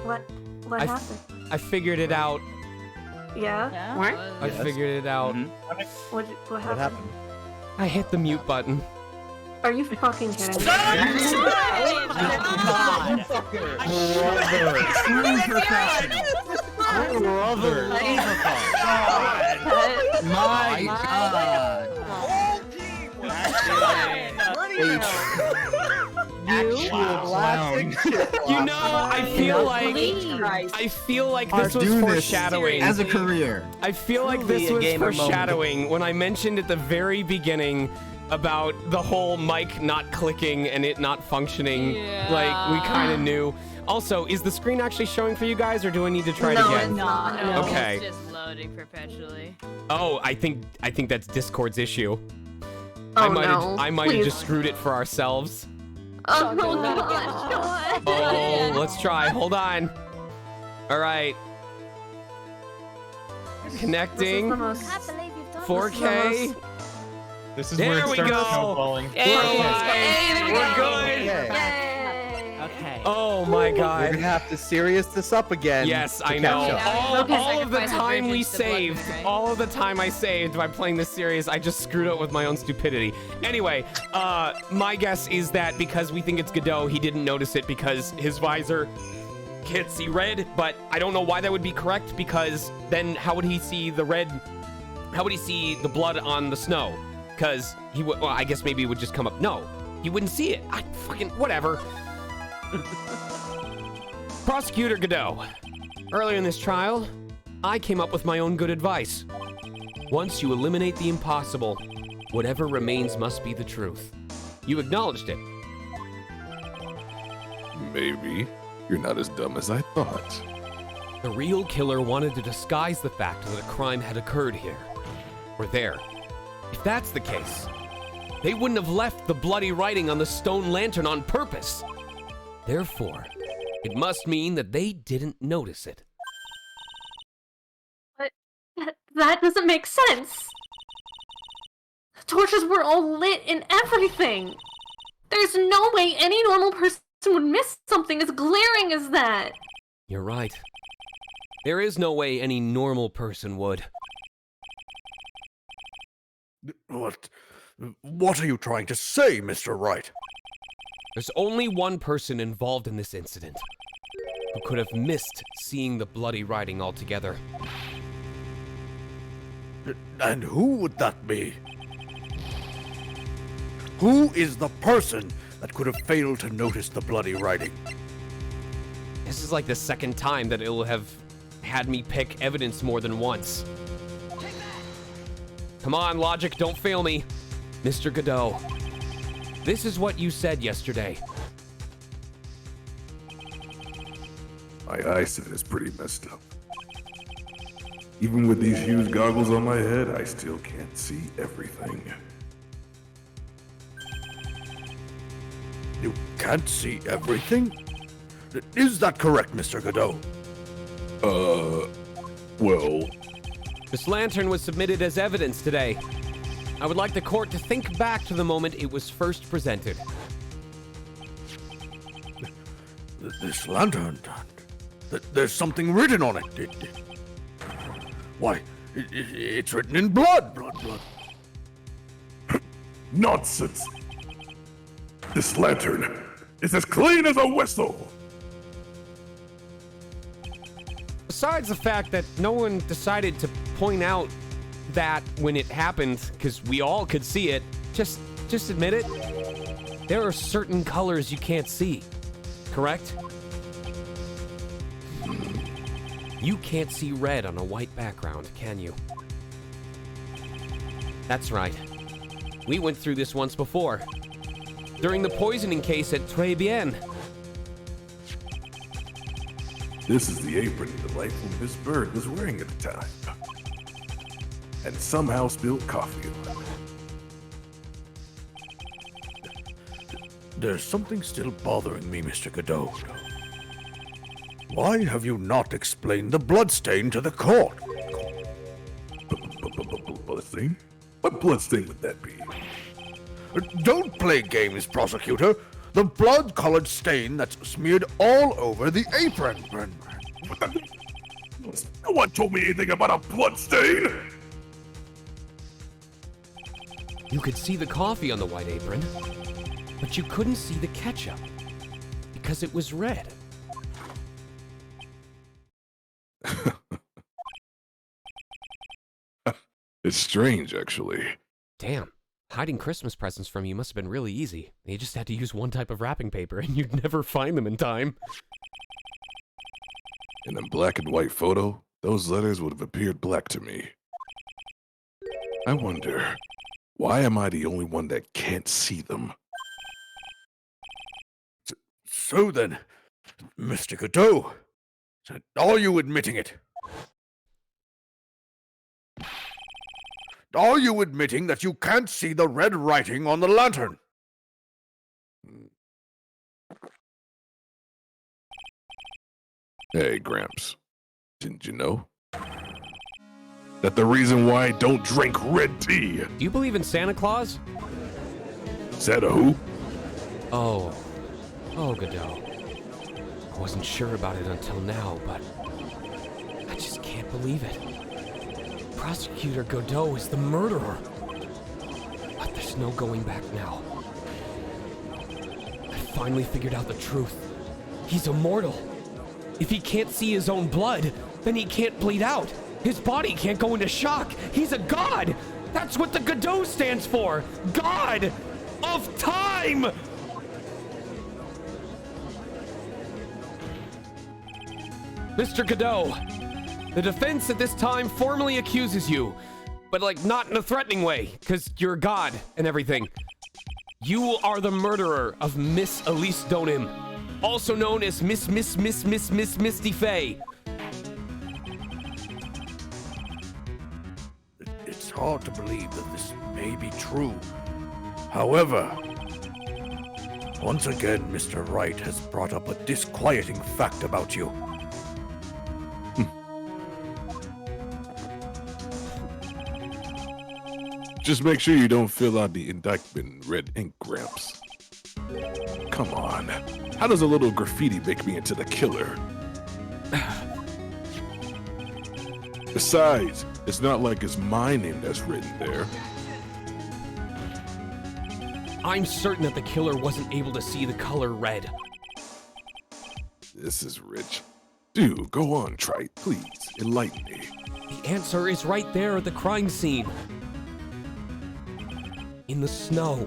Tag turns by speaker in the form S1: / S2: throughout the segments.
S1: What happened?
S2: I figured it out.
S1: Yeah?
S3: What?
S2: I figured it out.
S1: What happened?
S2: I hit the mute button.
S1: Are you fucking kidding me?
S3: Brother. My God.
S2: You know, I feel like this was foreshadowing.
S3: As a career.
S2: I feel like this was foreshadowing when I mentioned at the very beginning about the whole mic not clicking and it not functioning.
S4: Yeah.
S2: Like, we kind of knew. Also, is the screen actually showing for you guys, or do I need to try it again?
S4: No,
S2: Okay.
S4: it's just loading perpetually.
S2: Oh, I think that's Discord's issue.
S1: Oh,
S2: I might have just screwed it for ourselves.
S1: Oh, gosh.
S2: Oh, let's try. Hold on. All right. Connecting. 4K.
S5: This is
S2: There
S5: where it
S2: we
S5: starts
S2: go.
S5: snowballing.
S2: We're live. We're good.
S3: Okay.
S2: Oh my
S6: We're
S2: God.
S6: gonna have to serious this up again.
S2: Yes,
S6: to
S2: I
S6: catch
S2: know.
S6: up.
S2: All of the
S4: Sacrifice
S2: time we
S4: virgins to blood moon,
S2: saved,
S4: right?
S2: all of the time I saved by playing this series, I just screwed up with my own stupidity. Anyway, my guess is that because we think it's Godot, he didn't notice it because his visor can't see red, but I don't know why that would be correct, because then how would he see the red? How would he see the blood on the snow? Because he would, well, I guess maybe it would just come up. No, he wouldn't see it. I fucking, whatever. Prosecutor Godot, earlier in this trial, I came up with my own good advice. Once you eliminate the impossible, whatever remains must be the truth. You acknowledged it.
S7: Maybe. You're not as dumb as I thought.
S2: The real killer wanted to disguise the fact that a crime had occurred here, or there. If that's the case, they wouldn't have left the bloody writing on the stone lantern on purpose. Therefore, it must mean that they didn't notice it.
S1: But that doesn't make sense. The torches were all lit and everything. There's no way any normal person would miss something as glaring as that.
S2: You're right. There is no way any normal person would.
S8: What are you trying to say, Mr. Wright?
S2: There's only one person involved in this incident who could have missed seeing the bloody writing altogether.
S8: And who would that be? Who is the person that could have failed to notice the bloody writing?
S2: This is like the second time that it'll have had me pick evidence more than once. Come on, logic, don't fail me. Mr. Godot, this is what you said yesterday.
S7: My eyesight is pretty messed up. Even with these huge goggles on my head, I still can't see everything.
S8: You can't see everything? Is that correct, Mr. Godot?
S7: Well,
S2: This lantern was submitted as evidence today. I would like the court to think back to the moment it was first presented.
S8: This lantern, there's something written on it. Why, it's written in blood.
S7: nonsense! This lantern is as clean as a whistle!
S2: Besides the fact that no one decided to point out that when it happened, because we all could see it, just admit it. There are certain colors you can't see, correct? You can't see red on a white background, can you? That's right. We went through this once before. During the poisoning case at Tribulations.
S7: This is the apron the delightful Miss Bird was wearing at the time. And somehow spilled coffee on it.
S8: There's something still bothering me, Mr. Godot. Why have you not explained the bloodstain to the court?
S7: Bloodstain? What bloodstain would that be?
S8: Don't play games, prosecutor. The blood-colored stain that's smeared all over the apron.
S7: What the? No one told me anything about a blood stain!
S2: You could see the coffee on the white apron, but you couldn't see the ketchup because it was red.
S7: It's strange, actually.
S2: Damn, hiding Christmas presents from you must have been really easy. You just had to use one type of wrapping paper and you'd never find them in time.
S7: In a black and white photo, those letters would have appeared black to me. I wonder, why am I the only one that can't see them?
S8: So then, Mr. Godot, are you admitting it? Are you admitting that you can't see the red writing on the lantern?
S7: Hey, Gramps, didn't you know that the reason why I don't drink red tea?
S2: Do you believe in Santa Claus?
S7: Santa who?
S2: Oh, Godot. I wasn't sure about it until now, but I just can't believe it. Prosecutor Godot is the murderer. But there's no going back now. I finally figured out the truth. He's immortal. If he can't see his own blood, then he can't bleed out. His body can't go into shock. He's a god. That's what the Godot stands for. God of time. Mr. Godot, the defense at this time formally accuses you, but like not in a threatening way, because you're a god and everything. You are the murderer of Miss Elise Donim, also known as Miss Misty Faye.
S8: It's hard to believe that this may be true. However, once again, Mr. Wright has brought up a disquieting fact about you.
S7: Just make sure you don't fill out the indictment in red ink, Gramps. Come on. How does a little graffiti make me into the killer? Besides, it's not like it's my name that's written there.
S2: I'm certain that the killer wasn't able to see the color red.
S7: This is rich. Dude, go on, Trite. Please, enlighten me.
S2: The answer is right there at the crime scene. In the snow.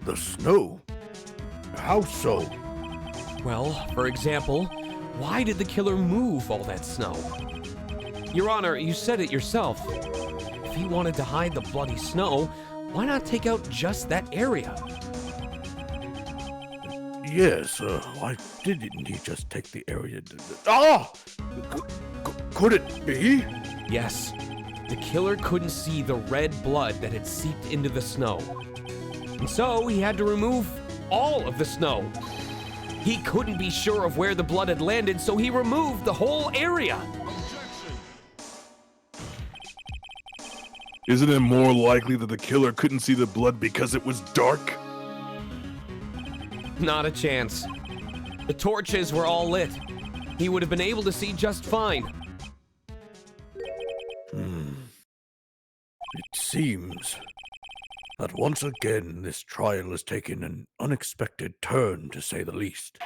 S8: The snow? How so?
S2: Well, for example, why did the killer move all that snow? Your Honor, you said it yourself. If he wanted to hide the bloody snow, why not take out just that area?
S8: Yes, why didn't he just take the area? Ah! Could it be?
S2: Yes. The killer couldn't see the red blood that had seeped into the snow. And so he had to remove all of the snow. He couldn't be sure of where the blood had landed, so he removed the whole area.
S7: Isn't it more likely that the killer couldn't see the blood because it was dark?
S2: Not a chance. The torches were all lit. He would have been able to see just fine.
S8: It seems that once again this trial has taken an unexpected turn, to say the least.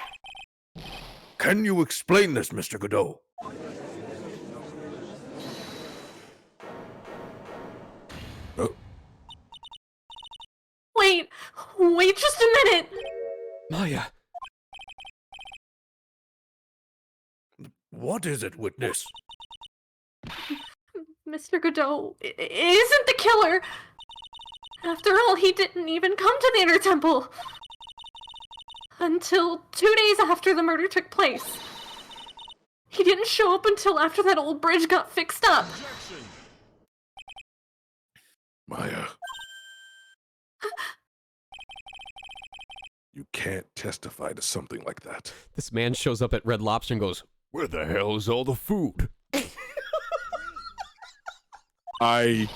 S8: Can you explain this, Mr. Godot?
S1: Wait just a minute!
S2: Maya,
S8: What is it, witness?
S1: Mr. Godot isn't the killer! After all, he didn't even come to the Inner Temple! Until 2 days after the murder took place. He didn't show up until after that old bridge got fixed up.
S7: Maya. You can't testify to something like that.
S2: this man shows up at Red Lobster and goes,
S8: Where the hell is all the food?
S1: I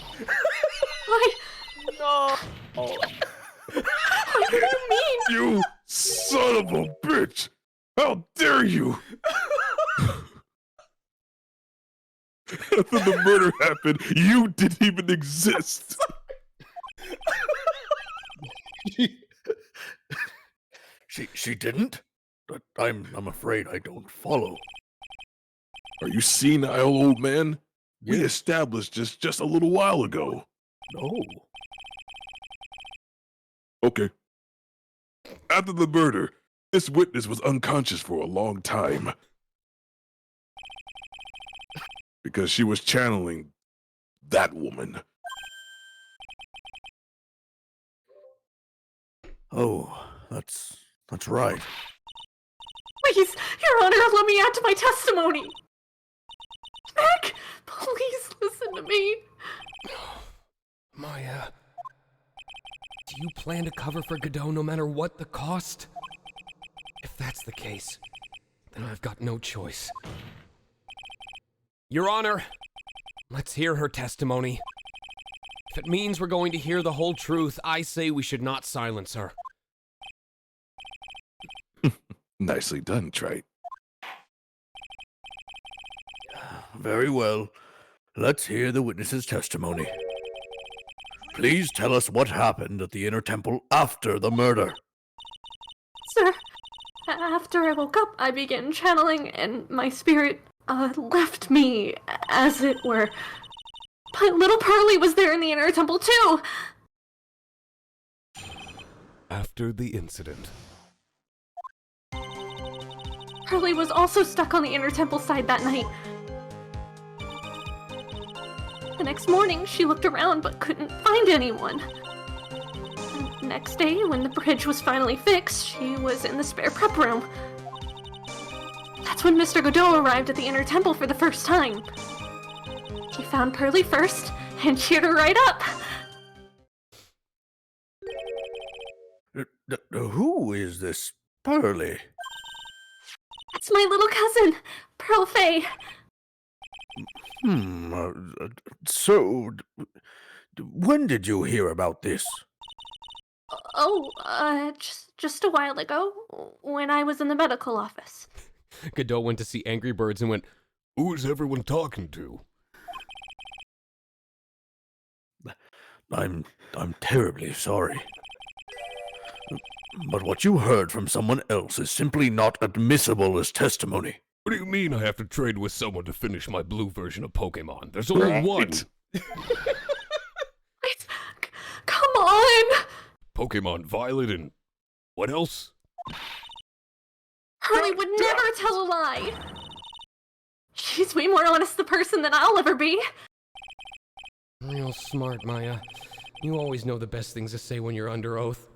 S7: You son of a bitch! How dare you! After the murder happened, you didn't even exist.
S8: She didn't? But I'm afraid I don't follow.
S7: Are you senile, old man? We
S8: Yes.
S7: established this just a little while ago.
S8: No.
S7: Okay. After the murder, this witness was unconscious for a long time. Because she was channeling that woman.
S8: Oh, that's right.
S1: Please, Your Honor, let me add to my testimony. Mac, please listen to me.
S2: Maya, do you plan to cover for Godot no matter what the cost? If that's the case, then I've got no choice. Your Honor, let's hear her testimony. If it means we're going to hear the whole truth, I say we should not silence her.
S7: Nicely done, Trite.
S8: Very well. Let's hear the witness's testimony. Please tell us what happened at the Inner Temple after the murder.
S1: Sir, after I woke up, I began channeling, and my spirit, left me, as it were. But little Pearly was there in the Inner Temple, too!
S2: After the incident.
S1: Pearly was also stuck on the Inner Temple side that night. The next morning, she looked around but couldn't find anyone. And next day, when the bridge was finally fixed, she was in the spare prep room. That's when Mr. Godot arrived at the Inner Temple for the first time. He found Pearly first and cheered her right up.
S8: Who is this Pearly?
S1: It's my little cousin, Pearl Faye.
S8: So, when did you hear about this?
S1: Just a while ago, when I was in the medical office.
S2: Godot went to see Angry Birds and went, "Who's everyone talking to?"
S8: I'm terribly sorry. But what you heard from someone else is simply not admissible as testimony.
S2: What do you mean I have to trade with someone to finish my blue version of Pokemon? There's only one.
S1: Come on!
S2: Pokemon Violet and what else?
S1: Pearly would never tell a lie. She's way more honest a person than I'll ever be.
S2: Real smart, Maya. You always know the best things to say when you're under oath.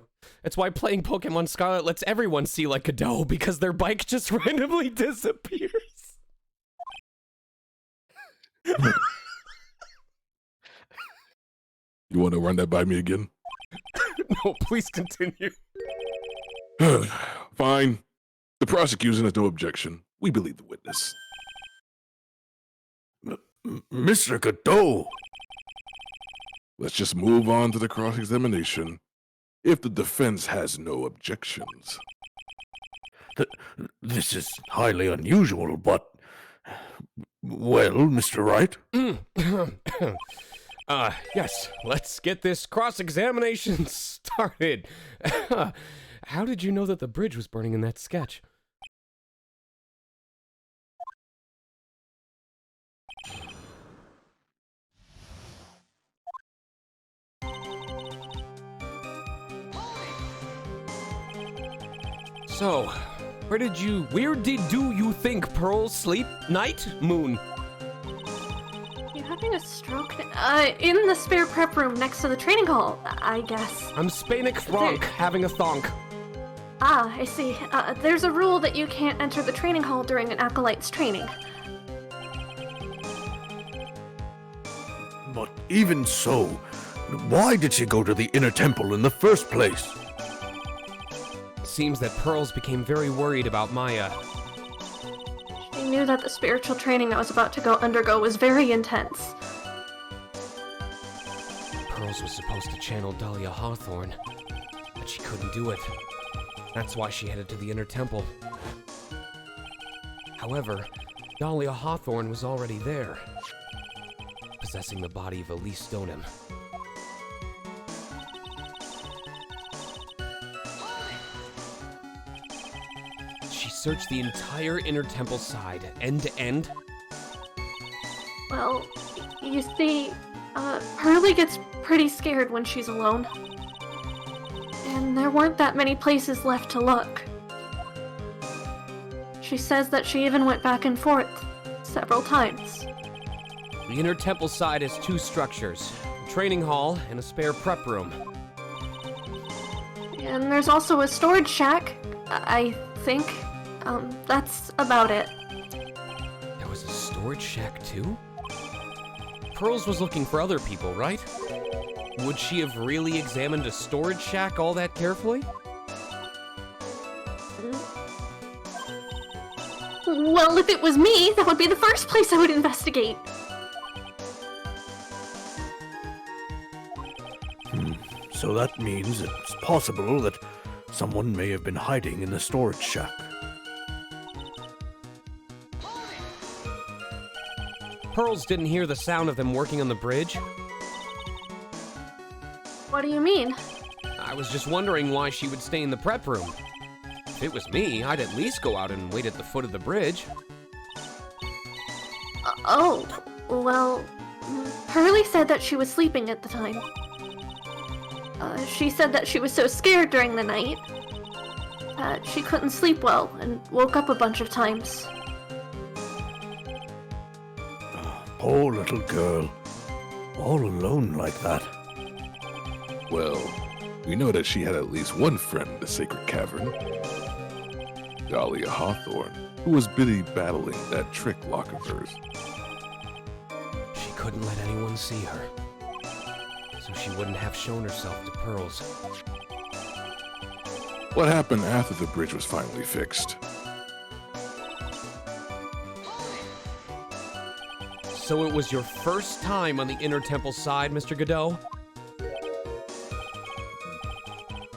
S2: That's why playing Pokemon Scarlet lets everyone see like Godot, because their bike just randomly disappears.
S7: You want to run that by me again?
S2: No, please continue.
S7: Fine. The prosecution has no objection. We believe the witness.
S8: Mr. Godot!
S7: Let's just move on to the cross-examination. If the defense has no objections.
S8: This is highly unusual, but... Well, Mr. Wright?
S2: Yes, let's get this cross-examination started. How did you know that the bridge was burning in that sketch? So, where did you think Pearl sleep? Night? Moon?
S1: You having a stroke? In the spare prep room next to the training hall, I guess.
S2: I'm Spanik Frank, having a thonk.
S1: Ah, I see. There's a rule that you can't enter the training hall during an acolyte's training.
S8: But even so, why did she go to the Inner Temple in the first place?
S2: Seems that Pearls became very worried about Maya.
S1: She knew that the spiritual training I was about to go undergo was very intense.
S2: Pearls was supposed to channel Dahlia Hawthorne, but she couldn't do it. That's why she headed to the Inner Temple. However, Dahlia Hawthorne was already there, possessing the body of Elise Stoneham. She searched the entire Inner Temple side, end to end.
S1: Well, you see, Pearly gets pretty scared when she's alone. And there weren't that many places left to look. She says that she even went back and forth several times.
S2: The Inner Temple side has two structures, a training hall and a spare prep room.
S1: And there's also a storage shack, I think. That's about it.
S2: There was a storage shack too? Pearls was looking for other people, right? Would she have really examined a storage shack all that carefully?
S1: Well, if it was me, that would be the first place I would investigate.
S8: So that means it's possible that someone may have been hiding in the storage shack.
S2: Pearls didn't hear the sound of them working on the bridge.
S1: What do you mean?
S2: I was just wondering why she would stay in the prep room. If it was me, I'd at least go out and wait at the foot of the bridge.
S1: Oh, well, Pearly said that she was sleeping at the time. She said that she was so scared during the night that she couldn't sleep well and woke up a bunch of times.
S8: Poor little girl. All alone like that.
S7: Well, we know that she had at least one friend in the sacred cavern. Dahlia Hawthorne, who was busy battling that trick lock of hers.
S2: She couldn't let anyone see her, so she wouldn't have shown herself to Pearls.
S7: What happened after the bridge was finally fixed?
S2: So it was your first time on the Inner Temple side, Mr. Godot?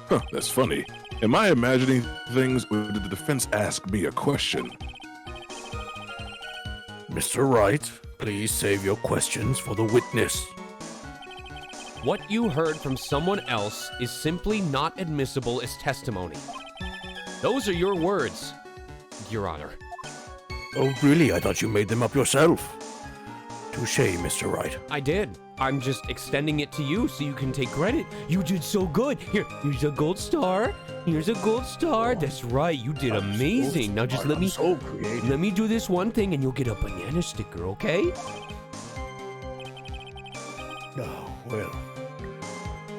S7: Huh, that's funny. Am I imagining things, or did the defense ask me a question?
S8: Mr. Wright, please save your questions for the witness.
S2: What you heard from someone else is simply not admissible as testimony. Those are your words, Your Honor.
S8: Oh, really? I thought you made them up yourself. Touché, Mr. Wright.
S2: I did. I'm just extending it to you so you can take credit. You did so good. Here's a gold star. Here's a gold star. That's right. You did amazing. Now just let me do this one thing and you'll get a banana sticker, okay?
S8: Oh, well.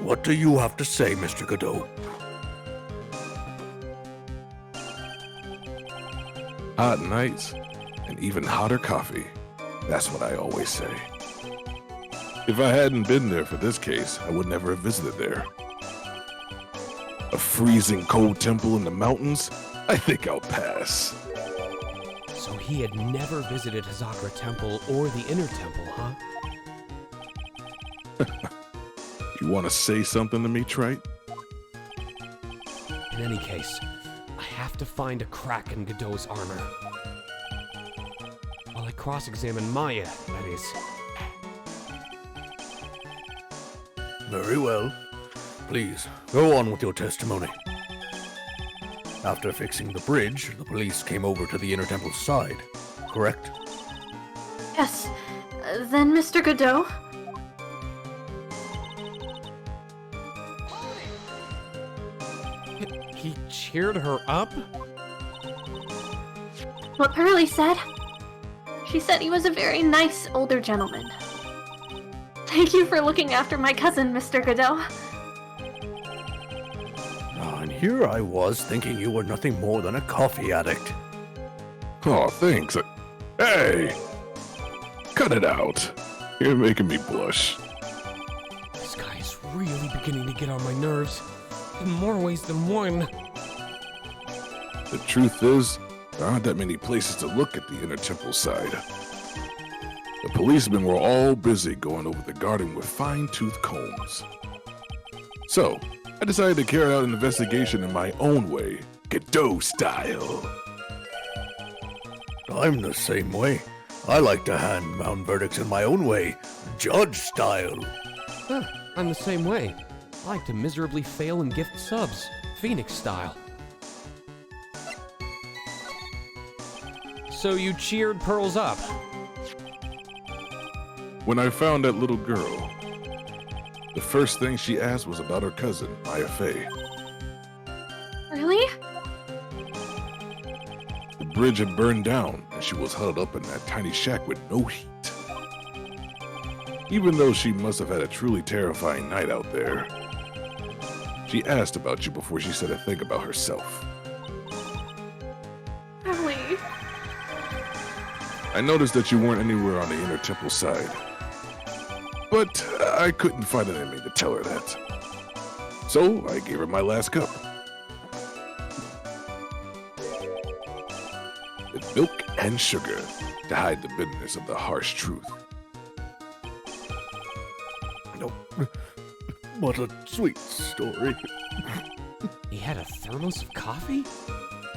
S8: What do you have to say, Mr. Godot?
S7: Hot nights and even hotter coffee. That's what I always say. If I hadn't been there for this case, I would never have visited there. A freezing cold temple in the mountains? I think I'll pass.
S2: So he had never visited Hazakra Temple or the Inner Temple, huh?
S7: You want to say something to me, Trite?
S2: In any case, I have to find a crack in Godot's armor. While I cross-examine Maya, that is.
S8: Very well. Please, go on with your testimony. After fixing the bridge, the police came over to the Inner Temple's side, correct?
S1: Yes. Then, Mr. Godot?
S2: He cheered her up?
S1: What Pearly said? She said he was a very nice older gentleman. Thank you for looking after my cousin, Mr. Godot.
S8: And here I was thinking you were nothing more than a coffee addict.
S7: Oh, thanks. Hey! Cut it out. You're making me blush.
S2: This guy is really beginning to get on my nerves. In more ways than one.
S7: The truth is, there aren't that many places to look at the Inner Temple side. The policemen were all busy going over the garden with fine-tooth combs. So, I decided to carry out an investigation in my own way Godot style.
S8: I'm the same way. I like to hand down verdicts in my own way, judge style.
S2: Huh, I'm the same way. I like to miserably fail and gift subs, Phoenix style. So you cheered Pearls up?
S7: When I found that little girl, the first thing she asked was about her cousin, Maya Fey.
S1: Really?
S7: The bridge had burned down, and she was huddled up in that tiny shack with no heat. Even though she must have had a truly terrifying night out there, she asked about you before she said a thing about herself.
S1: Really?
S7: I noticed that you weren't anywhere on the inner temple side, but I couldn't find an enemy to tell her that. So I gave her my last cup. With milk and sugar to hide the bitterness of the harsh truth.
S8: No, what a sweet story.
S2: He had a thermos of coffee?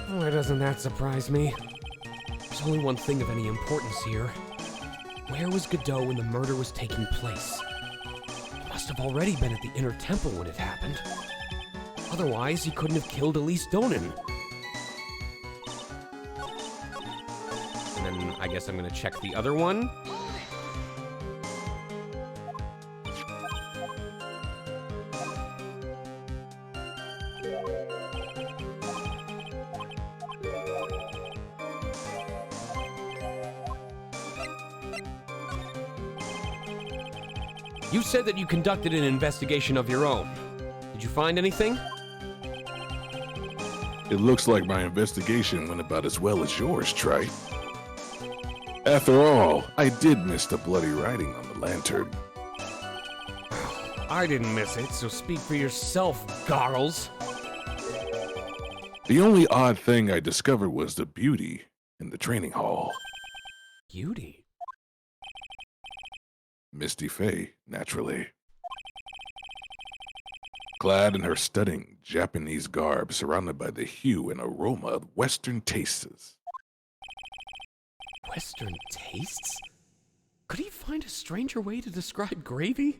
S2: Why doesn't that surprise me? There's only one thing of any importance here. Where was Godot when the murder was taking place? He must have already been at the inner temple when it happened. Otherwise, he couldn't have killed Elise Donan. And then I guess I'm gonna check the other one. You said that you conducted an investigation of your own. Did you find anything?
S7: It looks like my investigation went about as well as yours, Trite. After all, I did miss the bloody writing on the lantern.
S2: I didn't miss it, so speak for yourself, Garls.
S7: The only odd thing I discovered was the beauty in the training hall.
S2: Beauty?
S7: Misty Fey, naturally. Clad in her stunning Japanese garb, surrounded by the hue and aroma of Western tastes.
S2: Western tastes? Could he find a stranger way to describe gravy?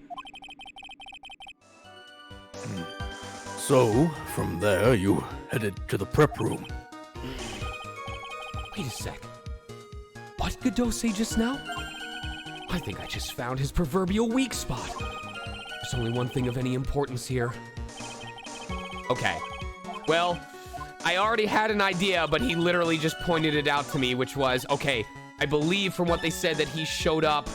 S8: So, from there, you headed to the prep room.
S2: Wait a sec. What did Godot say just now? I think I just found his proverbial weak spot. There's only one thing of any importance here. Okay. Well, I already had an idea, but he literally just pointed it out to me, which was, okay, I believe from what they said that he showed up,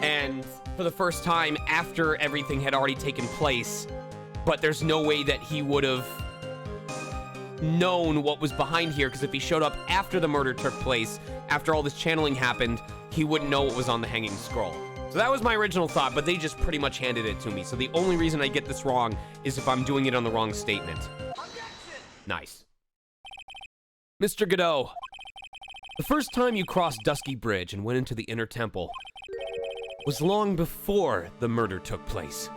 S2: and for the first time after everything had already taken place, but there's no way that he would have known what was behind here, because if he showed up after the murder took place, after all this channeling happened, he wouldn't know what was on the hanging scroll. So that was my original thought, but they just pretty much handed it to me. So the only reason I get this wrong is if I'm doing it on the wrong statement. Nice. Mr. Godot, the first time you crossed Dusky Bridge and went into the inner temple was long before the murder took place.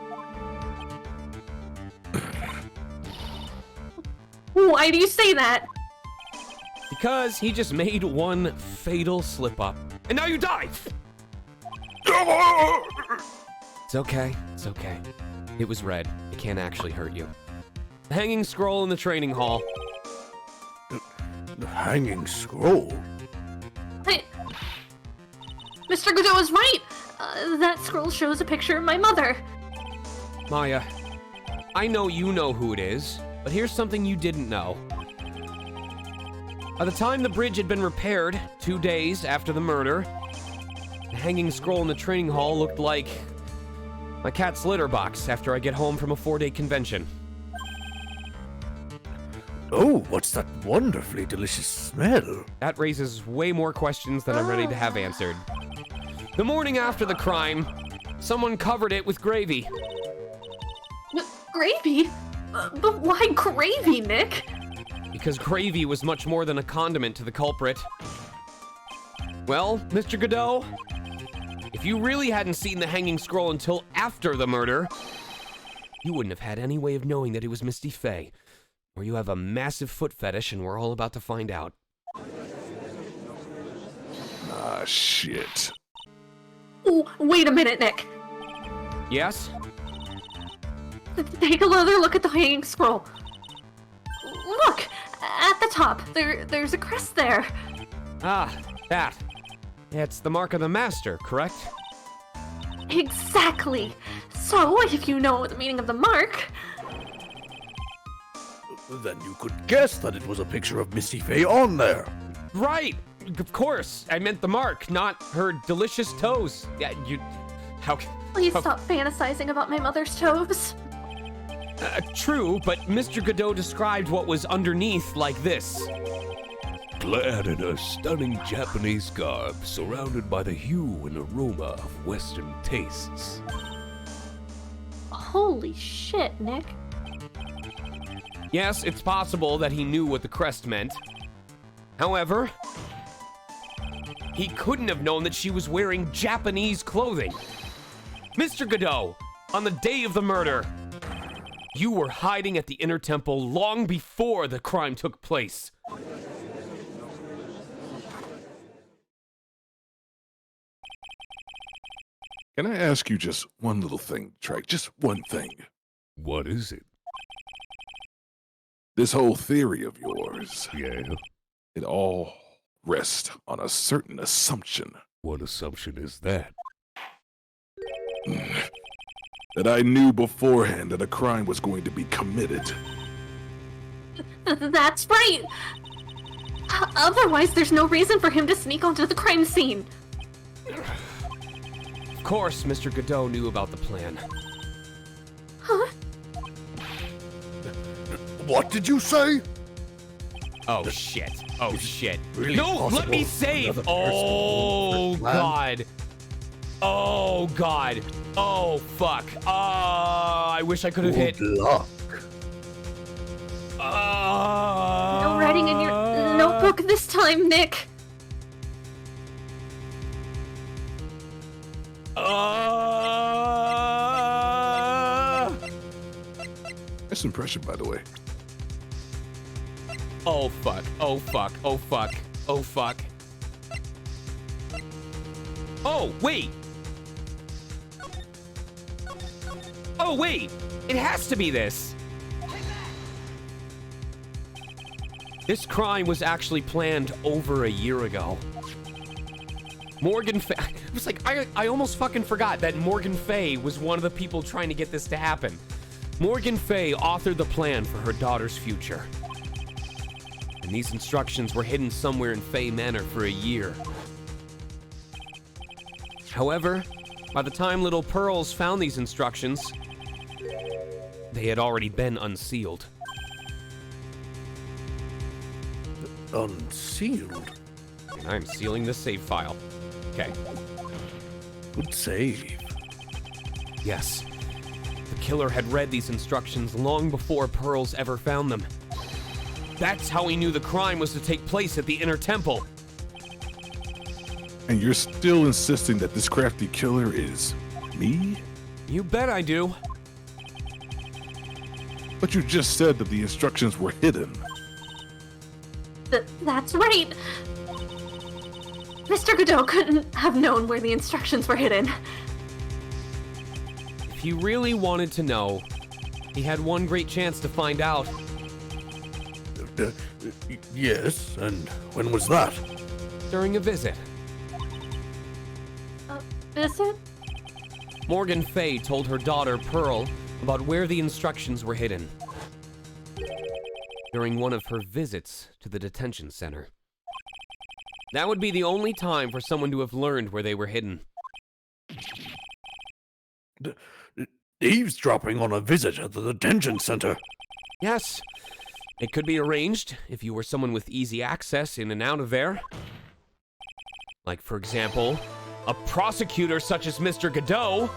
S1: Why do you say that?
S2: Because he just made one fatal slip-up. And now you die! It's okay, it's okay. It was red. It can't actually hurt you. The hanging scroll in the training hall.
S8: The hanging scroll?
S1: Mr. Godot is right! That scroll shows a picture of my mother.
S2: Maya, I know you know who it is, but here's something you didn't know. By the time the bridge had been repaired, 2 days after the murder, the hanging scroll in the training hall looked like my cat's litter box after I get home from a 4-day convention.
S8: Oh, what's that wonderfully delicious smell?
S2: That raises way more questions than I'm ready to have answered. The morning after the crime, someone covered it with gravy.
S1: Gravy? But why gravy, Nick?
S2: Because gravy was much more than a condiment to the culprit. Well, Mr. Godot, If you really hadn't seen the hanging scroll until after the murder, you wouldn't have had any way of knowing that it was Misty Faye. Or you have a massive foot fetish and we're all about to find out.
S7: Ah, shit.
S1: Oh, wait a minute, Nick.
S2: Yes?
S1: Take another look at the hanging scroll. Look! At the top, there's a crest there.
S2: Ah, that. It's the mark of the master, correct?
S1: Exactly. So, if you know the meaning of the mark...
S8: Then you could guess that it was a picture of Misty Faye on there.
S2: Right! Of course! I meant the mark, not her delicious toes. Yeah, you... How...
S1: Please
S2: how-
S1: stop fantasizing about my mother's toes.
S2: True, but Mr. Godot described what was underneath like this.
S5: Clad in a stunning Japanese garb, surrounded by the hue and aroma of Western tastes.
S1: Holy shit, Nick.
S2: Yes, it's possible that he knew what the crest meant. However, he couldn't have known that she was wearing Japanese clothing. Mr. Godot, on the day of the murder, you were hiding at the Inner Temple long before the crime took place.
S7: Can I ask you just one little thing, Trike? Just one thing.
S5: What is it?
S7: This whole theory of yours,
S5: Yeah?
S7: it all rests on a certain assumption.
S5: What assumption is that?
S7: That I knew beforehand that a crime was going to be committed.
S1: That's right! Otherwise, there's no reason for him to sneak onto the crime scene.
S2: Of course, Mr. Godot knew about the plan.
S1: Huh?
S8: What did you say?
S2: Oh shit. Oh shit.
S8: really
S2: No, let me
S8: possible
S2: save!
S8: another person
S2: Oh
S8: with plan?
S2: god. Oh god. Oh fuck. I wish I could have hit.
S8: Good luck.
S1: No writing in your notebook this time, Nick.
S7: Nice impression, by the way.
S2: Oh fuck. Oh fuck. Oh fuck. Oh fuck. Oh, wait. Oh, wait. It has to be this. This crime was actually planned over a year ago. Morgan Fay. It was like, I almost fucking forgot that Morgan Fay was one of the people trying to get this to happen. Morgan Fay authored the plan for her daughter's future. And these instructions were hidden somewhere in Fay Manor for a year. However, by the time little Pearls found these instructions, they had already been unsealed.
S8: Unsealed?
S2: And I'm sealing the save file. Okay.
S8: Good save.
S2: Yes. The killer had read these instructions long before Pearls ever found them. That's how he knew the crime was to take place at the Inner Temple.
S7: And you're still insisting that this crafty killer is me?
S2: You bet I do.
S7: But you just said that the instructions were hidden.
S1: That's right. Mr. Godot couldn't have known where the instructions were hidden.
S2: If he really wanted to know, he had one great chance to find out.
S8: Yes, and when was that?
S2: During a visit.
S1: Visit?
S2: Morgan Fay told her daughter, Pearl, about where the instructions were hidden. During one of her visits to the detention center. That would be the only time for someone to have learned where they were hidden.
S8: Eavesdropping on a visit at the detention center.
S2: Yes, it could be arranged if you were someone with easy access in and out of there. Like, for example, a prosecutor such as Mr. Godot.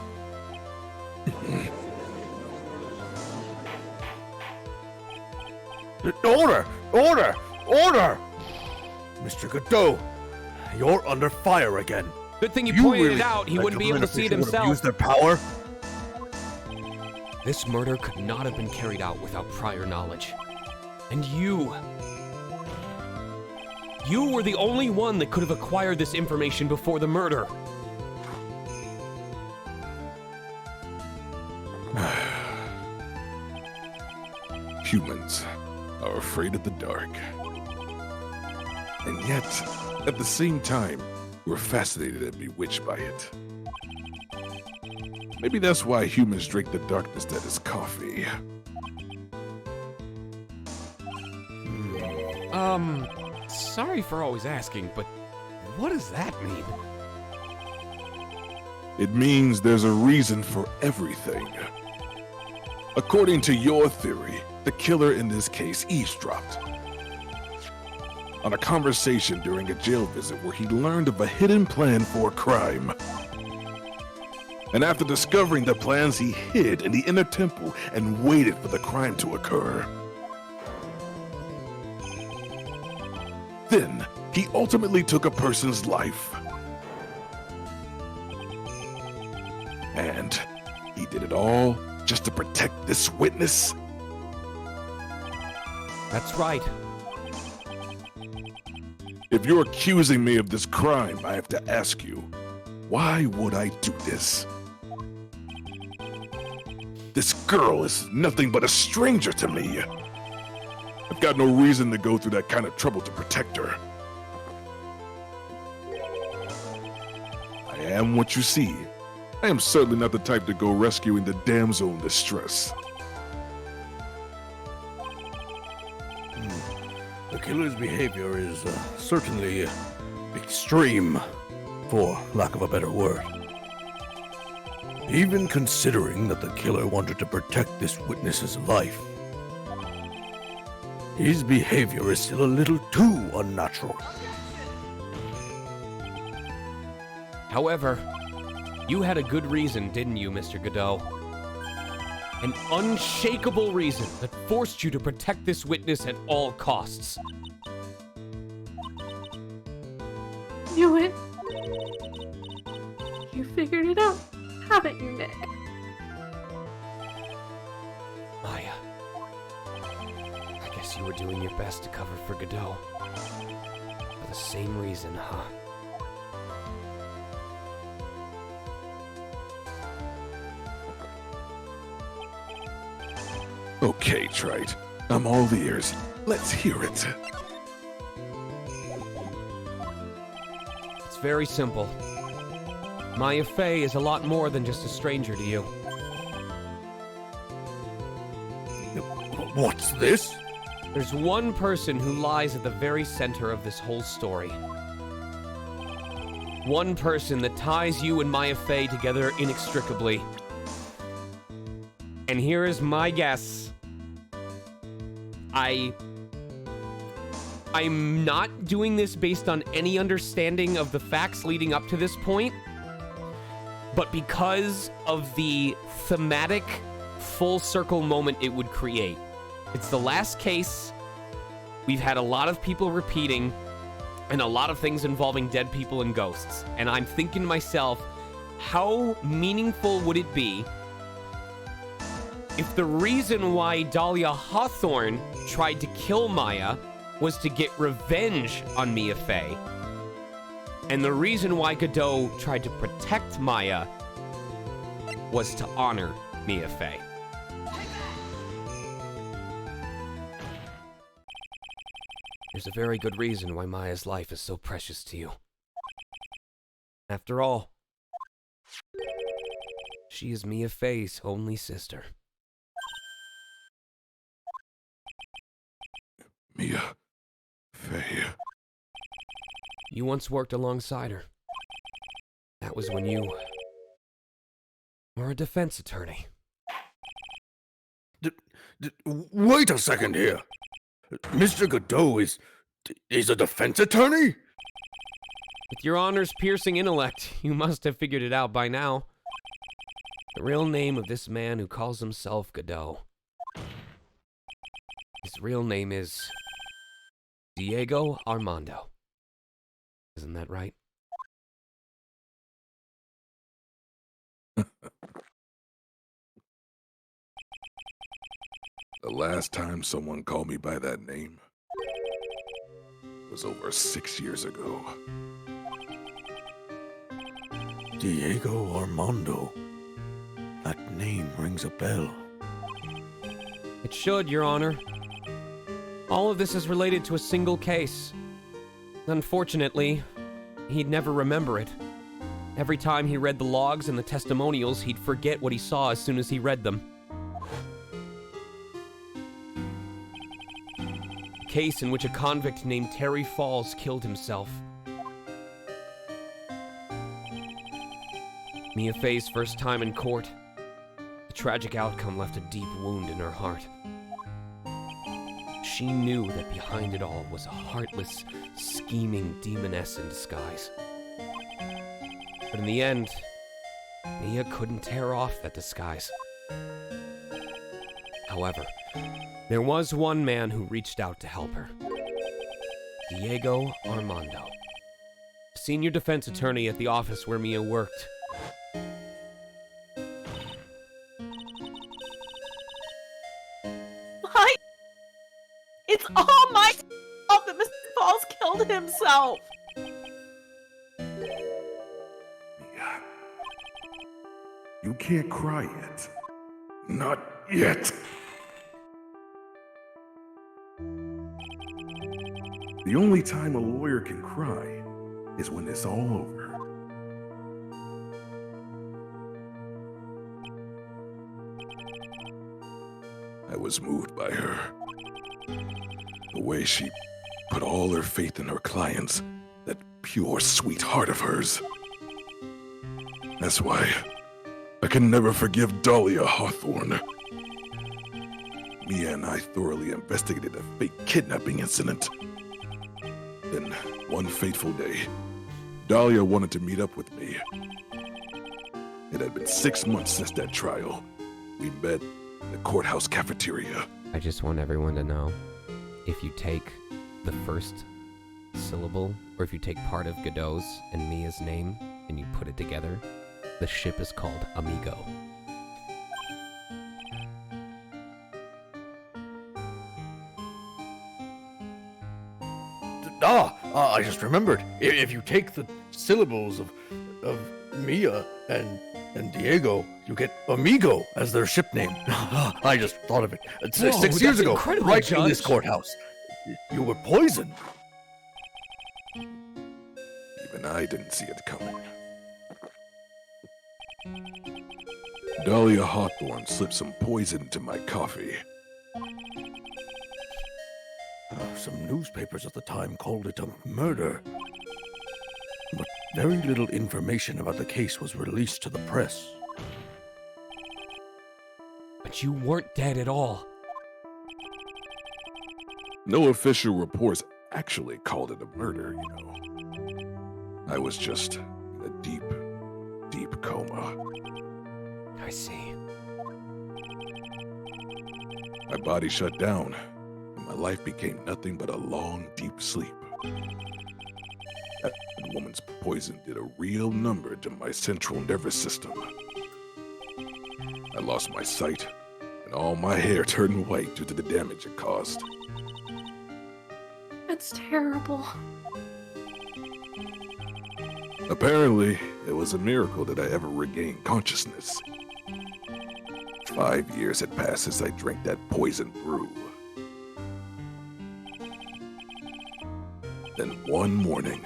S8: Order! Order! Order! Mr. Godot, you're under fire again.
S2: Good thing you
S8: You
S2: pointed
S8: really
S2: it out. He
S8: think
S2: wouldn't be able to see it
S8: government officials would
S2: himself.
S8: abuse their power?
S2: This murder could not have been carried out without prior knowledge. And you were the only one that could have acquired this information before the murder.
S7: Humans are afraid of the dark. And yet, at the same time, we're fascinated and bewitched by it. Maybe that's why humans drink the darkness that is coffee.
S2: Sorry for always asking, but what does that mean?
S7: It means there's a reason for everything. According to your theory, the killer in this case eavesdropped on a conversation during a jail visit where he learned of a hidden plan for a crime. And after discovering the plans, he hid in the inner temple and waited for the crime to occur. Then, he ultimately took a person's life. And he did it all just to protect this witness?
S2: That's right.
S7: If you're accusing me of this crime, I have to ask you, why would I do this? This girl is nothing but a stranger to me. I've got no reason to go through that kind of trouble to protect her. I am what you see. I am certainly not the type to go rescuing the damsel in distress.
S8: The killer's behavior is certainly extreme, for lack of a better word. Even considering that the killer wanted to protect this witness's life, his behavior is still a little too unnatural.
S2: However, you had a good reason, didn't you, Mr. Godot? An unshakable reason that forced you to protect this witness at all costs.
S1: Knew it. You figured it out, haven't you, Nick?
S2: Maya, I guess you were doing your best to cover for Godot. For the same reason, huh?
S7: Okay, Trite. I'm all ears. Let's hear it.
S2: It's very simple. Maya Fey is a lot more than just a stranger to you.
S8: What's this?
S2: There's one person who lies at the very center of this whole story. One person that ties you and Maya Fey together inextricably. And here is my guess. I'm not doing this based on any understanding of the facts leading up to this point, but because of the thematic full circle moment it would create. It's the last case. We've had a lot of people repeating and a lot of things involving dead people and ghosts. And I'm thinking to myself, how meaningful would it be if the reason why Dahlia Hawthorne tried to kill Maya was to get revenge on Mia Fey, and the reason why Godot tried to protect Maya was to honor Mia Fey? There's a very good reason why Maya's life is so precious to you. After all, she is Mia Fey's only sister.
S7: Mia Fey.
S2: You once worked alongside her. That was when you were a defense attorney.
S8: Wait a second here. Mr. Godot is a defense attorney?
S2: With your honor's piercing intellect, you must have figured it out by now. The real name of this man who calls himself Godot. His real name is Diego Armando. Isn't that right?
S7: The last time someone called me by that name was over 6 years ago.
S8: Diego Armando. That name rings a bell.
S2: It should, Your Honor. All of this is related to a single case. Unfortunately, he'd never remember it. Every time he read the logs and the testimonials, he'd forget what he saw as soon as he read them. A case in which a convict named Terry Falls killed himself. Mia Fey's first time in court. The tragic outcome left a deep wound in her heart. She knew that behind it all was a heartless, scheming demoness in disguise. But in the end, Mia couldn't tear off that disguise. However, there was one man who reached out to help her. Diego Armando, senior defense attorney at the office where Mia worked.
S9: Why? It's all my fault that Mr. Falls killed himself.
S7: Mia, you can't cry yet. Not yet. The only time a lawyer can cry is when it's all over. I was moved by her. The way she put all her faith in her clients, that pure, sweet heart of hers. That's why I can never forgive Dahlia Hawthorne. Mia and I thoroughly investigated a fake kidnapping incident. Then, one fateful day, Dahlia wanted to meet up with me. It had been 6 months since that trial. We met in the courthouse cafeteria.
S2: I just want everyone to know, if you take the first syllable, or if you take part of Godot's and Mia's name, and you put it together, the ship is called Amigo.
S8: I just remembered. If you take the syllables of Mia and Diego, you get Amigo as their ship name. I just thought of it.
S2: Whoa,
S8: 6 years
S2: that's
S8: ago,
S2: incredible,
S8: right in this
S2: Judge.
S8: courthouse. You were poisoned.
S7: Even I didn't see it coming. Dahlia Hawthorne slipped some poison into my coffee.
S8: Some newspapers at the time called it a murder. But very little information about the case was released to the press.
S2: But you weren't dead at all.
S7: No official reports actually called it a murder, you know. I was just in a deep, deep coma.
S2: I see.
S7: My body shut down, and my life became nothing but a long, deep sleep. That woman's poison did a real number to my central nervous system. I lost my sight, and all my hair turned white due to the damage it caused.
S1: It's terrible.
S7: Apparently, it was a miracle that I ever regained consciousness. 5 years had passed since I drank that poison brew. Then one morning,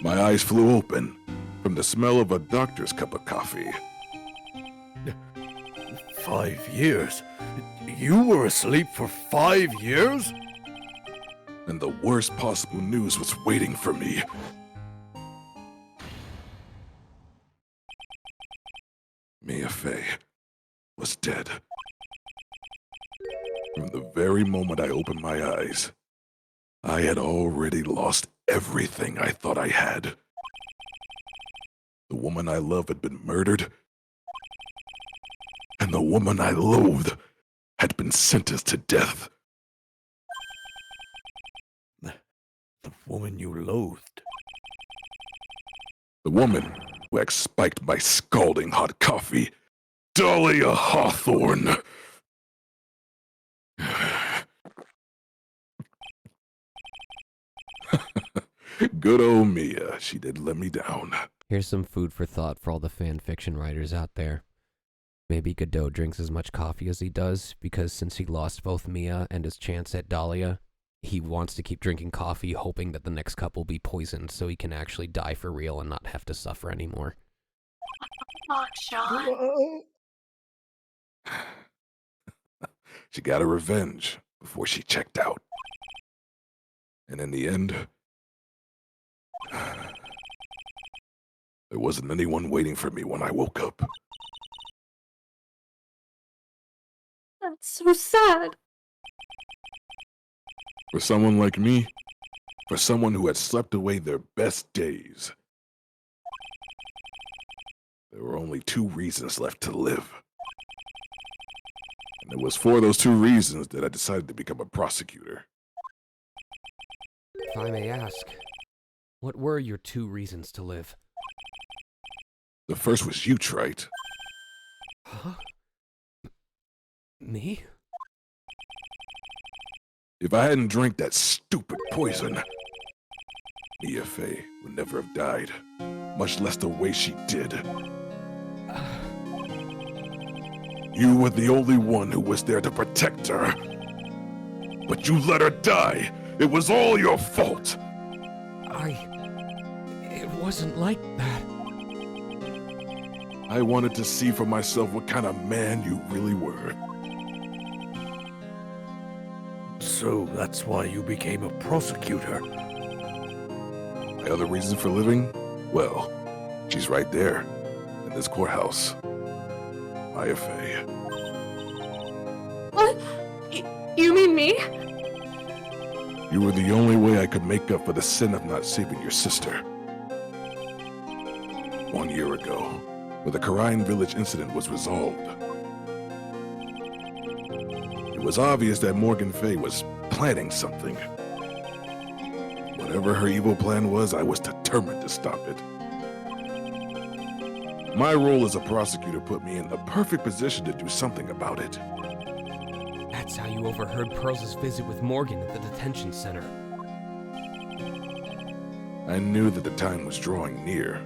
S7: my eyes flew open from the smell of a doctor's cup of coffee.
S8: 5 years? You were asleep for 5 years?
S7: And the worst possible news was waiting for me. Mia Fey was dead. From the very moment I opened my eyes, I had already lost everything I thought I had. The woman I loved had been murdered, and the woman I loathed had been sentenced to death.
S8: The woman you loathed.
S7: The woman who had spiked my scalding hot coffee, Dahlia Hawthorne. Good old Mia. She didn't let me down.
S2: Here's some food for thought for all the fan fiction writers out there. Maybe Godot drinks as much coffee as he does because since he lost both Mia and his chance at Dahlia, he wants to keep drinking coffee hoping that the next cup will be poisoned so he can actually die for real and not have to suffer anymore.
S1: Not Sean.
S7: She got her revenge before she checked out. And in the end, there wasn't anyone waiting for me when I woke up.
S1: That's so sad.
S7: For someone like me, for someone who had slept away their best days, there were only 2 reasons left to live. And it was for those 2 reasons that I decided to become a prosecutor.
S2: If I may ask, what were your 2 reasons to live?
S7: The first was you, Wright.
S2: Huh? Me?
S7: If I hadn't drank that stupid poison, Mia Fey would never have died, much less the way she did. You were the only one who was there to protect her. But you let her die. It was all your fault.
S2: It wasn't like that.
S7: I wanted to see for myself what kind of man you really were.
S8: So that's why you became a prosecutor.
S7: My other reason for living? Well, she's right there, in this courthouse. Mia Fey.
S1: What? You mean me?
S7: You were the only way I could make up for the sin of not saving your sister. 1 year ago, when the Karine village incident was resolved, it was obvious that Morgan Fey was planning something. Whatever her evil plan was, I was determined to stop it. My role as a prosecutor put me in the perfect position to do something about it.
S2: That's how you overheard Pearl's visit with Morgan at the detention center.
S7: I knew that the time was drawing near.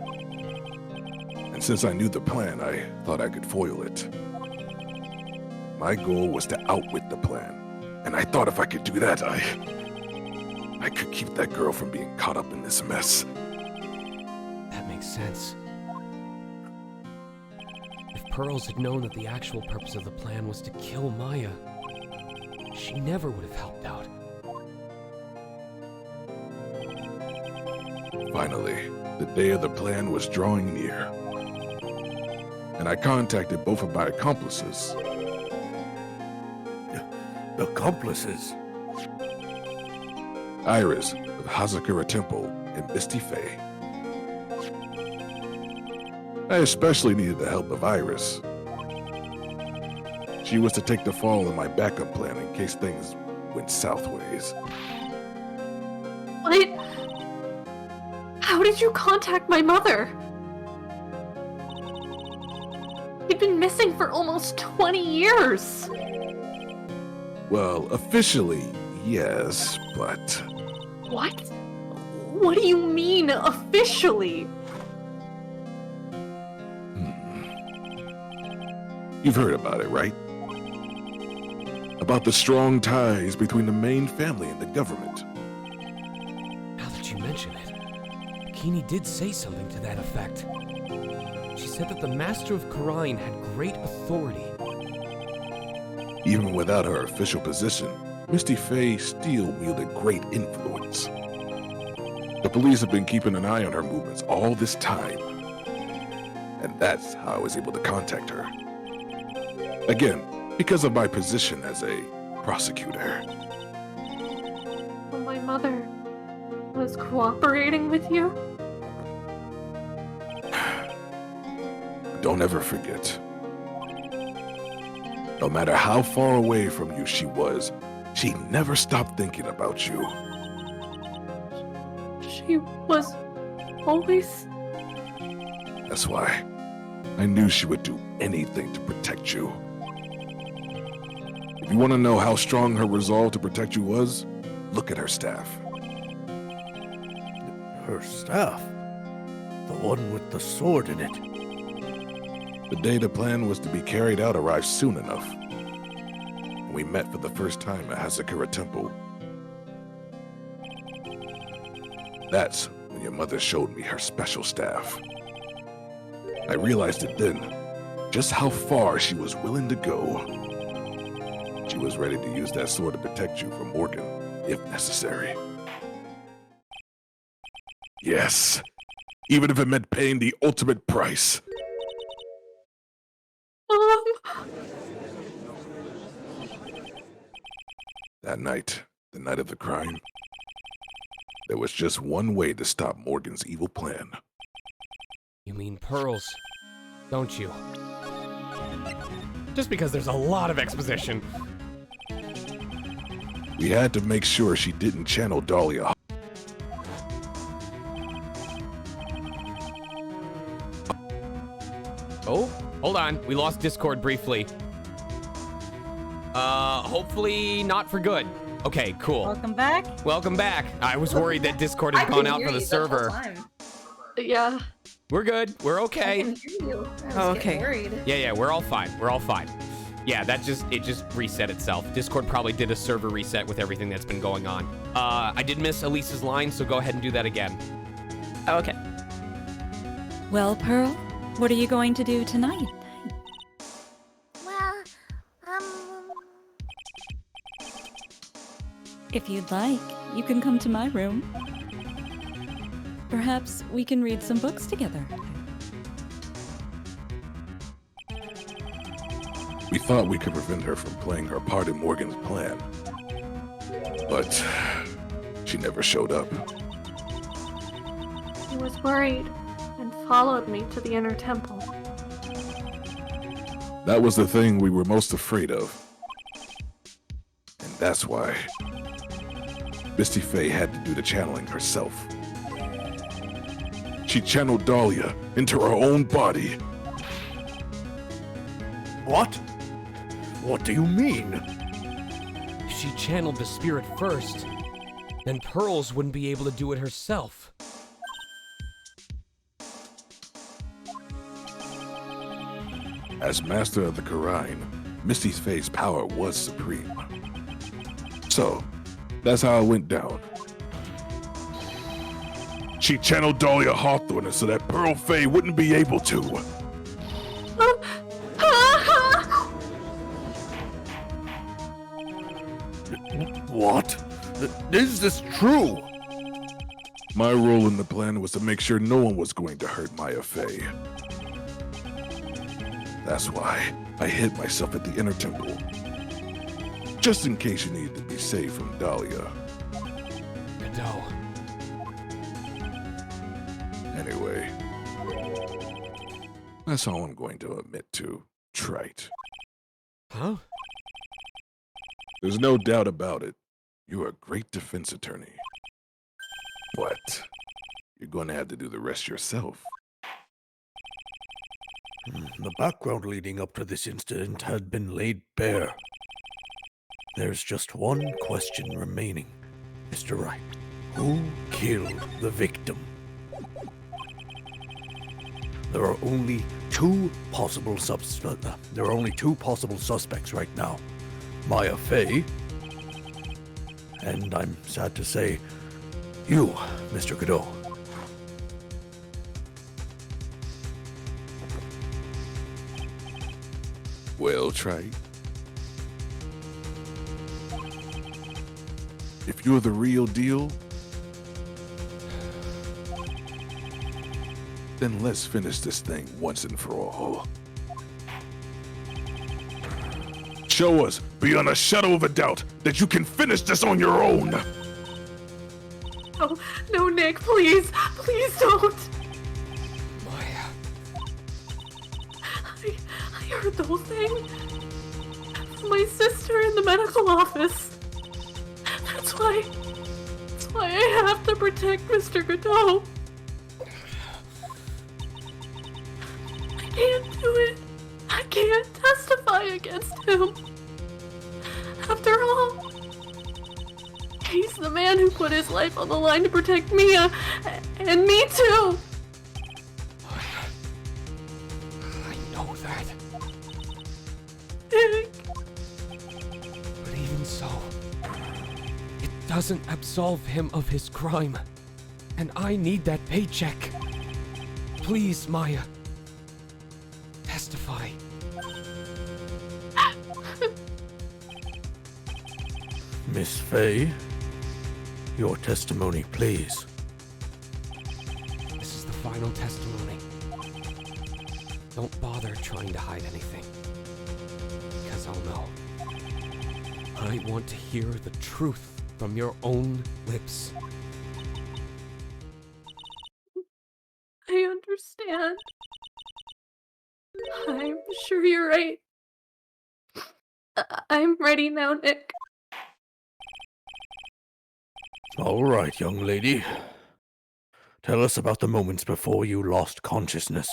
S7: And since I knew the plan, I thought I could foil it. My goal was to outwit the plan. And I thought if I could do that, I could keep that girl from being caught up in this mess.
S2: That makes sense. If Pearls had known that the actual purpose of the plan was to kill Maya, she never would have helped out.
S7: Finally, the day of the plan was drawing near. And I contacted both of my accomplices.
S8: Accomplices?
S7: Iris of Hazakura Temple and Misty Fey. I especially needed the help of Iris. She was to take the fall in my backup plan in case things went southways.
S1: What? How did you contact my mother? We've been missing for almost 20 years.
S7: Well, officially, yes, but...
S1: What? What do you mean, officially?
S7: You've heard about it, right? About the strong ties between the main family and the government.
S2: Now that you mention it, Bikini did say something to that effect. She said that the Master of Karine had great authority.
S7: Even without her official position, Misty Fey still wielded great influence. The police have been keeping an eye on her movements all this time. And that's how I was able to contact her. Again, because of my position as a prosecutor.
S1: Well, my mother was cooperating with you?
S7: Don't ever forget. No matter how far away from you she was, she never stopped thinking about you.
S1: She was always...
S7: That's why I knew she would do anything to protect you. If you want to know how strong her resolve to protect you was, look at her staff.
S8: Her staff? The one with the sword in it?
S7: The day the plan was to be carried out arrived soon enough. And we met for the first time at Hazakura Temple. That's when your mother showed me her special staff. I realized it then, just how far she was willing to go. She was ready to use that sword to protect you from Morgan, if necessary. Yes, even if it meant paying the ultimate price. That night, the night of the crime, there was just one way to stop Morgan's evil plan.
S2: You mean pearls, don't you? Just because there's a lot of exposition.
S7: We had to make sure she didn't channel Dahlia.
S2: Oh, hold on. We lost Discord briefly. Hopefully not for good. Okay, cool.
S9: Welcome back.
S2: Welcome back. I was worried that Discord had gone out for the server.
S1: Yeah.
S2: We're good. We're
S1: I
S2: okay.
S1: can hear you. I was
S9: Okay.
S1: getting worried.
S2: Yeah, we're all fine. We're all fine. Yeah, it just reset itself. Discord probably did a server reset with everything that's been going on. I did miss Elise's line, so go ahead and do that again.
S9: Okay.
S10: Well, Pearl, what are you going to do tonight?
S11: Well,
S10: If you'd like, you can come to my room. Perhaps we can read some books together.
S7: We thought we could prevent her from playing her part in Morgan's plan. But she never showed up.
S1: He was worried and followed me to the inner temple.
S7: That was the thing we were most afraid of. And that's why Misty Faye had to do the channeling herself. She channeled Dahlia into her own body.
S8: What? What do you mean?
S2: If she channeled the spirit first, then Pearls wouldn't be able to do it herself.
S7: As master of the Quran, Misty's Faye's power was supreme. So, that's how it went down. She channeled Dahlia Hawthorne so that Pearl Faye wouldn't be able to.
S8: What? Is this true?
S7: My role in the plan was to make sure no one was going to hurt Maya Faye. That's why I hid myself at the inner temple. Just in case you needed to be saved from Dahlia.
S2: No.
S7: Anyway, that's all I'm going to admit to, Trite.
S2: Huh?
S7: There's no doubt about it. You're a great defense attorney. But you're going to have to do the rest yourself.
S8: The background leading up to this incident had been laid bare. There's just one question remaining, Mr. Wright. Who killed the victim? There are only two possible suspects right now. Maya Faye, and I'm sad to say, you, Mr. Godot.
S7: Well, Trite. If you're the real deal, then let's finish this thing once and for all. Show us, beyond a shadow of a doubt, that you can finish this on your own!
S1: Oh, no, Nick, please. Please don't.
S2: Maya.
S1: I heard the whole thing. From my sister in the medical office. That's why I have to protect Mr. Godot. I can't do it. I can't testify against him. After all, he's the man who put his life on the line to protect Mia, And me too!
S2: I know that.
S1: Nick.
S2: But even so, it doesn't absolve him of his crime. And I need that paycheck. Please, Maya. Testify.
S8: Miss Faye, your testimony, please.
S2: This is the final testimony. Don't bother trying to hide anything. Because I'll know. I want to hear the truth from your own lips.
S1: I understand. I'm sure you're right. I'm ready now, Nick.
S8: All right, young lady. Tell us about the moments before you lost consciousness.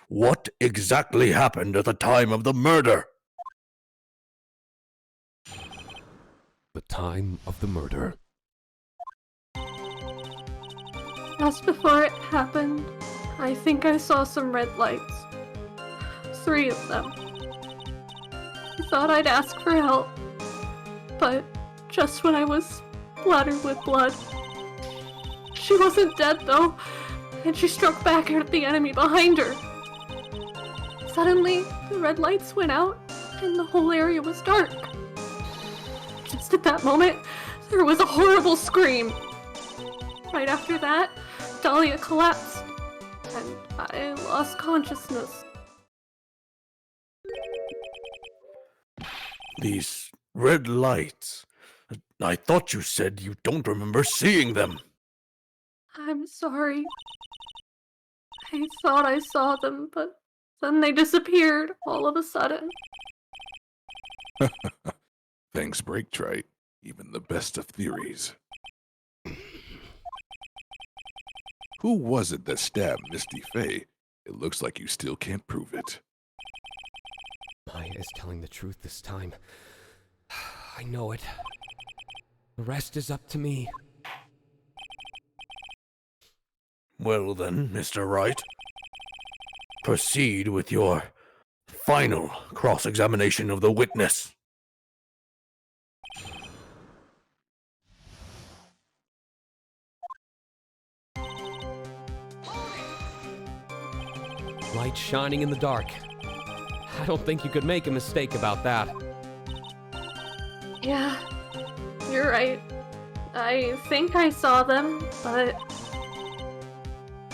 S8: What exactly happened at the time of the murder?
S5: The time of the murder.
S1: Just before it happened, I think I saw some red lights. 3 of them. I thought I'd ask for help, but just when I was splattered with blood. She wasn't dead though, and she struck back at the enemy behind her. Suddenly, the red lights went out, and the whole area was dark. Just at that moment, there was a horrible scream. Right after that, Dahlia collapsed, and I lost consciousness.
S8: These red lights. I thought you said you don't remember seeing them.
S1: I'm sorry. I thought I saw them, but then they disappeared all of a sudden.
S7: Thanks, Break Trite. Even the best of theories. Who was it that stabbed Misty Faye? It looks like you still can't prove it.
S2: Maya is telling the truth this time. I know it. The rest is up to me.
S8: Well then, Mr. Wright. Proceed with your final cross-examination of the witness.
S2: Light shining in the dark. I don't think you could make a mistake about that.
S1: Yeah, you're right. I think I saw them, but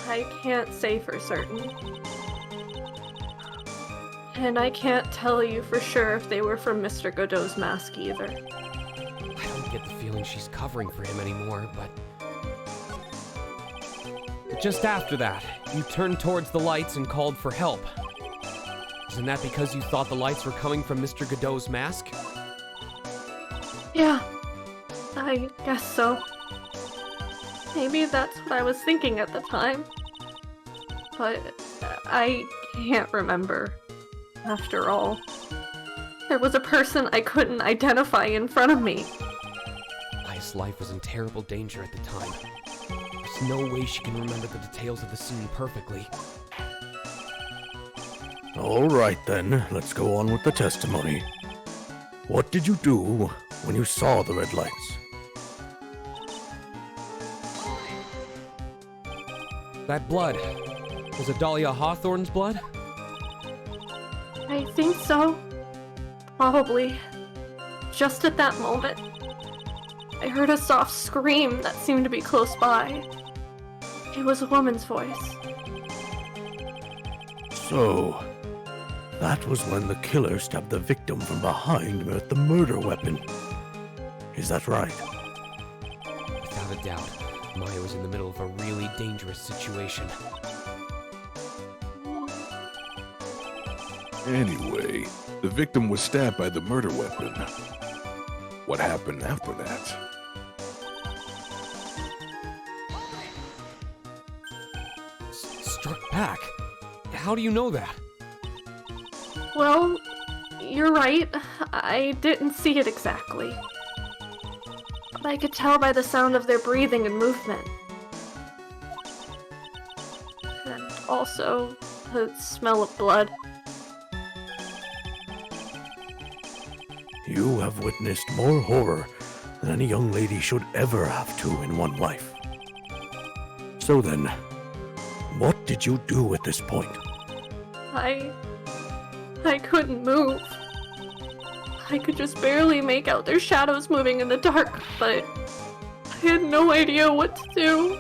S1: I can't say for certain. And I can't tell you for sure if they were from Mr. Godot's mask either.
S2: I don't get the feeling she's covering for him anymore, but just after that, you turned towards the lights and called for help. Isn't that because you thought the lights were coming from Mr. Godot's mask?
S1: Yeah, I guess so. Maybe that's what I was thinking at the time. But I can't remember. After all, there was a person I couldn't identify in front of me.
S2: Maya's life was in terrible danger at the time. There's no way she can remember the details of the scene perfectly.
S8: All right then, let's go on with the testimony. What did you do when you saw the red lights?
S2: That blood. Was it Dahlia Hawthorne's blood?
S1: I think so. Probably. Just at that moment, I heard a soft scream that seemed to be close by. It was a woman's voice.
S8: So, that was when the killer stabbed the victim from behind with the murder weapon. Is that right?
S2: Without a doubt, Maya was in the middle of a really dangerous situation.
S7: Anyway, the victim was stabbed by the murder weapon. What happened after that?
S2: Struck back? How do you know that?
S1: Well, you're right. I didn't see it exactly. But I could tell by the sound of their breathing and movement. also the smell of blood.
S8: You have witnessed more horror than any young lady should ever have to in one life. So then, what did you do at this point?
S1: I couldn't move. I could just barely make out their shadows moving in the dark, but I had no idea what to do.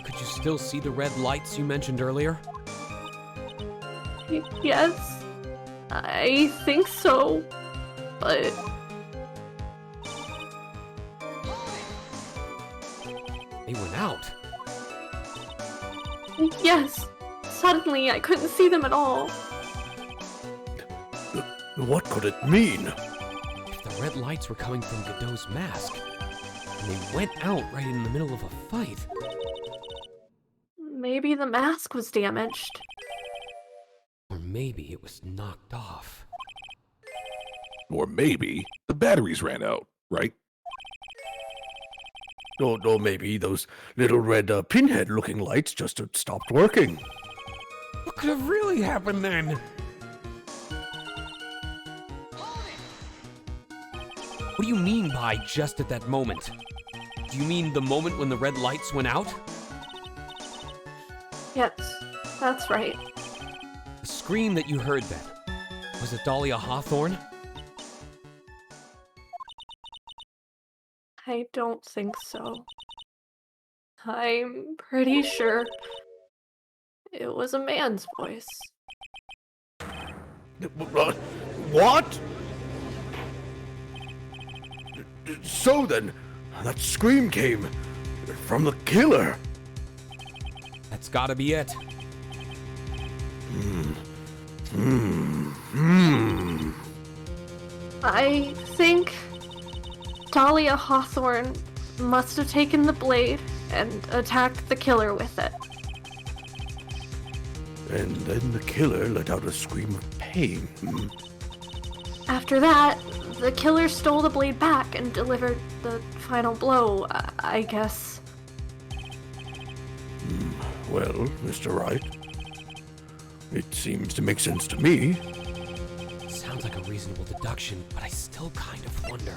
S2: Could you still see the red lights you mentioned earlier?
S1: Yes, I think so, but...
S2: They went out.
S1: Yes, suddenly I couldn't see them at all.
S8: What could it mean?
S2: If the red lights were coming from Godot's mask, and they went out right in the middle of a fight.
S1: Maybe the mask was damaged.
S2: Or maybe it was knocked off.
S7: Or maybe the batteries ran out, right?
S8: Or maybe those little red pinhead-looking lights just stopped working.
S2: What could have really happened then? What do you mean by just at that moment? Do you mean the moment when the red lights went out?
S1: Yes, that's right.
S2: The scream that you heard then, was it Dahlia Hawthorne?
S1: I don't think so. I'm pretty sure it was a man's voice.
S8: What? So then, that scream came from the killer.
S2: That's gotta be it.
S1: I think Dahlia Hawthorne must have taken the blade and attacked the killer with it.
S8: And then the killer let out a scream of pain.
S1: After that, the killer stole the blade back and delivered the final blow, I guess.
S8: Well, Mr. Wright, it seems to make sense to me.
S2: Sounds like a reasonable deduction, but I still kind of wonder.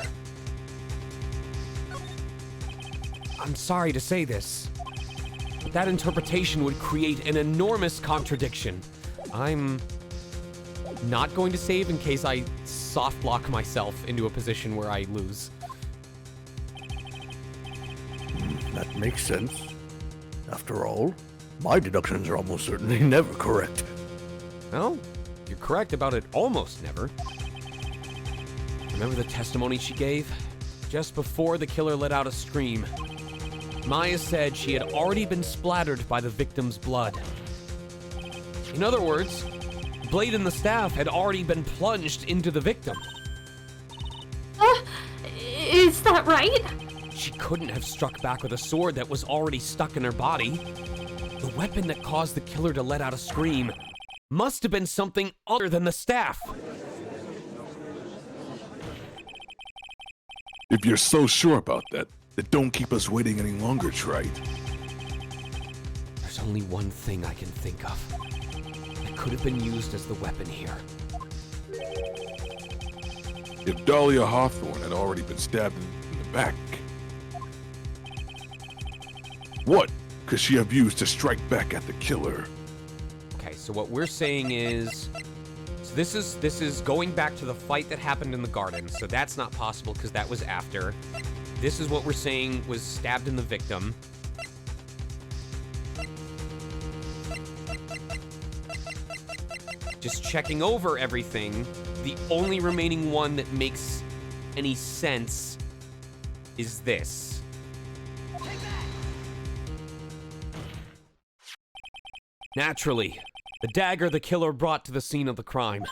S2: I'm sorry to say this, but that interpretation would create an enormous contradiction. I'm not going to save in case I soft lock myself into a position where I lose.
S8: That makes sense. After all, my deductions are almost certainly never correct.
S2: Well, you're correct about it almost never. Remember the testimony she gave? Just before the killer let out a scream, Maya said she had already been splattered by the victim's blood. In other words, the blade and the staff had already been plunged into the victim.
S1: Is that right?
S2: She couldn't have struck back with a sword that was already stuck in her body. The weapon that caused the killer to let out a scream must have been something other than the staff.
S7: If you're so sure about that, then don't keep us waiting any longer, Wright.
S2: There's only one thing I can think of that could have been used as the weapon here.
S7: If Dahlia Hawthorne had already been stabbed in the back, what could she have used to strike back at the killer?
S2: Okay, so what we're saying is, so this is going back to the fight that happened in the garden. So that's not possible because that was after. This is what we're saying was stabbed in the victim. Just checking over everything, the only remaining one that makes any sense is this. Naturally, the dagger the killer brought to the scene of the crime.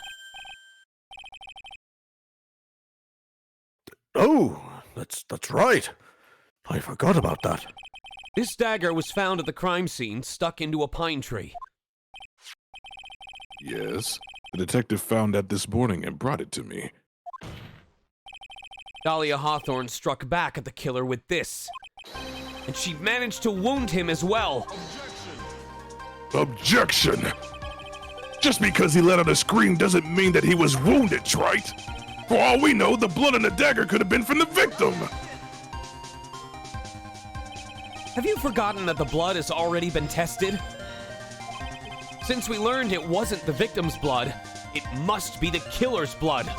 S8: Oh, that's right. I forgot about that.
S2: This dagger was found at the crime scene, stuck into a pine tree.
S7: Yes, the detective found that this morning and brought it to me.
S2: Dahlia Hawthorne struck back at the killer with this, and she managed to wound him as well.
S7: Objection! Just because he let out a scream doesn't mean that he was wounded, Wright. For all we know, the blood on the dagger could have been from the victim.
S2: Have you forgotten that the blood has already been tested? Since we learned it wasn't the victim's blood, it must be the killer's blood.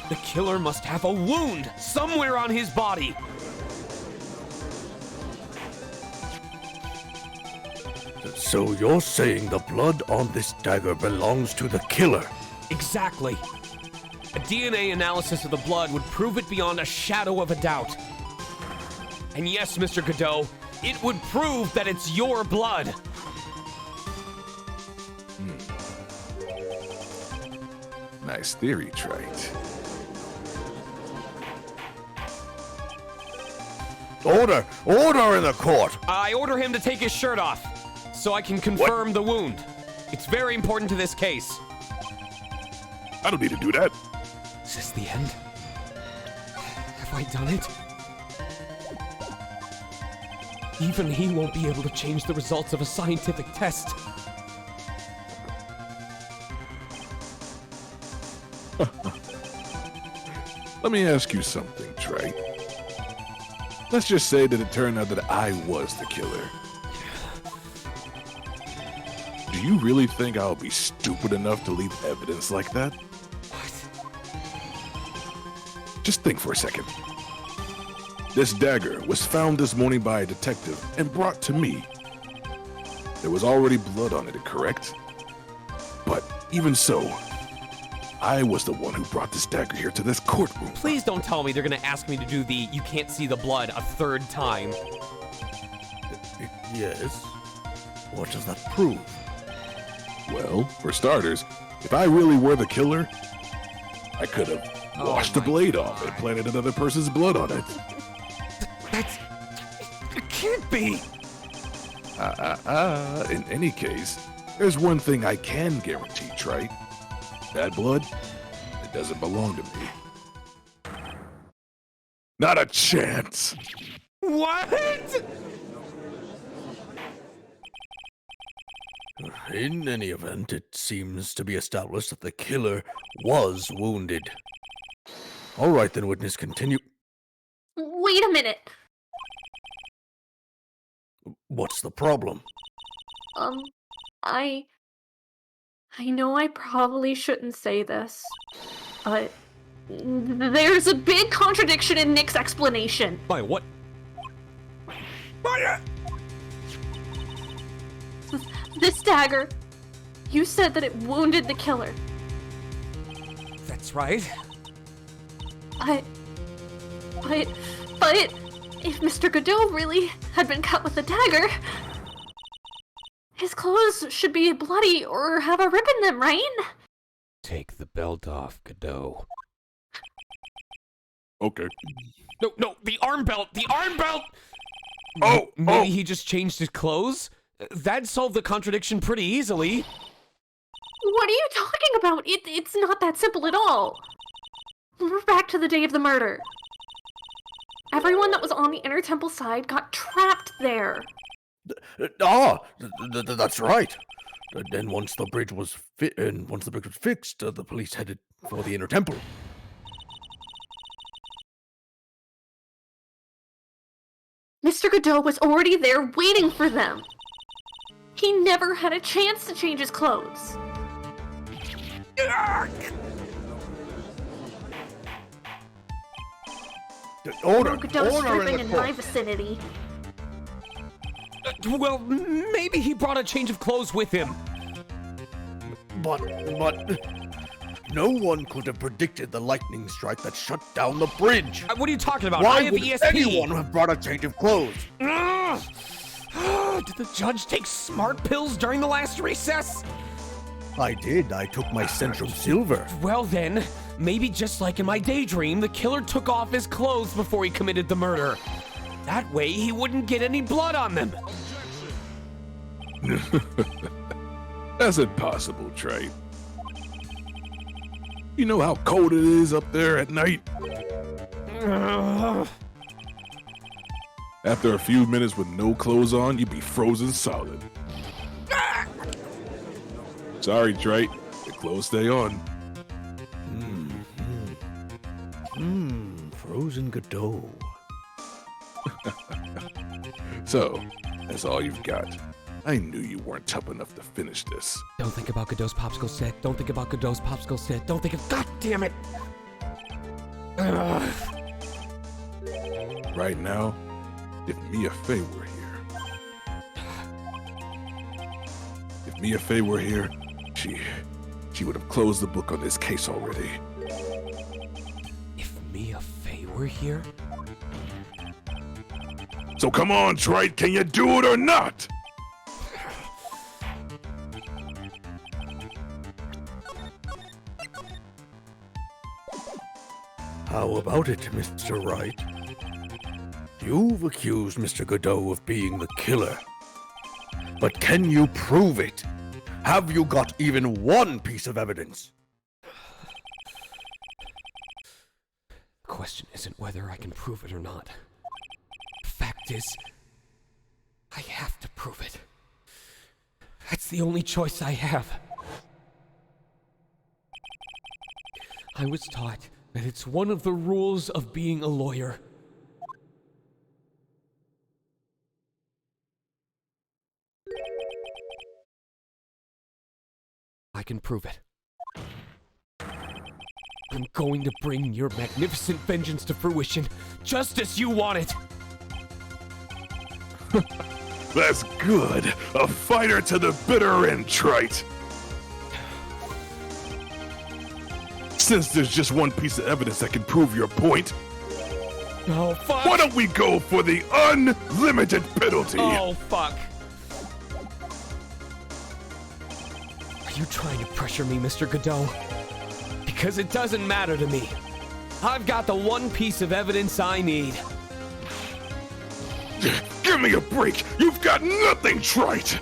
S2: The killer must have a wound somewhere on his body.
S8: So you're saying the blood on this dagger belongs to the killer?
S2: Exactly. A DNA analysis of the blood would prove it beyond a shadow of a doubt. And yes, Mr. Godot, it would prove that it's your blood.
S7: Nice theory, Wright.
S8: Order! Order in the court!
S2: I order him to take his shirt off, so I can confirm the wound. It's very important to this case.
S7: I don't need to do that.
S2: Is this the end? Have I done it? Even he won't be able to change the results of a scientific test.
S7: Let me ask you something, Trey. Let's just say that it turned out that I was the killer. Do you really think I'll be stupid enough to leave evidence like that?
S2: What?
S7: Just think for a second. This dagger was found this morning by a detective and brought to me. There was already blood on it, correct? But even so, I was the one who brought this dagger here to this courtroom.
S2: Please don't tell me they're gonna ask me to do the you can't see the blood a third time.
S8: Yes. What does that prove?
S7: Well, for starters, if I really were the killer, I could have washed the blade off and planted another person's blood on it.
S2: That's... It can't be!
S7: In any case, there's one thing I can guarantee, Trey. That blood, it doesn't belong to me. Not a chance!
S2: What?
S8: In any event, it seems to be established that the killer was wounded. All right then, witness, continue.
S1: Wait a minute.
S8: What's the problem?
S1: I know I probably shouldn't say this, but there's a big contradiction in Nick's explanation.
S2: By what?
S1: This dagger, you said that it wounded the killer.
S2: That's right.
S1: But if Mr. Godot really had been cut with a dagger, his clothes should be bloody or have a rip in them, right?
S5: Take the belt off, Godot.
S7: Okay.
S2: No, the arm belt! The arm belt! Maybe he just changed his clothes? That'd solve the contradiction pretty easily.
S1: What are you talking about? It's not that simple at all. We're back to the day of the murder. Everyone that was on the inner temple side got trapped there.
S8: That's right. Then once the bridge was fixed, the police headed for the inner temple.
S1: Mr. Godot was already there waiting for them. He never had a chance to change his clothes. Godot's living in my vicinity.
S2: Well, maybe he brought a change of clothes with him.
S8: But no one could have predicted the lightning strike that shut down the bridge.
S2: What are you talking about?
S8: Why
S2: I have
S8: would
S2: ESP.
S8: anyone have brought a change of clothes?
S2: Did the judge take smart pills during the last recess?
S8: I did. I took my Centrum Silver.
S2: Well then, maybe just like in my daydream, the killer took off his clothes before he committed the murder. That way he wouldn't get any blood on them.
S7: That's impossible, Trey. You know how cold it is up there at night? After a few minutes with no clothes on, you'd be frozen solid. Sorry, Wright. The clothes stay on.
S8: Frozen Godot.
S7: So, that's all you've got. I knew you weren't tough enough to finish this.
S2: Don't think about Godot's popsicle stick. Don't think about Godot's popsicle stick. Don't think of. God damn it! Ugh.
S7: Right now, if Mia Fey were here, she would have closed the book on this case already.
S2: If Mia Fey were here?
S7: So come on, Wright, can you do it or not?
S8: How about it, Mr. Wright? You've accused Mr. Godot of being the killer. But can you prove it? Have you got even one piece of evidence?
S2: The question isn't whether I can prove it or not. The fact is, I have to prove it. That's the only choice I have. I was taught that it's one of the rules of being a lawyer. I can prove it. I'm going to bring your magnificent vengeance to fruition, just as you want it!
S7: That's good. A fighter to the bitter end, Trite. Since there's just one piece of evidence that can prove your point,
S2: Oh, fuck!
S7: why don't we go for the unlimited penalty?
S2: Oh, fuck. Are you trying to pressure me, Mr. Godot? Because it doesn't matter to me. I've got the one piece of evidence I need.
S7: Give me a break! You've got nothing, Trite!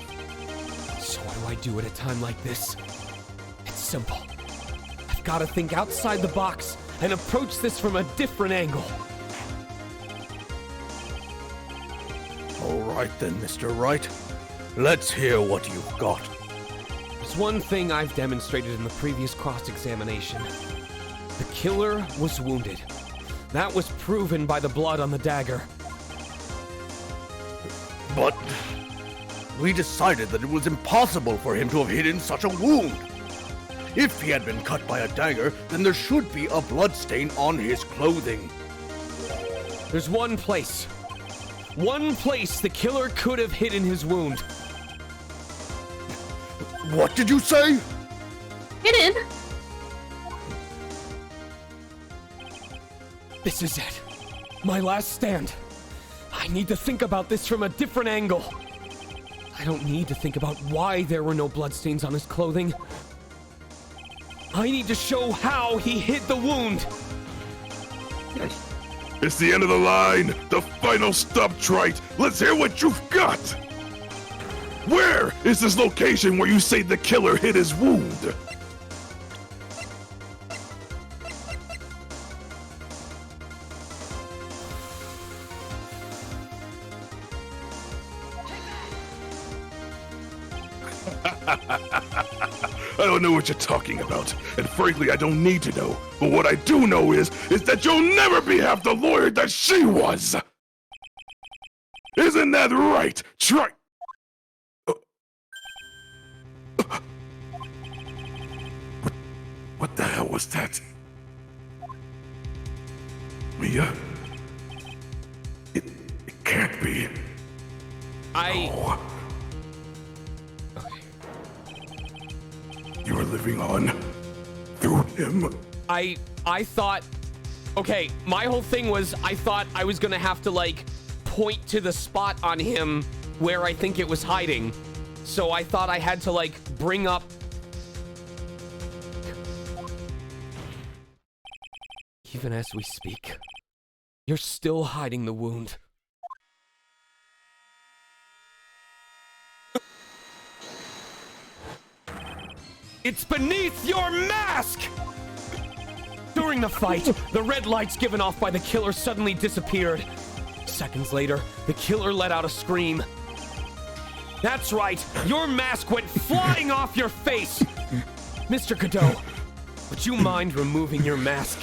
S2: So what do I do at a time like this? It's simple. I've got to think outside the box and approach this from a different angle.
S8: All right then, Mr. Wright. Let's hear what you've got.
S2: There's one thing I've demonstrated in the previous cross-examination. The killer was wounded. That was proven by the blood on the dagger.
S8: But we decided that it was impossible for him to have hidden such a wound. If he had been cut by a dagger, then there should be a bloodstain on his clothing.
S2: There's one place. One place the killer could have hidden his wound.
S8: What did you say?
S1: Hidden?
S2: This is it. My last stand. I need to think about this from a different angle. I don't need to think about why there were no bloodstains on his clothing. I need to show how he hid the wound.
S7: It's the end of the line! The final stop, Trite! Let's hear what you've got! Where is this location where you say the killer hid his wound? I don't know what you're talking about, and frankly, I don't need to know. But what I do know is that you'll never be half the lawyer that she was! Isn't that right? Try... What the hell was that? Mia? It can't be. No. You're living on through him.
S2: I thought, okay, my whole thing was I thought I was gonna have to like point to the spot on him where I think it was hiding. So I thought I had to like bring up. Even as we speak, you're still hiding the wound. It's beneath your mask! During the fight, the red lights given off by the killer suddenly disappeared. Seconds later, the killer let out a scream. That's right, your mask went flying off your face! Mr. Godot, would you mind removing your mask?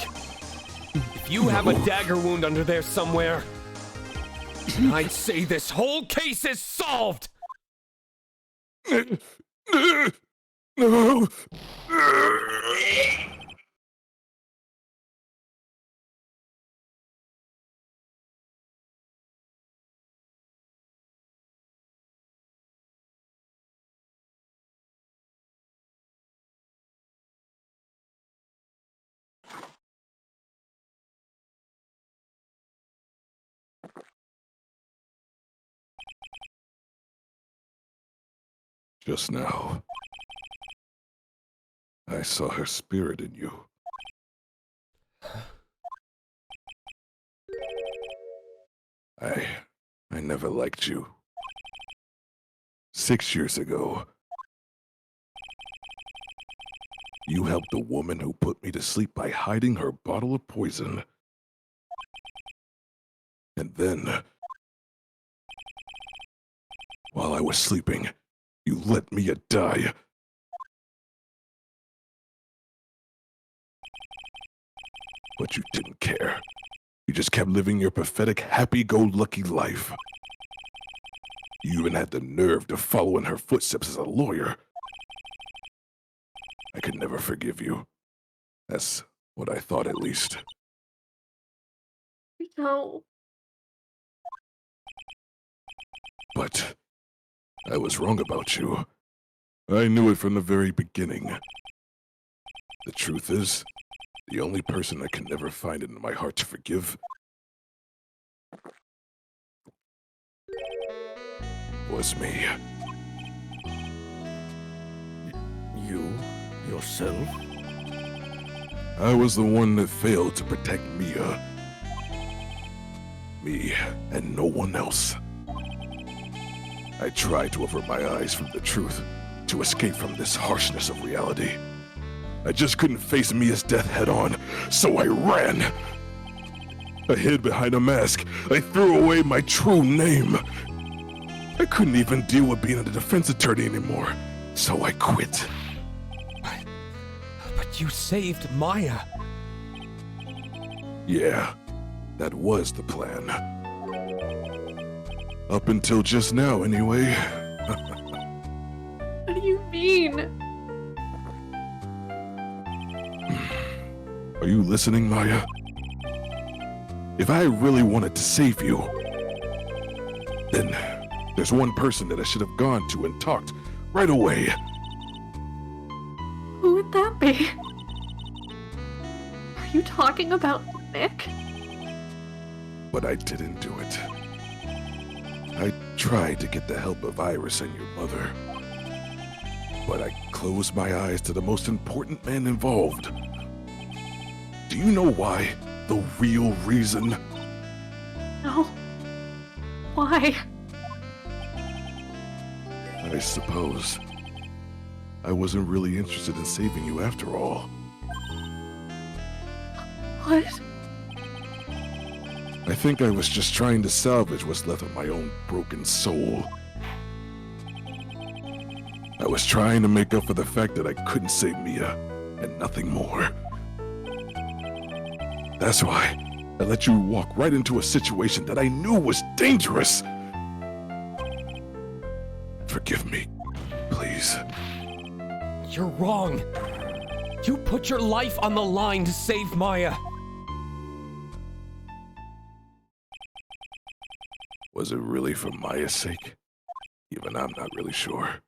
S2: If you have a dagger wound under there somewhere, I'd say this whole case is solved!
S7: No. Just now, I saw her spirit in you. I never liked you. 6 years ago, you helped the woman who put me to sleep by hiding her bottle of poison. And then, while I was sleeping, you let Mia die. But you didn't care. You just kept living your pathetic, happy-go-lucky life. You even had the nerve to follow in her footsteps as a lawyer. I could never forgive you. That's what I thought, at least.
S1: No.
S7: But I was wrong about you. I knew it from the very beginning. The truth is, the only person I can never find it in my heart to forgive was me.
S8: You? Yourself?
S7: I was the one that failed to protect Mia. Me and no one else. I tried to avert my eyes from the truth, to escape from this harshness of reality. I just couldn't face Mia's death head on, so I ran. I hid behind a mask. I threw away my true name. I couldn't even deal with being a defense attorney anymore, so I quit.
S2: But you saved Maya.
S7: Yeah, that was the plan. Up until just now, anyway.
S1: What do you mean?
S7: Are you listening, Maya? If I really wanted to save you, then there's one person that I should have gone to and talked right away.
S1: Who would that be? Are you talking about Nick?
S7: But I didn't do it. I tried to get the help of Iris and your mother. But I closed my eyes to the most important man involved. Do you know why? The real reason?
S1: No. Why?
S7: I suppose I wasn't really interested in saving you after all.
S1: What?
S7: I think I was just trying to salvage what's left of my own broken soul. I was trying to make up for the fact that I couldn't save Mia, and nothing more. That's why I let you walk right into a situation that I knew was dangerous. Forgive me, please.
S2: You're wrong. You put your life on the line to save Maya.
S7: Was it really for Maya's sake? Even I'm not really sure.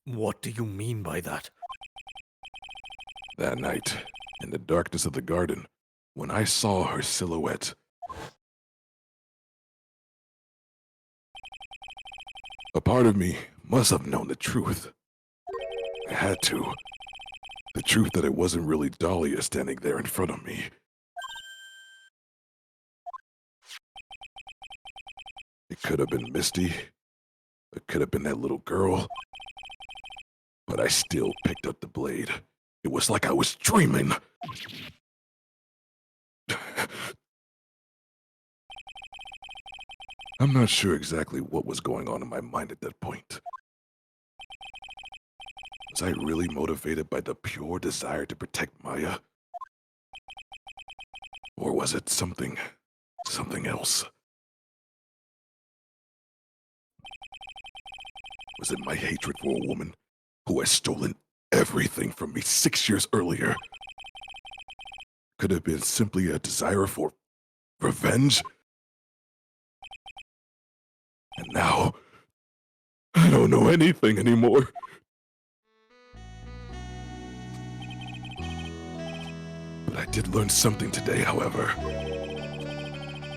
S8: What do you mean by that?
S7: That night, in the darkness of the garden, when I saw her silhouette, a part of me must have known the truth. I had to. The truth that it wasn't really Dahlia standing there in front of me. It could have been Misty. It could have been that little girl. But I still picked up the blade. It was like I was dreaming. I'm not sure exactly what was going on in my mind at that point. Was I really motivated by the pure desire to protect Maya? Or was it something else? Was it my hatred for a woman who has stolen everything from me 6 years earlier? Could it have been simply a desire for revenge? And now, I don't know anything anymore. But I did learn something today, however.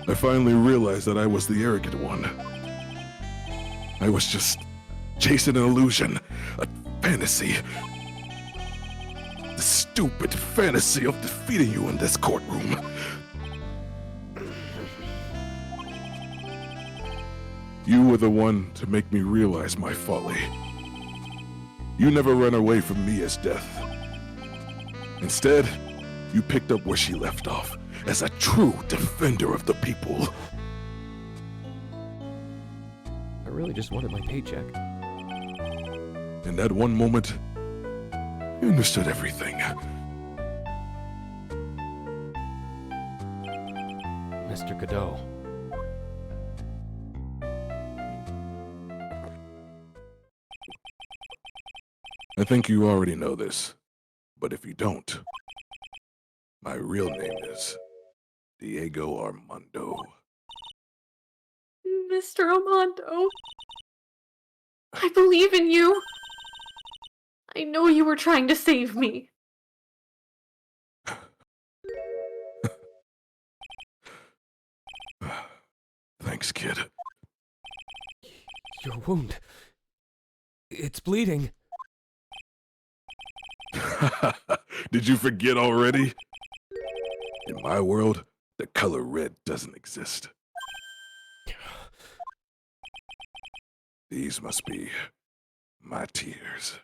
S7: I finally realized that I was the arrogant one. I was just chasing an illusion, a fantasy. The stupid fantasy of defeating you in this courtroom. You were the one to make me realize my folly. You never ran away from me as death. Instead, you picked up where she left off, as a true defender of the people.
S2: I really just wanted my paycheck.
S7: In that one moment, you understood everything.
S2: Mr. Godot.
S7: I think you already know this, but if you don't, my real name is Diego Armando.
S1: Mr. Armando. I believe in you. I know you were trying to save me.
S7: Thanks, kid.
S2: Your wound. It's bleeding.
S7: Did you forget already? In my world, the color red doesn't exist. These must be my tears.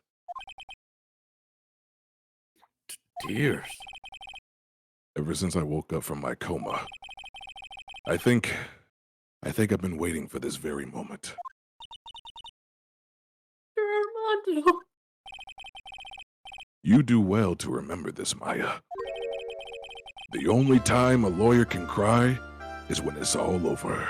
S8: Tears?
S7: Ever since I woke up from my coma, I think I've been waiting for this very moment.
S1: Armando.
S7: You do well to remember this, Maya. The only time a lawyer can cry is when it's all over.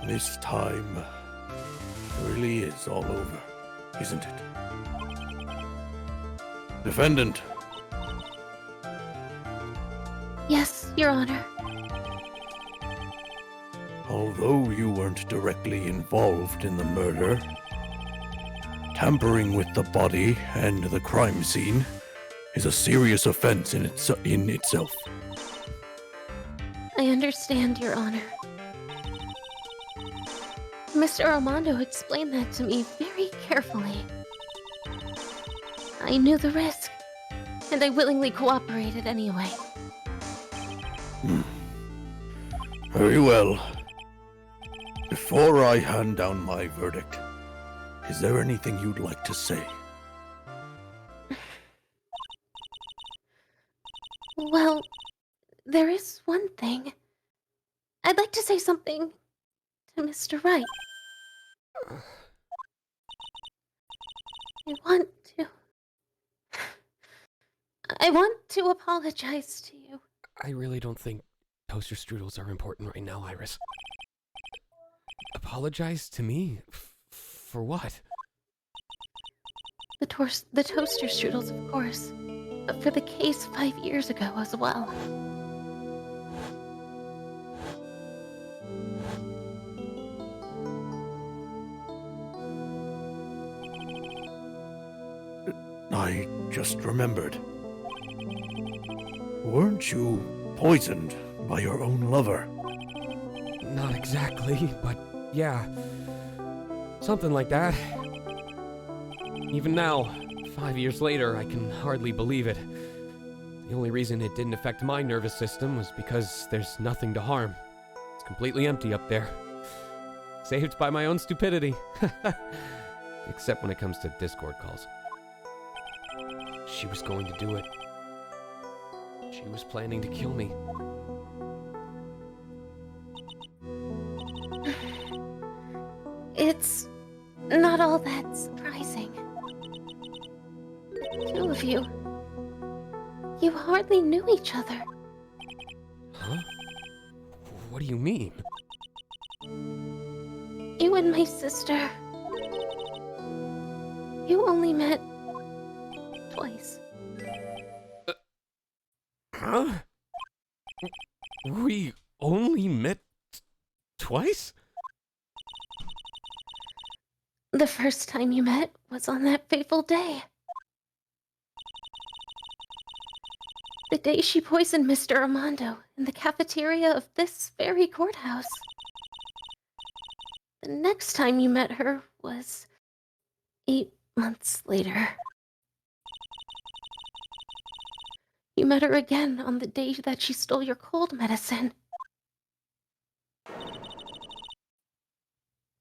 S8: This time really is all over, isn't it? Defendant.
S1: Yes, Your Honor.
S8: Although you weren't directly involved in the murder, tampering with the body and the crime scene is a serious offense in itself.
S1: I understand, Your Honor. Mr. Armando explained that to me very carefully. I knew the risk, and I willingly cooperated anyway.
S8: Very well. Before I hand down my verdict, is there anything you'd like to say?
S1: Well, there is one thing. I'd like to say something to Mr. Wright. I want to apologize to you.
S2: I really don't think toaster strudels are important right now, Iris. Apologize to me? For what?
S1: The toaster strudels, of course. But for the case 5 years ago as well.
S8: I just remembered. Weren't you poisoned by your own lover?
S2: Not exactly, but yeah. Something like that. Even now, 5 years later, I can hardly believe it. The only reason it didn't affect my nervous system was because there's nothing to harm. It's completely empty up there. Saved by my own stupidity. Except when it comes to Discord calls. She was going to do it. She was planning to kill me.
S1: It's not all that surprising. The two of you. You hardly knew each other.
S2: Huh? What do you mean?
S1: You and my sister. You only met twice.
S2: Huh? We only met twice?
S1: The first time you met was on that fateful day. The day she poisoned Mr. Armando in the cafeteria of this very courthouse. The next time you met her was 8 months later. You met her again on the day that she stole your cold medicine.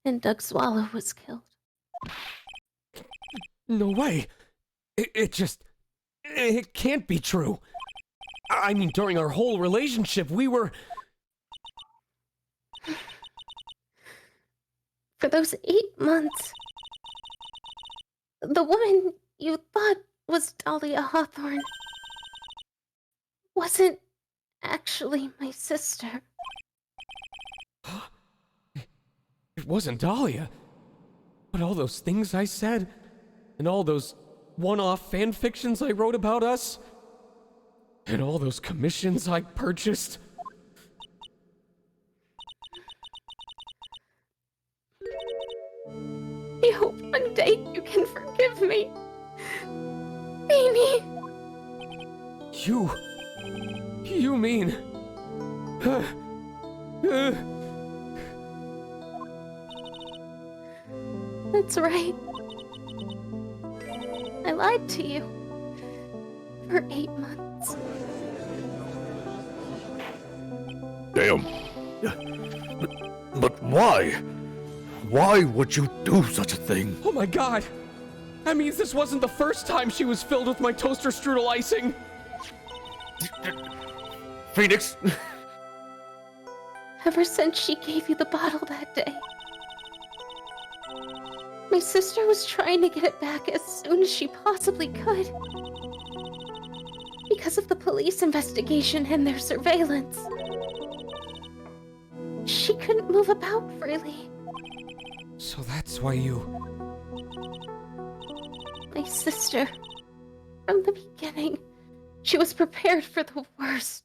S1: And Doug Swallow was killed.
S2: No way! It can't be true! I mean, during our whole relationship, we were...
S1: For those 8 months, the woman you thought was Dahlia Hawthorne wasn't actually my sister.
S2: It wasn't Dahlia. But all those things I said, and all those one-off fan fictions I wrote about us, and all those commissions I purchased.
S1: I hope one day you can forgive me. Amy!
S2: You mean...
S1: That's right. I lied to you. For 8 months.
S8: Damn. But why? Why would you do such a thing?
S2: Oh my god! That means this wasn't the first time she was filled with my toaster strudel icing!
S8: Phoenix!
S1: Ever since she gave you the bottle that day. My sister was trying to get it back as soon as she possibly could. Because of the police investigation and their surveillance. She couldn't move about freely.
S2: So that's why you...
S1: My sister, from the beginning, she was prepared for the worst.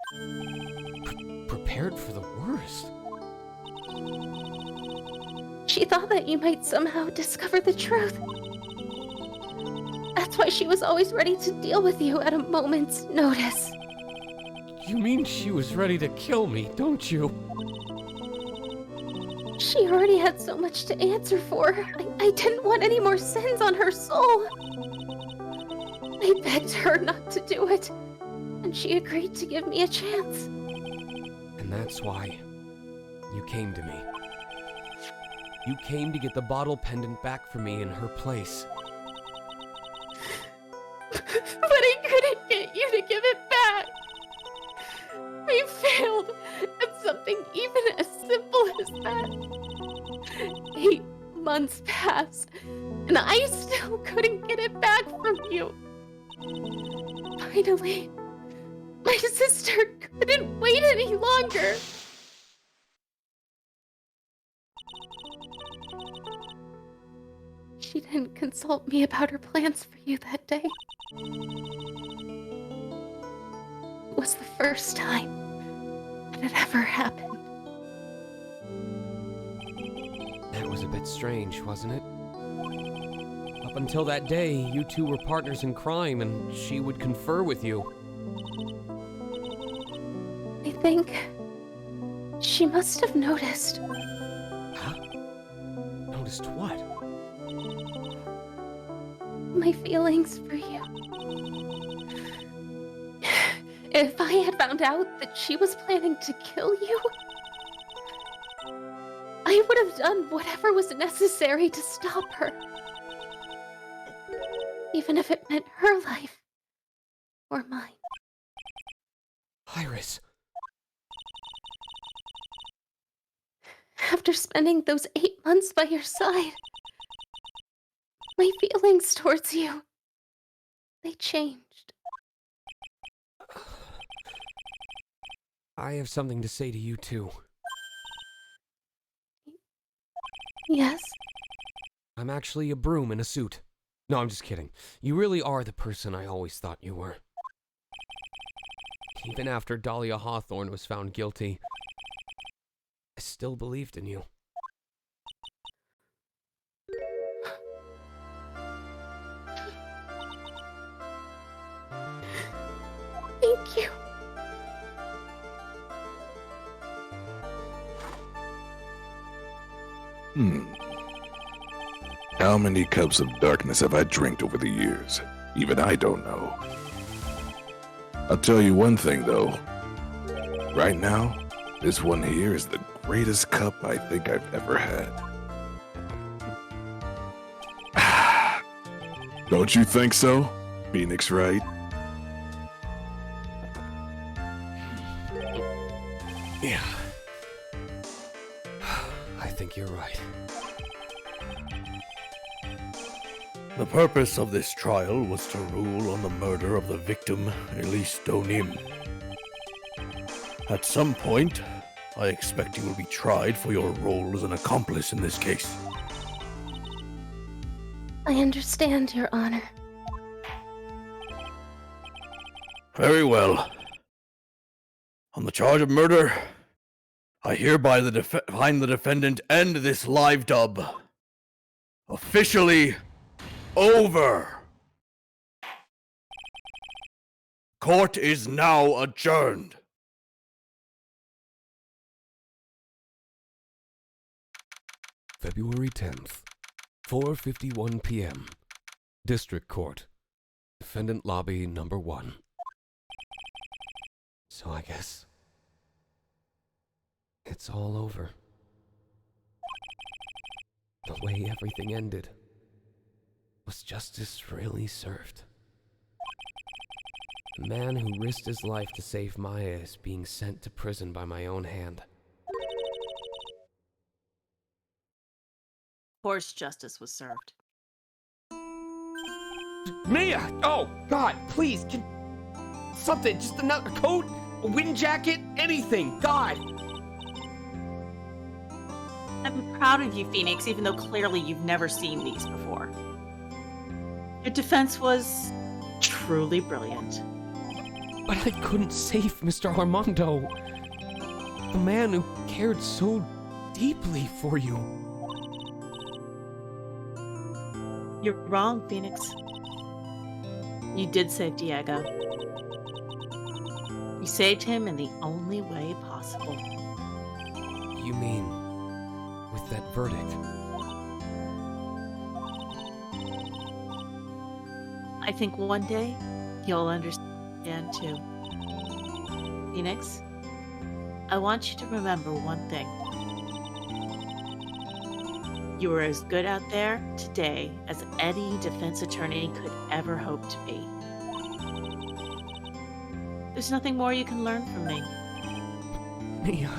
S2: Prepared for the worst?
S1: She thought that you might somehow discover the truth. That's why she was always ready to deal with you at a moment's notice.
S2: You mean she was ready to kill me, don't you?
S1: She already had so much to answer for. I didn't want any more sins on her soul. I begged her not to do it, and she agreed to give me a chance.
S2: And that's why you came to me. You came to get the bottle pendant back for me in her place.
S1: But I couldn't get you to give it back. I failed at something even as simple as that. 8 months passed, and I still couldn't get it back from you. Finally, my sister couldn't wait any longer. She didn't consult me about her plans for you that day. It was the first time that it ever happened.
S2: That was a bit strange, wasn't it? Up until that day, you two were partners in crime, and she would confer with you.
S1: I think she must have noticed.
S2: Huh? Noticed what?
S1: My feelings for you. If I had found out that she was planning to kill you, I would have done whatever was necessary to stop her. Even if it meant her life. Or mine.
S2: Iris.
S1: After spending those 8 months by your side, my feelings towards you, they changed.
S2: I have something to say to you, too.
S1: Yes?
S2: I'm actually a broom in a suit. No, I'm just kidding. You really are the person I always thought you were. Even after Dahlia Hawthorne was found guilty, I still believed in you.
S1: Thank you.
S7: How many cups of darkness have I drank over the years? Even I don't know. I'll tell you one thing, though. Right now, this one here is the greatest cup I think I've ever had. Don't you think so, Phoenix Wright?
S2: Yeah. I think you're right.
S8: The purpose of this trial was to rule on the murder of the victim, Elise Donim. At some point, I expect you will be tried for your role as an accomplice in this case.
S1: I understand, Your Honor.
S8: Very well. On the charge of murder, I hereby find the defendant and this live dub officially over. Court is now adjourned.
S2: February 10th, 4:51 p.m. District Court. Defendant Lobby number 1. So I guess it's all over. The way everything ended. Was justice really served? The man who risked his life to save Maya is being sent to prison by my own hand.
S9: Of course, justice was served.
S2: Mia! Oh, God, please, can... something, just another coat, a wind jacket, anything, God!
S9: I'm proud of you, Phoenix, even though clearly you've never seen these before. Your defense was truly brilliant.
S2: But I couldn't save Mr. Armando. The man who cared so deeply for you.
S9: You're wrong, Phoenix. You did save Diego. You saved him in the only way possible.
S2: You mean, with that verdict?
S9: I think one day you'll understand too. Phoenix, I want you to remember one thing. You were as good out there today as any defense attorney could ever hope to be. There's nothing more you can learn from me.
S2: Mia.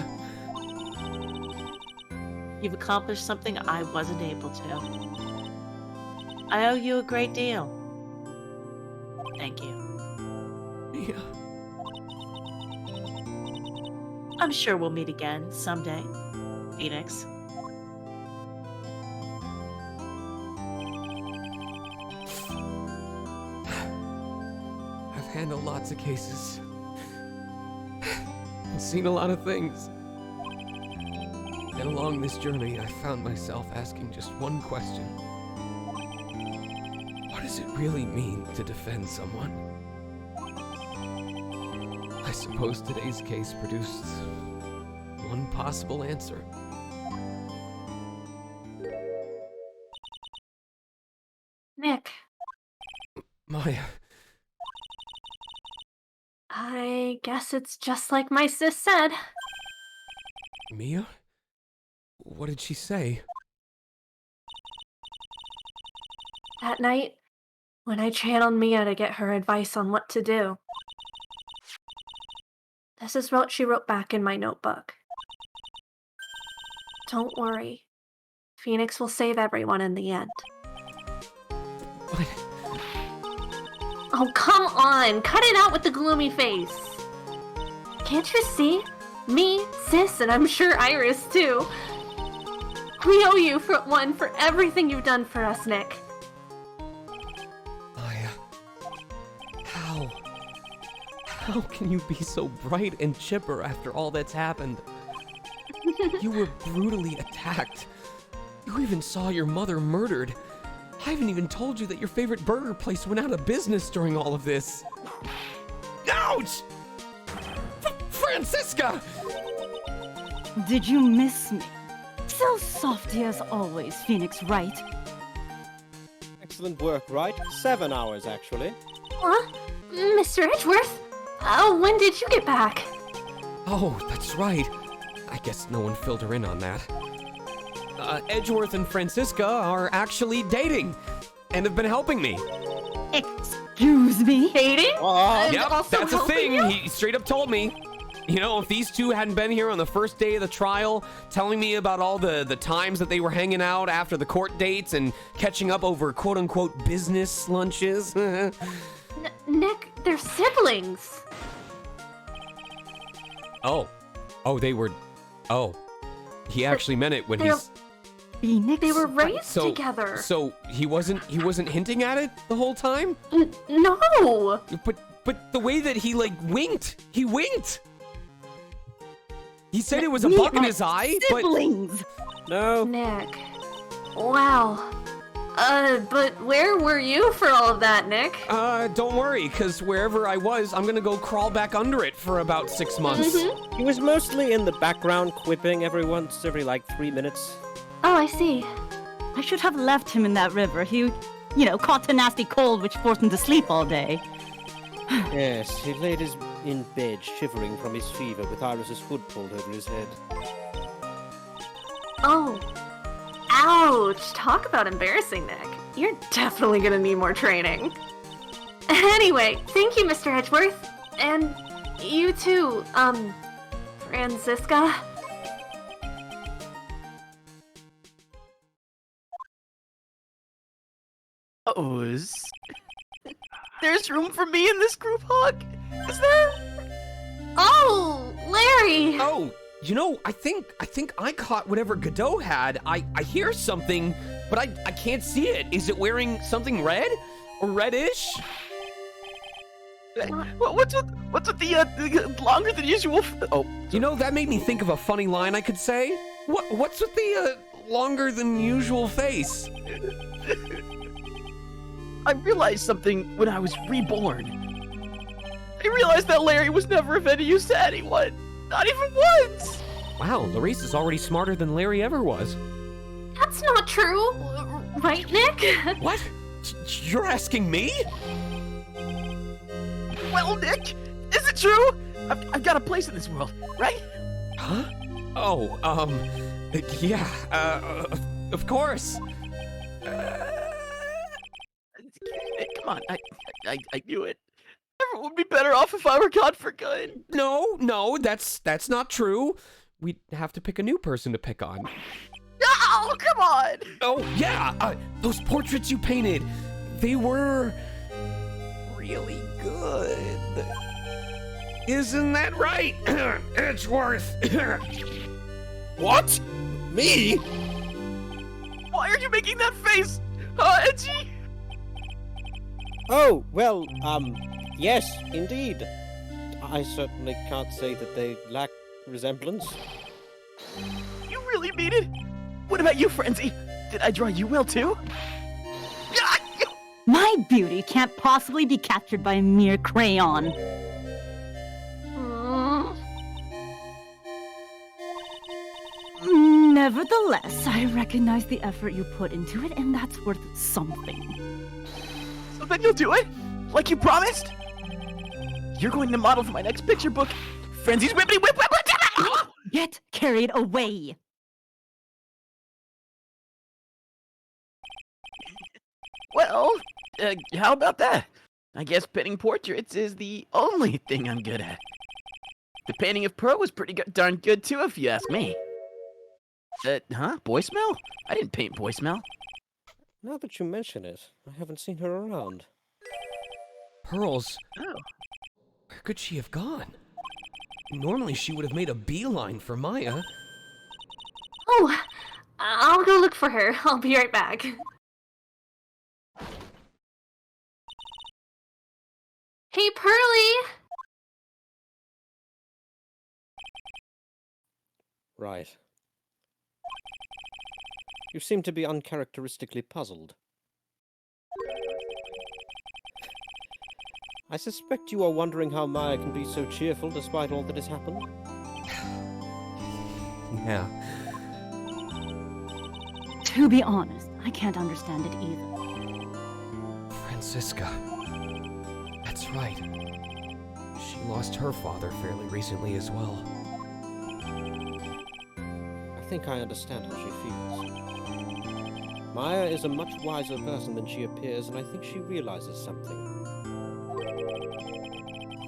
S9: You've accomplished something I wasn't able to. I owe you a great deal. Thank you.
S2: Mia.
S9: I'm sure we'll meet again someday, Phoenix.
S2: I've handled lots of cases. And seen a lot of things. And along this journey, I found myself asking just one question. What does it really mean to defend someone? I suppose today's case produced one possible answer.
S1: Nick,
S2: Maya,
S1: I guess it's just like my sis said.
S2: Mia? What did she say?
S1: That night, when I channeled Mia to get her advice on what to do, this is what she wrote back in my notebook. Don't worry. Phoenix will save everyone in the end.
S2: What?
S1: Oh, come on! Cut it out with the gloomy face! Can't you see? Me, Sis, and I'm sure Iris, too. We owe you, for everything you've done for us, Nick.
S2: Maya. How can you be so bright and chipper after all that's happened? You were brutally attacked. You even saw your mother murdered. I haven't even told you that your favorite burger place went out of business during all of this. Ouch! Francisca!
S11: Did you miss me? So softy as always, Phoenix Wright.
S12: Excellent work, Wright. 7 hours, actually.
S1: Huh? Mr. Edgeworth? When did you get back?
S2: Oh, that's right. I guess no one filled her in on that. Edgeworth and Francisca are actually dating and have been helping me.
S11: Excuse me?
S1: Dating?
S2: Yep, that's a thing.
S1: You?
S2: He straight up told me. You know, if these two hadn't been here on the first day of the trial, telling me about all the times that they were hanging out after the court dates and catching up over quote-unquote business lunches.
S1: Nick, they're siblings.
S2: They were... Oh. He actually meant it when he's...
S11: Phoenix?
S1: They were raised together.
S2: So he wasn't hinting at it the whole time?
S1: No!
S2: But the way that he, winked. He winked! He said it was a bug in his eye,
S11: siblings.
S2: but...
S12: No.
S1: Nick. Wow. But where were you for all of that, Nick?
S2: Don't worry, because wherever I was, I'm gonna go crawl back under it for about 6 months.
S12: He was mostly in the background, quipping every 3 minutes.
S1: Oh, I see.
S11: I should have left him in that river. He, caught a nasty cold which forced him to sleep all day.
S12: Yes, he laid in bed, shivering from his fever, with Iris's hood pulled over his head.
S1: Oh. Ouch. Talk about embarrassing, Nick. You're definitely gonna need more training. Anyway, thank you, Mr. Edgeworth. And you too, Francisca.
S3: There's room for me in this group hug? Is there?
S1: Oh, Larry!
S2: Oh, I think I caught whatever Godot had. I hear something, but I can't see it. Is it wearing something red? Or reddish?
S3: What's with the longer than usual?
S2: That made me think of a funny line I could say. What's with the longer than usual face?
S3: I realized something when I was reborn. I realized that Larry was never of any use to anyone. Not even once!
S2: Wow, Larice is already smarter than Larry ever was.
S1: That's not true. Right, Nick?
S2: What? You're asking me?
S3: Well, Nick, is it true? I've got a place in this world, right?
S2: Huh? Oh, yeah, of course.
S3: Come on, I knew it. Everyone would be better off if I were gone for good.
S2: No, that's not true. We'd have to pick a new person to pick on.
S3: Oh, come on!
S2: Oh, yeah, those portraits you painted, they were really good. Isn't that right, Edgeworth?
S7: What? Me?
S3: Why are you making that face, Edgy?
S12: Oh, well, yes, indeed. I certainly can't say that they lack resemblance.
S3: You really mean it? What about you, Frenzy? Did I draw you well, too?
S11: My beauty can't possibly be captured by a mere crayon. Nevertheless, I recognize the effort you put into it, and that's worth something.
S3: So then you'll do it? Like you promised? You're going to model for my next picture book, Frenzy's Whippity Whip Whip Whip!
S11: Get carried away!
S3: Well, how about that? I guess painting portraits is the only thing I'm good at. The painting of Pearl was pretty darn good too, if you ask me. Boy smell? I didn't paint boy smell.
S12: Now that you mention it, I haven't seen her around.
S2: Pearls?
S3: Oh.
S2: Where could she have gone? Normally she would have made a beeline for Maya.
S1: Oh, I'll go look for her. I'll be right back. Hey, Pearly!
S12: Right. You seem to be uncharacteristically puzzled. I suspect you are wondering how Maya can be so cheerful despite all that has happened.
S2: Yeah.
S11: To be honest, I can't understand it either.
S2: Francisca. That's right. She lost her father fairly recently as well.
S12: I think I understand how she feels. Maya is a much wiser person than she appears, and I think she realizes something.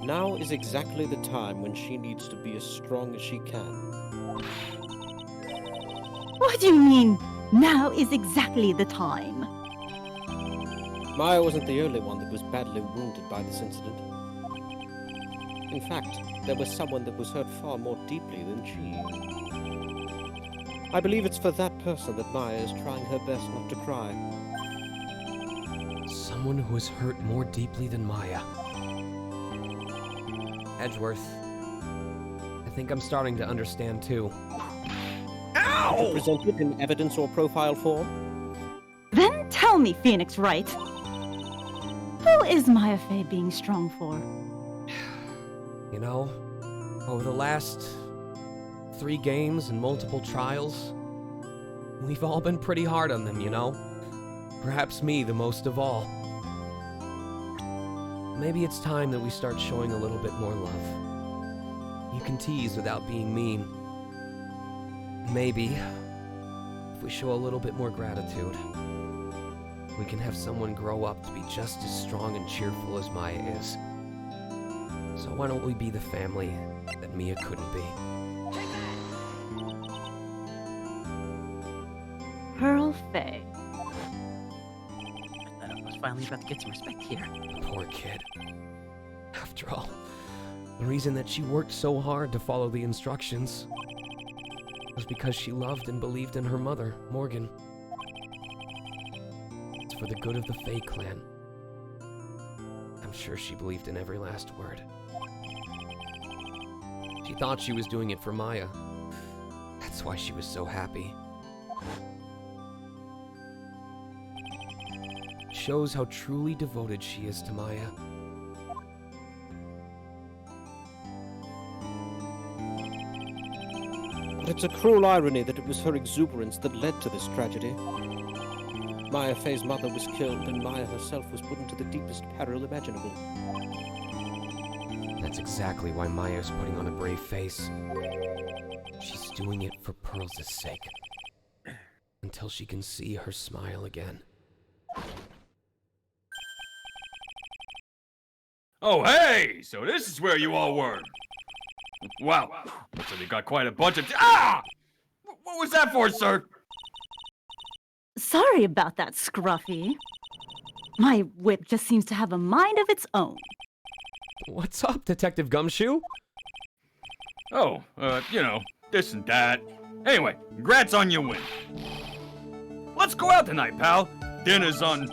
S12: Now is exactly the time when she needs to be as strong as she can.
S11: What do you mean, now is exactly the time?
S12: Maya wasn't the only one that was badly wounded by this incident. In fact, there was someone that was hurt far more deeply than she. I believe it's for that person that Maya is trying her best not to cry.
S2: Someone who was hurt more deeply than Maya. Edgeworth. I think I'm starting to understand too.
S12: Ow! To present it in evidence or profile form?
S11: Then tell me, Phoenix Wright. Who is Maya Fey being strong for?
S2: You know, over the last 3 games and multiple trials, we've all been pretty hard on them, you know? Perhaps me the most of all. Maybe it's time that we start showing a little bit more love. You can tease without being mean. Maybe, if we show a little bit more gratitude, we can have someone grow up to be just as strong and cheerful as Maya is. So why don't we be the family that Mia couldn't be?
S11: Pearl Fey.
S3: I was finally about to get some respect here.
S2: Poor kid. After all, the reason that she worked so hard to follow the instructions was because she loved and believed in her mother, Morgan. It's for the good of the Fey clan. I'm sure she believed in every last word. She thought she was doing it for Maya. That's why she was so happy. Shows how truly devoted she is to Maya.
S12: But it's a cruel irony that it was her exuberance that led to this tragedy. Maya Fey's mother was killed, and Maya herself was put into the deepest peril imaginable.
S2: That's exactly why Maya's putting on a brave face. She's doing it for Pearl's sake. Until she can see her smile again.
S13: Oh, hey! So this is where you all were. Wow. So they got quite a bunch of... Ah! What was that for, sir?
S11: Sorry about that, Scruffy. My whip just seems to have a mind of its own.
S2: What's up, Detective Gumshoe?
S13: Oh, you know, this and that. Anyway, congrats on your win. Let's go out tonight, pal. Dinner's on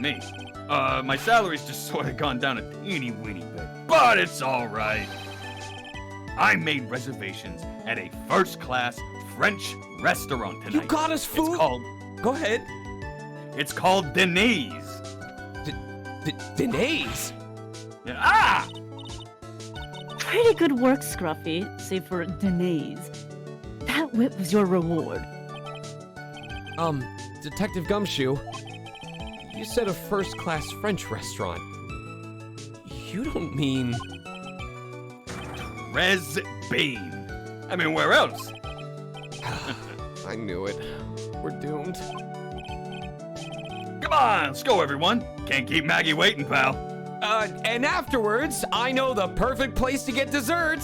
S13: me. My salary's just sort of gone down a teeny-weeny bit, but it's alright. I made reservations at a first-class French restaurant tonight.
S2: You got us food?
S13: It's called...
S2: Go ahead.
S13: It's called Denise.
S2: Denise?
S13: Ah!
S11: Pretty good work, Scruffy, save for Denise. That whip was your reward.
S2: Detective Gumshoe, you said a first-class French restaurant. You don't mean...
S13: Bean. I mean, where else?
S2: I knew it. We're doomed.
S13: Come on, let's go, everyone. Can't keep Maggie waiting, pal.
S2: And afterwards, I know the perfect place to get dessert.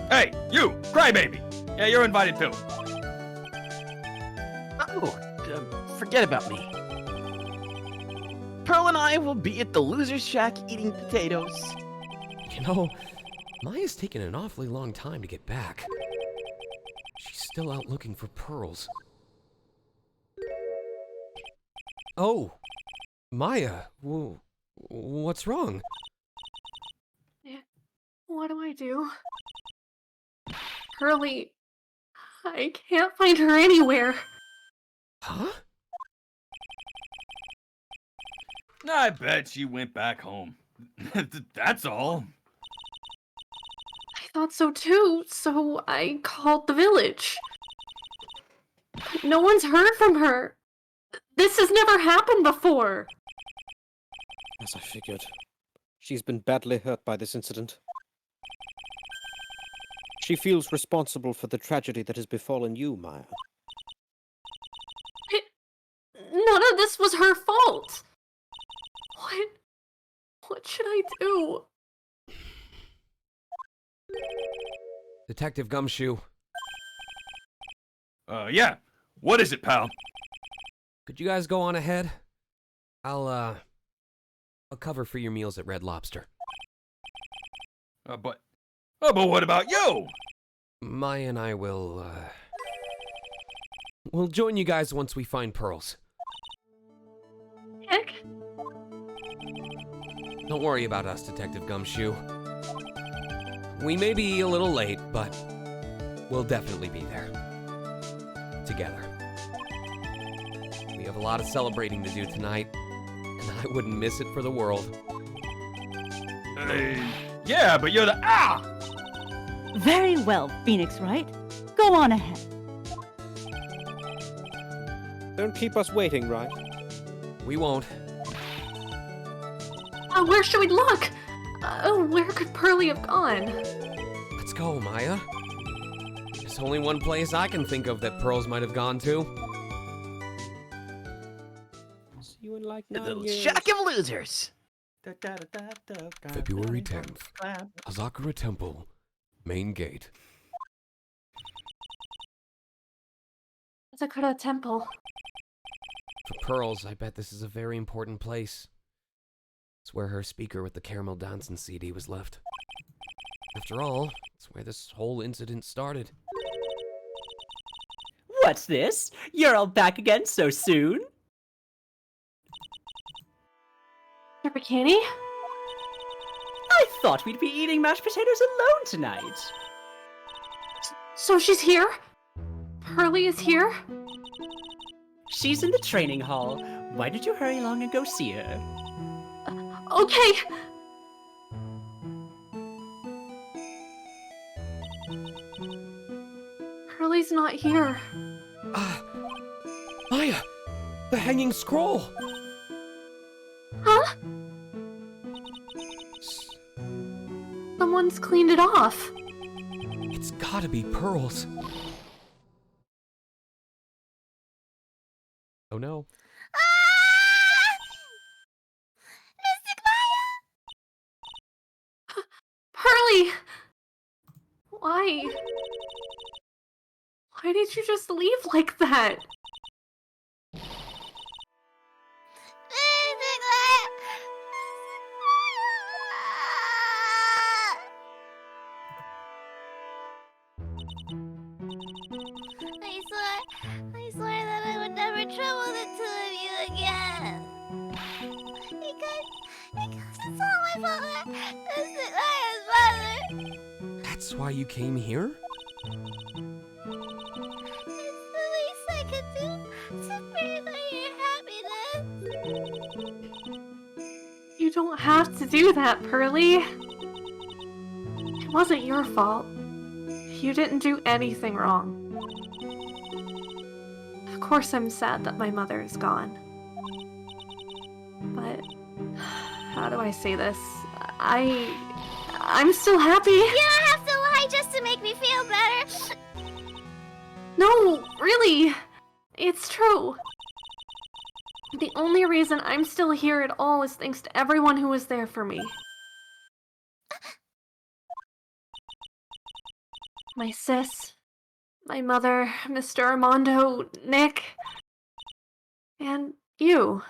S13: Hey, you, crybaby. Yeah, you're invited too.
S3: Oh, forget about me. Pearl and I will be at the loser's shack eating potatoes.
S2: You know, Maya's taken an awfully long time to get back. She's still out looking for pearls. Oh, Maya, what's wrong?
S1: What do I do? Pearly, I can't find her anywhere.
S2: Huh?
S13: I bet she went back home. That's all.
S1: I thought so too, so I called the village. But no one's heard from her. This has never happened before.
S12: As I figured. She's been badly hurt by this incident. She feels responsible for the tragedy that has befallen you, Maya.
S1: None of this was her fault. What should I do?
S2: Detective Gumshoe.
S13: Yeah. What is it, pal?
S2: Could you guys go on ahead? I'll cover for your meals at Red Lobster.
S13: But what about you?
S2: Maya and I will, we'll join you guys once we find pearls.
S1: Heck?
S2: Don't worry about us, Detective Gumshoe. We may be a little late, but we'll definitely be there. Together. We have a lot of celebrating to do tonight, and I wouldn't miss it for the world.
S13: Yeah, but you're the... Ah!
S11: Very well, Phoenix Wright. Go on ahead.
S12: Don't keep us waiting, Wright.
S2: We won't.
S1: Where should we look? Where could Pearly have gone?
S2: Let's go, Maya. There's only one place I can think of that pearls might have gone to.
S12: See you in like
S3: The
S12: 9
S3: little
S12: years.
S3: shack of losers.
S5: February 10th, Azakura Temple, main gate.
S1: Sakura Temple.
S2: For pearls, I bet this is a very important place. It's where her speaker with the caramel dancing CD was left. After all, it's where this whole incident started.
S14: What's this? You're all back again so soon?
S1: Bikini?
S14: I thought we'd be eating mashed potatoes alone tonight.
S1: So she's here? Pearly is here?
S14: She's in the training hall. Why did you hurry along and go see her?
S1: Okay! Pearly's not here.
S2: Maya! The hanging scroll!
S1: Huh? Someone's cleaned it off.
S2: It's gotta be pearls. Oh no.
S1: Pearly! Why? Why did you just leave like that?
S15: I swear that I would never trouble the two of you again. Because it's all my fault. It's Maya's father.
S2: That's why you came here?
S15: It's the least I could do to bring about your happiness.
S1: You don't have to do that, Pearly. It wasn't your fault. You didn't do anything wrong. Of course I'm sad that my mother is gone. But how do I say this? I'm still happy.
S15: You don't have to lie just to make me feel better.
S1: No, really. It's true. The only reason I'm still here at all is thanks to everyone who was there for me. My sis, my mother, Mr. Armando, Nick, and you.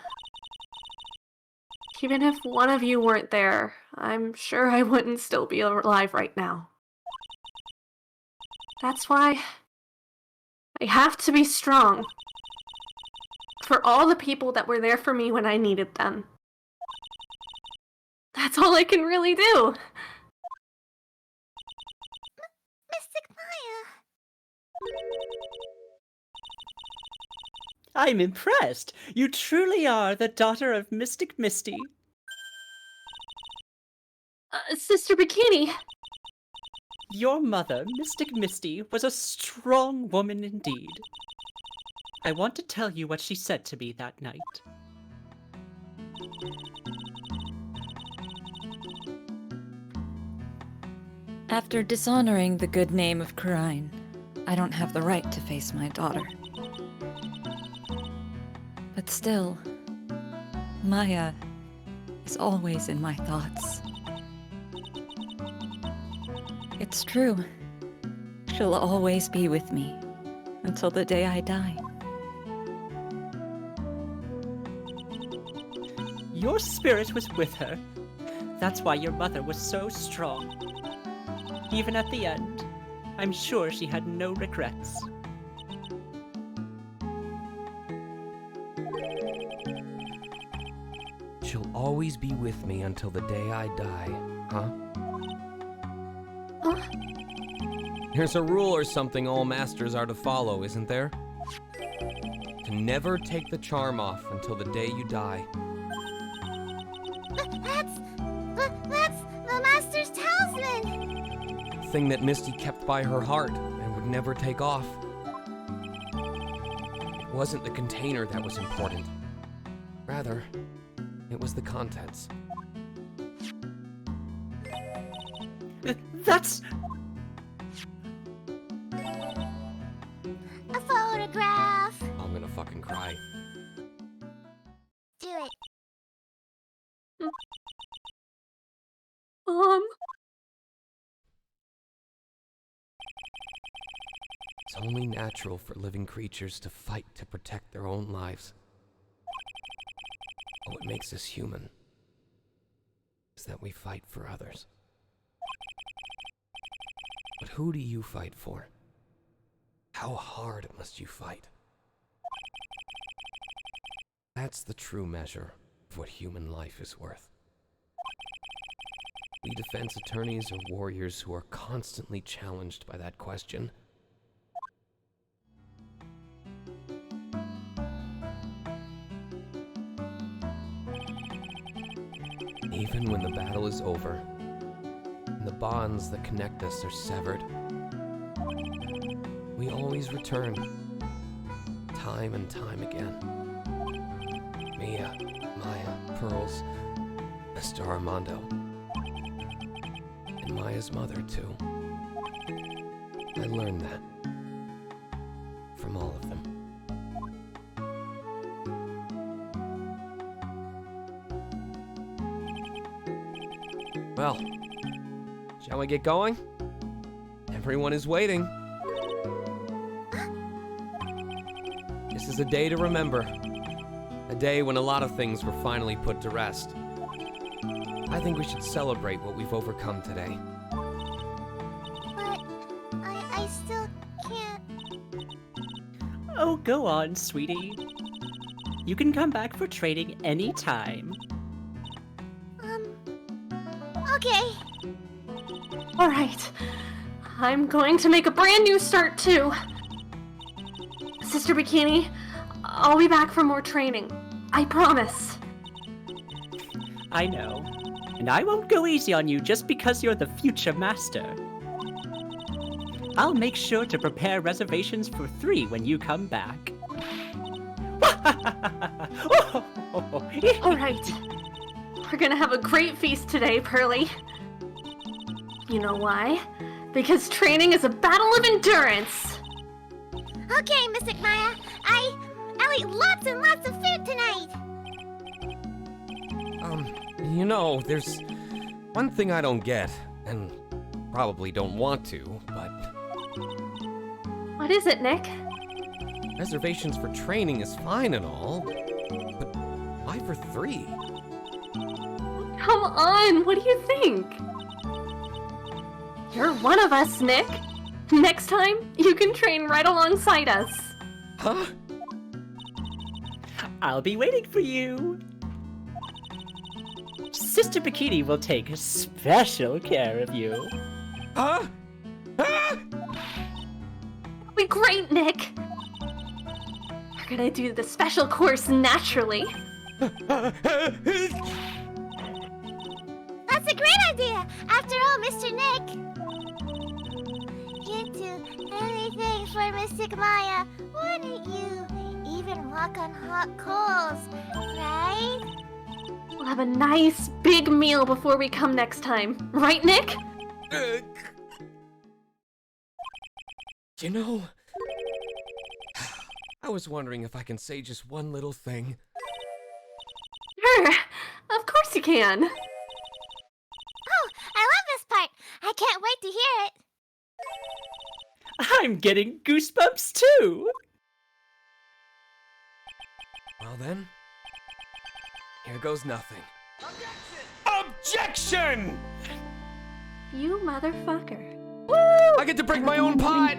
S1: Even if one of you weren't there, I'm sure I wouldn't still be alive right now. That's why I have to be strong. For all the people that were there for me when I needed them. That's all I can really do.
S15: Mystic Maya.
S14: I'm impressed. You truly are the daughter of Mystic Misty.
S1: Sister Bikini.
S14: Your mother, Mystic Misty, was a strong woman indeed. I want to tell you what she said to me that night.
S10: After dishonoring the good name of Kurine, I don't have the right to face my daughter. But still, Maya is always in my thoughts. It's true. She'll always be with me until the day I die.
S14: Your spirit was with her. That's why your mother was so strong. Even at the end, I'm sure she had no regrets.
S2: She'll always be with me until the day I die, huh? There's a rule or something all masters are to follow, isn't there? To never take the charm off until the day you die.
S15: That's the Master's talisman!
S2: Thing that Misty kept by her heart and would never take off. It wasn't the container that was important. Rather, it was the contents.
S14: That's...
S15: A photograph!
S2: I'm gonna fucking cry.
S15: Do it.
S2: It's only natural for living creatures to fight to protect their own lives. What makes us human is that we fight for others. But who do you fight for? How hard must you fight? That's the true measure of what human life is worth. We defense attorneys are warriors who are constantly challenged by that question. Even when the battle is over, and the bonds that connect us are severed, we always return, time and time again. Mia, Maya, Pearls, Mr. Armando, and Maya's mother, too. I learned that from all of them. Well, shall we get going? Everyone is waiting. This is a day to remember. A day when a lot of things were finally put to rest. I think we should celebrate what we've overcome today.
S15: But I still can't.
S14: Oh, go on, sweetie. You can come back for training anytime.
S15: Okay.
S1: Alright. I'm going to make a brand new start, too. Sister Bikini, I'll be back for more training. I promise.
S14: I know. And I won't go easy on you just because you're the future master. I'll make sure to prepare reservations for 3 when you come back.
S1: Alright. We're gonna have a great feast today, Pearly. You know why? Because training is a battle of endurance!
S15: Okay, Mystic Maya. I'll eat lots and lots of food tonight.
S2: You know, there's one thing I don't get, and probably don't want to, but
S1: What is it, Nick?
S2: reservations for training is fine and all, but why for 3?
S1: Come on, what do you think? You're one of us, Nick. Next time, you can train right alongside us.
S2: Huh?
S14: I'll be waiting for you. Sister Bikini will take special care of you.
S2: Huh?
S1: That'll be great, Nick. We're gonna do the special course naturally.
S15: That's a great idea. After all, Mr. Nick, you'd do anything for Mystic Maya, wouldn't you? Even walk on hot coals, right?
S1: We'll have a nice big meal before we come next time. Right, Nick?
S2: You know, I was wondering if I can say just one little thing.
S1: Sure. Of course you can.
S15: Oh, I love this part. I can't wait to hear it.
S14: I'm getting goosebumps too.
S2: Well then, here goes nothing. Objection!
S1: You motherfucker.
S2: I get to break my own pot!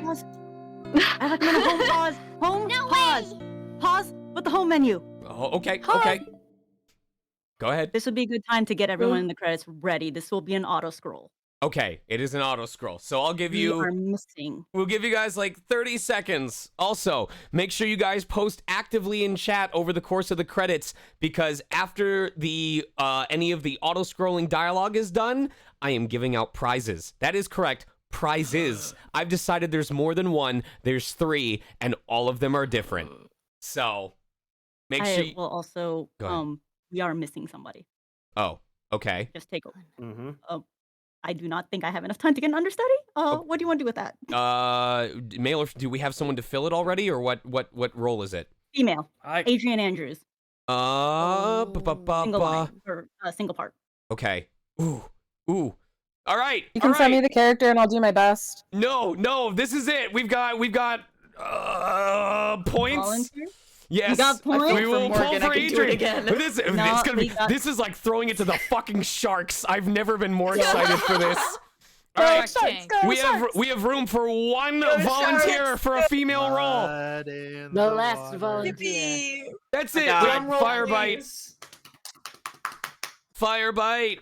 S11: I recommend a home pause. Home pause. Pause with the home menu.
S2: Oh, okay, okay. Go ahead.
S11: This would be a good time to get everyone in the credits ready. This will be an auto scroll.
S2: Okay, it is an auto scroll, so I'll give
S11: We
S2: you.
S11: are missing.
S2: We'll give you guys like 30 seconds. Also, make sure you guys post actively in chat over the course of the credits, because after the any of the auto scrolling dialogue is done, I am giving out prizes. That is correct. Prizes. I've decided there's more than one. There's 3, and all of them are different. So make sure.
S11: I will also.
S2: Go ahead.
S11: We are missing somebody.
S2: Oh, okay.
S11: Just take over. I do not think I have enough time to get an understudy. What do you want to do with that?
S2: Male or do we have someone to fill it already, or what role is it?
S11: Female. Adrian Andrews. Single line, or single part.
S2: Okay. Ooh. All right.
S16: You can send me the character and I'll do my best.
S2: No, this is it. We've got points.
S11: Volunteer?
S2: Yes.
S11: We got points?
S2: We will pull for Adrian.
S11: No,
S2: This is like throwing it to the fucking sharks. I've never been more excited for this. All right. We have room for one volunteer for a female role.
S16: The last volunteer.
S2: That's it. Firebite. Firebite.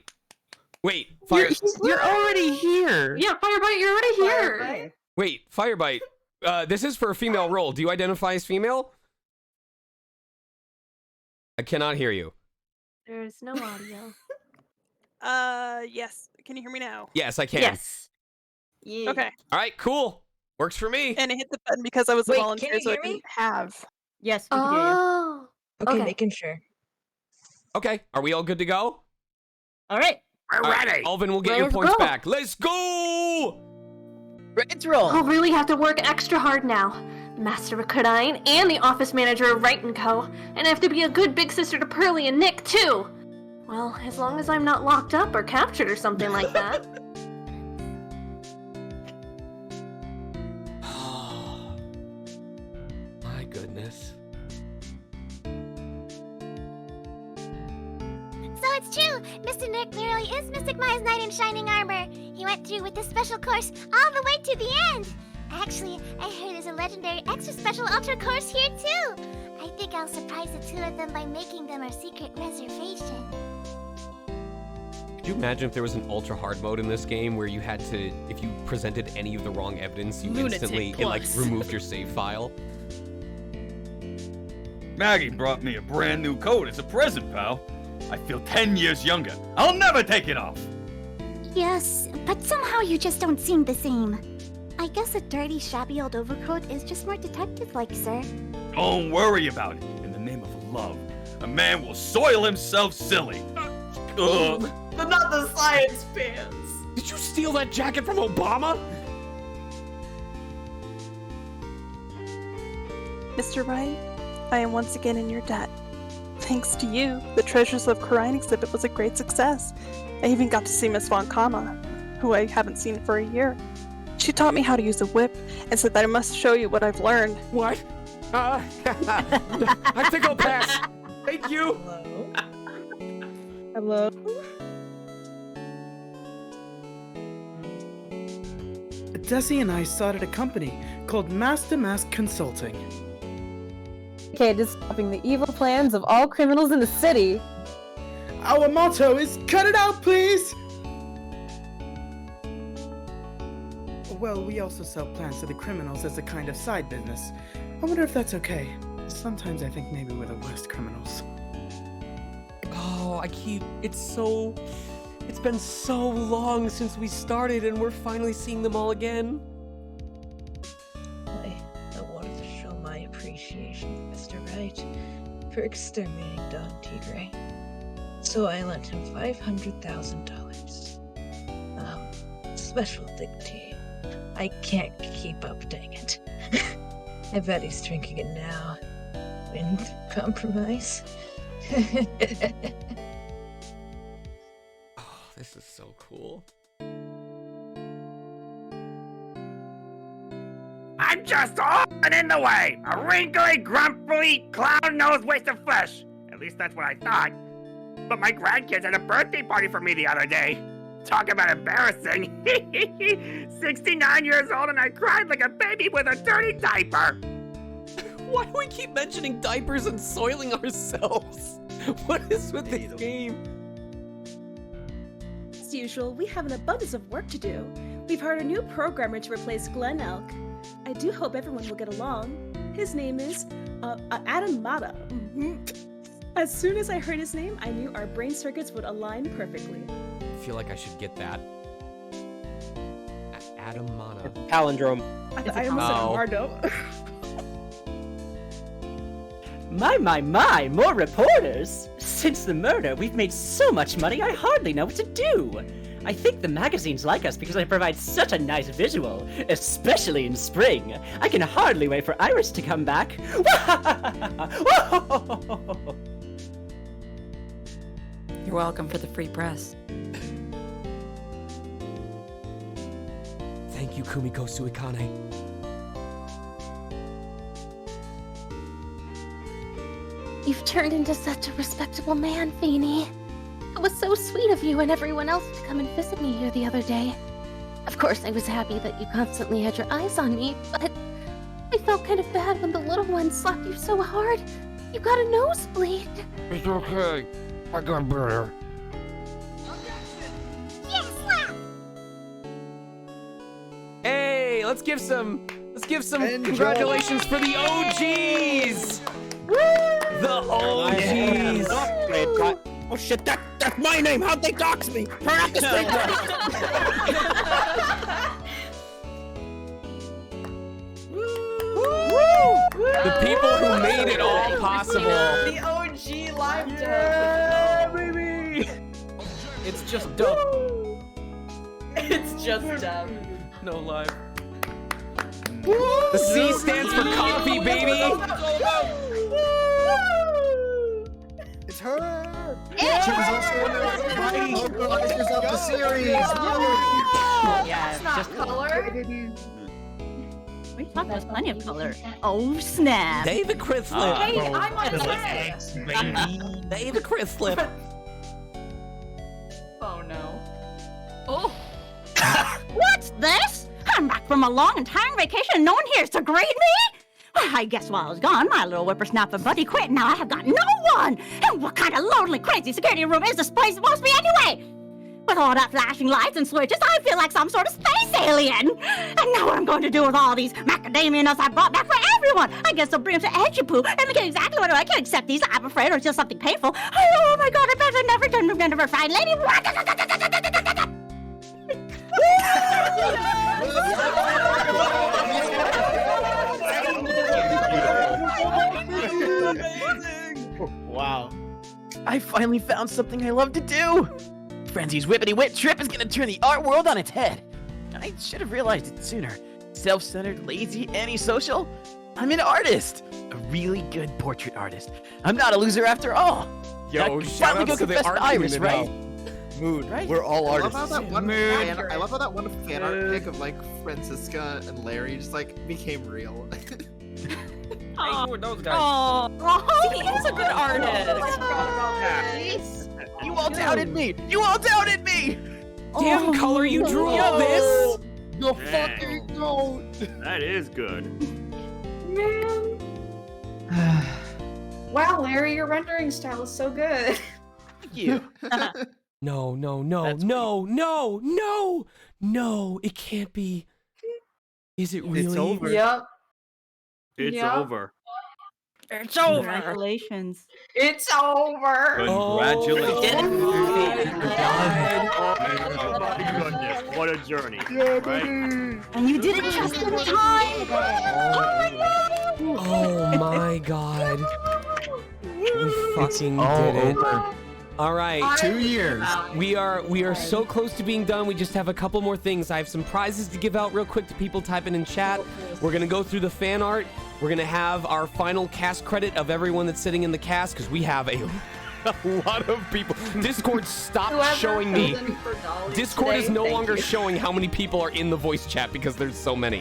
S2: Wait,
S6: You're already here.
S1: Yeah, Firebite, you're already here.
S2: Wait, Firebite. This is for a female role. Do you identify as female? I cannot hear you.
S1: There's no audio.
S17: Yes. Can you hear me now?
S2: Yes, I can.
S1: Yes.
S17: Yeah. Okay.
S2: All right, cool. Works for me.
S17: And I hit the button because I was a volunteer, so I didn't have.
S11: Yes, we can hear you.
S16: Okay, making sure.
S2: Okay, are we all good to go?
S11: All right.
S2: We're ready. Alvin will get your points back. Let's go!
S16: Let's roll.
S1: I'll really have to work extra hard now. Master of Kodine and the office manager of Wright & Co. And I have to be a good big sister to Pearly and Nick, too. Well, as long as I'm not locked up or captured or something like that.
S2: My goodness.
S15: So it's true, Mr. Nick literally is Mystic Maya's knight in shining armor. He went through with the special course all the way to the end. Actually, I heard there's a legendary extra special ultra course here too. I think I'll surprise the two of them by making them our secret reservation.
S2: Could you imagine if there was an ultra hard mode in this game where you had to, if you presented any of the wrong evidence, you instantly, it like removed your save file?
S13: Maggie brought me a brand new coat as a present, pal. I feel 10 years younger. I'll never take it off.
S15: Yes, but somehow you just don't seem the same. I guess a dirty, shabby old overcoat is just more detective-like, sir.
S13: Don't worry about it. In the name of love, a man will soil himself silly.
S9: But not the science pants.
S2: Did you steal that jacket from Obama?
S17: Mr. Wright, I am once again in your debt. Thanks to you, the Treasures of Khura'in exhibit was a great success. I even got to see Miss Von Kama, who I haven't seen for a year. She taught me how to use a whip and said that I must show you what I've learned.
S2: What? I think I'll pass. Thank you.
S16: Hello?
S18: Desi and I started a company called Master Mask Consulting.
S16: Okay, just stopping the evil plans of all criminals in the city.
S18: Our motto is cut it out, please! Well, we also sell plans to the criminals as a kind of side business. I wonder if that's okay. Sometimes I think maybe we're the worst criminals.
S2: Oh, it's been so long since we started and we're finally seeing them all again.
S19: I wanted to show my appreciation to Mr. Wright for exterminating Don Tigre. So I lent him $500,000. Special dignity. I can't keep up, dang it. I bet he's drinking it now. In compromise.
S2: This is so cool.
S20: I'm just all in the way! A wrinkly, grumpy, clown-nosed waste of flesh! At least that's what I thought. But my grandkids had a birthday party for me the other day. Talk about embarrassing. 69 years old and I cried like a baby with a dirty diaper.
S2: Why do we keep mentioning diapers and soiling ourselves? What is with this game?
S21: As usual, we have an abundance of work to do. We've hired a new programmer to replace Glenn Elk. I do hope everyone will get along. His name is Adam Mata. As soon as I heard his name, I knew our brain circuits would align perfectly.
S2: I feel like I should get that. Adam Mana.
S12: Palindrome.
S21: I almost said Mardo.
S14: My, more reporters! Since the murder, we've made so much money I hardly know what to do. I think the magazines like us because I provide such a nice visual, especially in spring. I can hardly wait for Iris to come back.
S10: You're welcome for the free press.
S2: Thank you, Kumiko Suikane.
S1: You've turned into such a respectable man, Feeny. It was so sweet of you and everyone else to come and visit me here the other day. Of course, I was happy that you constantly had your eyes on me, but I felt kind of bad when the little one slapped you so hard. You got a nosebleed.
S5: It's okay. I got better.
S2: Hey, let's give some congratulations for the OGs! The OGs!
S18: Oh shit, that's my name! How'd they dox me? Turn off the
S2: The people who made it all possible.
S16: The OG live dub.
S2: Baby! It's just dub.
S16: It's just dub.
S2: No live. The C stands for coffee, baby!
S22: It's her!
S16: Yeah.
S22: She was also one of the mighty organizers of the series!
S11: Yeah,
S21: Not color.
S11: We thought there was plenty of color. Oh, snap.
S2: David Crislip.
S21: Hey, I'm on the
S2: David Crislip.
S21: Oh no.
S11: Oh. What's this? I'm back from a long and tiring vacation and no one here to greet me? Well, I guess while I was gone, my little whippersnapper buddy quit. Now I have got no one. And what kind of lonely, crazy security room is this place supposed to be anyway? With all that flashing lights and switches, I feel like some sort of space alien. And now what I'm going to do with all these macadamia nuts I brought back for everyone? I guess I'll bring them to Edgepoo and get exactly what I can accept these. I'm afraid or just something painful. Oh my god, I bet I never turn into a refined lady.
S3: Wow. I finally found something I love to do! Frenzy's Whippity Whip trip is gonna turn the art world on its head. I should have realized it sooner. Self-centered, lazy, antisocial? I'm an artist! A a really good portrait artist. I'm not a loser after all.
S2: Yo,
S3: I can
S2: shout
S3: finally
S2: outs
S3: go
S2: to the
S3: confess
S2: art
S3: to Iris,
S2: community.
S3: right?
S22: Mood.
S3: Right?
S22: We're all
S4: I love
S22: artists.
S4: how that one
S22: Mood.
S4: fan, I love how that one fan art pic of like Francisca and Larry just like became real.
S13: Hey, who are those guys?
S11: Oh, he is a good artist.
S3: You all doubted me. You all doubted me.
S2: Damn, Color, you drew all this?
S22: The
S13: Dang.
S22: fucking goat.
S13: That is good.
S1: Man. Wow, Larry, your rendering style is so good.
S3: You.
S2: No, no, no, no, no, no, no, it can't be. Is it really?
S13: It's over.
S1: Yep.
S13: It's
S1: Yep.
S13: over.
S11: It's over. Congratulations.
S1: It's over.
S13: Congratulations.
S2: Oh
S13: my goodness, what a journey. Right?
S11: And you did it just in time.
S2: Oh my god. We fucking did it. All right.
S22: 2 years.
S2: We are so close to being done. We just have a couple more things. I have some prizes to give out real quick to people typing in chat. We're gonna go through the fan art. We're gonna have our final cast credit of everyone that's sitting in the cast because we have a lot of people. Discord stopped showing me. Discord is no longer showing how many people are in the voice chat because there's so many.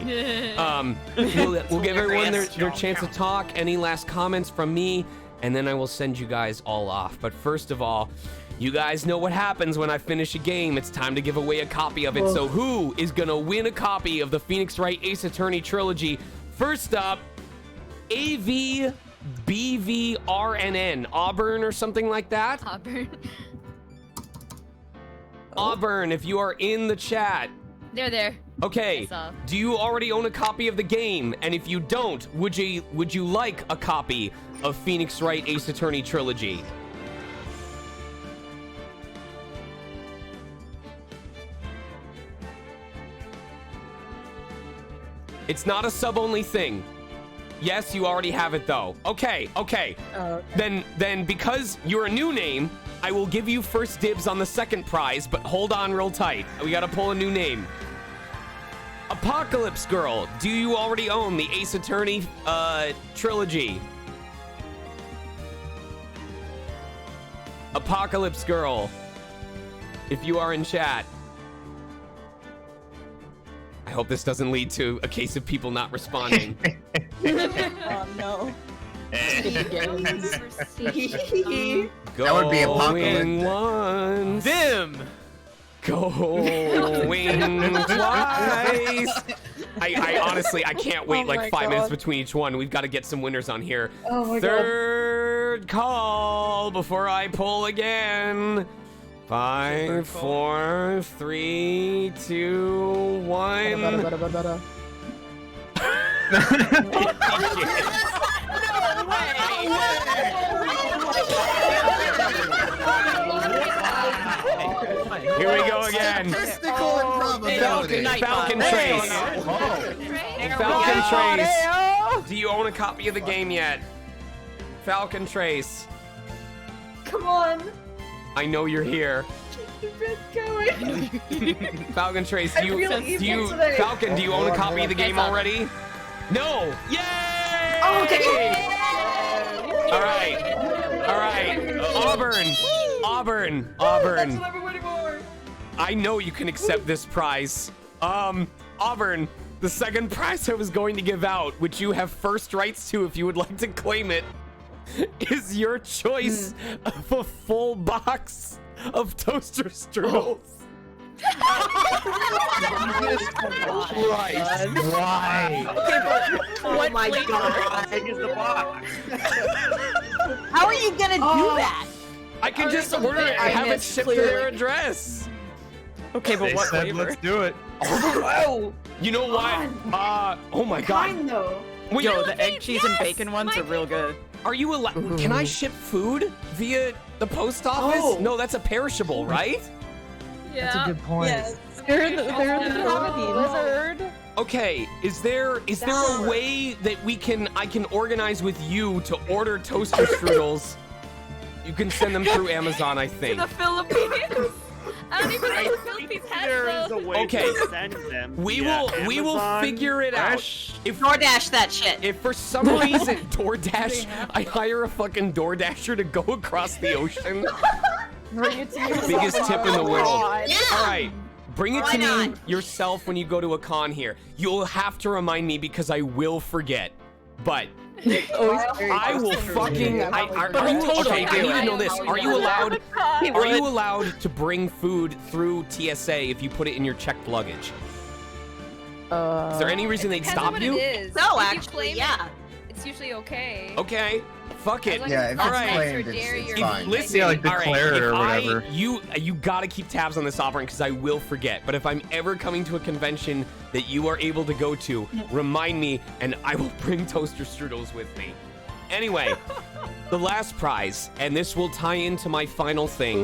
S2: We'll give everyone their chance to talk. Any last comments from me? And then I will send you guys all off. But first of all, you guys know what happens when I finish a game. It's time to give away a copy of it. So who is gonna win a copy of the Phoenix Wright Ace Attorney trilogy? First up, AVBVRNN, Auburn or something like that?
S8: Auburn.
S2: Auburn, if you are in the chat.
S8: They're there.
S2: Okay,
S8: I saw.
S2: do you already own a copy of the game? And if you don't, would you like a copy of Phoenix Wright Ace Attorney trilogy? It's not a sub-only thing. Yes, you already have it though. Okay. Then because you're a new name, I will give you first dibs on the second prize, but hold on real tight. We gotta pull a new name. Apocalypse Girl, do you already own the Ace Attorney trilogy? Apocalypse Girl, if you are in chat. I hope this doesn't lead to a case of people not responding.
S11: Oh no.
S4: That would be
S2: Going once.
S22: Them.
S2: Going twice. I honestly, I can't wait like 5 minutes between each one. We've got to get some winners on here.
S1: Oh my
S2: Third call before I pull again. 5, 4, 3, 2, 1. Here we go again. Falcon Trace. Falcon Trace. Do you own a copy of the game yet? Falcon Trace.
S1: Come on.
S2: I know you're here. Falcon Trace, do you Falcon, do you own a copy of the game already? No. Yay!
S1: Oh, okay.
S2: All right. Auburn.
S1: That's what I've been waiting for.
S2: I know you can accept this prize. Auburn, the second prize I was going to give out, which you have first rights to if you would like to claim it, is your choice of a full box of toaster strudels.
S22: Why?
S11: Oh my god.
S13: Is the box.
S11: How are you gonna do that?
S2: I can just order it and have it shipped to their address.
S6: Okay, but what flavor?
S22: Let's do it.
S1: Oh,
S2: You know what? Oh my god.
S1: kind though.
S2: Wait,
S6: Yo, the egg, cheese, and bacon ones are real good.
S2: are you allowed? Can I ship food via the post office?
S1: Oh.
S2: No, that's a perishable, right?
S8: Yeah.
S22: That's a good point.
S16: Yes. They're in the Philippines.
S2: Okay, is there a way that I can organize with you to order toaster strudels You can send them through Amazon, I think.
S1: To the Philippines. I don't even know if the Philippines has those.
S2: Okay. We will figure it out. If
S9: DoorDash that shit.
S2: If for some reason DoorDash, I hire a fucking DoorDasher to go across the ocean.
S16: Bring it to me.
S2: Biggest tip in the world.
S9: Yeah.
S2: All right. Bring it
S9: Why
S2: to me
S9: not?
S2: yourself when you go to a con here. You'll have to remind me because I will forget. But I will fucking. Okay, I need to know this. Are you allowed? Are you allowed to bring food through TSA if you put it in your checked luggage? Is there any reason they'd
S1: Depends on
S2: stop
S1: what
S2: you?
S1: It is.
S9: No,
S1: If you
S9: actually,
S1: claim
S9: yeah.
S1: it, it's usually okay.
S2: Okay. Fuck it.
S1: As long
S22: Yeah,
S1: as
S22: if
S1: it's
S22: it's
S1: not
S22: claimed,
S1: or
S22: it's
S1: dairy or
S22: fine.
S2: Listen,
S7: Yeah, like
S2: all right,
S7: declare it
S2: if
S7: or whatever.
S2: you gotta keep tabs on this offering because I will forget. But if I'm ever coming to a convention that you are able to go to, remind me and I will bring toaster strudels with me. Anyway, the last prize, and this will tie into my final thing.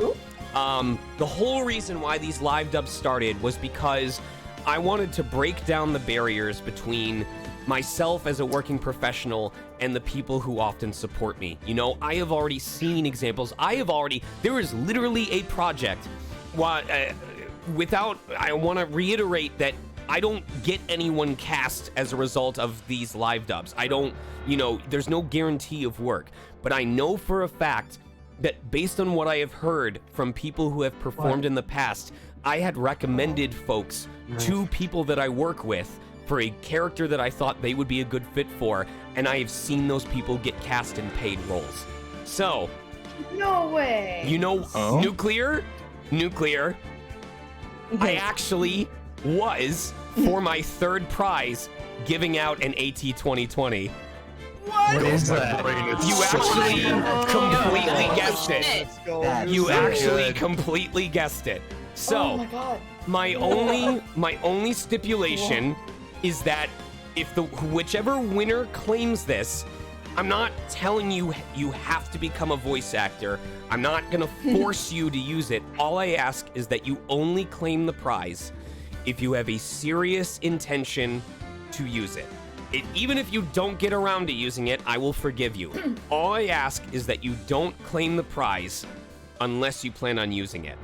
S2: The whole reason why these live dubs started was because I wanted to break down the barriers between myself as a working professional and the people who often support me. You know, I have already seen examples. There is literally a project. I want to reiterate that I don't get anyone cast as a result of these live dubs. I don't, there's no guarantee of work. But I know for a fact that based on what I have heard from people who have performed in the past, I had recommended folks to people that I work with for a character that I thought they would be a good fit for, and I have seen those people get cast in paid roles. So,
S19: No way.
S2: Nuclear, I actually was, for my third prize, giving out an AT 2020.
S7: What is that?
S2: You actually completely guessed it. You actually completely guessed it. So, my only stipulation is that if whichever winner claims this, I'm not telling you you have to become a voice actor. I'm not gonna force you to use it. All I ask is that you only claim the prize if you have a serious intention to use it. Even if you don't get around to using it, I will forgive you. All I ask is that you don't claim the prize unless you plan on using it.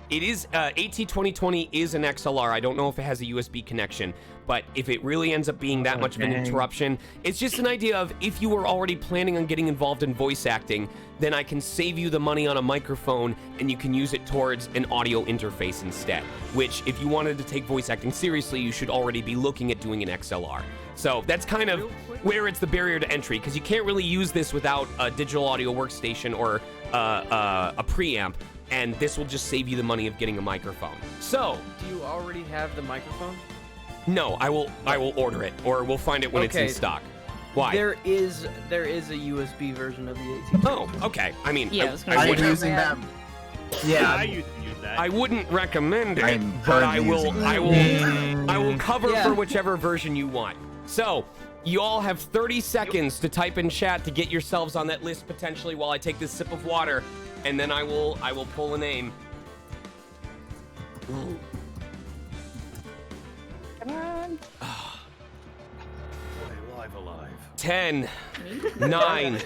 S2: It is, AT 2020 is an XLR. I don't know if it has a USB connection, but if it really ends up being that much of an interruption, it's just an idea of if you were already planning on getting involved in voice acting, then I can save you the money on a microphone and you can use it towards an audio interface instead, which if you wanted to take voice acting seriously, you should already be looking at doing an XLR. So that's kind of where it's the barrier to entry, because you can't really use this without a digital audio workstation or a preamp, and this will just save you the money of getting a microphone. So,
S3: Do you already have the microphone?
S2: no, I will order it, or we'll find it when it's in
S3: Okay.
S2: stock. Why?
S3: There is a USB version of the AT.
S2: Oh, okay. I mean,
S3: Yeah,
S2: I
S22: I'm
S2: wouldn't-
S22: using them.
S7: Yeah.
S20: I used to use that.
S2: I wouldn't recommend it,
S22: I'm
S2: but
S22: currently using
S2: I will cover
S3: Yeah.
S2: for whichever version you want. So, you all have 30 seconds to type in chat to get yourselves on that list potentially while I take this sip of water, and then I will pull a name.
S16: Come on.
S13: Alive.
S2: 10, 9,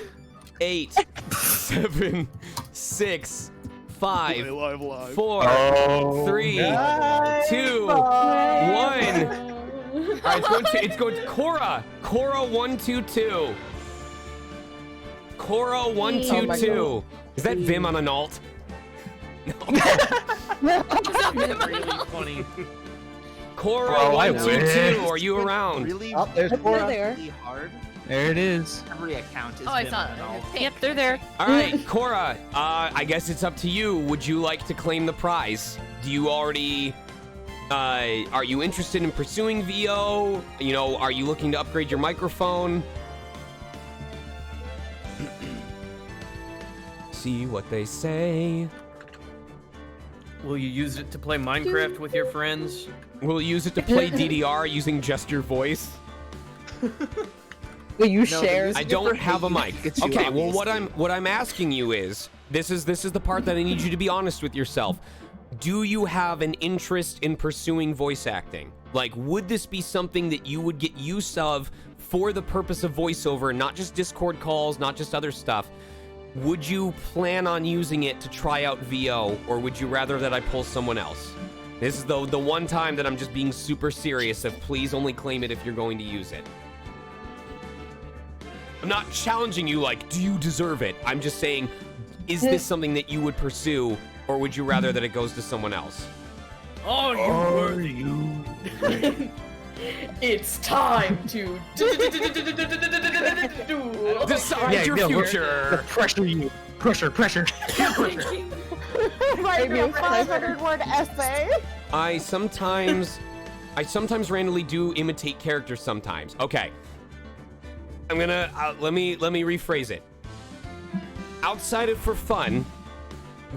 S2: 8, 7, 6, 5, 4,
S7: Oh.
S2: 3, 2, 1. All right, it's going to Cora. Cora 122. Cora 122. Is that Vim on an alt?
S3: Funny.
S2: Cora
S7: Bro, I
S2: 122.
S7: wish.
S2: Are you around?
S4: Really,
S22: Oh, there's Cora.
S4: really hard.
S7: There it is.
S4: Every account is.
S1: Oh, I
S4: Vim
S1: saw
S4: and all.
S1: it.
S10: Yep, they're there.
S2: All right, Cora. I guess it's up to you. Would you like to claim the prize? Do you already? Are you interested in pursuing VO? Are you looking to upgrade your microphone? See what they say.
S3: Will you use it to play Minecraft with your friends?
S2: We'll use it to play DDR using just your voice.
S16: Will you share?
S2: I don't have a mic.
S4: It's you,
S2: Okay, well
S4: obviously.
S2: what I'm asking you is this is the part that I need you to be honest with yourself. Do you have an interest in pursuing voice acting? Like, would this be something that you would get use of for the purpose of voiceover, not just Discord calls, not just other stuff? would you plan on using it to try out VO, or would you rather that I pull someone else? This is the one time that I'm just being super serious of please only claim it if you're going to use it. I'm not challenging you like, do you deserve it? I'm just saying, is this something that you would pursue, or would you rather that it goes to someone else?
S13: Are you worthy?
S6: It's time to
S2: decide your future.
S7: Pressure you. Pressure.
S16: Write me a 500-word essay.
S2: I sometimes randomly do imitate characters sometimes. Okay. I'm gonna, let me rephrase it. Outside of for fun,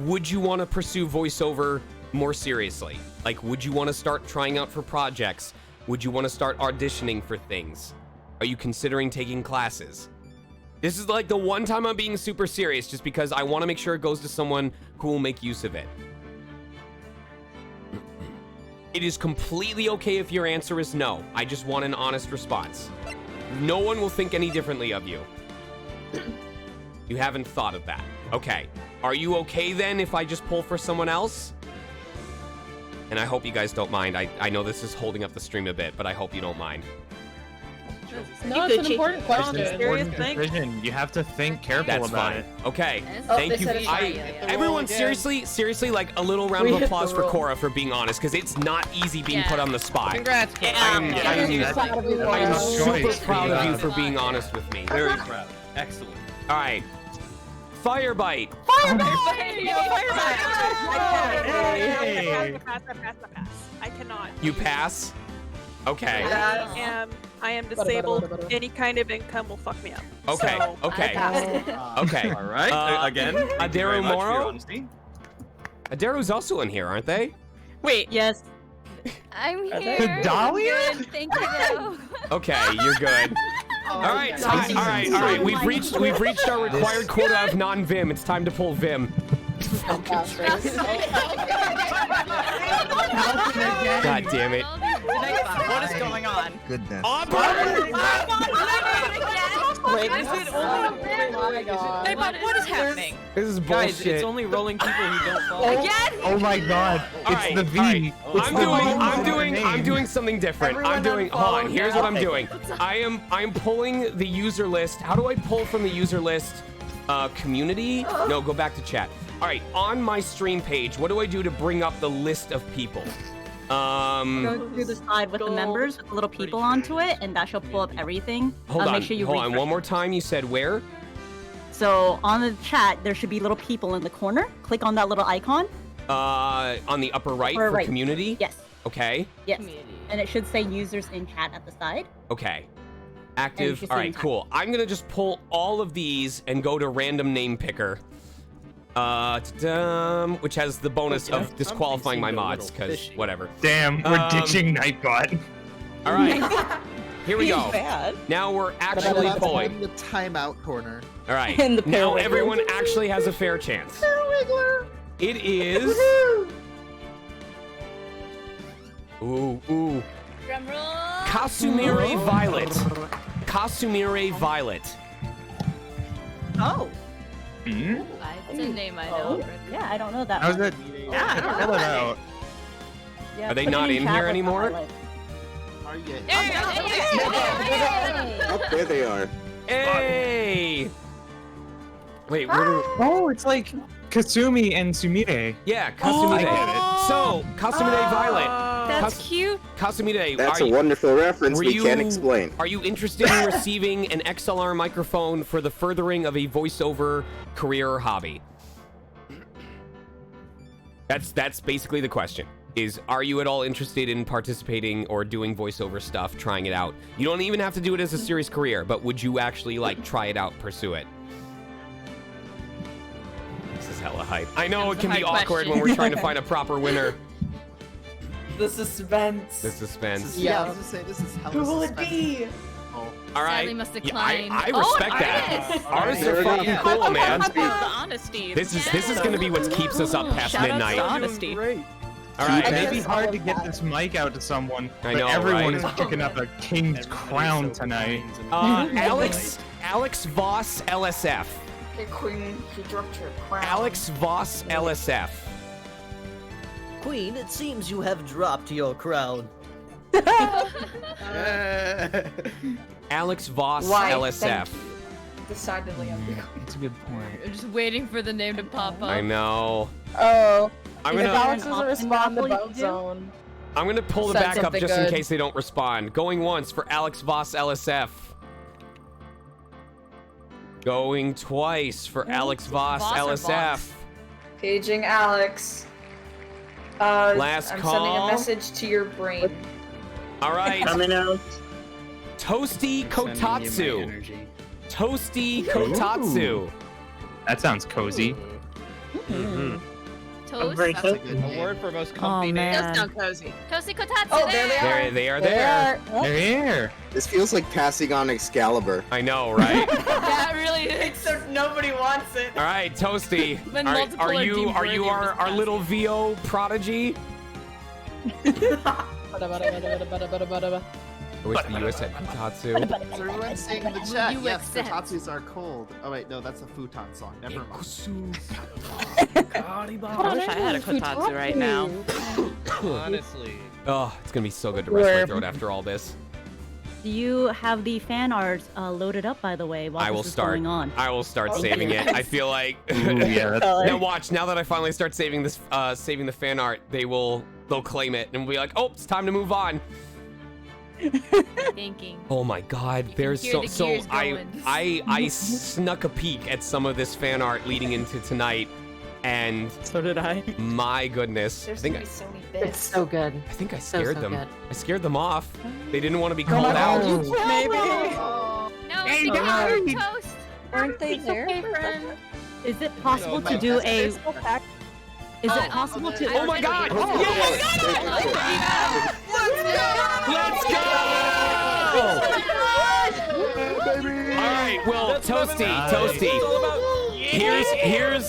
S2: would you want to pursue voiceover more seriously? Like, would you want to start trying out for projects? Would you want to start auditioning for things? Are you considering taking classes? This is like the one time I'm being super serious, just because I want to make sure it goes to someone who will make use of it. It is completely okay if your answer is no. I just want an honest response. No one will think any differently of you. You haven't thought of that. Okay. Are you okay then if I just pull for someone else? And I hope you guys don't mind. I know this is holding up the stream a bit, but I hope you don't mind.
S16: No, it's an important
S7: It's
S16: question.
S7: an important decision. You have to think careful
S2: That's
S7: about
S2: fine.
S7: it.
S2: Okay.
S6: Oh,
S2: Thank
S6: they
S2: you.
S6: said it's fine.
S2: Everyone, seriously, like a little round
S6: We
S2: of
S6: hit
S2: applause
S6: the
S2: for
S6: roll.
S2: Cora for being honest, because it's not easy being put on the spot.
S6: Congrats, Cora.
S2: I'm super
S7: choice
S2: proud
S7: for
S2: of you
S7: that.
S2: for being honest with me.
S13: Very proud. Excellent.
S2: All right. Fire bite.
S7: Hey.
S17: I cannot.
S2: You pass? Okay.
S17: I am disabled. Any kind of income will fuck me up.
S2: Okay.
S17: So,
S2: Okay.
S17: I
S2: Okay.
S13: All right. Again, thank you very
S2: Adero
S13: much for your
S2: Moro?
S13: honesty.
S2: Adero's also in here, aren't they?
S9: Wait.
S11: Yes.
S8: I'm
S7: The
S8: here.
S7: Dahlia?
S8: I'm good. Thank you. though.
S2: Okay, you're good. All right. All right. We've reached our required quota of non-Vim. It's time to pull Vim. God damn it.
S6: What is going on?
S22: Goodness.
S6: Wait, is it only? Hey, but what is happening?
S2: This is
S12: Guys,
S2: bullshit.
S12: it's only rolling people who don't fall.
S6: Again?
S7: Oh my god.
S2: All
S7: It's
S2: right,
S7: the V.
S2: all right.
S7: It's the V
S2: I'm doing something different. I'm doing, hold on, here's what I'm doing. I'm pulling the user list. How do I pull from the user list? Community? No, go back to chat. All right, on my stream page, what do I do to bring up the list of people?
S11: Go through the side with the members, with the little people onto it, and that shall pull up everything.
S2: Hold on,
S11: Make sure you
S2: hold on,
S11: refresh.
S2: one more time. You said where?
S11: So on the chat, there should be little people in the corner. Click on that little icon.
S2: On the upper right
S11: Upper
S2: for
S11: right.
S2: community?
S11: Yes.
S2: Okay,
S11: Yes. And it should say users in chat at the side.
S2: okay.
S11: And
S2: Active,
S11: you
S2: all
S11: see
S2: right,
S11: in chat.
S2: cool. I'm gonna just pull all of these and go to random name picker. Which has the bonus of disqualifying my mods, because whatever.
S7: Damn, we're ditching Nightbot.
S2: All right, here we
S6: He's
S2: go.
S6: bad.
S2: Now we're actually pulling.
S4: The timeout corner.
S2: All right,
S6: And the
S2: now
S6: Parawiggler.
S2: everyone actually has a fair chance. It is. Ooh.
S8: Drumroll.
S2: Kasumire Violet. Kasumire Violet.
S11: Oh.
S8: It's a name I know.
S11: Yeah, I don't know that.
S7: How's
S11: one.
S7: it?
S6: Yeah, I don't
S7: Fill
S6: know
S7: it
S6: that.
S7: out.
S11: Yeah,
S2: Are they
S11: put it
S2: not in
S11: chat
S2: here
S11: with
S2: anymore?
S11: Violet.
S4: Are you?
S8: Hey!
S22: There they are.
S2: Hey! Wait, where do...
S7: Oh, it's like Kasumi and Sumire.
S2: Yeah,
S7: I
S2: Kasumide.
S7: get it.
S2: So, Kasumide Violet.
S8: That's cute.
S2: Kasumide,
S22: That's
S2: are
S22: a
S2: you,
S22: wonderful reference we can't explain.
S2: Are you interested in receiving an XLR microphone for the furthering of a voiceover career or hobby? That's basically the question. Is, are you at all interested in participating or doing voiceover stuff, trying it out? You don't even have to do it as a serious career, but would you actually, like, try it out, pursue it? This is hella hype. I know it can be awkward when we're trying to find a proper winner.
S6: The suspense.
S2: The suspense.
S4: Yeah, I was gonna say this is hella
S6: Who will it
S4: suspense.
S6: be?
S4: Oh.
S2: All right.
S8: Sadly must
S2: Yeah,
S8: decline.
S2: I respect that. Artists are fucking cool, man.
S6: The honesty.
S2: This is gonna be what keeps us up past
S6: Shout out to
S2: midnight.
S6: honesty.
S2: All right.
S7: It may be hard to get this mic out to someone,
S2: I
S7: but
S2: know,
S7: everyone
S2: right?
S7: is picking up a king's crown tonight.
S2: Alex Voss LSF.
S14: Okay, Queen, you dropped your crown.
S2: Alex Voss, LSF.
S22: Queen, it seems you have dropped your crown.
S2: Alex Voss,
S14: Why?
S2: LSF.
S14: Thank you. Decidedly unbecoming.
S7: That's a good point.
S8: I'm just waiting for the name to pop up.
S2: I know.
S16: Oh.
S2: I'm
S16: If
S2: gonna-
S16: Alex doesn't respond, the
S8: raffle you
S16: boat
S8: can do?
S16: zone.
S2: I'm gonna pull the
S14: Said
S2: back up
S14: something
S2: just in
S14: good.
S2: case they don't respond. Going once for Alex Voss, LSF. Going twice for Alex Voss,
S8: Voss or
S2: LSF.
S14: Paging Alex. I'm sending
S2: call.
S14: a message to your brain.
S2: All right.
S15: Coming out.
S2: Toasty
S7: Sending you my
S2: Kotatsu.
S7: energy.
S2: Toasty Kotatsu.
S7: That sounds cozy.
S2: Mm-hmm.
S8: Toast.
S15: Very
S8: That's
S15: cool.
S8: a good
S6: A word for most comfy
S10: Oh,
S6: names.
S10: man.
S9: Does sound cozy.
S8: Toasty Kotatsu.
S14: Oh, there they are.
S2: They are
S16: They
S2: there.
S16: are-
S7: They're here.
S22: This feels like passing on Excalibur.
S2: I know, right?
S8: Yeah, it really is.
S14: Except nobody wants it.
S2: All right, Toasty.
S8: When
S2: Are
S8: multiple
S2: are
S8: are
S2: you
S8: deemed
S2: are you
S8: worthy of
S2: our
S8: discussing.
S2: little VO prodigy? I wish the US had Kotatsu.
S4: Everyone's saying in the
S8: Will
S4: chat,
S8: you
S4: yes,
S8: accept?
S4: Kotatsus are cold. Oh wait, no, that's a futon song. Never mind.
S9: I wish I had a kotatsu right now.
S6: Honestly.
S2: Oh, it's gonna be so good to rest my
S16: Where-
S2: throat after all this.
S11: Do you have the fan art loaded up, by the way, while
S2: I will
S11: this is
S2: start.
S11: going on?
S2: I will start saving it. I feel like.
S7: yeah, that's
S2: Now watch. Now that I finally start saving this, saving the fan art, they'll claim it and we'll be like, oh, it's time to move on.
S8: Thinking.
S2: Oh my God, there's
S8: hear
S2: so
S8: the
S2: so
S8: gears
S2: I
S8: going.
S2: I snuck a peek at some of this fan art leading into tonight, and
S9: So did I.
S2: my goodness, I
S14: There's
S2: think
S14: gonna be
S2: I,
S14: so many
S16: It's
S14: bits.
S16: so good.
S2: I think I
S16: So,
S2: scared
S16: so
S2: them.
S16: good.
S2: I scared them off. They didn't want to be
S16: Oh my
S2: called out.
S16: God, you killed
S9: Maybe.
S16: them!
S8: No,
S7: Hey,
S8: it's
S7: guys!
S8: not toast.
S16: Weren't they there?
S11: Okay, friend. Is it possible
S4: No,
S11: to
S4: my
S11: do
S4: best
S11: a? Is
S8: Oh,
S11: it possible to?
S2: Oh my God!
S8: Oh,
S2: Yes! Let's go! All right, well, Toasty.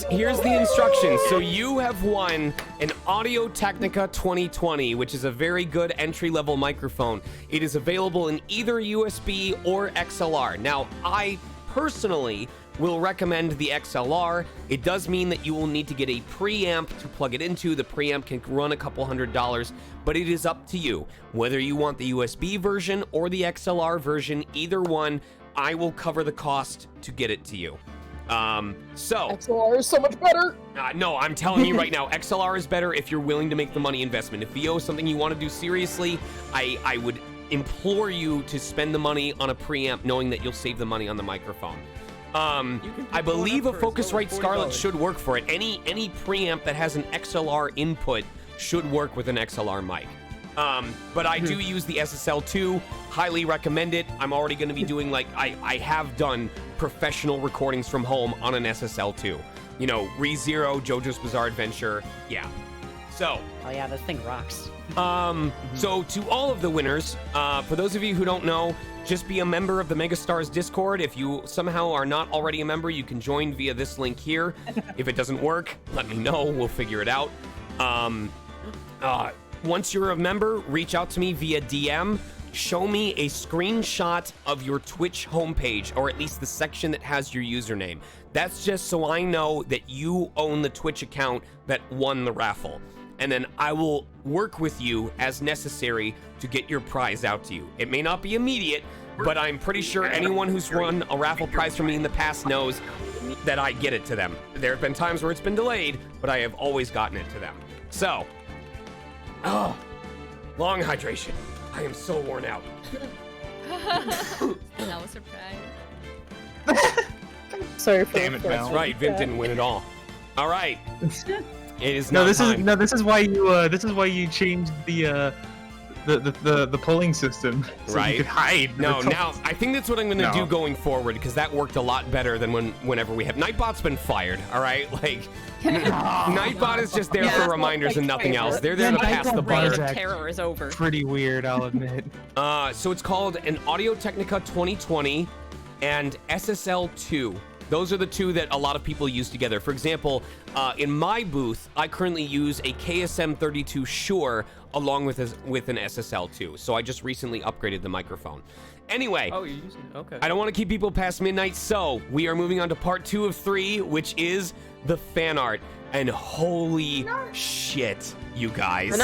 S2: Here's the instructions. So you have won an Audio Technica 2020, which is a very good entry-level microphone. It is available in either USB or XLR. Now, I personally will recommend the XLR. It does mean that you will need to get a preamp to plug it into. The preamp can run a couple $100s, but it is up to you. Whether you want the USB version or the XLR version, either one, I will cover the cost to get it to you.
S16: XLR is so much better.
S2: No, I'm telling you right now, XLR is better if you're willing to make the money investment. If VO is something you want to do seriously, I would implore you to spend the money on a preamp knowing that you'll save the money on the microphone. I believe a Focusrite Scarlett should work for it. Any preamp that has an XLR input should work with an XLR mic. But I do use the SSL2, highly recommend it. I'm already going to be doing I have done professional recordings from home on an SSL2. You know, ReZero, JoJo's Bizarre Adventure, yeah. So,
S9: Oh yeah, this thing rocks.
S2: so to all of the winners, for those of you who don't know, just be a member of the Megastars Discord. If you somehow are not already a member, you can join via this link here. If it doesn't work, let me know, we'll figure it out. Once you're a member, reach out to me via DM. Show me a screenshot of your Twitch homepage, or at least the section that has your username. That's just so I know that you own the Twitch account that won the raffle. And then I will work with you as necessary to get your prize out to you. It may not be immediate, but I'm pretty sure anyone who's won a raffle prize from me in the past knows that I get it to them. There have been times where it's been delayed, but I have always gotten it to them. So, long hydration. I am so worn out.
S8: That was surprise.
S16: Sorry for
S7: Damn it,
S16: the
S7: Val.
S2: That's right, Vin didn't win at all. All right. It is
S7: No,
S2: not
S7: this
S2: time.
S7: is this is why you changed the polling system so
S2: Right.
S7: you could hide. the
S2: No,
S7: results.
S2: now I think that's what I'm gonna
S7: No.
S2: do going forward, because that worked a lot better than whenever we have Nightbot's been fired. All right, like Nightbot is just there
S9: Yeah,
S2: for
S9: that's
S2: reminders
S9: like
S2: and nothing
S9: favorite.
S2: else. They're there to pass the
S7: Reign
S2: butter.
S7: of
S9: Terror is over.
S7: Pretty weird, I'll admit.
S2: So it's called an Audio Technica 2020 and SSL2. Those are the two that a lot of people use together. For example, in my booth, I currently use a KSM32 Shure along with an SSL2. So I just recently upgraded the microphone. Anyway,
S5: oh, you're using it. Okay.
S2: I don't want to keep people past midnight, so we are moving on to part 2 of 3, which is the fan art. And holy shit, you guys.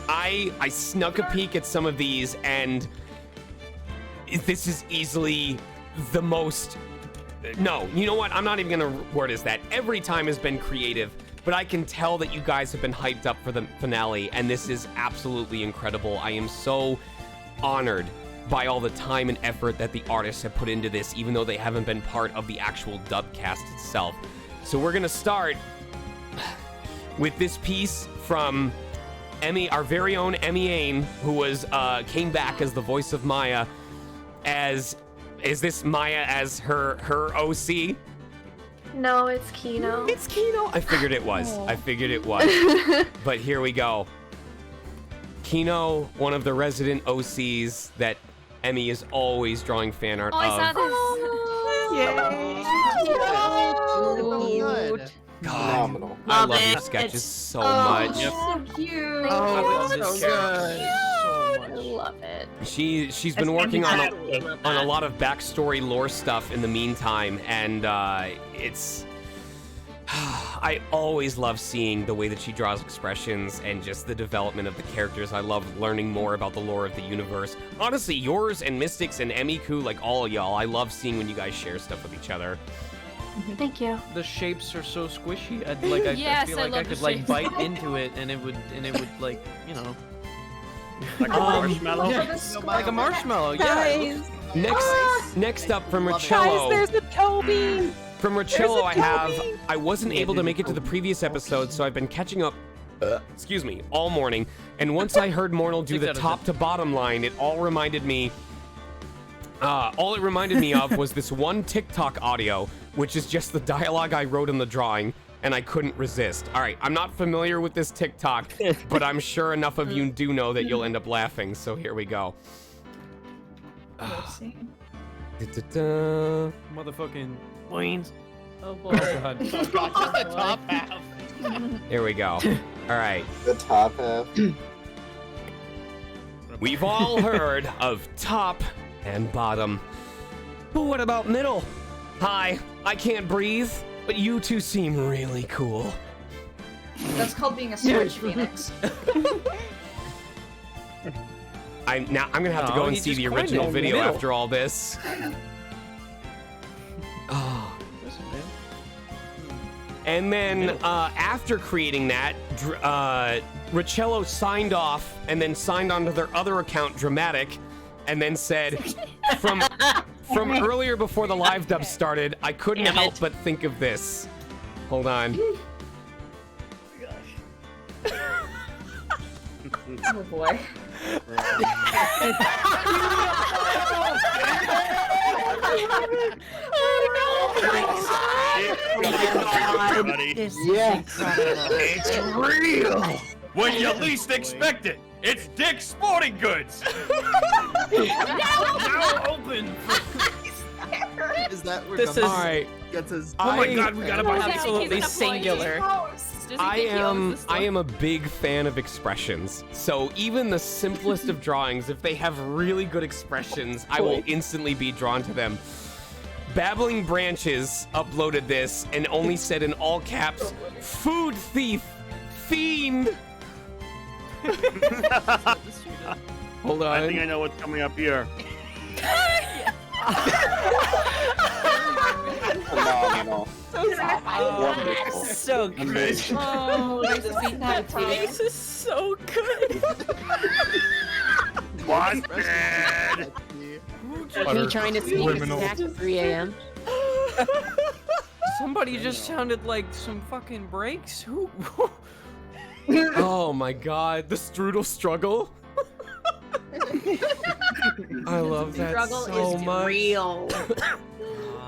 S2: I snuck a peek at some of these, and this is easily the most... No, you know what? I'm not even going to word as that. Every time has been creative, but I can tell that you guys have been hyped up for the finale, and this is absolutely incredible. I am so honored by all the time and effort that the artists have put into this, even though they haven't been part of the actual dub cast itself. So we're going to start with this piece from Emmy, our very own Emmy Ain, who was came back as the voice of Maya. Is this Maya as her OC?
S1: No, it's Kino.
S2: It's Kino. I figured it was. I figured it was. But here we go. Kino, one of the resident OCs that Emmy is always drawing fan art
S8: Oh, I
S2: of.
S8: saw this.
S4: Good.
S2: God, I love your sketches so much.
S1: So cute.
S4: Oh,
S5: this
S4: so good.
S1: I love it.
S2: She's been working on a lot of backstory lore stuff in the meantime, and it's I always love seeing the way that she draws expressions and just the development of the characters. I love learning more about the lore of the universe. Honestly, yours and Mystics and Emiku, like all of y'all, I love seeing when you guys share stuff with each other.
S1: Thank you.
S5: The shapes are so squishy. I
S8: Yes,
S5: feel
S8: I
S5: like I
S8: love
S5: could
S8: the
S5: like
S8: shapes.
S5: bite into it and it would like, you know.
S20: Like a marshmallow?
S5: Yes, like a marshmallow. Yeah.
S16: Guys,
S2: Next up from
S16: guys,
S2: Richello.
S16: there's a Toby.
S2: From Richello,
S16: Toby.
S2: I wasn't able to make it to the previous episode, so I've been catching up, excuse me, all morning. And once I heard Mortal do the top to bottom line, it all reminded me, all it reminded me of was this one TikTok audio, which is just the dialogue I wrote in the drawing, and I couldn't resist. All right, I'm not familiar with this TikTok, but I'm sure enough of you do know that you'll end up laughing, so here we go. Da-da-da.
S5: Motherfucking Wayne's.
S6: Oh boy.
S5: Oh god.
S6: Oh god, just the top half.
S2: Here we go. All right.
S15: The top half.
S2: We've all heard of top and bottom. But what about middle? Hi, I can't breathe, but you two seem really cool.
S14: That's called being a Switch Phoenix.
S2: I'm gonna have to go and see the original video after all this. Oh. And then after creating that, Richello signed off and then signed onto their other account, Dramatic, and then said, from earlier before the live dub started, I couldn't help but think of this. Hold on.
S14: Oh boy.
S20: It's real. When you least expect it, it's Dick's Sporting Goods.
S5: Now open.
S4: Is that where
S5: This is
S2: Alright.
S4: gets his?
S20: Oh my god, we gotta buy
S5: absolutely singular.
S2: I am a big fan of expressions. So even the simplest of drawings, if they have really good expressions, I will instantly be drawn to them. Babbling Branches uploaded this and only said in all caps, "Food thief, fiend." Hold on.
S20: I think I know what's coming up here.
S15: Phenomenal.
S6: Wonderful.
S5: So good.
S15: Amazing.
S8: Oh, there's a sweet potato.
S6: This is so good.
S20: Busted!
S6: Me trying to sneak a snack at 3 a.m.
S5: Somebody just sounded like some fucking breaks. Who?
S2: Oh my god, the strudel struggle. I love that
S9: Struggle
S2: so
S9: is
S2: much.
S9: real.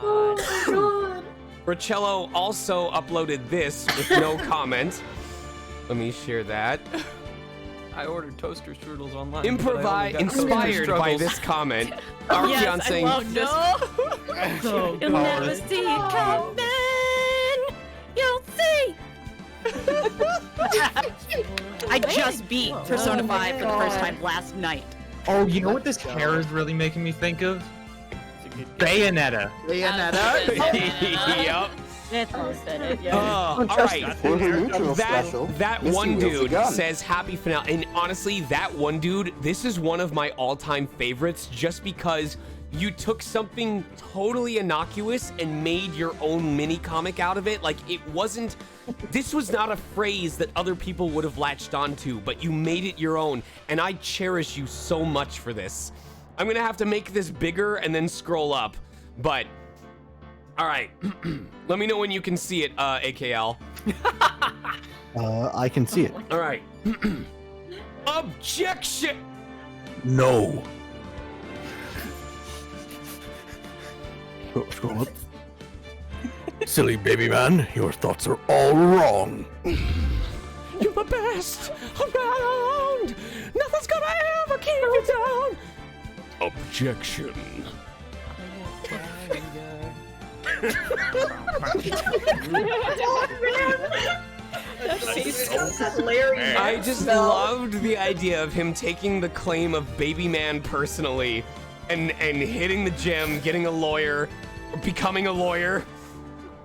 S14: Oh my god.
S2: Richello also uploaded this with no comment. Let me share that.
S5: I ordered toaster strudels online. but I only got
S2: Inspired
S5: toaster
S2: by
S5: struggles.
S2: this comment, Archeon saying,
S9: Oh,
S10: You'll never see it coming. You'll see.
S9: I just beat Persona 5 for the first time last night.
S7: Oh, you know what this hair is really making me think of? Bayonetta.
S2: Yup.
S9: Yeah.
S2: All right.
S15: For her neutral special,
S2: That
S15: Missy
S2: one
S15: wields a
S2: dude
S15: gun.
S2: says happy finale. And honestly, that one dude, this is one of my all-time favorites just because you took something totally innocuous and made your own mini comic out of it. Like, it wasn't, this was not a phrase that other people would have latched onto, but you made it your own. And I cherish you so much for this. I'm gonna have to make this bigger and then scroll up, but all right. Let me know when you can see it, AKL.
S22: I can see it.
S2: All right. Objection!
S22: No. Scroll up. Silly baby man, your thoughts are all wrong.
S2: You're the best around! Nothing's gonna ever keep you down! Objection. I just loved the idea of him taking the claim of baby man personally and hitting the gym, getting a lawyer, becoming a lawyer,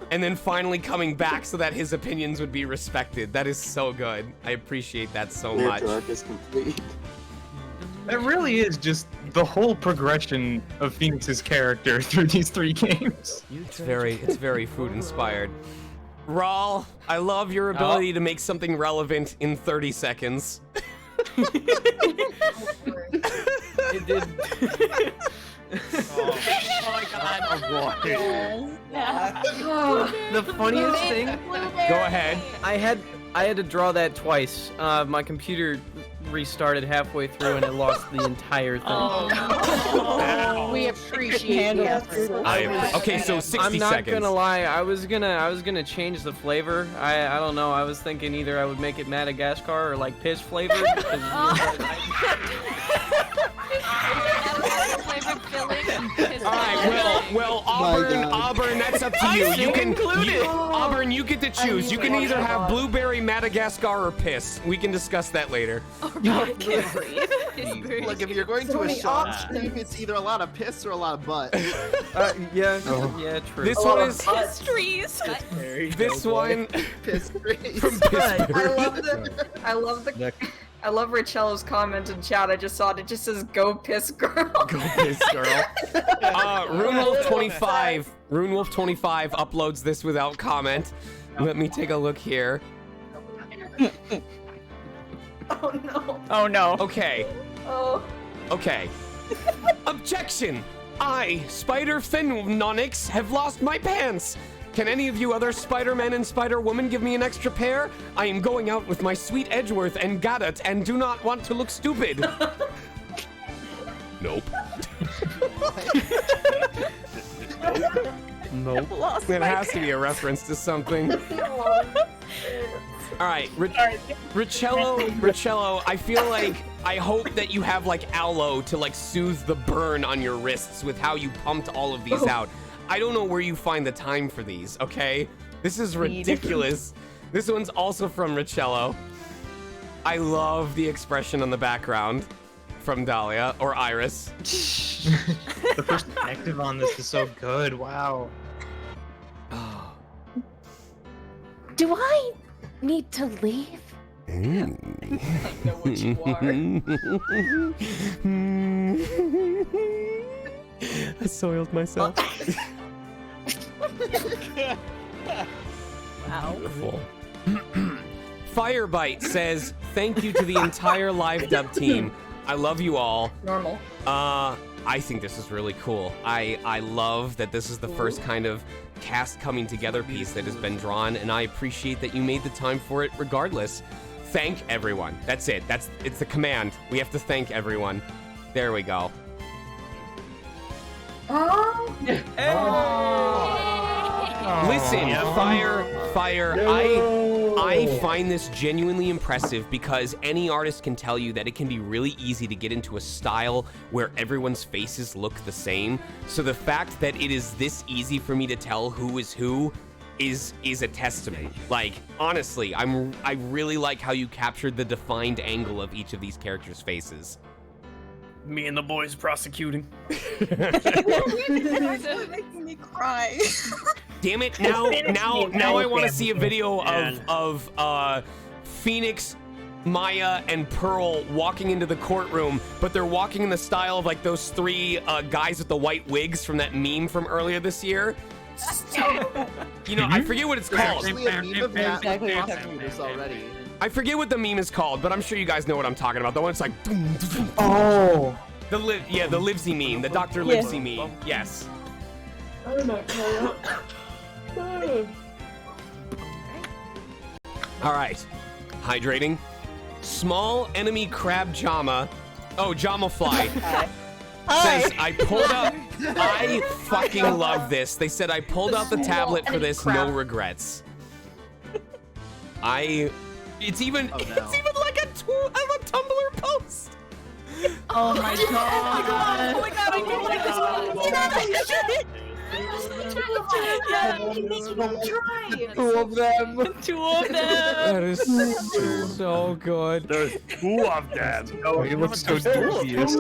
S2: and then finally coming back so that his opinions would be respected. That is so good. I appreciate that so much.
S15: Character arc is complete.
S7: That really is just the whole progression of Phoenix's character through these 3 games.
S2: It's very food inspired. Raul, I love your ability to make something relevant in 30 seconds.
S5: It did.
S9: Oh my god.
S5: The funniest thing.
S2: Go ahead.
S5: I had to draw that twice. My computer restarted halfway through and it lost the entire thing.
S14: We appreciate it.
S2: Okay, so 60
S5: I'm not
S2: seconds.
S5: gonna lie, I was gonna change the flavor. I don't know. I was thinking either I would make it Madagascar or like piss flavored.
S2: Alright, well, Auburn, that's up to you. Auburn, you get to choose. You can either have blueberry, Madagascar, or piss. We can discuss that later.
S4: Look, if you're going to a shop stream, it's either a lot of piss or a lot of butt.
S5: Yeah, true.
S2: This one is
S11: Pastries.
S2: this one
S4: Piss trees.
S2: from Piss.
S14: I love Richello's comment in chat. I just saw it. It just says "Go piss, girl."
S2: Go piss, girl. RuneWolf25 uploads this without comment. Let me take a look here.
S14: Oh no.
S9: Oh no.
S2: Okay.
S14: Oh.
S2: Okay. Objection! I, Spider Phenonix, have lost my pants. Can any of you other Spider-Man and Spider-Woman give me an extra pair? I am going out with my sweet Edgeworth and Gadot and do not want to look stupid. Nope.
S5: Nope.
S2: It has to be a reference to something. All right, Richello, I feel like, I hope that you have like aloe to like soothe the burn on your wrists with how you pumped all of these out. I don't know where you find the time for these, okay? This is ridiculous. This one's also from Richello. I love the expression on the background from Dahlia, or Iris.
S7: The perspective on this is so good. Wow.
S1: Do I need to leave?
S14: I know what you
S2: I soiled myself.
S9: Wow.
S2: Beautiful. Firebite says, thank you to the entire live dub team. I love you all.
S14: Normal.
S2: I think this is really cool. I love that this is the first kind of cast coming together piece that has been drawn, and I appreciate that you made the time for it regardless. Thank everyone. That's it. It's the command. We have to thank everyone. There we go.
S14: Oh.
S2: Listen, Fire, I find this genuinely impressive because any artist can tell you that it can be really easy to get into a style where everyone's faces look the same. So the fact that it is this easy for me to tell who is who is a testament. Like, honestly, I really like how you captured the defined angle of each of these characters' faces.
S5: Me and the boys prosecuting.
S6: Making me cry.
S2: Damn it! Now I want to see a video of Phoenix, Maya, and Pearl walking into the courtroom, but they're walking in the style of like those three guys with the white wigs from that meme from earlier this year. You know, I forget what it's called.
S4: Actually, a meme of that prosecutors already.
S2: I forget what the meme is called, but I'm sure you guys know what I'm talking about. The one that's like,
S7: oh,
S2: the Livesy meme, the Dr. Livesy meme. Yes. All right, hydrating. Small enemy crab Jama. Oh, Jama fly. Says I pulled up. I fucking love this. They said I pulled out the tablet for this. No regrets. It's even like a Tumblr post.
S9: Oh my god.
S6: Oh my god, I can't like this.
S15: Two of them.
S9: Two of them.
S2: That is so good.
S13: There's two of them.
S7: Oh, he looks so dubious.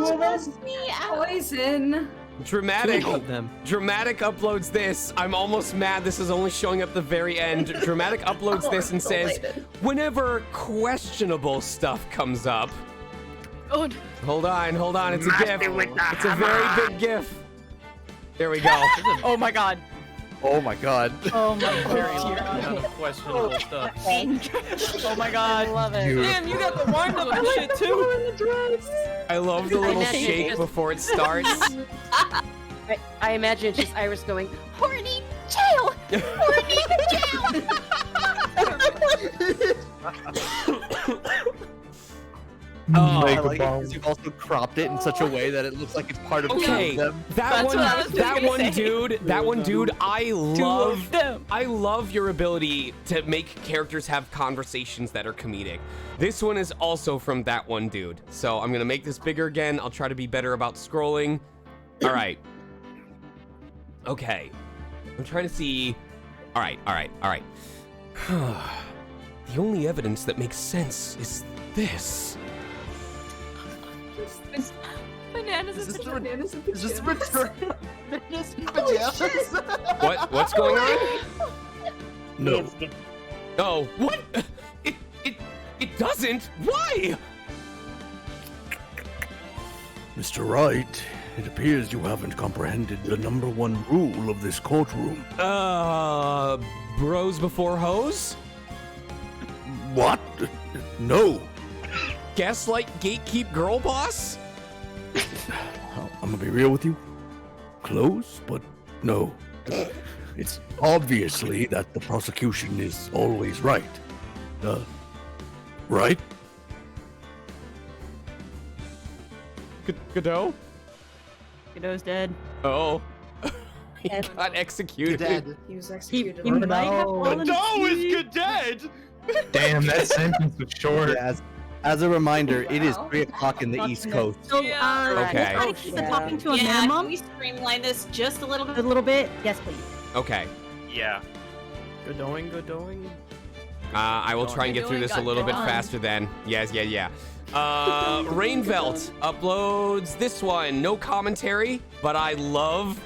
S14: Poison.
S2: Dramatic uploads this. I'm almost mad this is only showing up the very end. Dramatic uploads this and says, whenever questionable stuff comes up.
S6: Oh,
S2: Hold on, it's a GIF. It's a very big GIF. There we go.
S5: Oh my god.
S15: Oh my god.
S9: Oh my
S5: Very
S9: god.
S5: questionable stuff.
S9: Oh my god.
S16: I love it.
S5: Damn, you got the wind up and shit too.
S2: I love the little shake before it starts.
S8: I imagine it's just Iris going, horny jail! Horny jail!
S15: Oh, I like it because you've also cropped it in such a way that it looks like it's part of
S2: Okay,
S15: them.
S2: that one dude, I love your ability to make characters have conversations that are comedic. This one is also from that one dude. So I'm gonna make this bigger again. I'll try to be better about scrolling. All right. Okay. I'm trying to see. All right. The only evidence that makes sense is this.
S14: Bananas and pajamas.
S4: Is this return? Bananas and pajamas?
S2: What's going on?
S22: No.
S2: Oh, what? It doesn't. Why?
S22: Mr. Wright, it appears you haven't comprehended the #1 rule of this courtroom.
S2: Bros before hoes?
S22: What? No.
S2: Gaslight gatekeep girl boss?
S22: I'm gonna be real with you. Close, but no. It's obviously that the prosecution is always right. Right?
S2: Godot?
S9: Godot's dead.
S2: Oh. He got executed.
S4: Dead.
S14: He was executed.
S9: He might have fallen asleep.
S13: dead.
S7: Damn, that sentence was short.
S15: Yeah, as a reminder, it is 3 o'clock in the East Coast.
S9: So,
S2: Okay.
S9: let's try to keep the talking to a minimum.
S11: Can we streamline this just a little bit?
S9: A little bit? Yes, please.
S2: Okay.
S5: Yeah. Godoing.
S2: I will try and get through this a little bit faster then. Yes, yeah. Rainvelt uploads this one. No commentary, but I love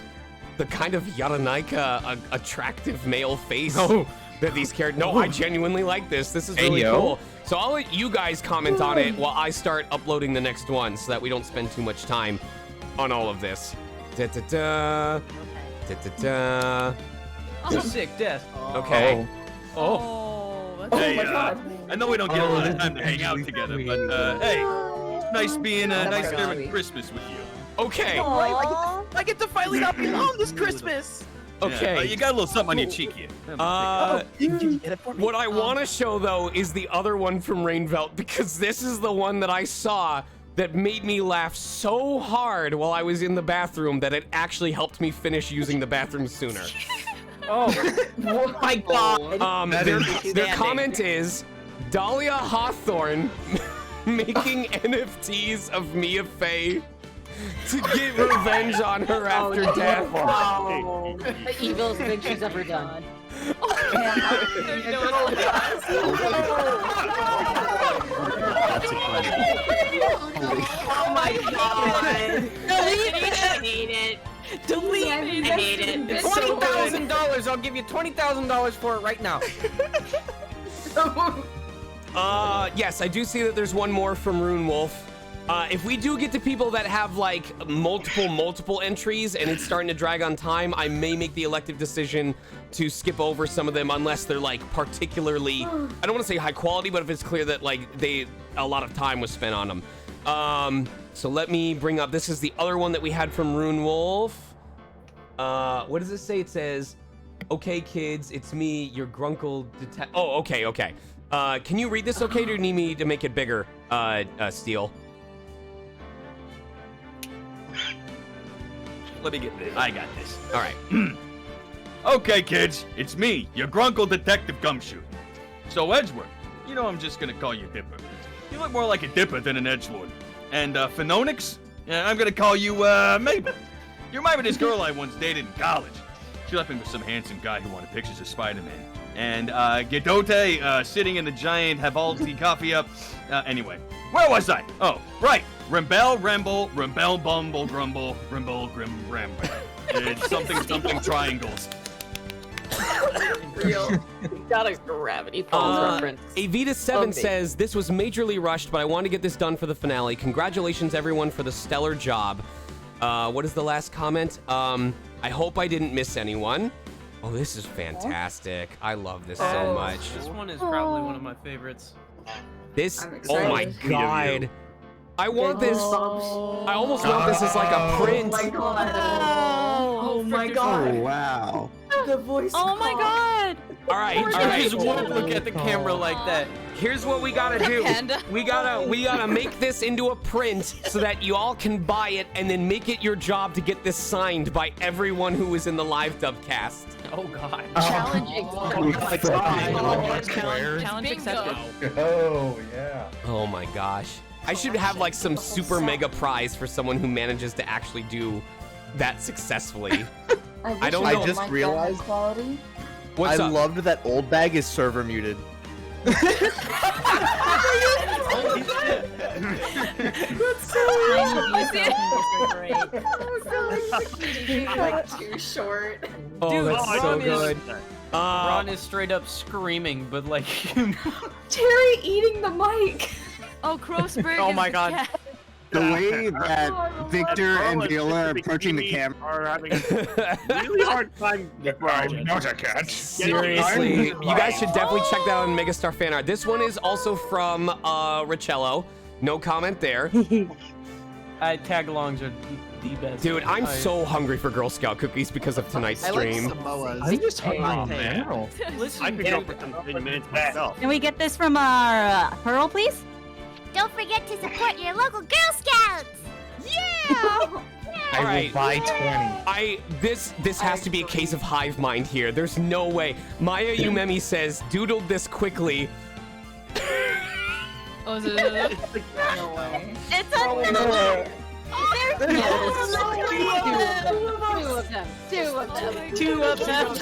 S2: the kind of Yaranaika attractive male face that these characters. No, I genuinely like this. This is really cool. So I'll let you guys comment on it while I start uploading the next one so that we don't spend too much time on all of this.
S5: Sick death.
S2: Okay.
S13: Hey, I know we don't get a lot of time to hang out together, but hey, it's nice being nice during Christmas with you.
S2: Okay.
S3: I get to finally not be alone this Christmas.
S2: Okay.
S13: Yeah, you got a little something on your cheek here.
S2: What I want to show though is the other one from Rainvelt because this is the one that I saw that made me laugh so hard while I was in the bathroom that it actually helped me finish using the bathroom sooner.
S5: Oh my god.
S2: Their comment is Dahlia Hawthorne making NFTs of Mia Fey to get revenge on her after death.
S8: Oh, the evilest thing she's ever done.
S4: That's incredible.
S9: Oh my god. Delete it. I hate it. Delete it. I hate it. It's so good.
S5: $20,000. I'll give you $20,000 for it right now.
S2: Yes, I do see that there's one more from Rune Wolf. If we do get to people that have like multiple entries and it's starting to drag on time, I may make the elective decision to skip over some of them unless they're like particularly, I don't want to say high quality, but if it's clear that like a lot of time was spent on them. So let me bring up, this is the other one that we had from Rune Wolf. What does it say? It says, okay kids, it's me, your grunkle detect. Oh, okay. Can you read this okay, or do you need me to make it bigger, Steel?
S13: Let me get this. I got this.
S2: All right.
S13: Okay, kids, it's me, your grunkle detective Gumshoe. So, Edgeworth, you know I'm just gonna call you Dipper. You look more like a Dipper than an Edgelord. And, Phenonix, I'm gonna call you, Mabel. You remind me of this girl I once dated in college. She left me with some handsome guy who wanted pictures of Spider-Man. And, Gedote, sitting in the giant Havalti coffee up. Anyway, where was I? Oh, right. Rembel, Bumble, Grumble, Grim, Ramble. It's something triangles.
S8: Got a Gravity Falls reference.
S2: Avita7 says, this was majorly rushed, but I want to get this done for the finale. Congratulations, everyone, for the stellar job. What is the last comment? I hope I didn't miss anyone. Oh, this is fantastic. I love this so much.
S5: This one is probably one of my favorites.
S2: This, oh my god. I want this, I almost want this as like a print.
S9: Oh my god. Oh my god.
S4: Oh, wow.
S9: The voice.
S11: Oh my god.
S2: All right.
S5: Just won't look at the camera like that.
S2: Here's what we gotta do. We gotta make this into a print so that you all can buy it and then make it your job to get this signed by everyone who is in the live dub cast.
S5: Oh god.
S6: Challenge accepted.
S7: Oh, yeah.
S2: Oh my gosh. I should have like some super mega prize for someone who manages to actually do that successfully. I don't know.
S4: I just realized
S1: quality.
S2: What's
S15: I
S2: up?
S15: loved that old bag is server muted.
S14: That's so like too short.
S2: Oh,
S5: Dude,
S2: that's so good.
S5: Ron is straight up screaming, but like
S14: Terry eating the mic.
S6: Oh, Crossberg.
S5: Oh my god.
S4: the way that Victor and Viola are approaching the camera
S20: are having a really hard time.
S7: Not a cat.
S2: Seriously, you guys should definitely check that out on Megastar fan art. This one is also from Richello. No comment there.
S5: Tag-alongs are the best.
S2: Dude, I'm so hungry for Girl Scout cookies because of tonight's stream.
S4: I'm just hungry.
S20: I could go for some 10 minutes myself.
S11: Can we get this from Pearl, please?
S18: Don't forget to support your local Girl Scouts! Yeah!
S2: All right.
S7: Buy 20.
S2: This has to be a case of hive mind here. There's no way. Maya Umemi says, doodled this quickly.
S6: Oh, is it?
S14: No way.
S11: It's a no!
S8: Two of them.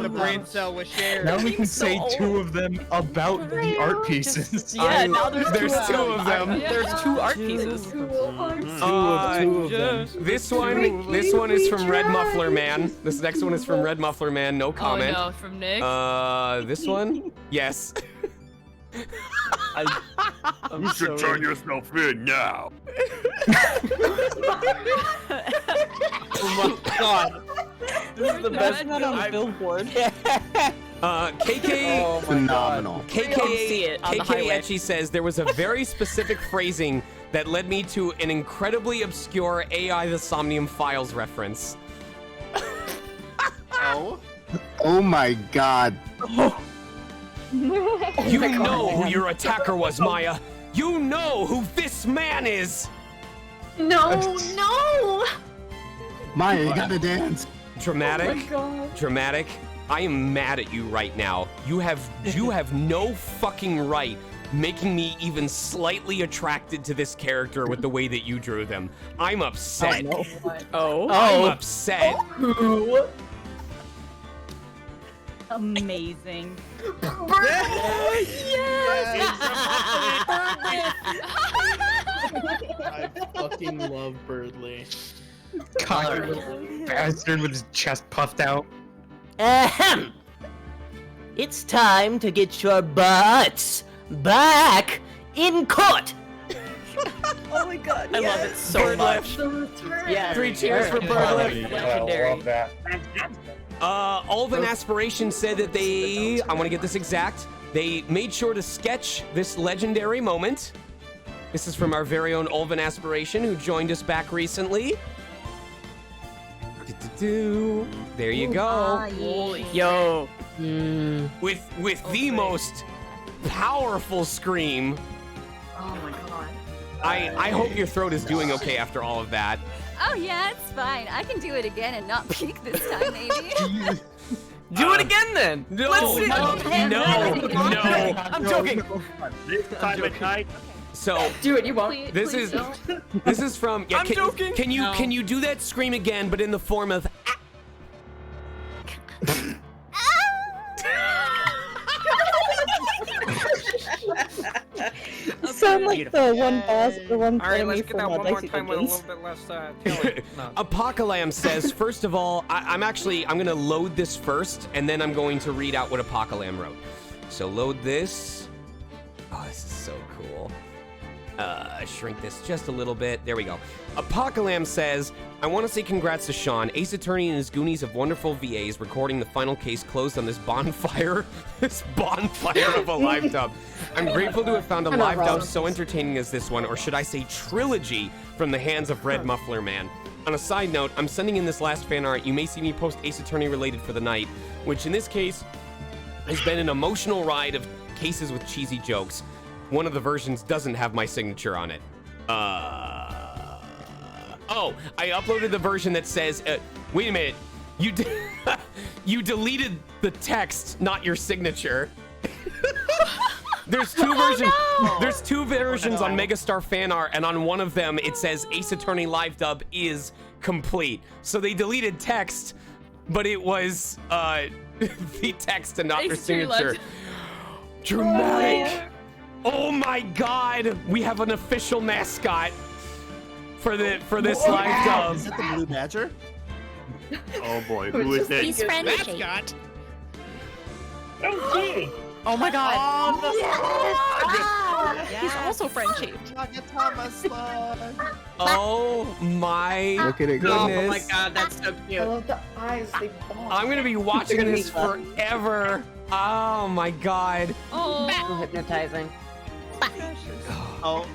S7: The brain
S15: cell was shared.
S7: Now we can say two of them about the art pieces.
S5: Yeah, now there's
S2: two of them.
S5: There's two art pieces.
S15: Two of them.
S2: This one is from Red Muffler Man. This next one is from Red Muffler Man. No comment.
S6: Oh no, from Nick.
S2: This one? Yes.
S20: You should turn yourself in now.
S15: Oh my god.
S5: This is the best
S16: one on the billboard.
S2: KK
S4: Phenomenal.
S2: KK Etchy says there was a very specific phrasing that led me to an incredibly obscure AI the Somnium Files reference.
S4: Oh my god.
S2: You know who your attacker was, Maya. You know who this man is.
S1: No, no.
S4: Maya, you gotta dance.
S2: Dramatic. Dramatic. I am mad at you right now. You have no fucking right making me even slightly attracted to this character with the way that you drew them. I'm upset. I'm upset.
S11: Amazing.
S19: I fucking love Birdly.
S7: Cocky bastard with his chest puffed out.
S21: Ahem! It's time to get your butts back in court!
S6: Oh my god.
S5: I love it so much.
S21: Yeah.
S2: 3 cheers for Birdlift.
S21: Legendary.
S7: Love that.
S2: Alvin Aspiration said that I want to get this exact, they made sure to sketch this legendary moment. This is from our very own Alvin Aspiration, who joined us back recently. There you go.
S5: Yo.
S2: With the most powerful scream.
S14: Oh my god.
S2: I hope your throat is doing okay after all of that.
S23: Oh yeah, it's fine. I can do it again and not peak this time, maybe.
S5: Do it again then.
S2: No,
S5: Let's see.
S2: no.
S5: I'm joking.
S20: This time at night.
S2: So
S14: do it. You won't.
S2: This is from. Yeah,
S5: I'm joking.
S2: Can you do that scream again, but in the form of?
S16: You sound like the one boss, the one
S5: All right,
S16: enemy
S5: let's get
S16: from
S5: that one more
S16: Dicey
S5: time with a
S16: Pigeons.
S5: little bit less tailing. No.
S2: Apocalypse says, first of all, I'm gonna load this first, and then I'm going to read out what Apocalypse wrote. So load this. Oh, this is so cool. Shrink this just a little bit. There we go. Apocalypse says, I want to say congrats to Sean. Ace Attorney and his Goonies have wonderful VAs recording the final case closed on this bonfire of a live dub. I'm grateful to have found a live dub so entertaining as this one, or should I say trilogy, from the hands of Red Muffler Man. On a side note, I'm sending in this last fan art. You may see me post Ace Attorney related for the night, which in this case has been an emotional ride of cases with cheesy jokes. One of the versions doesn't have my signature on it. Oh, I uploaded the version that says, wait a minute, you deleted the text, not your signature. There's two versions. There's two versions on Megastar fan art, and on one of them it says Ace Attorney live dub is complete. So they deleted text, but it was the text and not your signature. Dramatic. Oh my God, we have an official mascot for this live dub.
S4: Is that the Blue Badger?
S20: Oh boy, who is this?
S18: He's friendly.
S20: Mascot.
S6: Oh my god.
S4: Oh,
S6: Yes. He's also friend-shaped.
S2: Oh my
S15: Look at it go.
S2: goodness.
S5: Oh my god, that's so cute.
S14: I love the eyes. They bond.
S2: I'm gonna be watching this forever. Oh my God.
S8: So hypnotizing.
S4: Oh.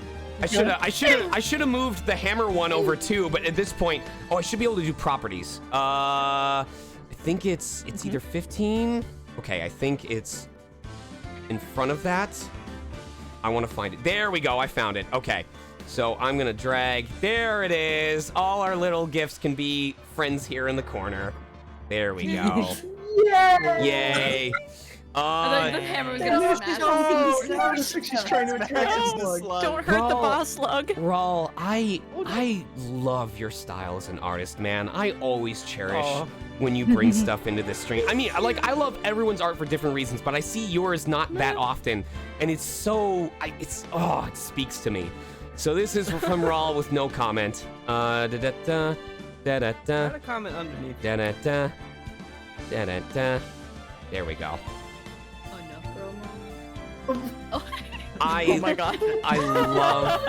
S2: I should have moved the hammer one over too, but at this point, I should be able to do properties. I think it's either 15. Okay, I think it's in front of that. I want to find it. There we go. I found it. Okay. So I'm going to drag. There it is. All our little gifts can be friends here in the corner. There we go. Yay.
S6: I thought the hammer was gonna smash.
S19: She's trying to attract the slug.
S6: Don't hurt the boss slug.
S2: Raul, I love your style as an artist, man. I always cherish when you bring stuff into this stream. I mean, like, I love everyone's art for different reasons, but I see yours not that often, and it's so, it speaks to me. So this is from Raul with no comment.
S5: Got a comment underneath.
S2: There we go.
S6: Oh
S2: Oh
S6: my god.
S2: I love.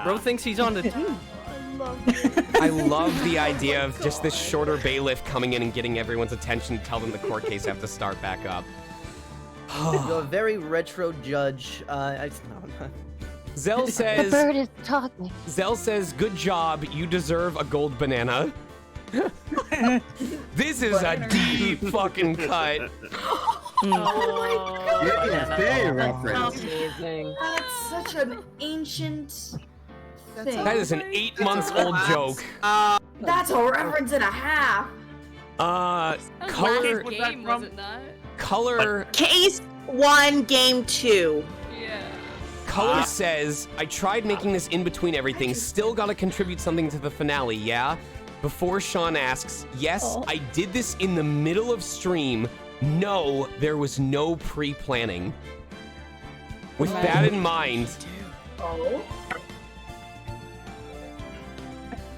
S5: Bro thinks he's on the team.
S2: I love the idea of just this shorter bailiff coming in and getting everyone's attention to tell them the court case have to start back up.
S21: A very retro judge.
S2: Zell says.
S8: The bird is talking.
S2: Zell says, "Good job. You deserve a gold banana." This is a deep fucking cut.
S14: Oh my god.
S8: That's amazing.
S14: That's such an ancient thing.
S2: That is an 8 months old joke.
S14: That's a reference and a half.
S2: Color.
S6: Game, was it not?
S2: Color.
S9: Case 1, game 2.
S6: Yeah.
S2: Color says, I tried making this in between everything, still gotta contribute something to the finale, yeah? Before Sean asks, yes, I did this in the middle of stream. No, there was no pre-planning. With that in mind...
S14: Oh.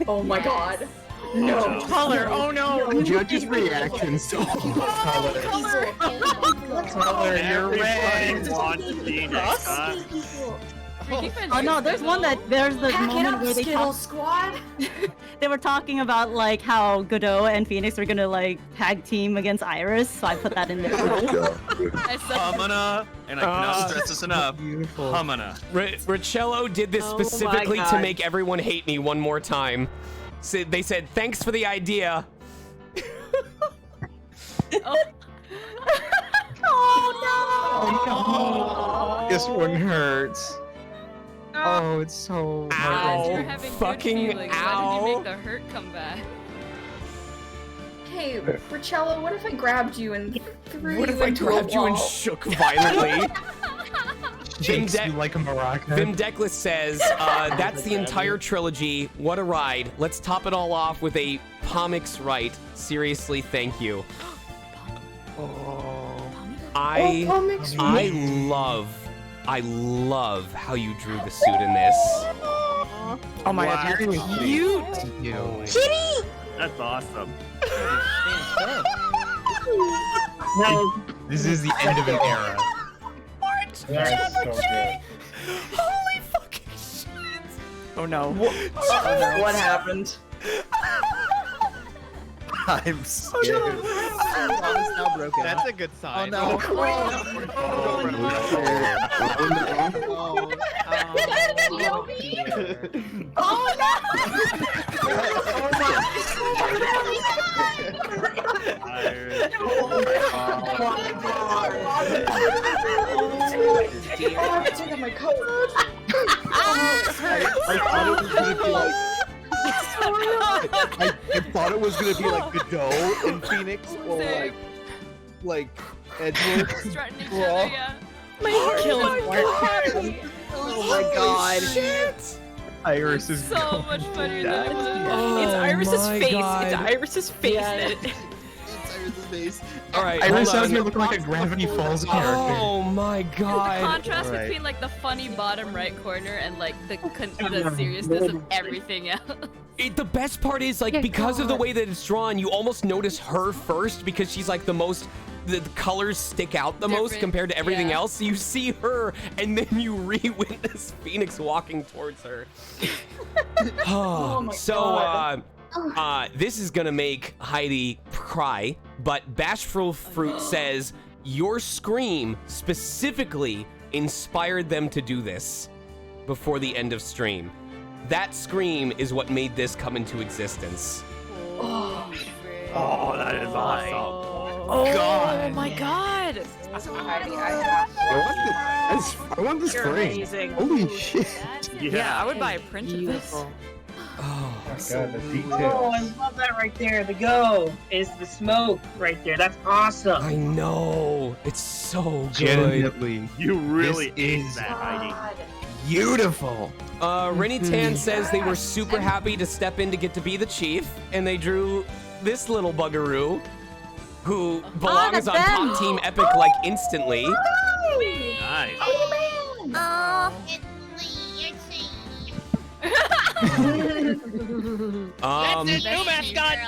S14: Oh my god. No.
S9: Color, oh no.
S4: Judge's reaction so
S14: Color.
S7: Color, you're red.
S11: Oh no, there's one that there's the
S14: Pack it
S11: moment
S14: up,
S11: where they
S14: Skittle
S11: talk,
S14: Squad.
S11: they were talking about like how Godot and Phoenix were gonna like tag team against Iris, so I put that in there.
S13: Humana, and I cannot stress this enough.
S7: Beautiful.
S13: Humana.
S2: Riccello did this
S11: Oh
S2: specifically
S11: my
S2: to
S11: God.
S2: make everyone hate me one more time. So they said, thanks for the idea.
S7: Oh, this one hurts. Oh, it's so
S6: You're
S2: Ow.
S6: having good
S2: Fucking
S6: feelings. Why
S2: ow.
S6: did you make the hurt come back?
S14: Hey, Richello, what if I grabbed you and threw
S2: What
S14: you
S2: if I
S14: into
S2: grabbed
S14: a
S2: you and
S14: wall?
S2: shook violently?
S7: Shakes you like a maraca.
S2: Vimdeckless says, that's the entire trilogy. What a ride. Let's top it all off with a Pomix Wright. Seriously, thank you. I love how you drew the suit in this.
S3: Oh my god, you're cute!
S20: Kitty! That's awesome.
S7: This is the end of an era.
S19: That's so good.
S2: Holy fucking shit!
S3: Oh no.
S14: What happened?
S15: I'm scared. It's now broken.
S4: That's a good sign.
S15: Oh
S14: I took off my coat.
S15: I thought it was gonna be like Godot and Phoenix, or like Edward.
S6: Strutting each
S15: Raw.
S6: other, yeah.
S3: Oh my god.
S2: Shit!
S7: Iris is
S6: So much funnier than it was.
S9: It's Iris's
S2: my
S9: face.
S2: God.
S9: It's Iris's face.
S11: Yeah.
S2: All right,
S7: Iris
S2: hold
S7: out
S2: on.
S7: here looking like a Gravity Falls character.
S2: Oh my
S6: The
S2: god.
S6: contrast
S15: Right.
S6: between like the funny bottom right corner and like the seriousness of everything else.
S2: The best part is like because of the way that it's drawn, you almost notice her first because she's like the colors stick out the most
S6: Different,
S2: compared to everything
S6: yeah.
S2: else. You see her and then you re-witness Phoenix walking towards her. This is gonna make Heidi cry, but Bashful Fruit says your scream specifically inspired them to do this before the end of stream. That scream is what made this come into existence.
S20: Oh, that is awesome.
S9: Oh my god.
S15: I want this
S9: You're
S15: frame.
S9: amazing.
S15: Holy shit.
S9: Yeah, I would buy a print of this.
S2: Oh,
S19: God, the details.
S10: Oh, I love that right there. The go is the smoke right there. That's awesome.
S2: I know. It's so good.
S7: Legitimately.
S20: You really
S7: This
S20: aced
S7: is
S20: that, Heidi.
S7: beautiful.
S2: Rennie Tan says they were super happy to step in to get to be the chief, and they drew this little buggaroo who belongs on Top Team Epic like instantly.
S20: Nice.
S18: Oh, it's
S6: New mascot.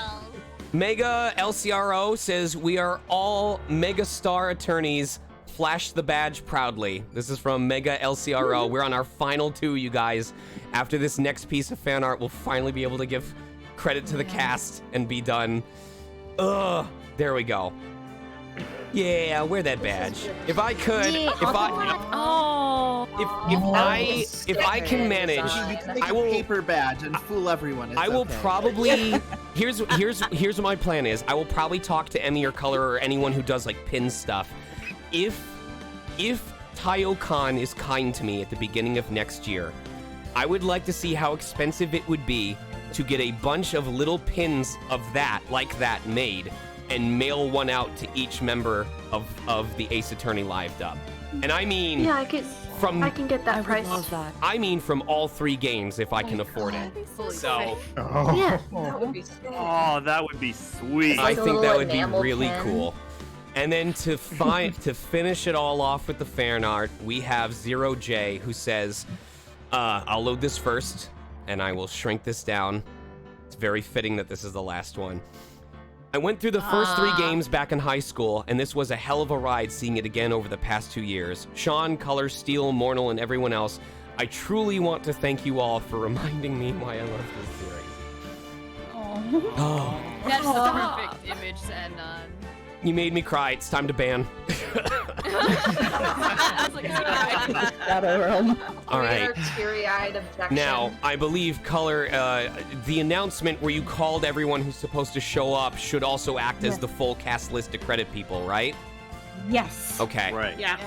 S2: Mega LCRO says we are all Mega Star attorneys. Flash the badge proudly. This is from Mega LCRO. We're on our final 2, you guys. After this next piece of fan art, we'll finally be able to give credit to the cast and be done. Ugh. There we go. Yeah, wear that badge. If I could, if I can manage, I will
S4: paper badge and fool everyone. It's
S2: I will
S4: okay.
S2: probably here's what my plan is. I will probably talk to Emmy or Color or anyone who does like pin stuff. If Tayo Khan is kind to me at the beginning of next year, I would like to see how expensive it would be to get a bunch of little pins of that, like that, made, and mail one out to each member of the Ace Attorney live dub. And I mean,
S1: Yeah, I can get that price.
S2: I mean from all 3 games if I can afford it. So,
S1: Yeah.
S14: That would be sick.
S20: Oh, that would be sweet.
S2: I think that would be really cool. And then to finish it all off with the fan art, we have 0J who says, I'll load this first, and I will shrink this down. It's very fitting that this is the last one. I went through the first 3 games back in high school, and this was a hell of a ride seeing it again over the past 2 years. Sean, Color, Steel, Mornal, and everyone else, I truly want to thank you all for reminding me why I love this series. Oh.
S6: That's the perfect image to end on.
S2: You made me cry. It's time to ban. All right.
S14: Teary-eyed objection.
S2: Now, I believe, Color, the announcement where you called everyone who's supposed to show up should also act as the full cast list to credit people, right?
S11: Yes.
S2: Okay.
S20: Right.
S9: Yeah.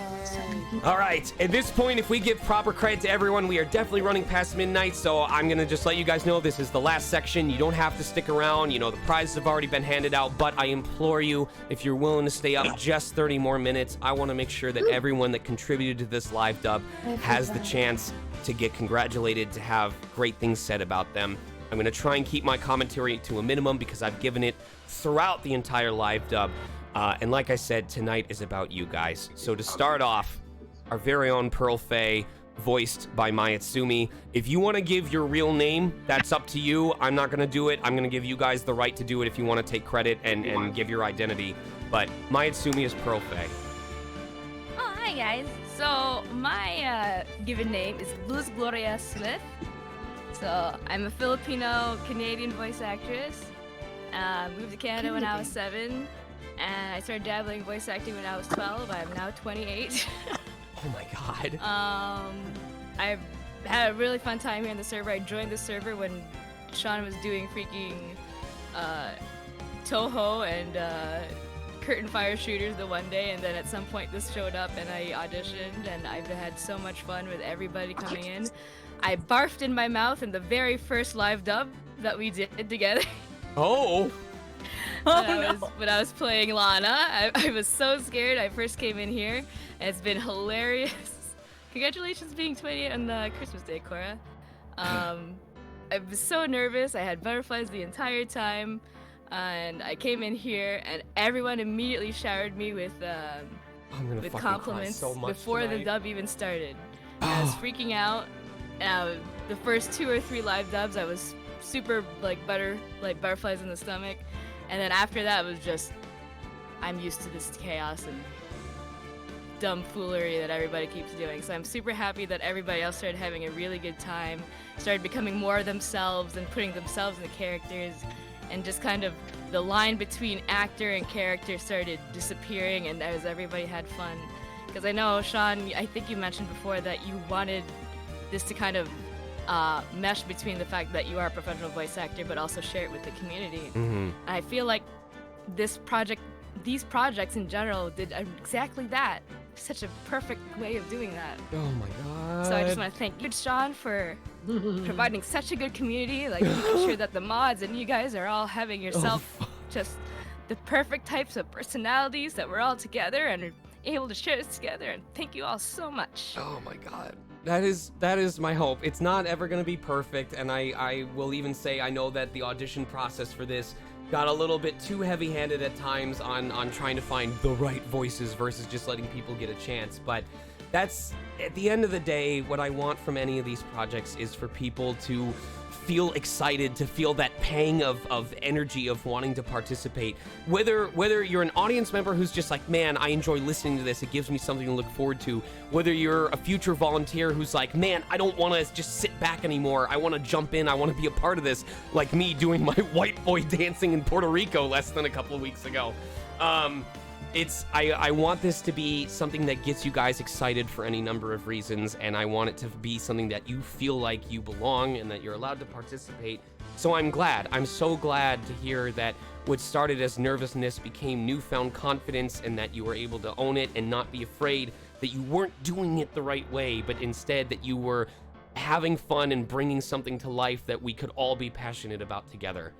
S2: All right. At this point, if we give proper credit to everyone, we are definitely running past midnight, so I'm going to just let you guys know this is the last section. You don't have to stick around. You know, the prizes have already been handed out, but I implore you, if you're willing to stay up just 30 more minutes, I want to make sure that everyone that contributed to this live dub has the chance to get congratulated, to have great things said about them. I'm going to try and keep my commentary to a minimum because I've given it throughout the entire live dub. And like I said, tonight is about you guys. So to start off, our very own Pearl Faye, voiced by Mayutsumi. If you want to give your real name, that's up to you. I'm not going to do it. I'm going to give you guys the right to do it if you want to take credit and give your identity. But Mayutsumi is Pearl Faye.
S6: Oh, hi guys. So my given name is Luz Gloria Smith. So I'm a Filipino-Canadian voice actress. Moved to Canada when I was 7. And I started dabbling in voice acting when I was 12. I'm now 28.
S2: Oh my god.
S6: I've had a really fun time here in the server. I joined the server when Sean was doing freaking Toho and Curtain Fire Shooters the one day, and then at some point this showed up and I auditioned, and I've had so much fun with everybody coming in. I barfed in my mouth in the very first live dub that we did together.
S2: Oh!
S6: When I was playing Lana. I was so scared. I first came in here, and it's been hilarious. Congratulations being 28 on Christmas Day, Cora. I was so nervous. I had butterflies the entire time, and I came in here, and everyone immediately showered me with compliments
S2: so much
S6: before
S2: tonight.
S6: the dub even started. I was freaking out. The first 2 or 3 live dubs, I was super butterflies in the stomach. And then after that, it was just, I'm used to this chaos and dumb foolery that everybody keeps doing. So I'm super happy that everybody else started having a really good time, started becoming more themselves and putting themselves in the characters, and just kind of the line between actor and character started disappearing, and as everybody had fun. Because I know, Sean, I think you mentioned before that you wanted this to kind of mesh between the fact that you are a professional voice actor, but also share it with the community.
S2: Mm-hmm.
S6: I feel like these projects in general did exactly that. Such a perfect way of doing that.
S2: Oh my god.
S6: So I just want to thank you, Sean, for providing such a good community, like making sure that the mods and you guys are all having yourself just the perfect types of personalities, that we're all together and are able to share this together, and thank you all so much.
S2: Oh my god. That is my hope. It's not ever going to be perfect, and I will even say I know that the audition process for this got a little bit too heavy-handed at times on trying to find the right voices versus just letting people get a chance. But that's, at the end of the day, what I want from any of these projects is for people to feel excited, to feel that pang of energy of wanting to participate. Whether you're an audience member who's just like, man, I enjoy listening to this, it gives me something to look forward to. Whether you're a future volunteer who's like, man, I don't want to just sit back anymore, I want to jump in, I want to be a part of this, like me doing my white boy dancing in Puerto Rico less than a couple of weeks ago. I want this to be something that gets you guys excited for any number of reasons, and I want it to be something that you feel like you belong and that you're allowed to participate. So I'm so glad to hear that what started as nervousness became newfound confidence, and that you were able to own it and not be afraid that you weren't doing it the right way, but instead that you were having fun and bringing something to life that we could all be passionate about together.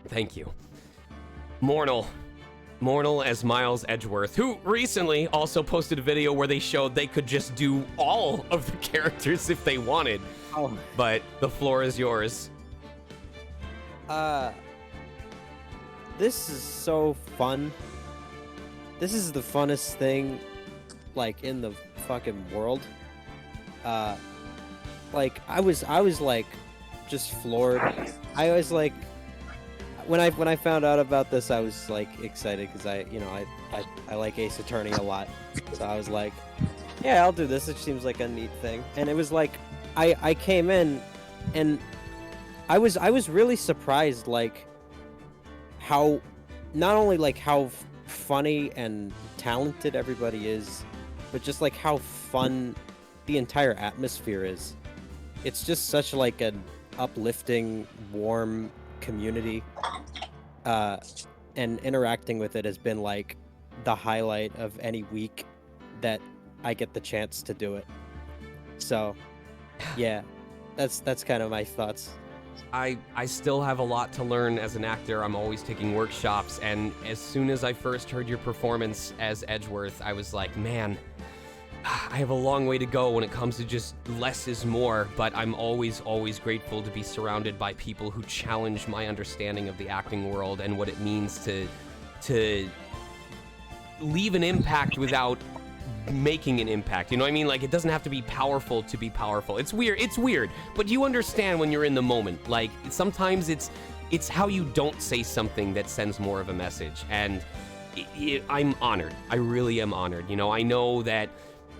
S2: Thank you. Mornal as Miles Edgeworth, who recently also posted a video where they showed they could just do all of the characters if they wanted.
S15: Oh.
S2: But the floor is yours.
S12: This is so fun. This is the funnest thing, like, in the fucking world. Like, I was like, just floored. I was like, when I found out about this, I was like excited because I like Ace Attorney a lot. So I was like, yeah, I'll do this. It seems like a neat thing. And it was like, I came in, and I was really surprised, like, how, not only like how funny and talented everybody is, but just like how fun the entire atmosphere is. It's just such like an uplifting, warm community, and interacting with it has been like the highlight of any week that I get the chance to do it. So yeah, that's kind of my thoughts.
S2: I still have a lot to learn as an actor. I'm always taking workshops, and as soon as I first heard your performance as Edgeworth, I was like, man, I have a long way to go when it comes to just less is more, but I'm always grateful to be surrounded by people who challenge my understanding of the acting world and what it means to leave an impact without making an impact. You know what I mean? Like, it doesn't have to be powerful to be powerful. It's weird, but you understand when you're in the moment. Like, sometimes it's how you don't say something that sends more of a message, and I'm honored. I really am honored. You know, I know that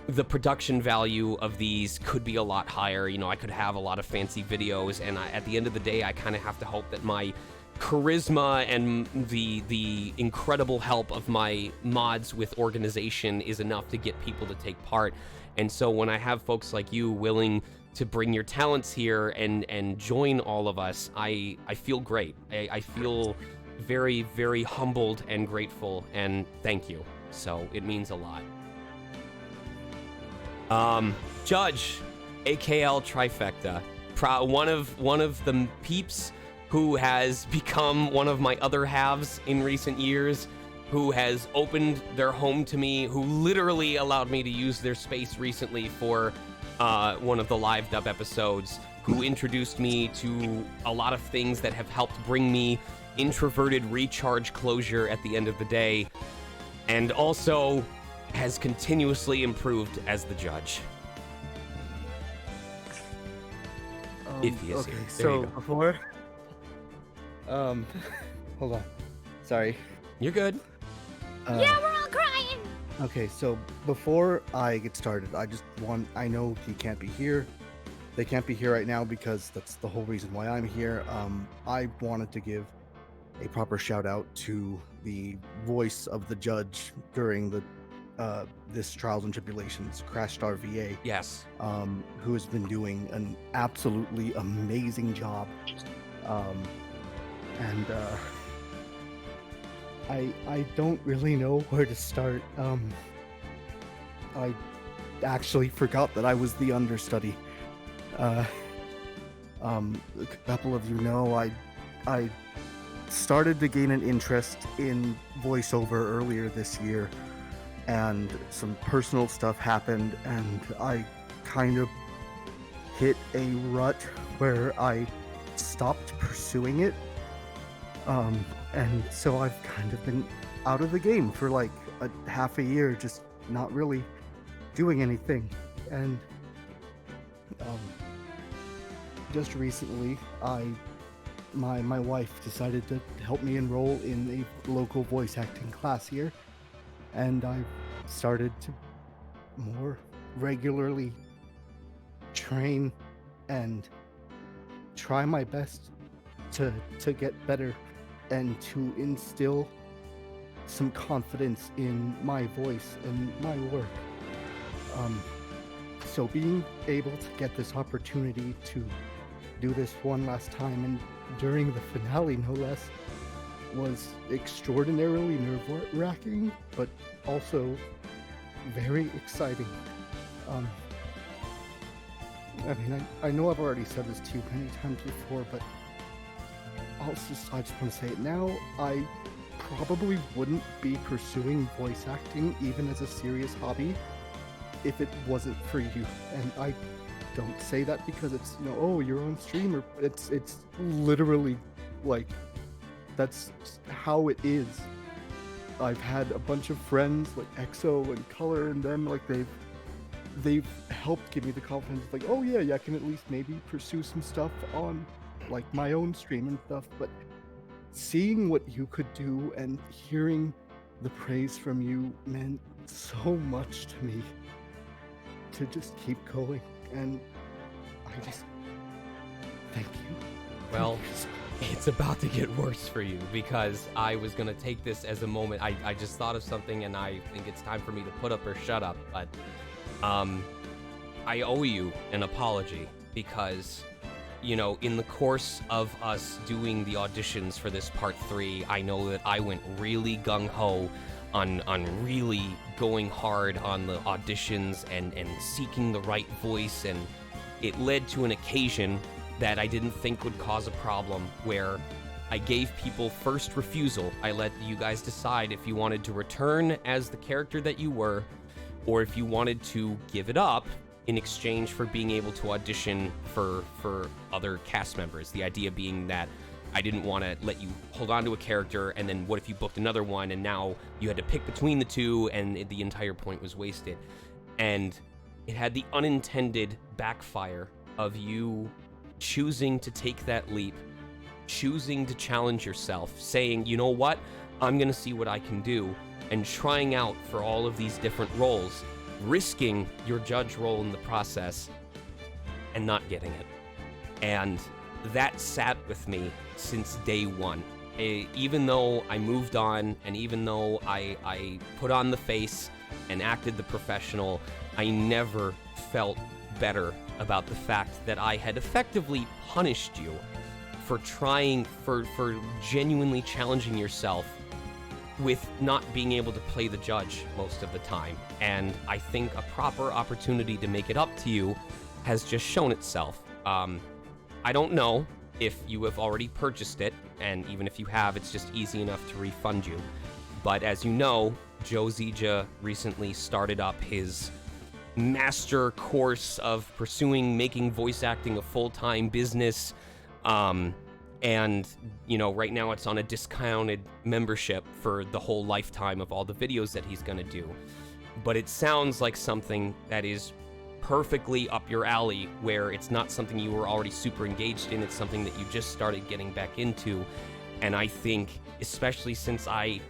S2: the production value of these could be a lot higher. You know, I could have a lot of fancy videos, and at the end of the day, I kind of have to hope that my charisma and the incredible help of my mods with organization is enough to get people to take part. And so when I have folks like you willing to bring your talents here and join all of us, I feel great. I feel very, very humbled and grateful, and thank you. So it means a lot. Judge, AKL Trifecta, one of the peeps who has become one of my other halves in recent years, who has opened their home to me, who literally allowed me to use their space recently for one of the live dub episodes, who introduced me to a lot of things that have helped bring me introverted recharge closure at the end of the day, and also has continuously improved as the judge. If he is
S15: okay,
S2: here. There
S15: so
S2: you go.
S15: before, hold on, sorry.
S2: You're good.
S18: Yeah, we're all crying.
S15: Okay, so before I get started, I know he can't be here. They can't be here right now because that's the whole reason why I'm here. I wanted to give a proper shout out to the voice of the judge during the this Trials and Tribulations, Crash Star VA.
S2: Yes.
S15: Who has been doing an absolutely amazing job. And I don't really know where to start. I actually forgot that I was the understudy. A couple of you know I started to gain an interest in voiceover earlier this year, and some personal stuff happened, and I kind of hit a rut where I stopped pursuing it. And so I've kind of been out of the game for like half a year, just not really doing anything. And just recently, my wife decided to help me enroll in a local voice acting class here, and I started to more regularly train and try my best to get better and to instill some confidence in my voice and my work. So being able to get this opportunity to do this one last time, and during the finale no less, was extraordinarily nerve-wracking, but also very exciting. I mean, I know I've already said this to you many times before, but I just want to say it now. I probably wouldn't be pursuing voice acting even as a serious hobby if it wasn't for you. And I don't say that because it's, oh, you're on stream, or it's literally like that's how it is. I've had a bunch of friends like EXO and Color, and them like they've helped give me the confidence, like, oh yeah, I can at least maybe pursue some stuff on like my own stream and stuff. But seeing what you could do and hearing the praise from you meant so much to me to just keep going, and I just thank you.
S2: Well, it's about to get worse for you, because I was gonna take this as a moment. I just thought of something, and I think it's time for me to put up or shut up, but I owe you an apology, because in the course of us doing the auditions for this part 3, I know that I went really gung-ho on really going hard on the auditions and seeking the right voice, and it led to an occasion that I didn't think would cause a problem, where I gave people first refusal. I let you guys decide if you wanted to return as the character that you were, or if you wanted to give it up in exchange for being able to audition for other cast members. The idea being that I didn't want to let you hold on to a character, and then what if you booked another one and now you had to pick between the two, and the entire point was wasted. And it had the unintended backfire of you choosing to take that leap, choosing to challenge yourself, saying, you know what, I'm gonna see what I can do, and trying out for all of these different roles, risking your judge role in the process, and not getting it. And that sat with me since day one. Even though I moved on, and even though I put on the face and acted the professional, I never felt better about the fact that I had effectively punished you for trying, for genuinely challenging yourself with not being able to play the judge most of the time. And I think a proper opportunity to make it up to you has just shown itself. I don't know if you have already purchased it, and even if you have, it's just easy enough to refund you. But as you know, Joe Zija recently started up his master course of pursuing making voice acting a full-time business. And, right now it's on a discounted membership for the whole lifetime of all the videos that he's gonna do. But it sounds like something that is perfectly up your alley, where it's not something you were already super engaged in, it's something that you just started getting back into. And I think, especially since I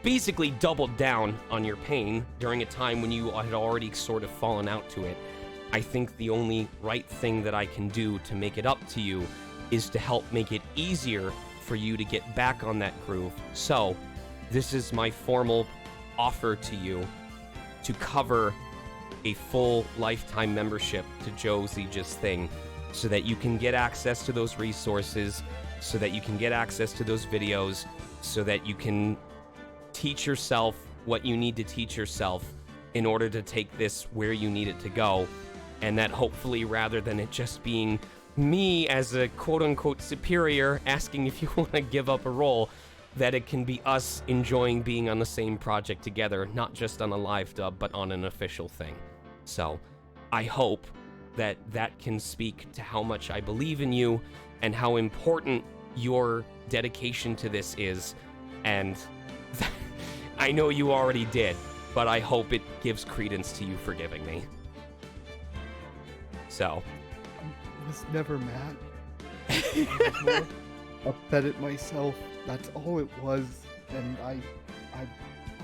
S2: basically doubled down on your pain during a time when you had already sort of fallen out to it, I think the only right thing that I can do to make it up to you is to help make it easier for you to get back on that groove. So, this is my formal offer to you to cover a full lifetime membership to Joe Zija's thing, so that you can get access to those resources, so that you can get access to those videos, so that you can teach yourself what you need to teach yourself in order to take this where you need it to go. And that hopefully, rather than it just being me as a quote-unquote superior asking if you want to give up a role, that it can be us enjoying being on the same project together, not just on a live dub, but on an official thing. So, I hope that that can speak to how much I believe in you and how important your dedication to this is. And I know you already did, but I hope it gives credence to you forgiving me. So,
S15: I was never mad. I was more upset at myself. That's all it was, and I've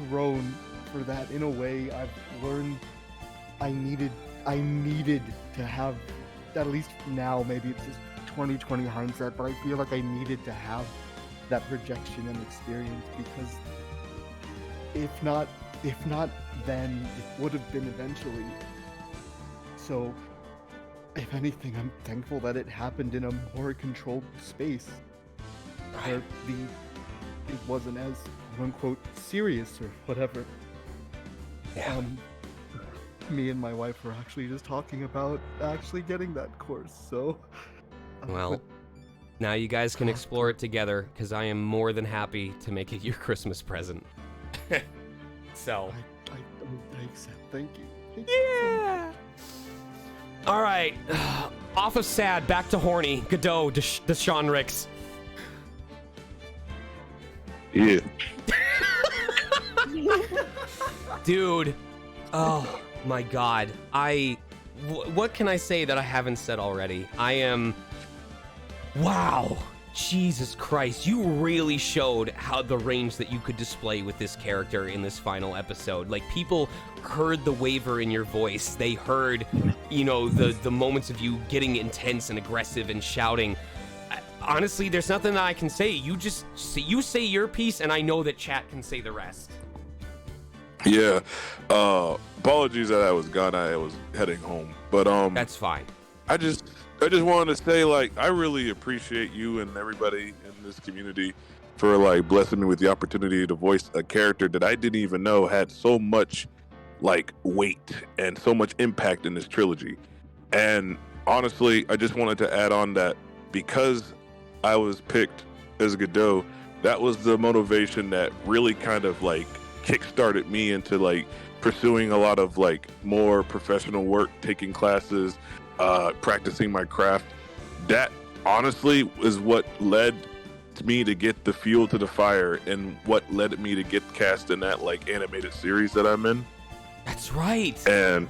S15: grown for that. In a way, I've learned I needed to have, at least now, maybe it's just 20/20 hindsight, but I feel like I needed to have that rejection and experience, because if not then, it would have been eventually. So, if anything, I'm thankful that it happened in a more controlled space, where it wasn't as quote-unquote serious or whatever. me and my wife were actually just talking about actually getting that course. So,
S2: Well, now you guys can explore it together, because I am more than happy to make it your Christmas present. So.
S15: I accept. Thank you.
S2: Yeah. All right. Off of sad, back to horny. Godot, Deshaun Ricks.
S17: Yeah.
S2: Dude. Oh my God. What can I say that I haven't said already? I am. Wow. Jesus Christ. You really showed how the range that you could display with this character in this final episode. Like, people heard the waver in your voice. They heard, you know, the moments of you getting intense and aggressive and shouting. Honestly, there's nothing that I can say. You say your piece, and I know that chat can say the rest.
S17: Yeah. Apologies that I was gone. I was heading home. But
S2: that's fine.
S17: I just wanted to say, like, I really appreciate you and everybody in this community for, like, blessing me with the opportunity to voice a character that I didn't even know had so much, like, weight and so much impact in this trilogy. And honestly, I just wanted to add on that because I was picked as Godot, that was the motivation that really kind of, like, kickstarted me into, like, pursuing a lot of, like, more professional work, taking classes, practicing my craft. That honestly is what led me to get the fuel to the fire and what led me to get cast in that, like, animated series that I'm in.
S2: That's right.
S17: And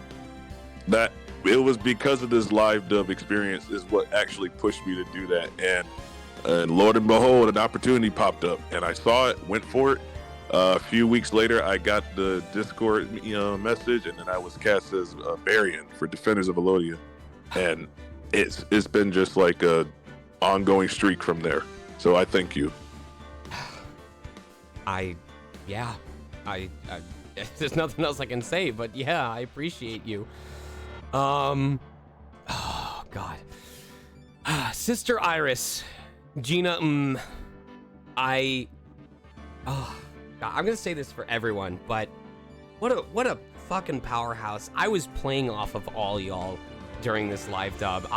S17: that it was because of this live dub experience is what actually pushed me to do that. And Lord and behold, an opportunity popped up and I saw it, went for it. A few weeks later, I got the Discord message, and then I was cast as Varian for Defenders of Elodia. And it's been just like a ongoing streak from there. So I thank you.
S2: There's nothing else I can say, but yeah, I appreciate you. Oh God. Sister Iris, Gina, I'm gonna say this for everyone, but what a fucking powerhouse. I was playing off of all y'all during this live dub.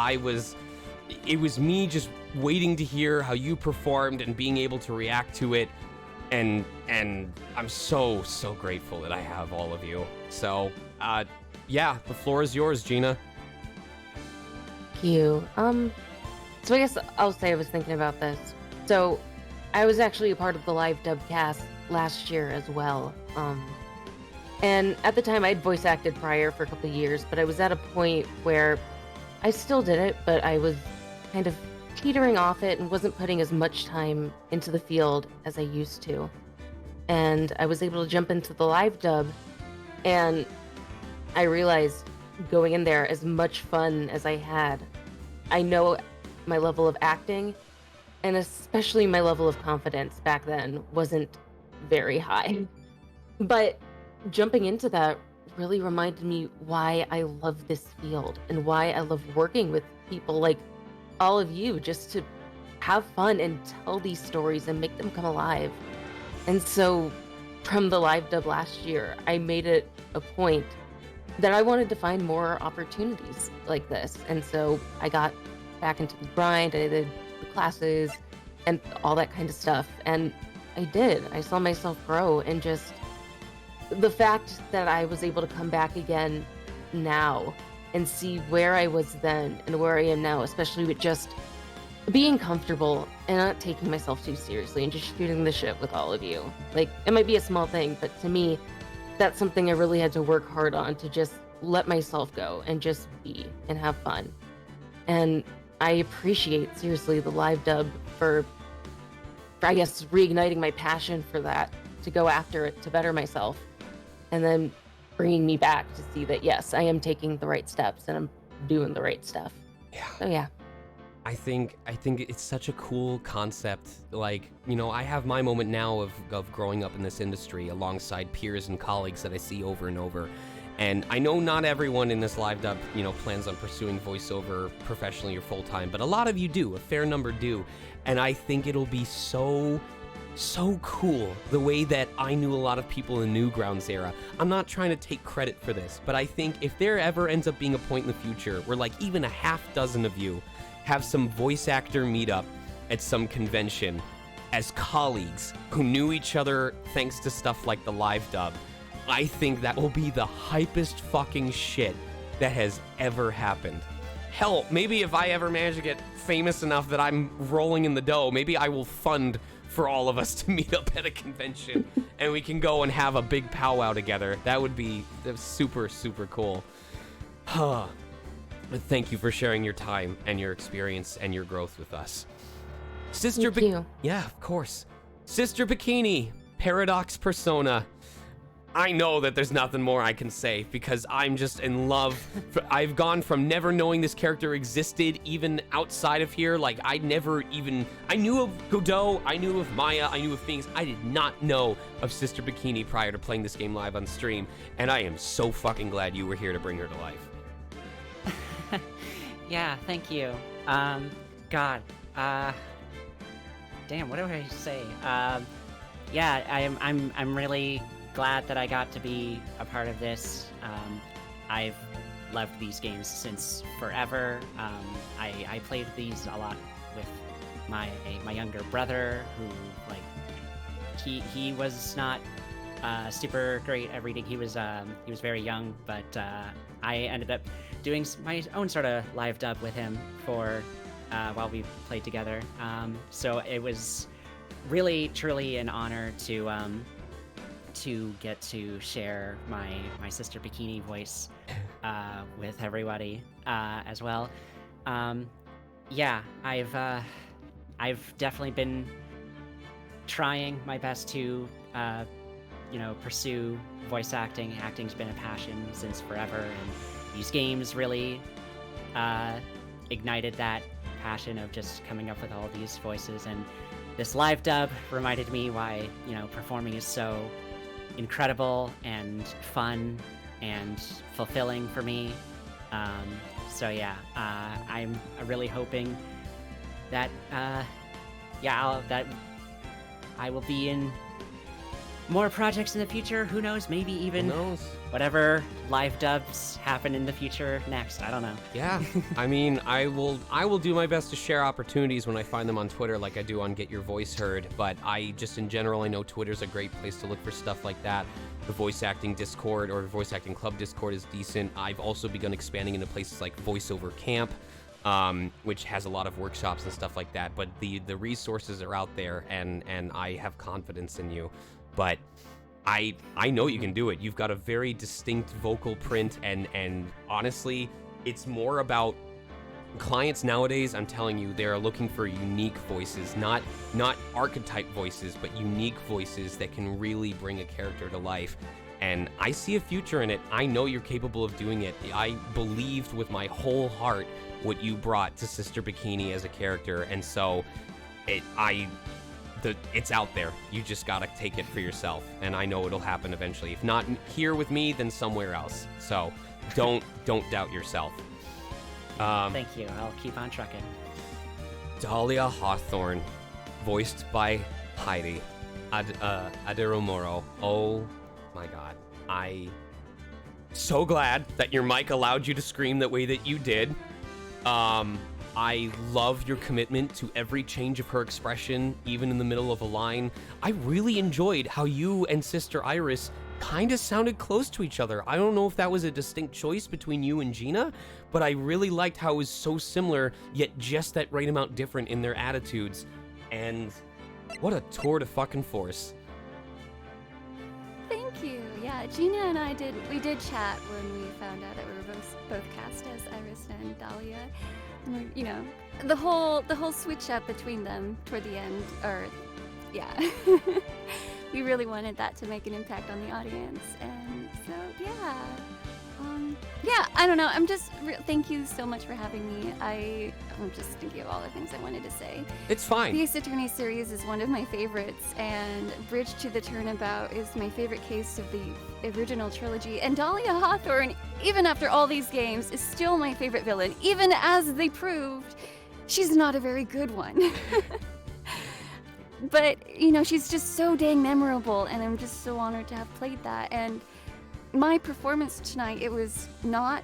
S2: It was me just waiting to hear how you performed and being able to react to it, and I'm so grateful that I have all of you. So yeah, the floor is yours, Gina.
S8: Thank you. So I guess I'll say I was thinking about this. So I was actually a part of the live dub cast last year as well. And at the time I'd voice acted prior for a couple of years, but I was at a point where I still did it, but I was kind of teetering off it and wasn't putting as much time into the field as I used to. And I was able to jump into the live dub, and I realized going in there, as much fun as I had, I know my level of acting, and especially my level of confidence back then, wasn't very high. But jumping into that really reminded me why I love this field and why I love working with people like all of you, just to have fun and tell these stories and make them come alive. And so from the live dub last year, I made it a point that I wanted to find more opportunities like this. And so I got back into the grind. I did the classes and all that kind of stuff. And I did. I saw myself grow, and just the fact that I was able to come back again now and see where I was then and where I am now, especially with just being comfortable and not taking myself too seriously and just shooting the shit with all of you. Like, it might be a small thing, but to me, that's something I really had to work hard on, to just let myself go and just be and have fun. And I appreciate, seriously, the live dub for I guess, reigniting my passion for that, to go after it, to better myself, and then bringing me back to see that, yes, I am taking the right steps and I'm doing the right stuff.
S2: Yeah.
S8: So yeah.
S2: I think it's such a cool concept. Like, you know, I have my moment now of growing up in this industry alongside peers and colleagues that I see over and over. And I know not everyone in this live dub, you know, plans on pursuing voiceover professionally or full-time, but a lot of you do, a fair number do. And I think it'll be so so cool the way that I knew a lot of people in Newgrounds era. I'm not trying to take credit for this, but I think if there ever ends up being a point in the future where like even a half dozen of you have some voice actor meetup at some convention as colleagues who knew each other thanks to stuff like the live dub, I think that will be the hypest fucking shit that has ever happened. Hell, maybe if I ever manage to get famous enough that I'm rolling in the dough, maybe I will fund for all of us to meet up at a convention and we can go and have a big powwow together. That would be super, super cool. But thank you for sharing your time and your experience and your growth with us. Sister
S8: Thank you.
S2: Yeah, of course. Sister Bikini, Paradox Persona. I know that there's nothing more I can say because I'm just in love. I've gone from never knowing this character existed even outside of here. Like I knew of Godot, I knew of Maya, I knew of Phoenix. I did not know of Sister Bikini prior to playing this game live on stream. And I am so fucking glad you were here to bring her to life.
S16: Yeah, thank you. God, damn, what do I say? Yeah, I'm really glad that I got to be a part of this. I've loved these games since forever. I played these a lot with my younger brother, who like he was not super great at reading. He was very young, but I ended up doing my own sort of live dub with him for while we played together. So it was really truly an honor to get to share my Sister Bikini voice with everybody as well. Yeah, I've definitely been trying my best to pursue voice acting. Acting's been a passion since forever, and these games really ignited that passion of just coming up with all these voices. And this live dub reminded me why performing is so incredible and fun and fulfilling for me. So yeah, I'm really hoping that that I will be in more projects in the future. Who knows? Maybe even whatever live dubs happen in the future next. I don't know.
S2: Yeah, I mean, I will do my best to share opportunities when I find them on Twitter, like I do on Get Your Voice Heard. But I just, in general, I know Twitter's a great place to look for stuff like that. The voice acting Discord or voice acting club Discord is decent. I've also begun expanding into places like Voiceover Camp, which has a lot of workshops and stuff like that. But the resources are out there, and I have confidence in you. But I know you can do it. You've got a very distinct vocal print, and honestly, it's more about clients nowadays. I'm telling you, they are looking for unique voices, not archetype voices, but unique voices that can really bring a character to life. And I see a future in it. I know you're capable of doing it. I believed with my whole heart what you brought to Sister Bikini as a character, and so it's out there. You just gotta take it for yourself, and I know it'll happen eventually. If not here with me, then somewhere else. So don't doubt yourself.
S16: Thank you. I'll keep on trucking.
S2: Dahlia Hawthorne, voiced by Heidi Aderomoro. Oh my god. So glad that your mic allowed you to scream that way that you did. I love your commitment to every change of her expression, even in the middle of a line. I really enjoyed how you and Sister Iris kind of sounded close to each other. I don't know if that was a distinct choice between you and Gina, but I really liked how it was so similar, yet just that right amount different in their attitudes. And what a tour de fucking force.
S22: Thank you. Yeah, Gina and I did chat when we found out that we were both cast as Iris and Dahlia. And the whole switch up between them toward the end, we really wanted that to make an impact on the audience, and so I don't know. I'm just thank you so much for having me. I'm just thinking of all the things I wanted to say.
S2: It's fine.
S22: The Ace Attorney series is one of my favorites, and Bridge to the Turnabout is my favorite case of the original trilogy. And Dahlia Hawthorne, even after all these games, is still my favorite villain, even as they proved she's not a very good one. But, you know, she's just so dang memorable, and I'm just so honored to have played that. And my performance tonight, it was not...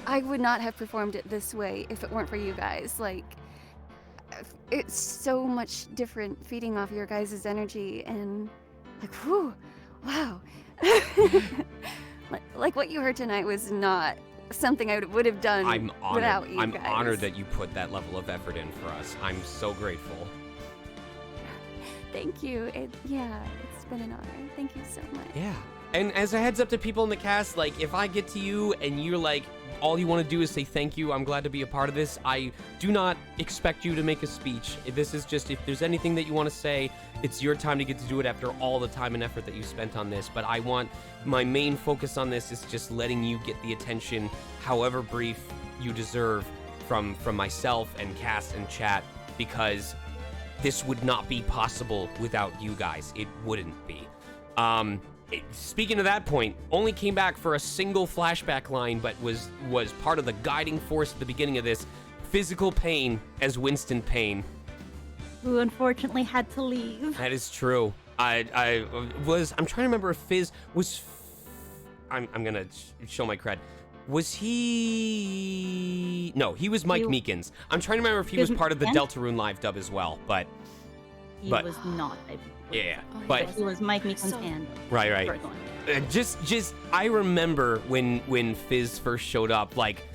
S22: I would not have performed it this way if it weren't for you guys. Like, it's so much different feeding off your guys' energy, and like, whew, wow. Like what you heard tonight was not something I would have done
S2: I'm honored.
S22: without you
S2: I'm
S22: guys.
S2: honored that you put that level of effort in for us. I'm so grateful.
S22: Thank you. Yeah, it's been an honor. Thank you so much.
S2: Yeah. And as a heads up to people in the cast, like, if I get to you and you're like, all you want to do is say thank you, I'm glad to be a part of this, I do not expect you to make a speech. This is just, if there's anything that you want to say, it's your time to get to do it after all the time and effort that you spent on this. But I want, my main focus on this is just letting you get the attention, however brief, you deserve from myself and cast and chat, because this would not be possible without you guys. It wouldn't be. Speaking of that point, only came back for a single flashback line, but was part of the guiding force at the beginning of this. Physical Pain as Winston Payne.
S11: Who unfortunately had to leave.
S2: That is true. I'm trying to remember if Fizz was. I'm gonna show my cred. Was he? No, he was Mike Meekins. I'm trying to remember if he was part of the Deltarune live dub as well, but.
S11: He was not.
S2: Yeah, but
S11: he was Mike Meekins' hand.
S2: Right. Just I remember when Fizz first showed up, like,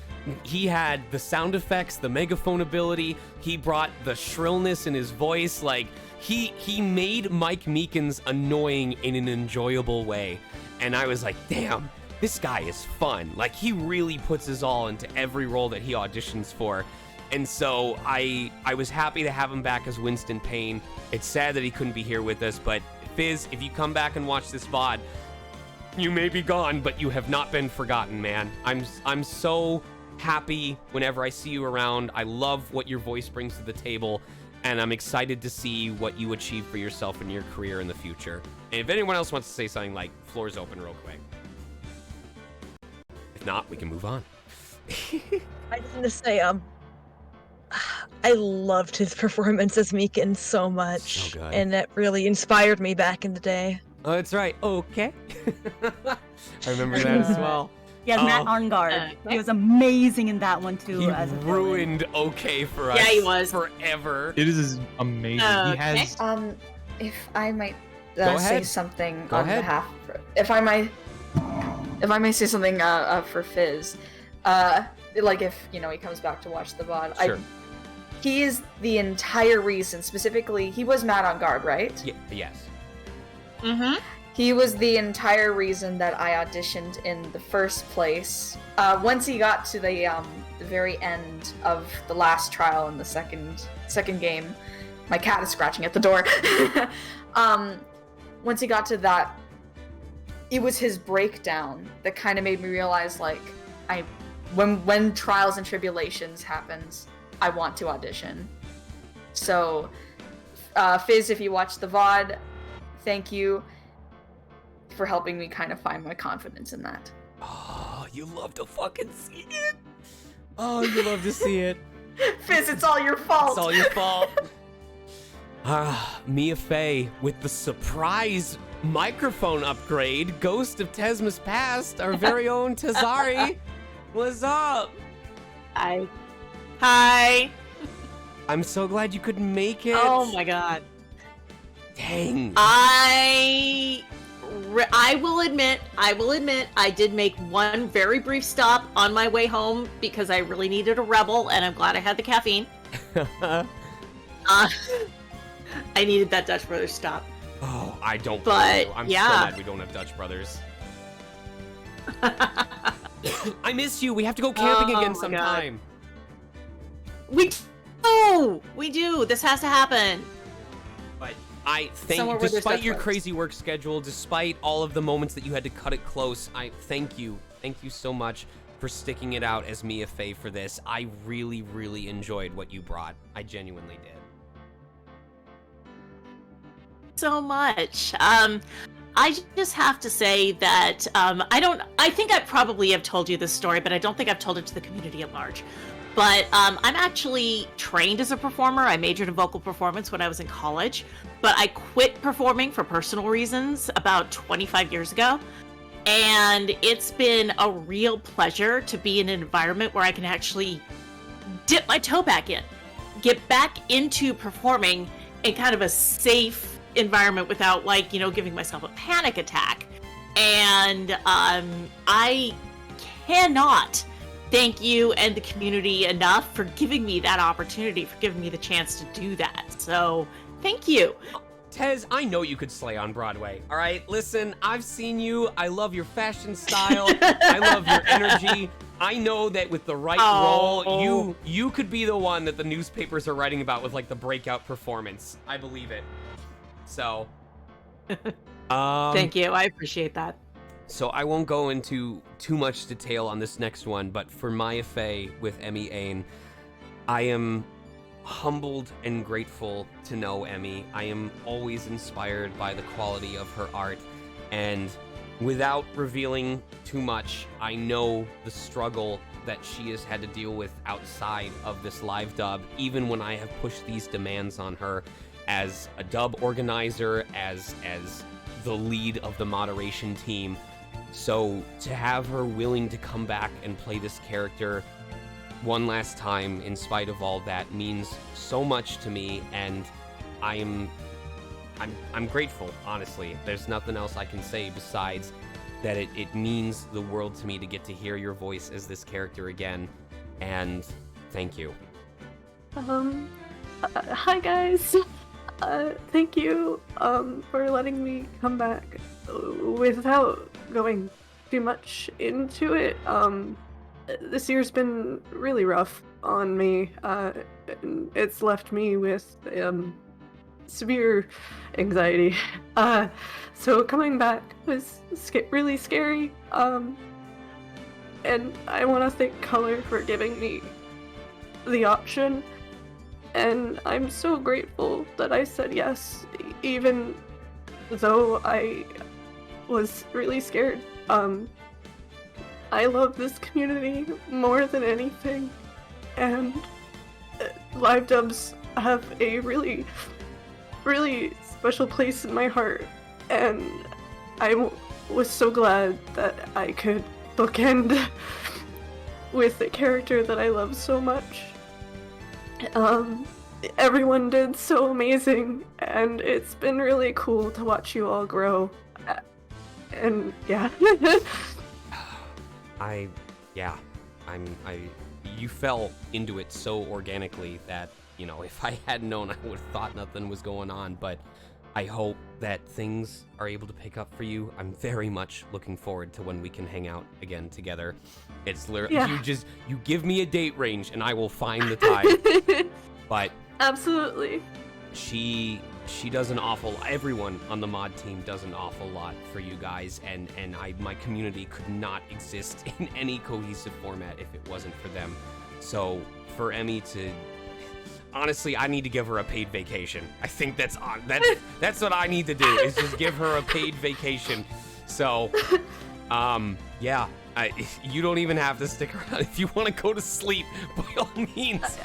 S2: he had the sound effects, the megaphone ability, he brought the shrillness in his voice, like, he made Mike Meekins annoying in an enjoyable way. And I was like, damn, this guy is fun. Like, he really puts his all into every role that he auditions for. And so I was happy to have him back as Winston Payne. It's sad that he couldn't be here with us, but Fizz, if you come back and watch this VOD, you may be gone, but you have not been forgotten, man. I'm so happy whenever I see you around. I love what your voice brings to the table, and I'm excited to see what you achieve for yourself in your career in the future. And if anyone else wants to say something, like, floor's open real quick. If not, we can move on.
S5: I just want to say, I loved his performance as Meekins so much,
S2: So good.
S5: and that really inspired me back in the day.
S2: Oh, that's right. Okay. I remember that as well.
S9: Yeah, Matt Arngard. He was amazing in that one too.
S2: He
S9: as a
S2: ruined OK for us.
S9: Yeah, he was.
S2: Forever.
S7: It is amazing. He has.
S14: If I might
S2: Go
S14: say
S2: ahead.
S14: something
S2: Go
S14: on
S2: ahead.
S14: behalf, if I may say something for Fizz, like, if he comes back to watch the VOD,
S2: Sure.
S14: he is the entire reason. Specifically, he was Matt on guard, right?
S2: Yes.
S14: Mm-hmm. He was the entire reason that I auditioned in the first place. Once he got to the very end of the last trial in the second game, my cat is scratching at the door. Once he got to that, it was his breakdown that kind of made me realize, like, when Trials and Tribulations happens, I want to audition. So, Fizz, if you watch the VOD, thank you for helping me kind of find my confidence in that.
S2: Oh, you love to fucking see it. Oh, you love to see it.
S14: Fizz, it's all your fault.
S2: It's all your fault. Mia Fey with the surprise microphone upgrade. Ghost of Tesma's Past, our very own Tazari. What's up?
S21: Hi.
S2: I'm so glad you could make it.
S21: Oh my god.
S2: Dang.
S21: I will admit, I did make one very brief stop on my way home because I really needed a rebel, and I'm glad I had the caffeine. I needed that Dutch Brothers stop.
S2: Oh, I don't.
S21: But,
S2: I'm
S21: yeah.
S2: so mad we don't have Dutch Brothers. I miss you. We have to go camping
S21: Oh
S2: again
S21: my
S2: sometime.
S21: We do. This has to happen.
S2: But I think,
S21: Somewhere where there's
S2: despite
S21: Dutch
S2: your
S21: Brothers.
S2: crazy work schedule, despite all of the moments that you had to cut it close, I thank you. Thank you so much for sticking it out as Mia Fey for this. I really, really enjoyed what you brought. I genuinely did.
S21: So much. I just have to say that I think I probably have told you this story, but I don't think I've told it to the community at large. but I'm actually trained as a performer. I majored in vocal performance when I was in college, but I quit performing for personal reasons about 25 years ago. And it's been a real pleasure to be in an environment where I can actually dip my toe back in, get back into performing in kind of a safe environment without, like, giving myself a panic attack. And I cannot thank you and the community enough for giving me that opportunity, for giving me the chance to do that. So thank you.
S2: Tez, I know you could slay on Broadway. All right, listen, I've seen you. I love your fashion style. I love your energy. I know that with the right role, you could be the one that the newspapers are writing about with, like, the breakout performance. I believe it. So,
S21: thank you. I appreciate that.
S2: So I won't go into too much detail on this next one, but for Maya Fey with Emmy Ain, I am humbled and grateful to know Emmy. I am always inspired by the quality of her art, and without revealing too much, I know the struggle that she has had to deal with outside of this live dub, even when I have pushed these demands on her as a dub organizer, as the lead of the moderation team. So to have her willing to come back and play this character one last time in spite of all that means so much to me, and I'm grateful, honestly. There's nothing else I can say besides that it means the world to me to get to hear your voice as this character again, and thank you.
S1: Hi guys. Thank you for letting me come back without going too much into it. This year's been really rough on me. It's left me with severe anxiety. So coming back was really scary. And I want to thank Color for giving me the option. And I'm so grateful that I said yes, even though I was really scared. I love this community more than anything, and live dubs have a really, really special place in my heart, and I was so glad that I could bookend with a character that I love so much. Everyone did so amazing, and it's been really cool to watch you all grow. And yeah.
S2: You fell into it so organically that, if I had known, I would have thought nothing was going on, but I hope that things are able to pick up for you. I'm very much looking forward to when we can hang out again together. It's literally, you give me a date range and I will find the time. But
S1: absolutely.
S2: She does an everyone on the mod team does an awful lot for you guys, and my community could not exist in any cohesive format if it wasn't for them. So for Emmy to, honestly, I need to give her a paid vacation. I think that's what I need to do, is just give her a paid vacation. So, yeah. You don't even have to stick around. If you want to go to sleep, by all means.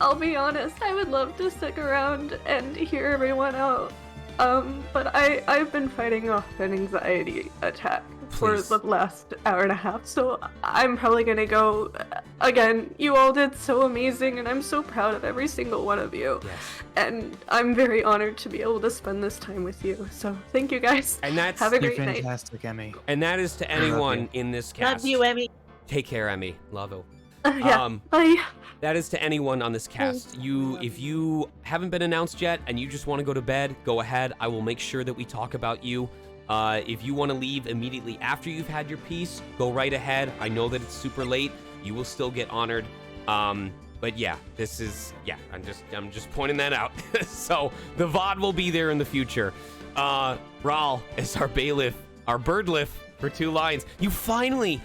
S1: I'll be honest, I would love to stick around and hear everyone out. But I've been fighting off an anxiety attack for the last hour and a half, so I'm probably gonna go. Again, you all did so amazing, and I'm so proud of every single one of you.
S2: Yes.
S1: And I'm very honored to be able to spend this time with you. So thank you guys.
S2: And that's
S1: have a great night.
S7: Fantastic, Emmy.
S2: And that is to anyone in this cast.
S21: Love you, Emmy.
S2: Take care, Emmy. Love you.
S1: Bye.
S2: That is to anyone on this cast. If you haven't been announced yet and you just want to go to bed, go ahead. I will make sure that we talk about you. If you want to leave immediately after you've had your piece, go right ahead. I know that it's super late. You will still get honored. But yeah, I'm just pointing that out. So the VOD will be there in the future. Ral is our bailiff, our birdliff for 2 lines. You finally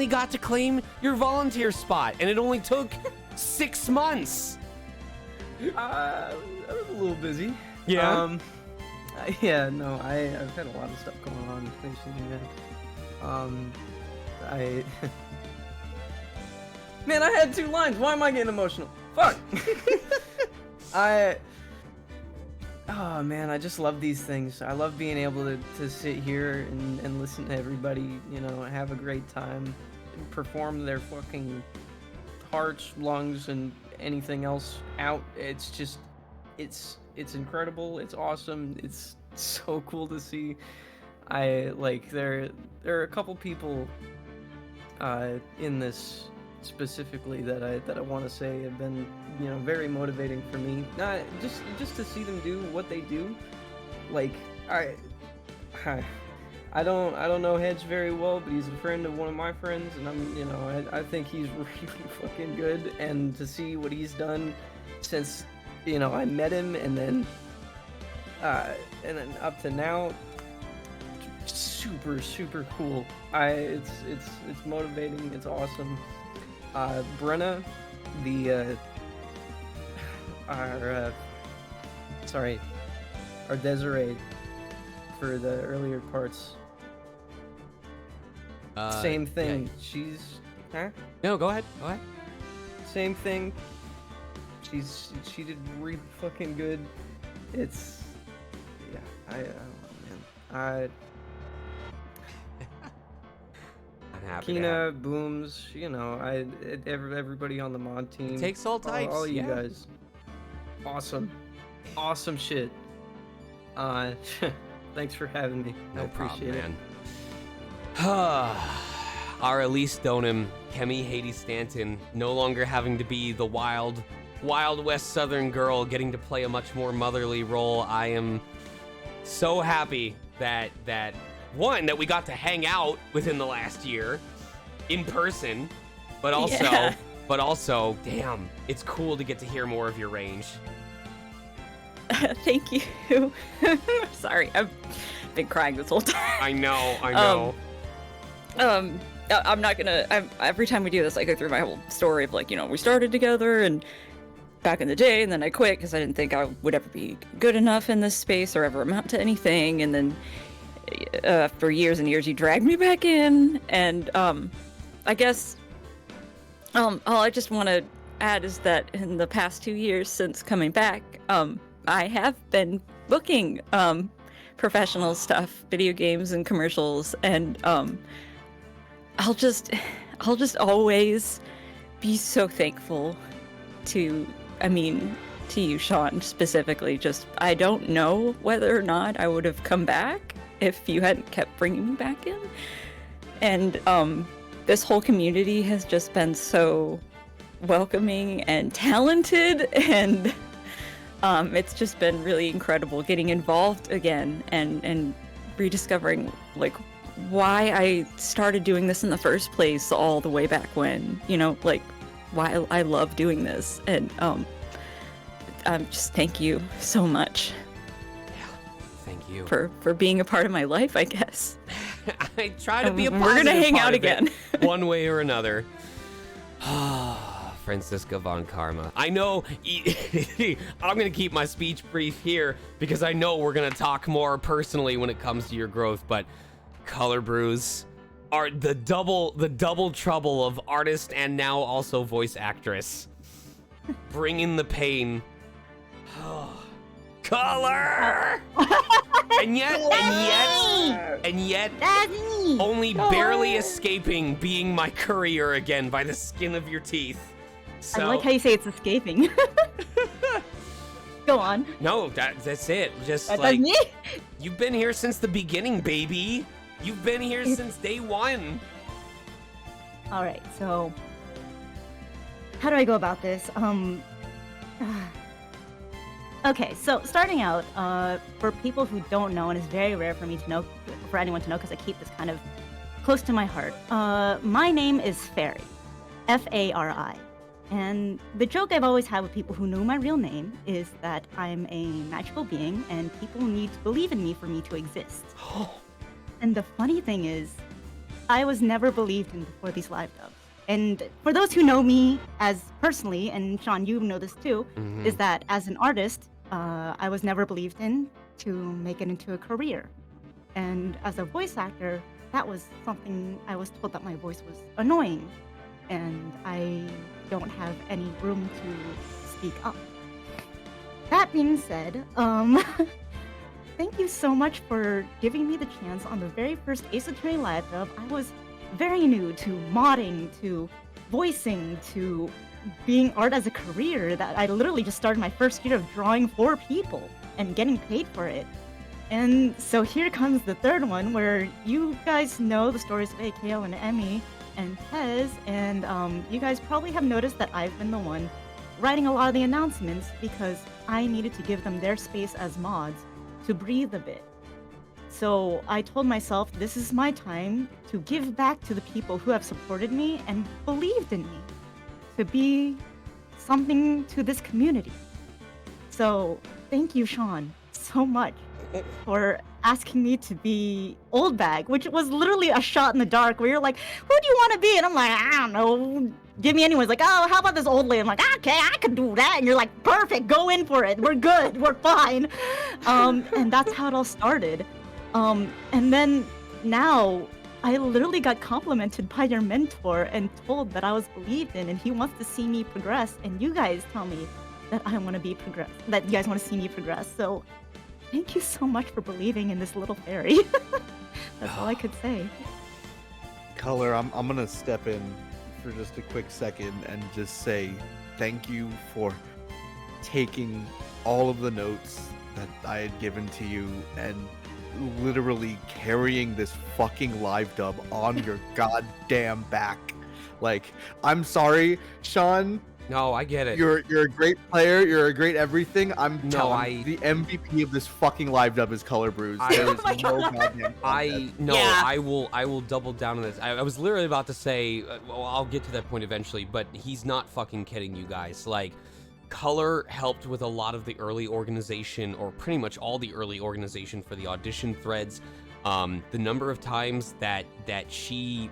S2: got to claim your volunteer spot, and it only took 6 months.
S3: I was a little busy.
S2: Yeah.
S3: I've had a lot of stuff going on recently. Man, I had 2 lines. Why am I getting emotional? Fuck. Oh man, I just love these things. I love being able to sit here and listen to everybody, you know, have a great time, and perform their fucking hearts, lungs, and anything else out. It's just, it's incredible. It's awesome. It's so cool to see. There are a couple people in this specifically that I want to say have been, you know, very motivating for me. Not just to see them do what they do. Like I don't know Hedge very well, but he's a friend of one of my friends, and I think he's really fucking good. And to see what he's done since, you know, I met him, and then up to now, super cool. It's motivating. It's awesome. Brenna, our Desiree for the earlier parts. Same thing.
S2: yeah.
S3: She's, huh?
S2: No, go ahead.
S3: Same thing. She did really fucking good. It's, yeah.
S2: I'm happy.
S3: Kina, Booms, you know, everybody on the mod team.
S2: Takes all types,
S3: All you
S2: yeah.
S3: guys. Awesome shit. Thanks for having me. I appreciate it.
S2: Our Elise Stoneham, Kemi Hades Stanton, no longer having to be the wild West Southern girl, getting to play a much more motherly role. I am so happy that we got to hang out within the last year in person, but also, damn, it's cool to get to hear more of your range.
S13: Thank you. Sorry, I've been crying this whole time.
S2: I know.
S13: I'm not gonna. Every time we do this, I go through my whole story of, like, you know, we started together and back in the day, and then I quit because I didn't think I would ever be good enough in this space or ever amount to anything, and then for years and years you dragged me back in, and I guess all I just want to add is that in the past 2 years since coming back, I have been booking professional stuff, video games and commercials, and I'll just always be so thankful to you, Sean, specifically. Just, I don't know whether or not I would have come back if you hadn't kept bringing me back in. And this whole community has just been so welcoming and talented, and it's just been really incredible getting involved again and rediscovering, like, why I started doing this in the first place all the way back when, you know, like, why I love doing this. And just thank you so much.
S2: Thank you
S13: for being a part of my life, I guess.
S2: I try to be a positive
S13: We're gonna hang
S2: part
S13: out
S2: of it,
S13: again.
S2: one way or another. Francisca Von Karma. I know I'm gonna keep my speech brief here because I know we're gonna talk more personally when it comes to your growth, but Color Brews are the double trouble of artist and now also voice actress. Bringing the pain. Color! and yet, only barely escaping being my courier again by the skin of your teeth. So,
S11: I like how you say it's escaping. Go on.
S2: No, that's it. Just
S11: That's
S2: like,
S11: me?
S2: you've been here since the beginning, baby. You've been here since day one.
S11: All right, so how do I go about this? Okay, so starting out, for people who don't know, and it's very rare for me to know, for anyone to know, because I keep this kind of close to my heart. My name is Fairy, F-A-R-I, and the joke I've always had with people who know my real name is that I'm a magical being, and people need to believe in me for me to exist. And the funny thing is, I was never believed in before these live dubs. And for those who know me as personally, and Sean, you know this too, is that as an artist, I was never believed in to make it into a career. And as a voice actor, that was something I was told that my voice was annoying. and I don't have any room to speak up. That being said, thank you so much for giving me the chance on the very first Ace Attorney live dub. I was very new to modding, to voicing, to being art as a career. That I literally just started my first year of drawing for people and getting paid for it. And so here comes the third one, where you guys know the stories of AKO and Emmy and Tez, and you guys probably have noticed that I've been the one writing a lot of the announcements because I needed to give them their space as mods to breathe a bit. So I told myself this is my time to give back to the people who have supported me and believed in me, to be something to this community. So thank you, Sean, so much for asking me to be Old Bag, which was literally a shot in the dark where you're like, who do you want to be? And I'm like, I don't know. Give me anyone's like, oh, how about this old lady? I'm like, okay, I can do that. And you're like, perfect, go in for it. We're good, we're fine. And that's how it all started. And then now I literally got complimented by your mentor and told that I was believed in and he wants to see me progress. And you guys tell me that I want to be progress, that you guys want to see me progress. So thank you so much for believing in this little fairy. That's all I could say.
S15: Color, I'm gonna step in for just a quick second and just say thank you for taking all of the notes that I had given to you and literally carrying this fucking live dub on your goddamn back. Like, I'm sorry, Sean.
S2: No, I get it.
S15: You're a great player. You're a great everything. I'm
S2: No,
S15: telling you, the MVP of this fucking live dub is Color Brews. There is no goddamn contest.
S2: I will double down on this. I was literally about to say, well, I'll get to that point eventually, but he's not fucking kidding you guys. Like, Color helped with a lot of the early organization, or pretty much all the early organization for the audition threads. The number of times that she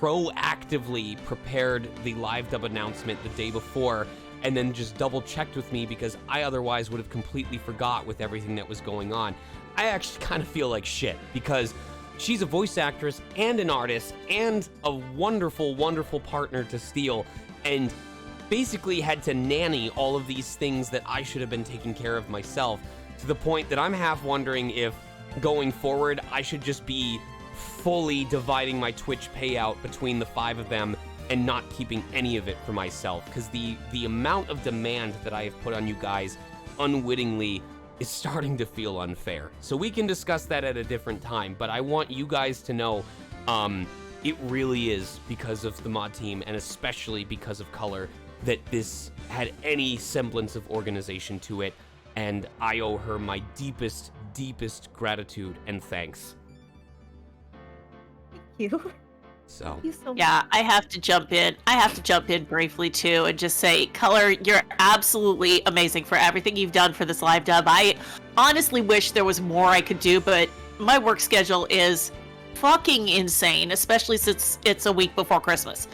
S2: proactively prepared the live dub announcement the day before and then just double checked with me because I otherwise would have completely forgot with everything that was going on. I actually kind of feel like shit because she's a voice actress and an artist and a wonderful, wonderful partner to Steel, and basically had to nanny all of these things that I should have been taking care of myself, to the point that I'm half wondering if going forward I should just be fully dividing my Twitch payout between the 5 of them and not keeping any of it for myself, because the amount of demand that I have put on you guys unwittingly is starting to feel unfair. So we can discuss that at a different time, but I want you guys to know it really is because of the mod team, and especially because of Color, that this had any semblance of organization to it, and I owe her my deepest, deepest gratitude and thanks.
S11: You.
S2: So
S11: Thank you so much.
S21: Yeah, I have to jump in. I have to jump in briefly too and just say, Color, you're absolutely amazing for everything you've done for this live dub. I honestly wish there was more I could do, but my work schedule is fucking insane, especially since it's a week before Christmas.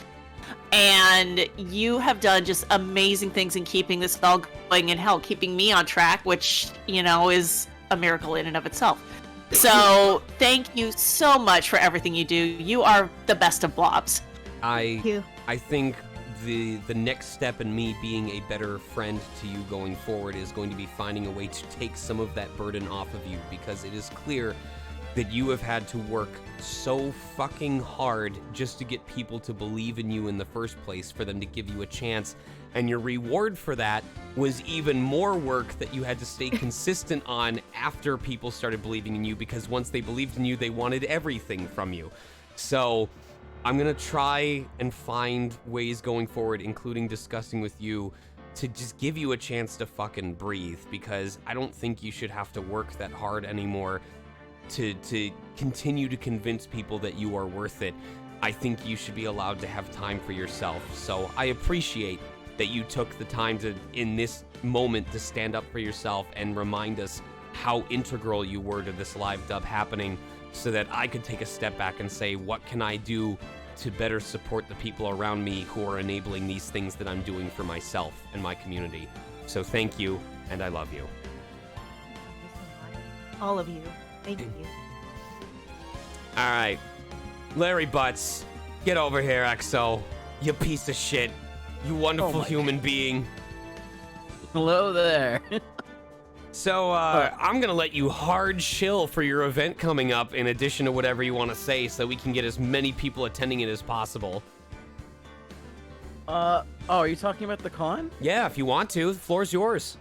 S21: And you have done just amazing things in keeping this all going, and hell, keeping me on track, which, you know, is a miracle in and of itself. So thank you so much for everything you do. You are the best of blobs.
S2: I think the next step in me being a better friend to you going forward is going to be finding a way to take some of that burden off of you, because it is clear that you have had to work so fucking hard just to get people to believe in you in the first place, for them to give you a chance. And your reward for that was even more work that you had to stay consistent on after people started believing in you, because once they believed in you, they wanted everything from you. So I'm gonna try and find ways going forward, including discussing with you, to just give you a chance to fucking breathe, because I don't think you should have to work that hard anymore to continue to convince people that you are worth it. I think you should be allowed to have time for yourself. So I appreciate that you took the time to, in this moment, to stand up for yourself and remind us how integral you were to this live dub happening, so that I could take a step back and say, what can I do to better support the people around me who are enabling these things that I'm doing for myself and my community. So thank you, and I love you.
S11: All of you. Thank you.
S2: All right, Larry Butts, get over here, XO. You piece of shit. You wonderful
S10: my
S2: human being.
S10: Hello there.
S2: So, I'm gonna let you hard chill for your event coming up in addition to whatever you want to say so we can get as many people attending it as possible.
S10: Oh, are you talking about the con?
S2: Yeah, if you want to, the floor's yours.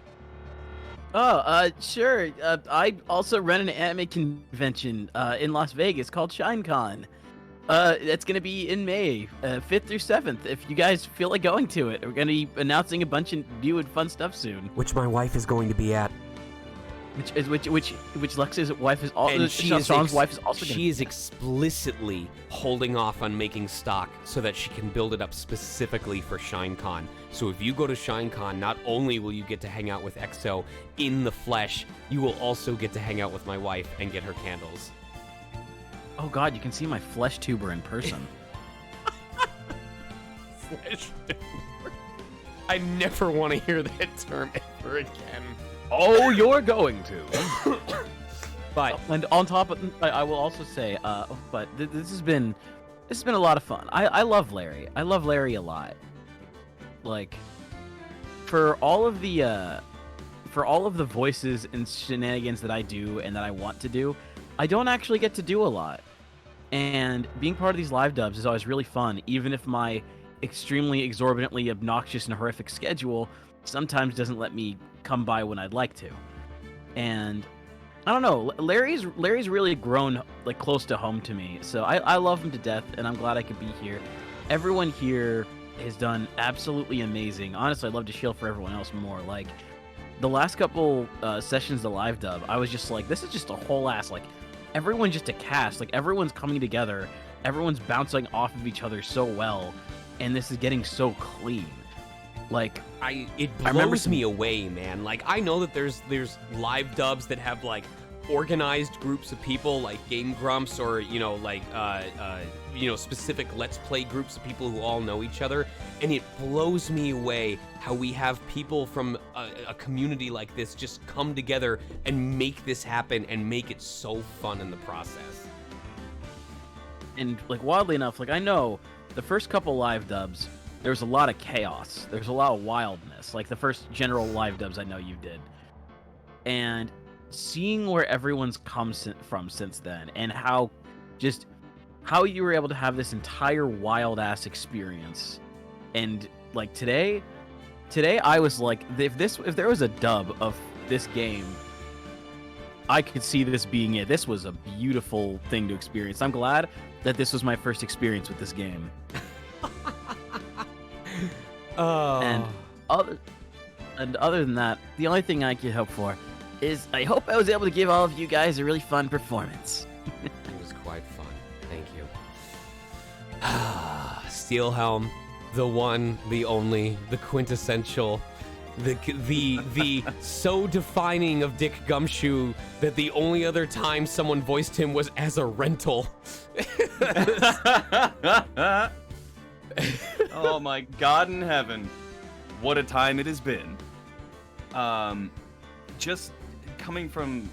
S10: Oh, sure. I also run an anime convention in Las Vegas called ShineCon. It's gonna be in May, 5th through 7th. If you guys feel like going to it, we're gonna be announcing a bunch of new and fun stuff soon.
S2: Which my wife is going to be at.
S10: Which Lex's wife is also.
S2: And
S10: Sean's wife is also.
S2: She is explicitly holding off on making stock so that she can build it up specifically for ShineCon. So if you go to ShineCon, not only will you get to hang out with EXO in the flesh, you will also get to hang out with my wife and get her candles.
S10: Oh God, you can see my flesh tuber in person.
S2: Flesh tuber. I never want to hear that term ever again.
S10: Oh, you're going to.
S2: But
S10: and on top of, I will also say, but this has been a lot of fun. I love Larry. I love Larry a lot. Like, for all of the voices and shenanigans that I do and that I want to do, I don't actually get to do a lot. And being part of these live dubs is always really fun, even if my extremely exorbitantly obnoxious and horrific schedule sometimes doesn't let me come by when I'd like to. And I don't know, Larry's really grown like close to home to me. So I love him to death, and I'm glad I could be here. Everyone here has done absolutely amazing. Honestly, I'd love to shield for everyone else more. Like, the last couple sessions of live dub, I was just like, this is just a whole ass, like, everyone's just a cast. Like, everyone's coming together. Everyone's bouncing off of each other so well. And this is getting so clean. Like,
S2: it blows me away, man. Like, I know that there's live dubs that have like organized groups of people, like Game Grumps, or specific Let's Play groups of people who all know each other, and it blows me away how we have people from a community like this just come together and make this happen and make it so fun in the process.
S10: And like, wildly enough, like, I know the first couple live dubs, there's a lot of chaos. There's a lot of wildness. Like the first general live dubs I know you did. And seeing where everyone's come from since then, and how you were able to have this entire wild ass experience. And like today I was like, if there was a dub of this game, I could see this being it. This was a beautiful thing to experience. I'm glad that this was my first experience with this game. And other than that, the only thing I could hope for is I hope I was able to give all of you guys a really fun performance.
S2: It was quite fun. Thank you. Steelhelm, the one, the only, the quintessential, the so defining of Dick Gumshoe that the only other time someone voiced him was as a rental.
S19: Oh my God in heaven, what a time it has been. Just coming from,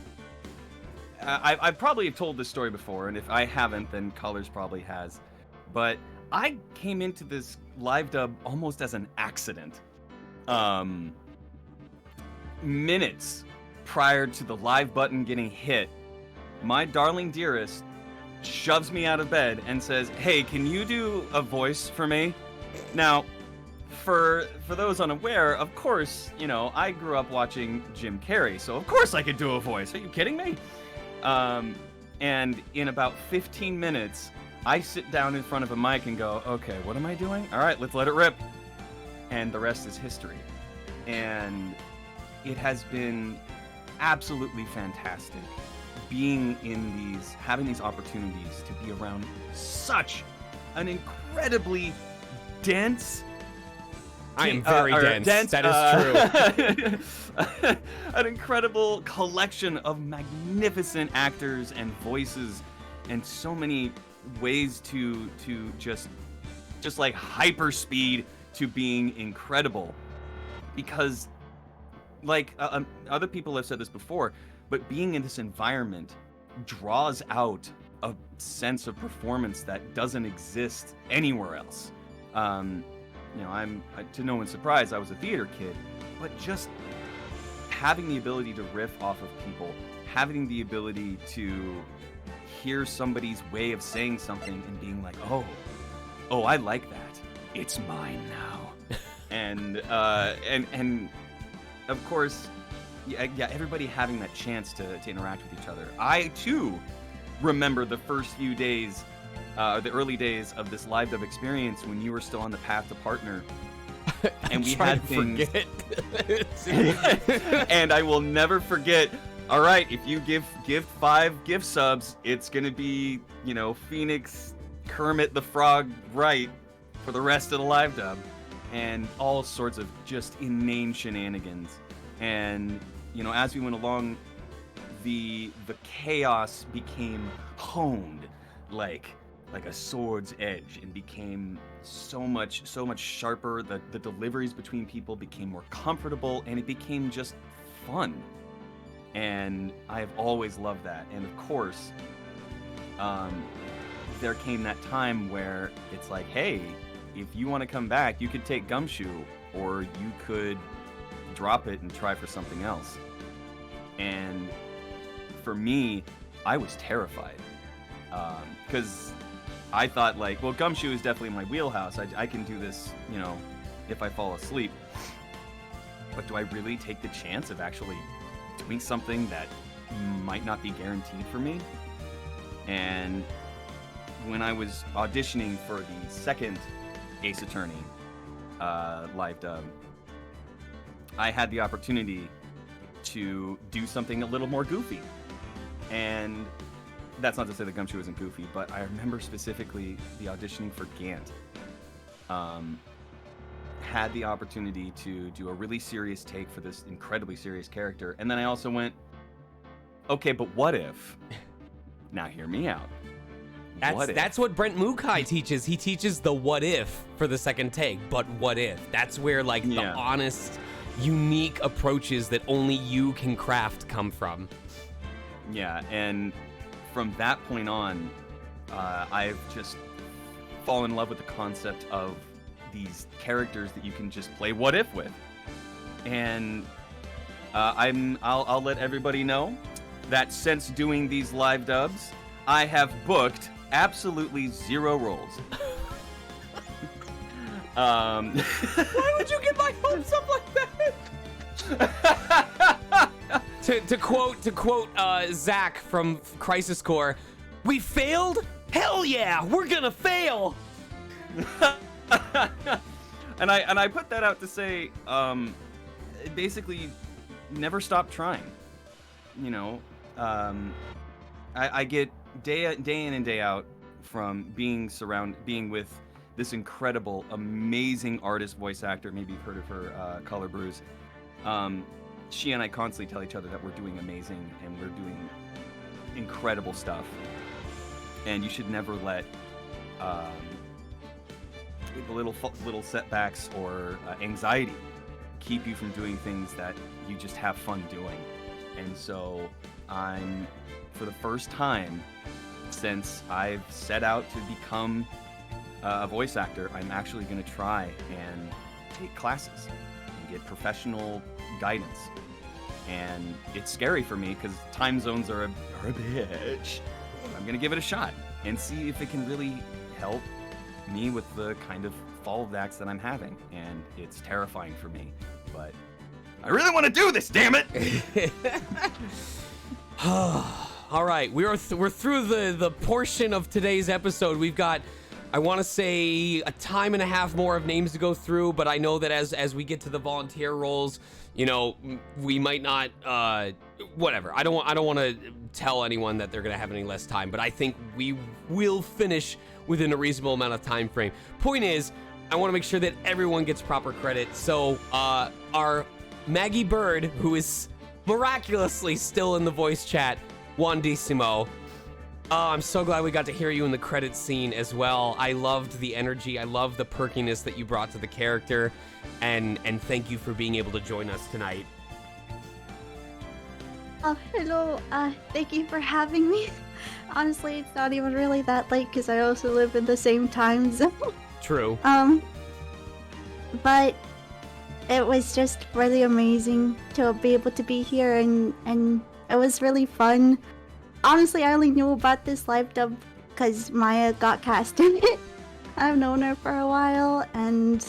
S19: I probably have told this story before, and if I haven't, then Colors probably has, but I came into this live dub almost as an accident. Minutes prior to the live button getting hit, my darling dearest shoves me out of bed and says, "Hey, can you do a voice for me?" Now, for those unaware, of course, I grew up watching Jim Carrey, so of course I could do a voice. Are you kidding me? And in about 15 minutes, I sit down in front of a mic and go, okay, what am I doing? All right, let's let it rip. And the rest is history. And it has been absolutely fantastic having these opportunities to be around such an incredibly dense.
S2: I am very dense. That is
S19: true. An incredible collection of magnificent actors and voices, and so many ways to just like hyper speed to being incredible. Because, like other people have said this before, but being in this environment draws out a sense of performance that doesn't exist anywhere else. You know, to no one's surprise, I was a theater kid, but just having the ability to riff off of people, having the ability to hear somebody's way of saying something and being like, oh, I like that. It's mine now. and of course, yeah, everybody having that chance to interact with each other. I too remember the first few days, the early days of this live dub experience when you were still on the path to partner, and we had things. And I will never forget. All right, if you give 5 gift subs, it's gonna be, you know, Phoenix, Kermit the Frog, Wright for the rest of the live dub, and all sorts of just inane shenanigans. And you know, as we went along, the chaos became honed like a sword's edge, and became so much sharper. The deliveries between people became more comfortable, and it became just fun. And I have always loved that. And of course, there came that time where it's like, hey, if you want to come back, you could take Gumshoe, or you could drop it and try for something else. And for me, I was terrified, because I thought, like, well, Gumshoe is definitely my wheelhouse. I can do this, you know, if I fall asleep. But do I really take the chance of actually doing something that might not be guaranteed for me? And when I was auditioning for the second Ace Attorney live dub, I had the opportunity to do something a little more goofy. And that's not to say that Gumshoe isn't goofy, but I remember specifically the auditioning for Gant. Had the opportunity to do a really serious take for this incredibly serious character, and then I also went, okay, but what if? Now hear me out.
S2: That's what Brent Mukai teaches. He teaches the what if for the second take, but what if? That's where the honest, unique approaches that only you can craft come from.
S19: Yeah, and from that point on, I've just fallen in love with the concept of these characters that you can just play what if with. And I'll let everybody know that since doing these live dubs, I have booked absolutely 0 roles.
S2: Why would you get my hopes up like that? to quote Zach from Crisis Core, we failed? Hell yeah, we're gonna fail.
S19: and I put that out to say, basically, never stop trying. You know, I get day in and day out from being with this incredible, amazing artist, voice actor. Maybe you've heard of her, Color Bruise. She and I constantly tell each other that we're doing amazing and we're doing incredible stuff. And you should never let little setbacks or anxiety keep you from doing things that you just have fun doing. And so I'm, for the first time since I've set out to become a voice actor, I'm actually going to try and take classes and get professional guidance. And it's scary for me because time zones are a bitch. I'm going to give it a shot and see if it can really help me with the kind of fall of acts that I'm having. And it's terrifying for me, but I really want to do this, damn it!
S2: All right, we're through the portion of today's episode. We've got, I want to say, a time and a half more of names to go through, but I know that as we get to the volunteer roles, you know, we might not, whatever. I don't want to tell anyone that they're going to have any less time, but I think we will finish within a reasonable amount of time frame. Point is, I want to make sure that everyone gets proper credit. So, our Maggie Bird, who is miraculously still in the voice chat, Juan Decimo. Oh, I'm so glad we got to hear you in the credits scene as well. I loved the energy. I loved the perkiness that you brought to the character. And thank you for being able to join us tonight.
S4: Oh, hello. Thank you for having me. Honestly, it's not even really that late because I also live in the same time zone.
S2: True.
S4: But it was just really amazing to be able to be here, and it was really fun. Honestly, I only knew about this live dub because Maya got cast in it. I've known her for a while, and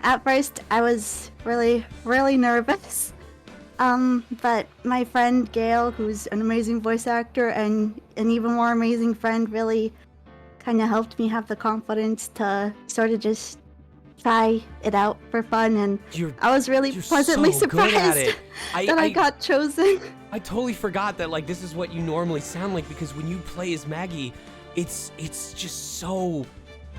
S4: at first I was really, really nervous. But my friend Gail, who's an amazing voice actor and an even more amazing friend, really kind of helped me have the confidence to sort of just try it out for fun, and I was really pleasantly
S2: so good at
S4: surprised
S2: it.
S4: that I got chosen.
S2: I totally forgot that like this is what you normally sound like, because when you play as Maggie, it's just so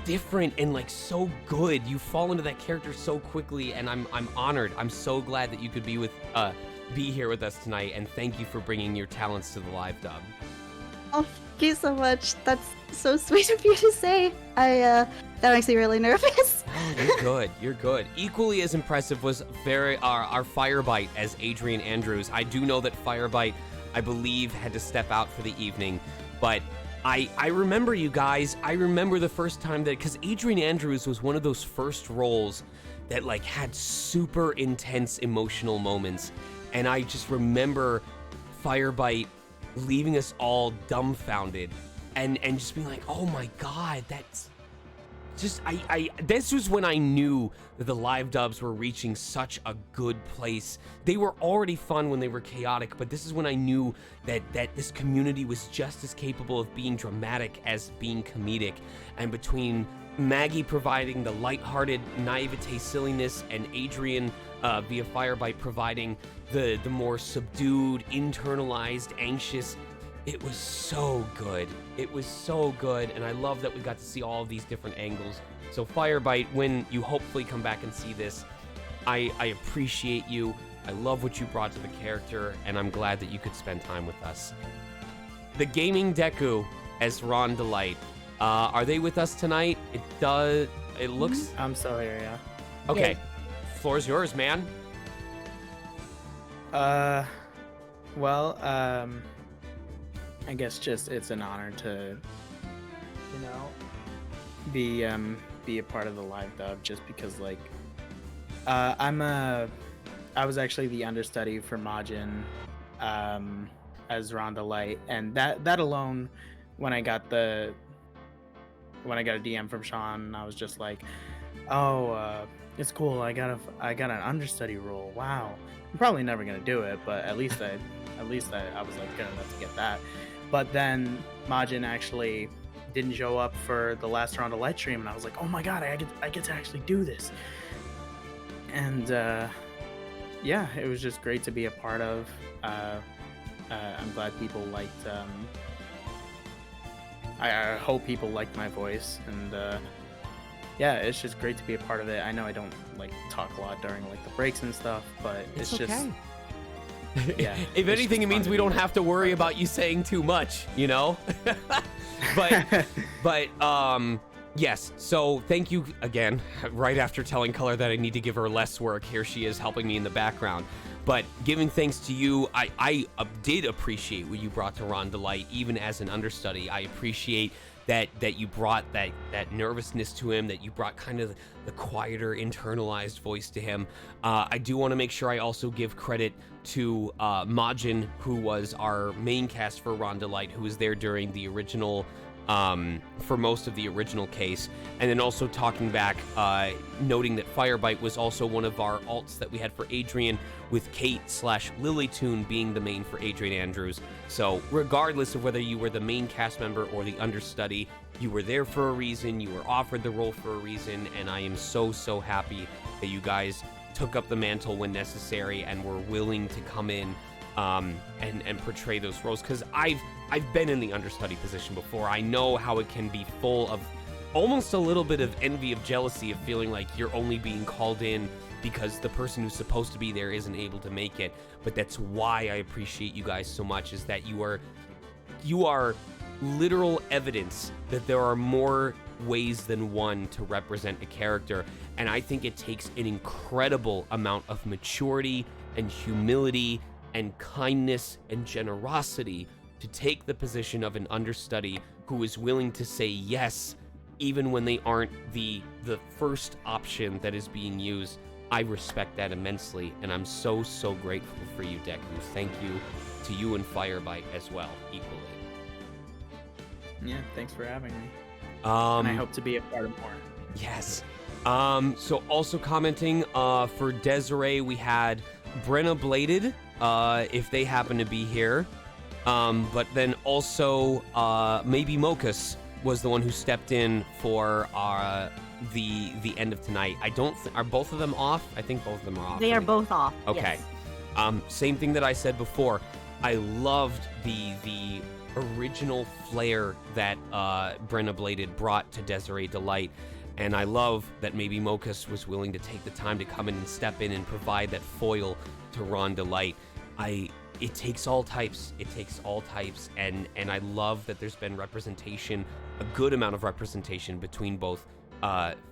S2: different and like so good. You fall into that character so quickly, and I'm honored. I'm so glad that you could be here with us tonight, and thank you for bringing your talents to the live dub.
S4: Oh, thank you so much. That's so sweet of you to say. That makes me really nervous.
S2: Oh, you're good. You're good. Equally as impressive was our Firebite as Adrian Andrews. I do know that Firebite, I believe, had to step out for the evening, but I remember you guys. I remember the first time that, because Adrian Andrews was one of those first roles that like had super intense emotional moments, and I just remember Firebite leaving us all dumbfounded and just being like, oh my god, that's just this was when I knew that the live dubs were reaching such a good place. They were already fun when they were chaotic, but this is when I knew that this community was just as capable of being dramatic as being comedic. And between Maggie providing the lighthearted naivete silliness and Adrian via Firebite providing the more subdued, internalized, anxious, it was so good. It was so good, and I love that we got to see all of these different angles. So Firebite, when you hopefully come back and see this, I appreciate you. I love what you brought to the character, and I'm glad that you could spend time with us. The Gaming Deku as Ron Delight. Are they with us tonight? It looks...
S6: I'm still here, yeah.
S2: Okay.
S6: Yeah.
S2: Floor's yours, man.
S6: Well, I guess just it's an honor to, you know, be a part of the live dub, just because like I was actually the understudy for Majin as Ron Light, and that alone, when I got a DM from Sean, I was just like, oh, it's cool. I got an understudy role. Wow. I'm probably never gonna do it, but at least I was like good enough to get that. But then Majin actually didn't show up for the last round of light stream, and I was like, oh my god, I get to actually do this. And yeah, it was just great to be a part of. I'm glad people liked. I hope people liked my voice, and yeah, it's just great to be a part of it. I know I don't like talk a lot during like the breaks and stuff, but it's
S2: okay.
S6: just. Yeah,
S2: if anything, it means we don't have to worry about you saying too much, you know? but yes, so thank you again. Right after telling Color that I need to give her less work, here she is helping me in the background. But giving thanks to you, I did appreciate what you brought to Ron Delight, even as an understudy. I appreciate that you brought that nervousness to him, that you brought kind of the quieter, internalized voice to him. I do want to make sure I also give credit to Majin, who was our main cast for Ron Delight, who was there during the original, for most of the original case, and then also talking back, noting that Firebite was also one of our alts that we had for Adrian, with Kate/Lilytoon being the main for Adrian Andrews. So regardless of whether you were the main cast member or the understudy, you were there for a reason, you were offered the role for a reason, and I am so happy that you guys took up the mantle when necessary and were willing to come in and portray those roles, because I've been in the understudy position before. I know how it can be full of almost a little bit of envy, of jealousy, of feeling like you're only being called in because the person who's supposed to be there isn't able to make it. But that's why I appreciate you guys so much, is that you are literal evidence that there are more ways than one to represent a character, and I think it takes an incredible amount of maturity and humility and kindness and generosity to take the position of an understudy who is willing to say yes even when they aren't the first option that is being used. I respect that immensely, and I'm so grateful for you, Deku. Thank you to you and Firebite as well, equally.
S6: Yeah, thanks for having me.
S2: And
S6: I hope to be a part of more.
S2: Yes. So also commenting for Desiree, we had Brenna Bladed, if they happen to be here. But then also maybe Mokus was the one who stepped in for the end of tonight. I don't are both of them off? I think both of them are off.
S11: They are both off.
S2: Okay.
S11: Yes.
S2: Same thing that I said before. I loved the original flair that Brenna Bladed brought to Desiree Delight, and I love that maybe Mokus was willing to take the time to come in and step in and provide that foil to Ron Delight. It takes all types. It takes all types, and I love that there's been representation, a good amount of representation between both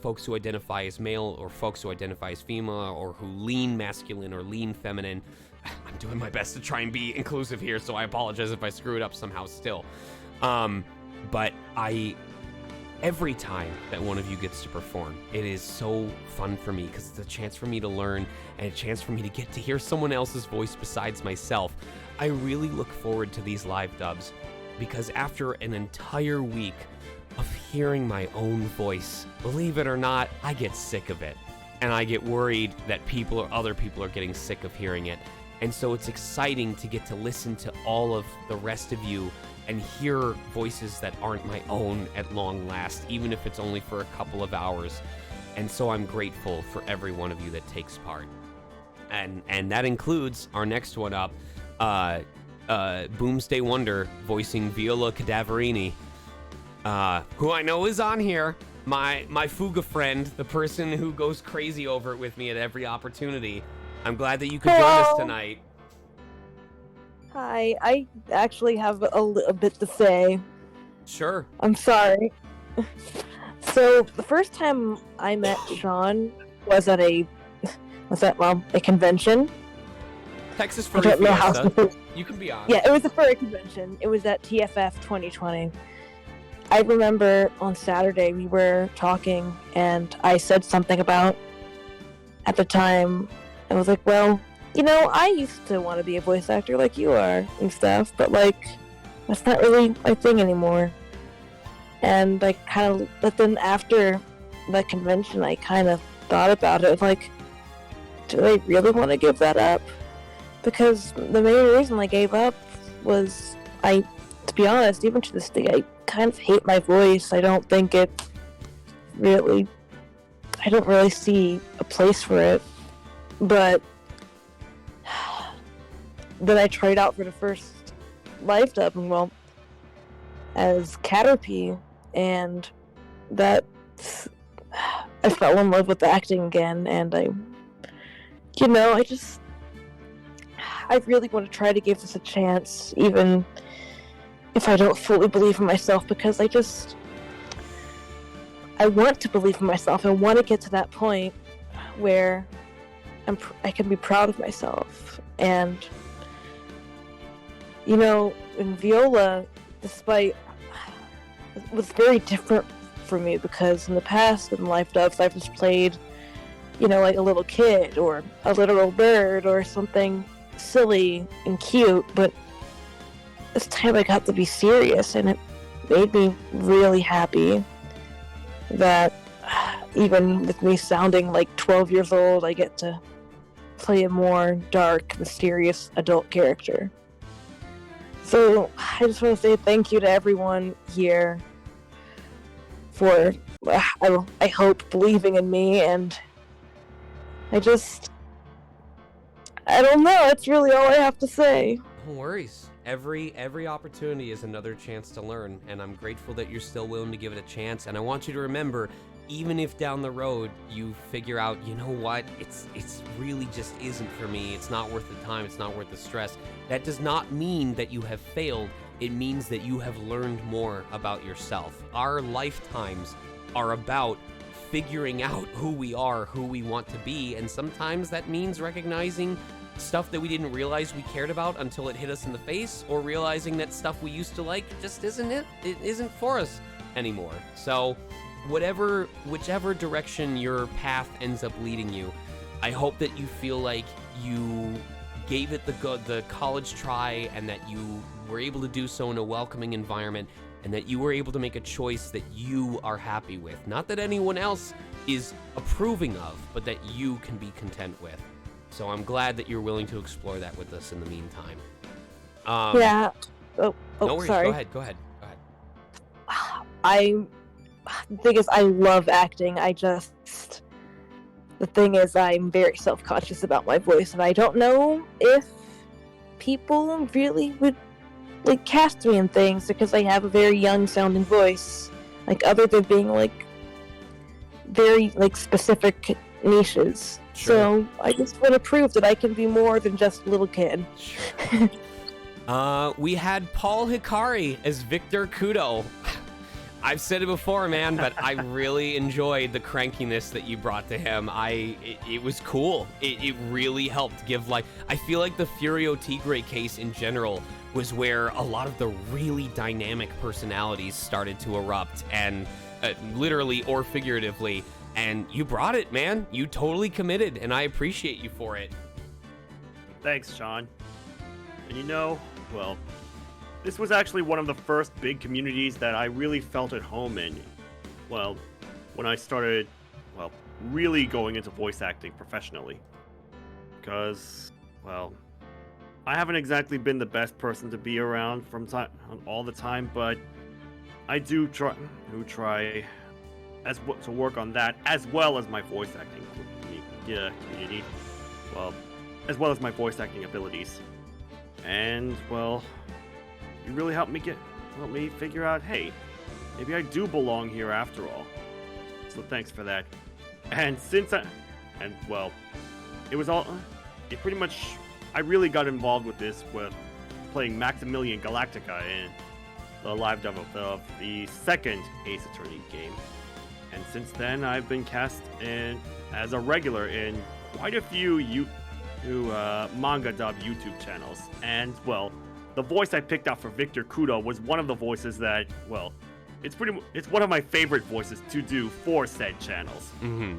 S2: folks who identify as male or folks who identify as female or who lean masculine or lean feminine. I'm doing my best to try and be inclusive here, so I apologize if I screw it up somehow still. But every time that one of you gets to perform, it is so fun for me because it's a chance for me to learn and a chance for me to get to hear someone else's voice besides myself. I really look forward to these live dubs because after an entire week of hearing my own voice, believe it or not, I get sick of it. And I get worried that other people are getting sick of hearing it. And so it's exciting to get to listen to all of the rest of you and hear voices that aren't my own at long last, even if it's only for a couple of hours. And so I'm grateful for every one of you that takes part. And that includes our next one up, Boomsday Wonder voicing Viola Cadaverini, who I know is on here, my Fuga friend, the person who goes crazy over it with me at every opportunity. I'm glad that you could join us tonight.
S5: Hi, I actually have a bit to say.
S2: Sure.
S5: I'm sorry. So the first time I met Sean was at a convention.
S2: Texas
S5: I
S2: Furry
S5: don't know how
S2: Fiesta. You can be on.
S5: Yeah, it was a furry convention. It was at TFF 2020. I remember on Saturday we were talking and I said something about, at the time, I was like, well, you know, I used to want to be a voice actor like you are and stuff, but like, that's not really my thing anymore. And but then after that convention, I kind of thought about it, like, do I really want to give that up? Because the main reason I gave up was, to be honest, even to this day, I kind of hate my voice. I don't really see a place for it. But then I tried out for the first live dub, and well, as Caterpie, and that I fell in love with acting again, and I really want to try to give this a chance, even if I don't fully believe in myself, because I want to believe in myself. I want to get to that point where I can be proud of myself. And, you know, in Viola, it was very different for me, because in the past, in live dubs, I've just played, you know, like a little kid, or a literal bird, or something silly and cute, but this time I got to be serious, and it made me really happy that even with me sounding like 12 years old, I get to play a more dark, mysterious adult character. So I just want to say thank you to everyone here for, I hope, believing in me, and I don't know, that's really all I have to say.
S2: No worries. Every opportunity is another chance to learn, and I'm grateful that you're still willing to give it a chance. And I want you to remember, even if down the road you figure out, you know what, it's really just isn't for me, it's not worth the time, it's not worth the stress, that does not mean that you have failed. It means that you have learned more about yourself. Our lifetimes are about figuring out who we are, who we want to be, and sometimes that means recognizing stuff that we didn't realize we cared about until it hit us in the face, or realizing that stuff we used to like just isn't for us anymore. So whichever direction your path ends up leading you, I hope that you feel like you gave it the college try, and that you were able to do so in a welcoming environment, and that you were able to make a choice that you are happy with. Not that anyone else is approving of, but that you can be content with. So I'm glad that you're willing to explore that with us in the meantime.
S5: Yeah. Oh,
S2: No worries.
S5: sorry.
S2: Go ahead.
S5: The thing is, I love acting. The thing is, I'm very self-conscious about my voice, and I don't know if people really would like cast me in things because I have a very young-sounding voice. Like, other than being like very like specific niches. So I just want to prove that I can be more than just a little kid.
S2: We had Paul Hikari as Victor Kudo. I've said it before, man, but I really enjoyed the crankiness that you brought to him. It was cool. It really helped give life. I feel like the Furio Tigre case in general was where a lot of the really dynamic personalities started to erupt, and literally or figuratively. And you brought it, man. You totally committed, and I appreciate you for it.
S12: Thanks, Sean. And well, this was actually one of the first big communities that I really felt at home in. Well, when I started, really going into voice acting professionally. Because, I haven't exactly been the best person to be around all the time, but I do try to work on that, as well as my voice acting community. Well, as well as my voice acting abilities. And, you really helped me figure out, hey, maybe I do belong here after all. So thanks for that. And I really got involved with this with playing Maximilian Galactica in the live demo of the second Ace Attorney game. And since then, I've been cast as a regular in quite a few manga dub YouTube channels. And, the voice I picked out for Victor Kudo was one of the voices that, it's one of my favorite voices to do for said channels.
S2: Mm-hmm.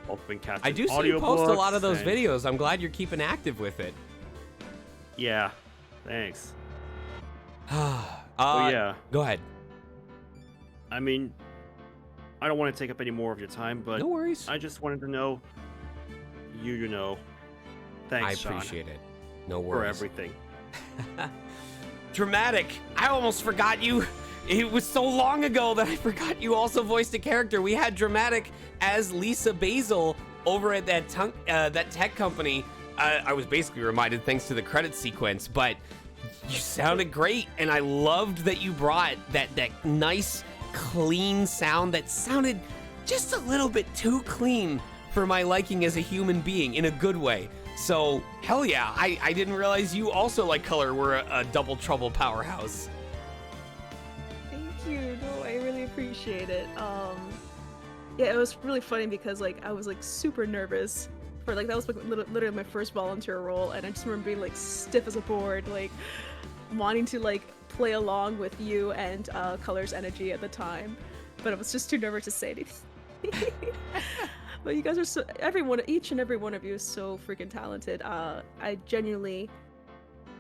S12: I've been cast
S2: I do see you post a lot of those videos. I'm glad you're keeping active with it.
S12: Yeah, thanks.
S2: Yeah. Go ahead.
S12: I mean, I don't want to take up any more of your time, but
S2: no worries.
S12: I just wanted to know, thanks, Sean.
S2: I appreciate it. No worries.
S12: For everything.
S2: Dramatic. I almost forgot you. It was so long ago that I forgot you also voiced a character. We had Dramatic as Lisa Basil over at that tech company. I was basically reminded thanks to the credit sequence, but you sounded great, and I loved that you brought that nice, clean sound that sounded just a little bit too clean for my liking as a human being in a good way. So, hell yeah, I didn't realize you also, like Color, were a Double Trouble powerhouse.
S20: Thank you. No, I really appreciate it. Yeah, it was really funny because, I was, super nervous for, that was, literally my first volunteer role, and I just remember being, stiff as a board, wanting to, play along with you and Color's energy at the time, but I was just too nervous to say anything. But you guys are each and every one of you is so freaking talented. I genuinely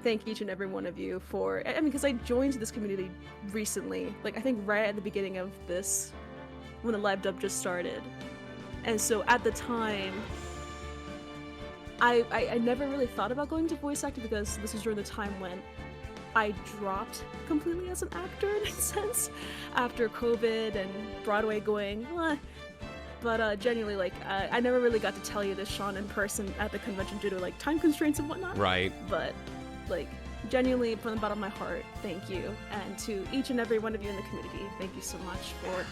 S20: thank each and every one of you because I joined this community recently, I think right at the beginning of this, when the live dub just started. And so at the time, I never really thought about going to voice acting because this was during the time when I dropped completely as an actor in a sense, after COVID and Broadway going, But genuinely, I never really got to tell you this, Sean, in person at the convention due to time constraints and whatnot.
S2: Right.
S20: But genuinely, from the bottom of my heart, thank you, and to each and every one of you in the community, thank you so much for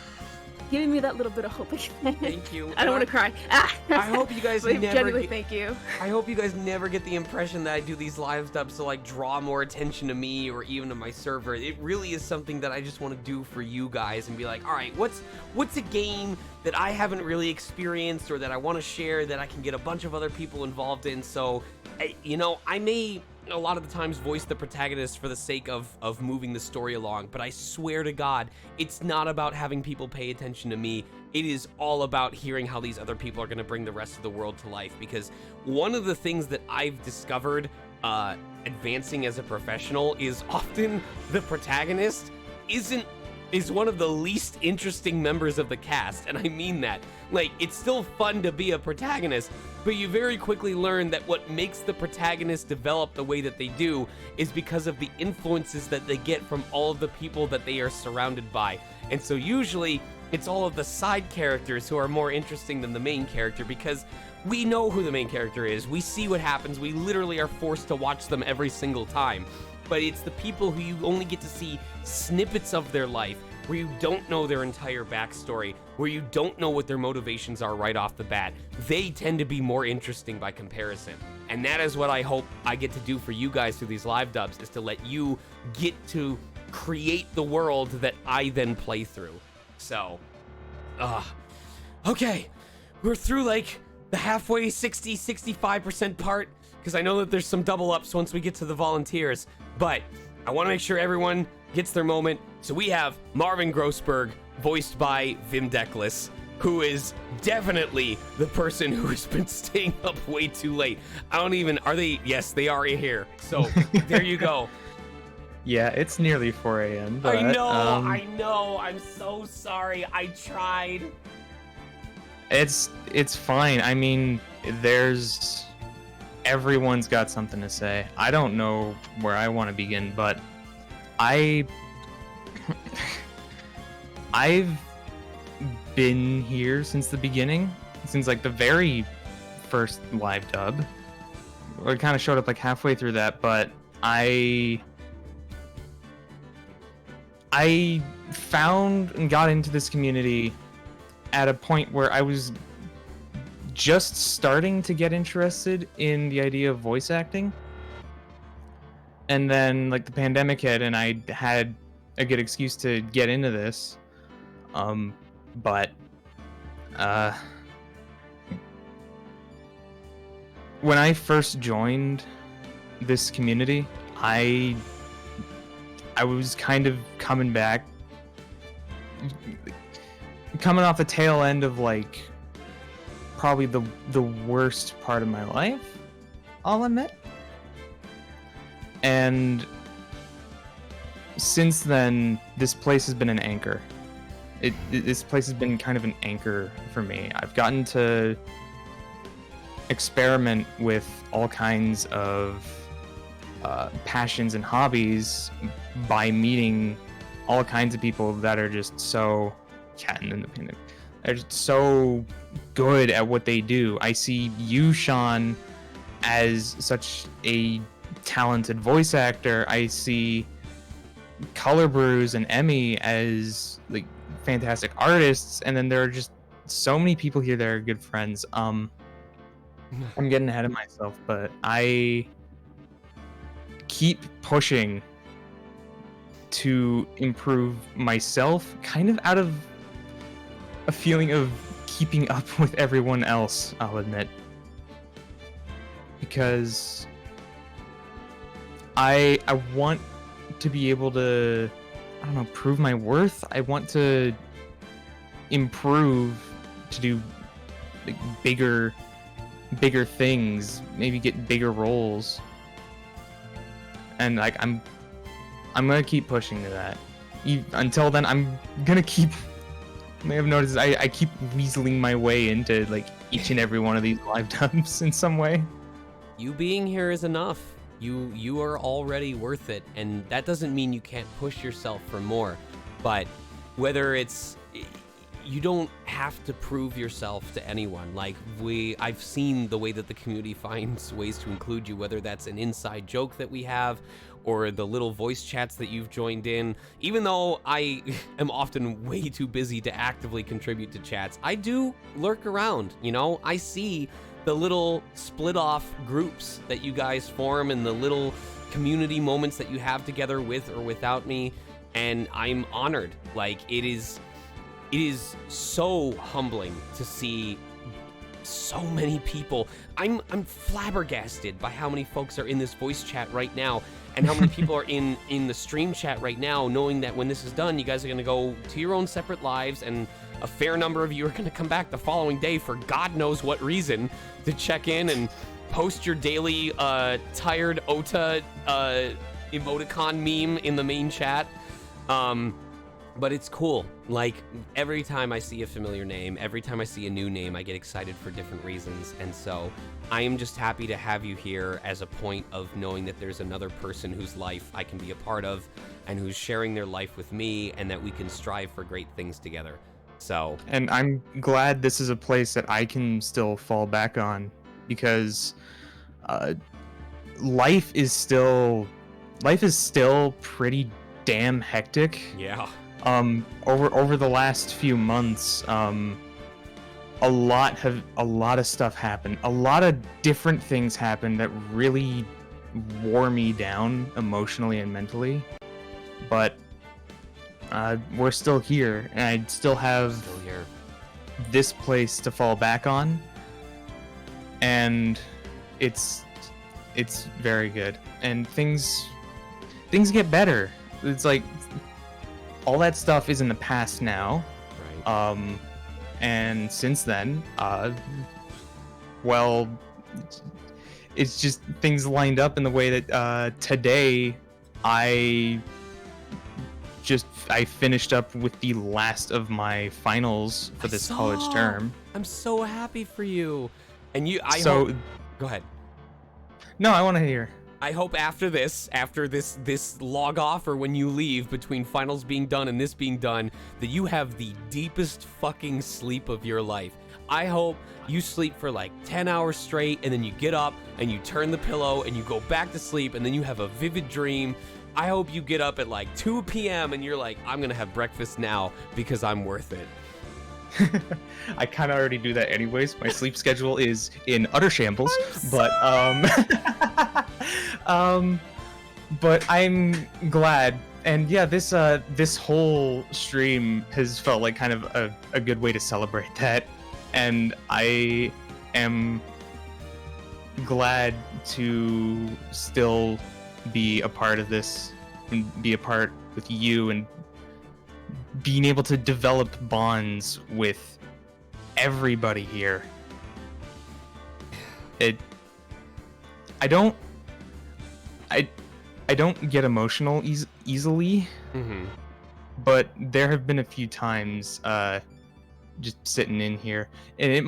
S20: giving me that little bit of hope again.
S2: Thank you.
S20: I don't want to cry.
S2: I hope you guys
S20: genuinely thank you.
S2: I hope you guys never get the impression that I do these live dubs to draw more attention to me or even to my server. It really is something that I just want to do for you guys and be like, all right, what's a game that I haven't really experienced or that I want to share that I can get a bunch of other people involved in? So, I may a lot of the times voice the protagonist for the sake of moving the story along, but I swear to God, it's not about having people pay attention to me. It is all about hearing how these other people are going to bring the rest of the world to life, because one of the things that I've discovered advancing as a professional is often the protagonist is one of the least interesting members of the cast, and I mean that. Like, it's still fun to be a protagonist, but you very quickly learn that what makes the protagonist develop the way that they do is because of the influences that they get from all of the people that they are surrounded by. And so usually, it's all of the side characters who are more interesting than the main character, because we know who the main character is, we see what happens, we literally are forced to watch them every single time. But it's the people who you only get to see snippets of their life, where you don't know their entire backstory, where you don't know what their motivations are right off the bat. They tend to be more interesting by comparison. And that is what I hope I get to do for you guys through these live dubs, is to let you get to create the world that I then play through. So, okay, we're through like the halfway 65% part, because I know that there's some double ups once we get to the volunteers, but I want to make sure everyone gets their moment. So we have Marvin Grossberg, voiced by Vim Deckless, who is definitely the person who has been staying up way too late. Are they? Yes, they are here. So there you go.
S7: Yeah, it's nearly 4 a.m. But,
S2: I know. I'm so sorry. I tried.
S7: It's fine. I mean, everyone's got something to say. I don't know where I want to begin, but I've been here since the beginning, since like the very first live dub. I kind of showed up like halfway through that, but I found and got into this community at a point where I was just starting to get interested in the idea of voice acting. And then like the pandemic hit and I had a good excuse to get into this. But when I first joined this community, I was kind of coming off the tail end of like probably the worst part of my life, I'll admit. And since then, this place has been an anchor. This place has been kind of an anchor for me. I've gotten to experiment with all kinds of passions and hobbies by meeting all kinds of people that are just so independent. They're just so good at what they do. I see you, Sean, as such a talented voice actor. I see Color Brews and Emmy as like fantastic artists, and then there are just so many people here that are good friends. I'm getting ahead of myself, but I keep pushing to improve myself, kind of out of a feeling of keeping up with everyone else, I'll admit. Because I want to be able to, I don't know, prove my worth. I want to improve, to do like bigger things, maybe get bigger roles. And like I'm gonna keep pushing to that. Until then, I'm gonna keep. You may have noticed I keep weaseling my way into like each and every one of these live dubs in some way.
S2: You being here is enough. You are already worth it, and that doesn't mean you can't push yourself for more. But whether it's, you don't have to prove yourself to anyone. Like I've seen the way that the community finds ways to include you, whether that's an inside joke that we have, or the little voice chats that you've joined in. Even though I am often way too busy to actively contribute to chats, I do lurk around, you know? I see the little split off groups that you guys form and the little community moments that you have together with or without me, and I'm honored. Like, it is so humbling to see so many people. I'm flabbergasted by how many folks are in this voice chat right now, and how many people are in the stream chat right now, knowing that when this is done, you guys are gonna go to your own separate lives, and a fair number of you are gonna come back the following day for God knows what reason to check in and post your daily tired Ota emoticon meme in the main chat. But it's cool. Like, every time I see a familiar name, every time I see a new name, I get excited for different reasons. And so I am just happy to have you here as a point of knowing that there's another person whose life I can be a part of and who's sharing their life with me, and that we can strive for great things together. So,
S7: and I'm glad this is a place that I can still fall back on, because life is still pretty damn hectic.
S2: Yeah.
S7: Over the last few months, a lot of stuff happened. A lot of different things happened that really wore me down emotionally and mentally. But we're still here, and I still have this place to fall back on, and it's very good. And things get better. It's like all that stuff is in the past now.
S2: Right.
S7: And since then, well, it's just things lined up in the way that today I finished up with the last of my finals for this college term.
S2: I'm so happy for you. And
S7: So-
S2: go ahead.
S7: No, I want to hear.
S2: I hope after this log off, or when you leave between finals being done and this being done, that you have the deepest fucking sleep of your life. I hope you sleep for like 10 hours straight, and then you get up and you turn the pillow and you go back to sleep, and then you have a vivid dream. I hope you get up at like 2 p.m. and you're like, I'm gonna have breakfast now because I'm worth it.
S7: I kind of already do that anyways. My sleep schedule is in utter shambles, but I'm glad. And yeah, this whole stream has felt like kind of a good way to celebrate that, and I am glad to still be a part of this and be a part with you, and being able to develop bonds with everybody here. I don't get emotional easily, but there have been a few times just sitting in here, and it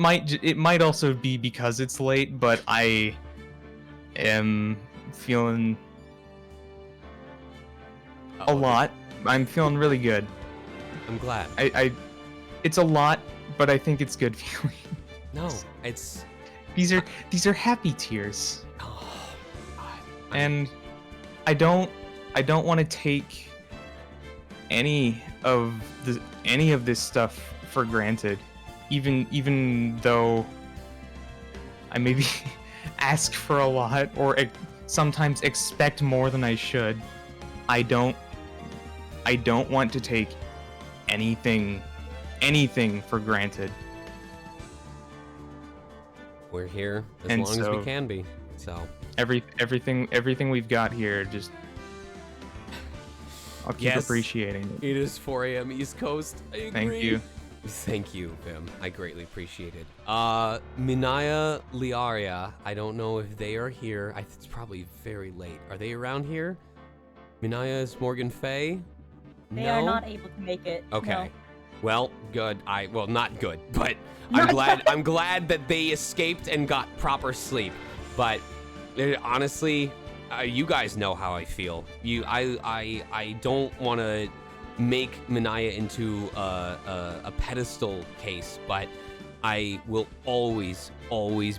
S7: might also be because it's late, but I am feeling a lot. I'm feeling really good.
S2: I'm glad.
S7: It's a lot, but I think it's good feeling.
S2: No, it's
S7: these are happy tears.
S2: Oh, God.
S7: And I don't want to take any of this stuff for granted, even though I maybe ask for a lot or sometimes expect more than I should. I don't want to take anything for granted.
S2: We're here as
S7: And
S2: long as
S7: so-
S2: we can be. So
S7: everything we've got here, just I'll keep
S2: Yes.
S7: appreciating it.
S2: It is 4 a.m. East Coast. I agree.
S7: Thank you.
S2: Thank you, Vim. I greatly appreciate it. Minaya Liaria. I don't know if they are here. It's probably very late. Are they around here? Minaya is Morgan Fay.
S17: They are not able to make it.
S2: Okay.
S17: No.
S2: Well, good. Well, not good, but
S17: Not
S2: I'm glad that they escaped and got proper sleep. But honestly, you guys know how I feel. I don't want to make Minaya into a pedestal case, but I will always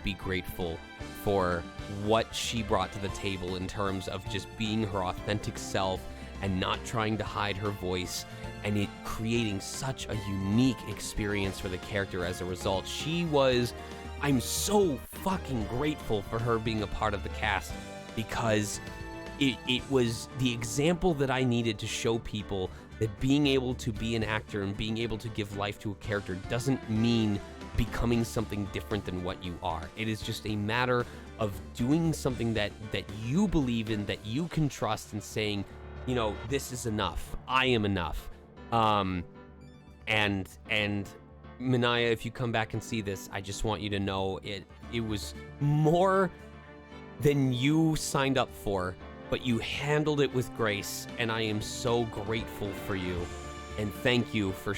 S2: be grateful for what she brought to the table in terms of just being her authentic self and not trying to hide her voice, and it creating such a unique experience for the character as a result. I'm so fucking grateful for her being a part of the cast, because it was the example that I needed to show people that being able to be an actor and being able to give life to a character doesn't mean becoming something different than what you are. It is just a matter of doing something that you believe in, that you can trust, and saying, you know, this is enough. I am enough. And Minaya, if you come back and see this, I just want you to know it was more than you signed up for, but you handled it with grace, and I am so grateful for you. And thank you for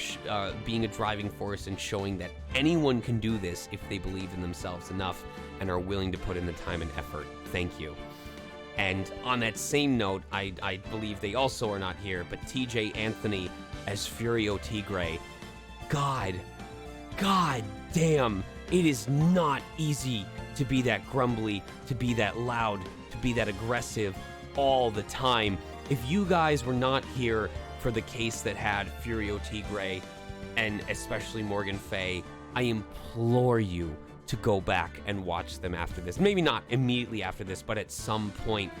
S2: being a driving force and showing that anyone can do this if they believe in themselves enough and are willing to put in the time and effort. Thank you. And on that same note, I believe they also are not here, but TJ Anthony as Furio Tigre. God damn, it is not easy to be that grumbly, to be that loud, to be that aggressive all the time. If you guys were not here for the case that had Furio Tigre, and especially Morgan Fay, I implore you to go back and watch them after this. Maybe not immediately after this, but at some point.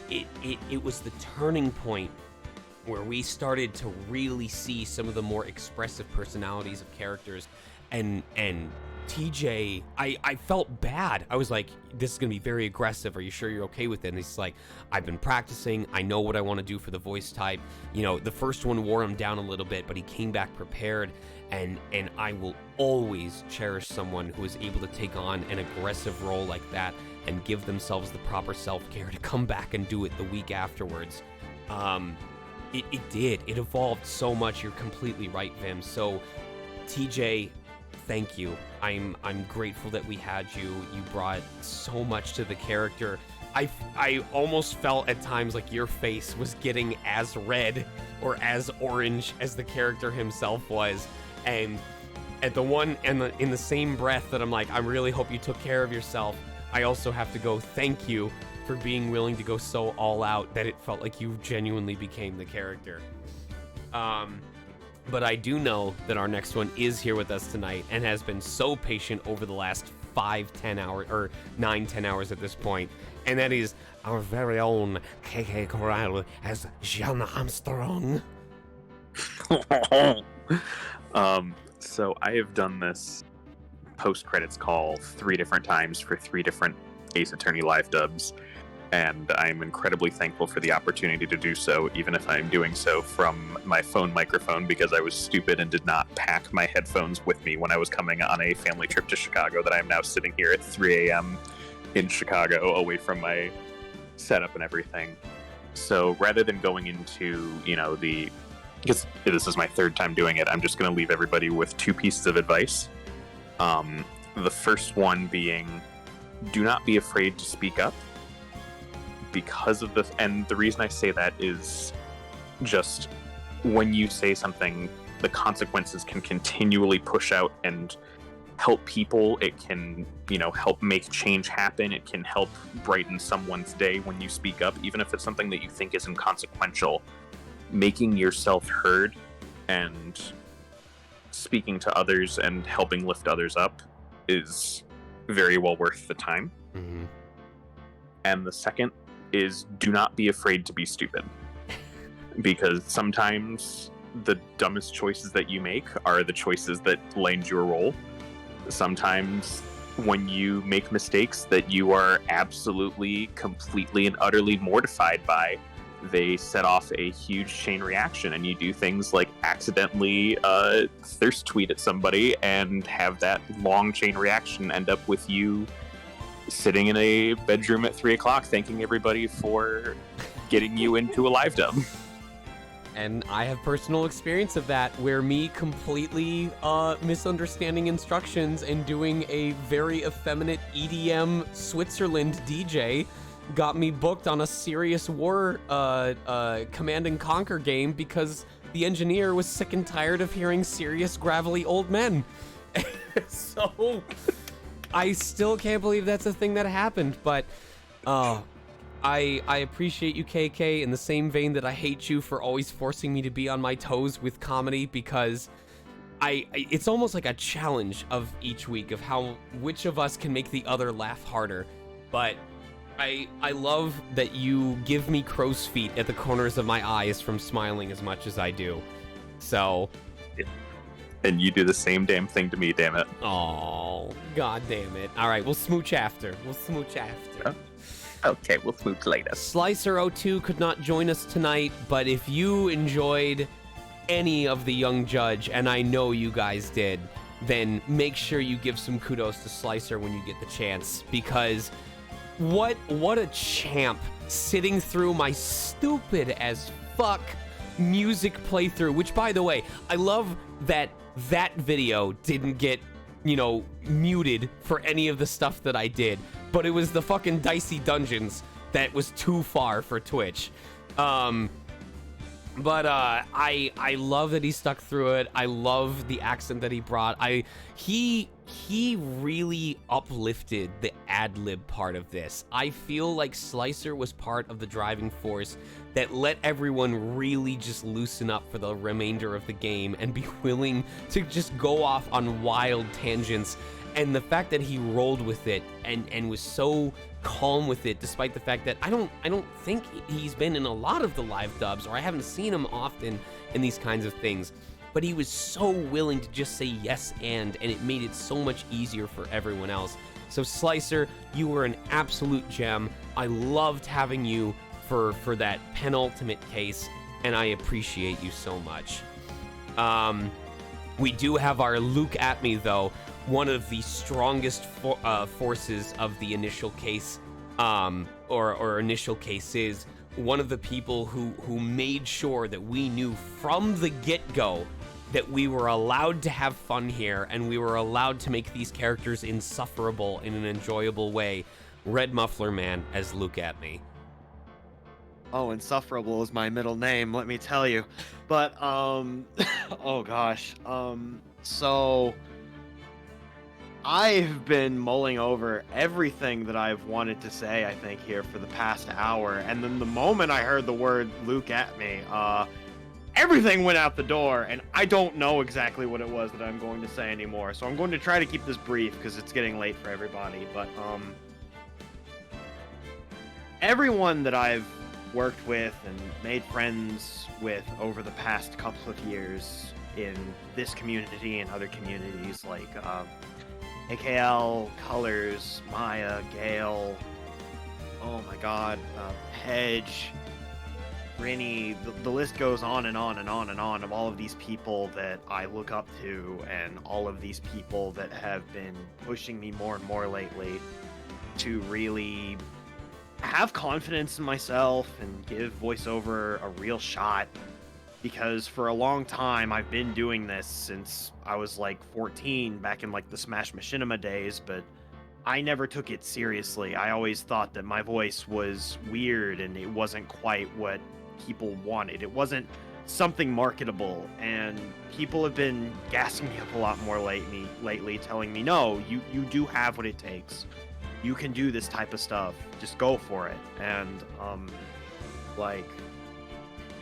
S2: It was the turning point where we started to really see some of the more expressive personalities of characters, and TJ, I felt bad. I was like, this is gonna be very aggressive. Are you sure you're okay with it? And he's like, I've been practicing. I know what I want to do for the voice type. You know, the first one wore him down a little bit, but he came back prepared. And I will always cherish someone who is able to take on an aggressive role like that and give themselves the proper self-care to come back and do it the week afterwards. It evolved so much. You're completely right, Vim. So, TJ, thank you. I'm grateful that we had you. You brought so much to the character. I almost felt at times like your face was getting as red or as orange as the character himself was. And at the one and in the same breath that I'm like, I really hope you took care of yourself, I also have to go thank you for being willing to go so all out that it felt like you genuinely became the character. But I do know that our next one is here with us tonight and has been so patient over the last 5-10 hours, or 9-10 hours at this point, and that is our very own KK Corral as Jean Armstrong.
S8: So I have done this post-credits call 3 different times for 3 different Ace Attorney live dubs, and I'm incredibly thankful for the opportunity to do so, even if I'm doing so from my phone microphone because I was stupid and did not pack my headphones with me when I was coming on a family trip to Chicago that I'm now sitting here at 3 a.m. in Chicago away from my setup and everything. So rather than going into, because this is my 3rd time doing it, I'm just going to leave everybody with 2 pieces of advice. The first one being, do not be afraid to speak up because of this. And the reason I say that is just when you say something, the consequences can continually push out and help people. It can, help make change happen. It can help brighten someone's day when you speak up, even if it's something that you think is inconsequential. Making yourself heard and speaking to others and helping lift others up is very well worth the time.
S2: Mm-hmm.
S8: And the second is, do not be afraid to be stupid. Because sometimes the dumbest choices that you make are the choices that land your role. Sometimes when you make mistakes that you are absolutely, completely, and utterly mortified by, they set off a huge chain reaction, and you do things like accidentally thirst tweet at somebody and have that long chain reaction end up with you sitting in a bedroom at 3 o'clock thanking everybody for getting you into a live dub.
S2: And I have personal experience of that, where me completely misunderstanding instructions and doing a very effeminate EDM Switzerland DJ got me booked on a serious war Command and Conquer game because the engineer was sick and tired of hearing serious, gravelly old men. So I still can't believe that's a thing that happened, but I appreciate you, KK, in the same vein that I hate you for always forcing me to be on my toes with comedy, because it's almost like a challenge of each week of which of us can make the other laugh harder. But I love that you give me crow's feet at the corners of my eyes from smiling as much as I do. So
S8: And you do the same damn thing to me, damn it.
S2: Oh, god damn it. All right, we'll smooch after.
S8: Okay, we'll smooch later.
S2: Slicer02 could not join us tonight, but if you enjoyed any of the Young Judge, and I know you guys did, then make sure you give some kudos to Slicer when you get the chance, because what a champ sitting through my stupid as fuck music playthrough, which, by the way, I love that video didn't get, muted for any of the stuff that I did, but it was the fucking Dicey Dungeons that was too far for Twitch. But I love that he stuck through it. I love the accent that he brought. He really uplifted the ad-lib part of this. I feel like Slicer was part of the driving force that let everyone really just loosen up for the remainder of the game and be willing to just go off on wild tangents. And the fact that he rolled with it and was so calm with it, despite the fact that I don't think he's been in a lot of the live dubs, or I haven't seen him often in these kinds of things, but he was so willing to just say yes and it made it so much easier for everyone else. So Slicer, you were an absolute gem. I loved having you for that penultimate case, and I appreciate you so much. We do have our Luke at me, though, one of the strongest forces of the initial case, or initial cases, one of the people who made sure that we knew from the get-go that we were allowed to have fun here, and we were allowed to make these characters insufferable in an enjoyable way. Red Muffler Man as Luke at me.
S16: Oh, insufferable is my middle name, let me tell you. But, oh gosh. So I've been mulling over everything that I've wanted to say, I think, here for the past hour. And then the moment I heard the word Luke at me, everything went out the door, and I don't know exactly what it was that I'm going to say anymore. So I'm going to try to keep this brief because it's getting late for everybody. But, everyone that I've worked with and made friends with over the past couple of years in this community and other communities like AKL, Colors, Maya, Gale, oh my god, Hedge, Rinny, the list goes on and on and on and on of all of these people that I look up to, and all of these people that have been pushing me more and more lately to really have confidence in myself and give voiceover a real shot, because for a long time I've been doing this since I was like 14, back in like the Smash Machinima days, but I never took it seriously. I always thought that my voice was weird and it wasn't quite what people wanted. It wasn't something marketable, and people have been gassing me up a lot more lately, telling me, no, you do have what it takes. You can do this type of stuff. Just go for it. And, like,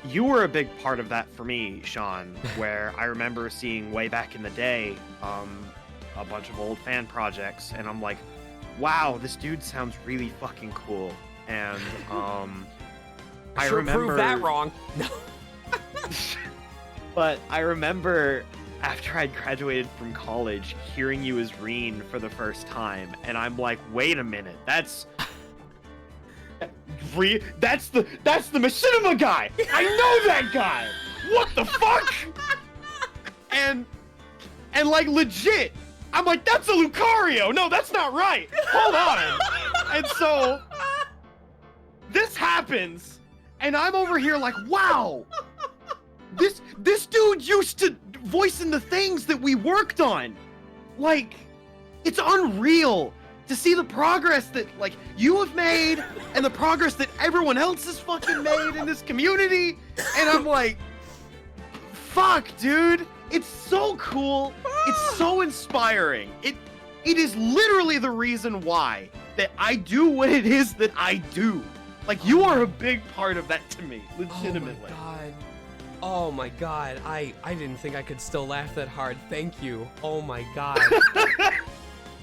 S16: you were a big part of that for me, Sean, where I remember seeing way back in the day, a bunch of old fan projects, and I'm like, wow, this dude sounds really fucking cool. And, I
S2: sure
S16: remember...
S2: proved that wrong. No.
S16: But I remember after I'd graduated from college, hearing you as Reen for the first time, and I'm like, wait a minute, that's the Machinima guy! I know that guy! What the fuck? And like, legit, I'm like, that's a Lucario! No, that's not right! Hold on! And so, this happens, and I'm over here like, wow! This dude used to voice in the things that we worked on. Like, it's unreal to see the progress that, like, you have made and the progress that everyone else has fucking made in this community. And I'm like, fuck, dude. It's so cool. It's so inspiring. It is literally the reason why that I do what it is that I do. Like, you are a big part of that to me, legitimately.
S2: Oh my god, I didn't think I could still laugh that hard. Thank you. Oh my god.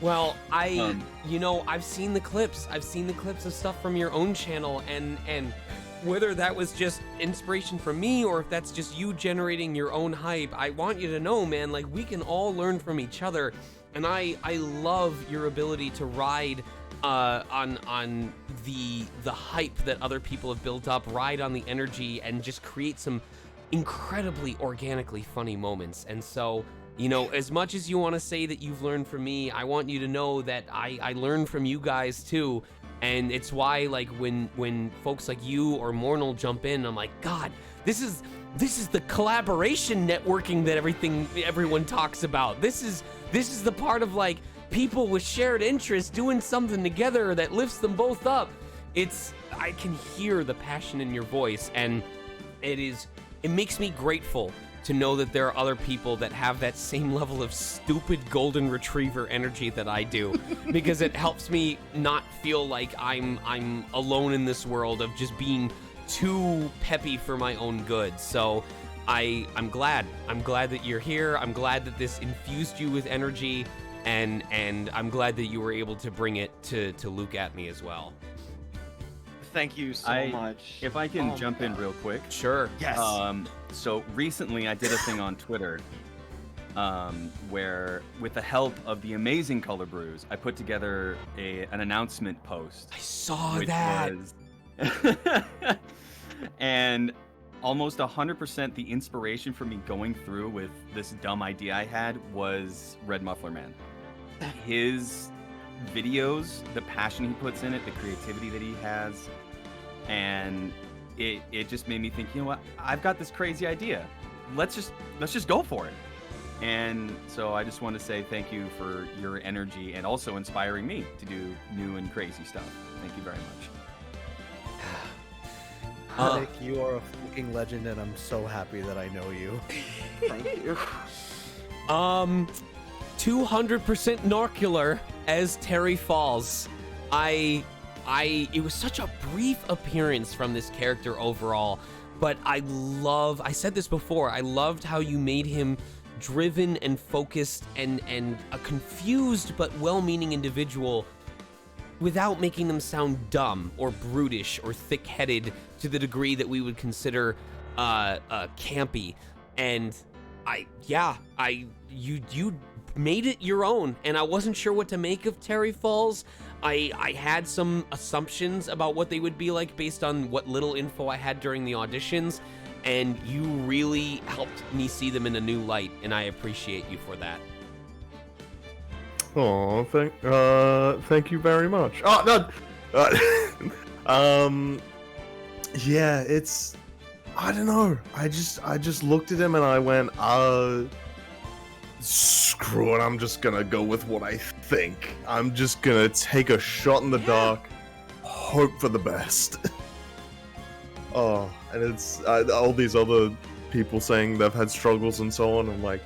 S2: Well, I've seen the clips. I've seen the clips of stuff from your own channel, and whether that was just inspiration from me or if that's just you generating your own hype, I want you to know, man, like we can all learn from each other. And I love your ability to ride on the hype that other people have built up, ride on the energy, and just create some incredibly organically funny moments. And so, you know, as much as you want to say that you've learned from me, I want you to know that I learned from you guys too. And it's why, like, when folks like you or Mornal jump in, I'm like, God, this is the collaboration networking that everyone talks about. This is the part of, like, people with shared interests doing something together that lifts them both up. I can hear the passion in your voice, and it makes me grateful to know that there are other people that have that same level of stupid golden retriever energy that I do, because it helps me not feel like I'm alone in this world of just being too peppy for my own good. So I'm glad that you're here. I'm glad that this infused you with energy, and I'm glad that you were able to bring it to Luke at me as well.
S16: Thank you so much.
S19: If I can jump in real quick.
S2: Sure.
S16: Yes.
S19: So recently I did a thing on Twitter where, with the help of the amazing Color Brews, I put together an announcement post.
S2: I saw that.
S19: And almost 100% the inspiration for me going through with this dumb idea I had was Red Muffler Man. His videos, the passion he puts in it, the creativity that he has, and it just made me think, you know what, I've got this crazy idea. Let's just go for it. And so I just want to say thank you for your energy and also inspiring me to do new and crazy stuff. Thank you very much.
S15: Nick, you are a fucking legend, and I'm so happy that I know you.
S16: Thank you.
S2: 200% Narcular as Terry Falls. It was such a brief appearance from this character overall, but I said this before, I loved how you made him driven and focused and a confused but well-meaning individual without making them sound dumb or brutish or thick-headed to the degree that we would consider campy. And you made it your own, and I wasn't sure what to make of Terry Falls. I had some assumptions about what they would be like based on what little info I had during the auditions, and you really helped me see them in a new light, and I appreciate you for that.
S18: Oh, thank you very much. Oh no. Yeah, it's, I don't know. I just looked at him and I went, screw it. I'm just gonna go with what I think. I'm just gonna take a shot in the dark, hope for the best. Oh, and it's all these other people saying they've had struggles and so on. I'm like,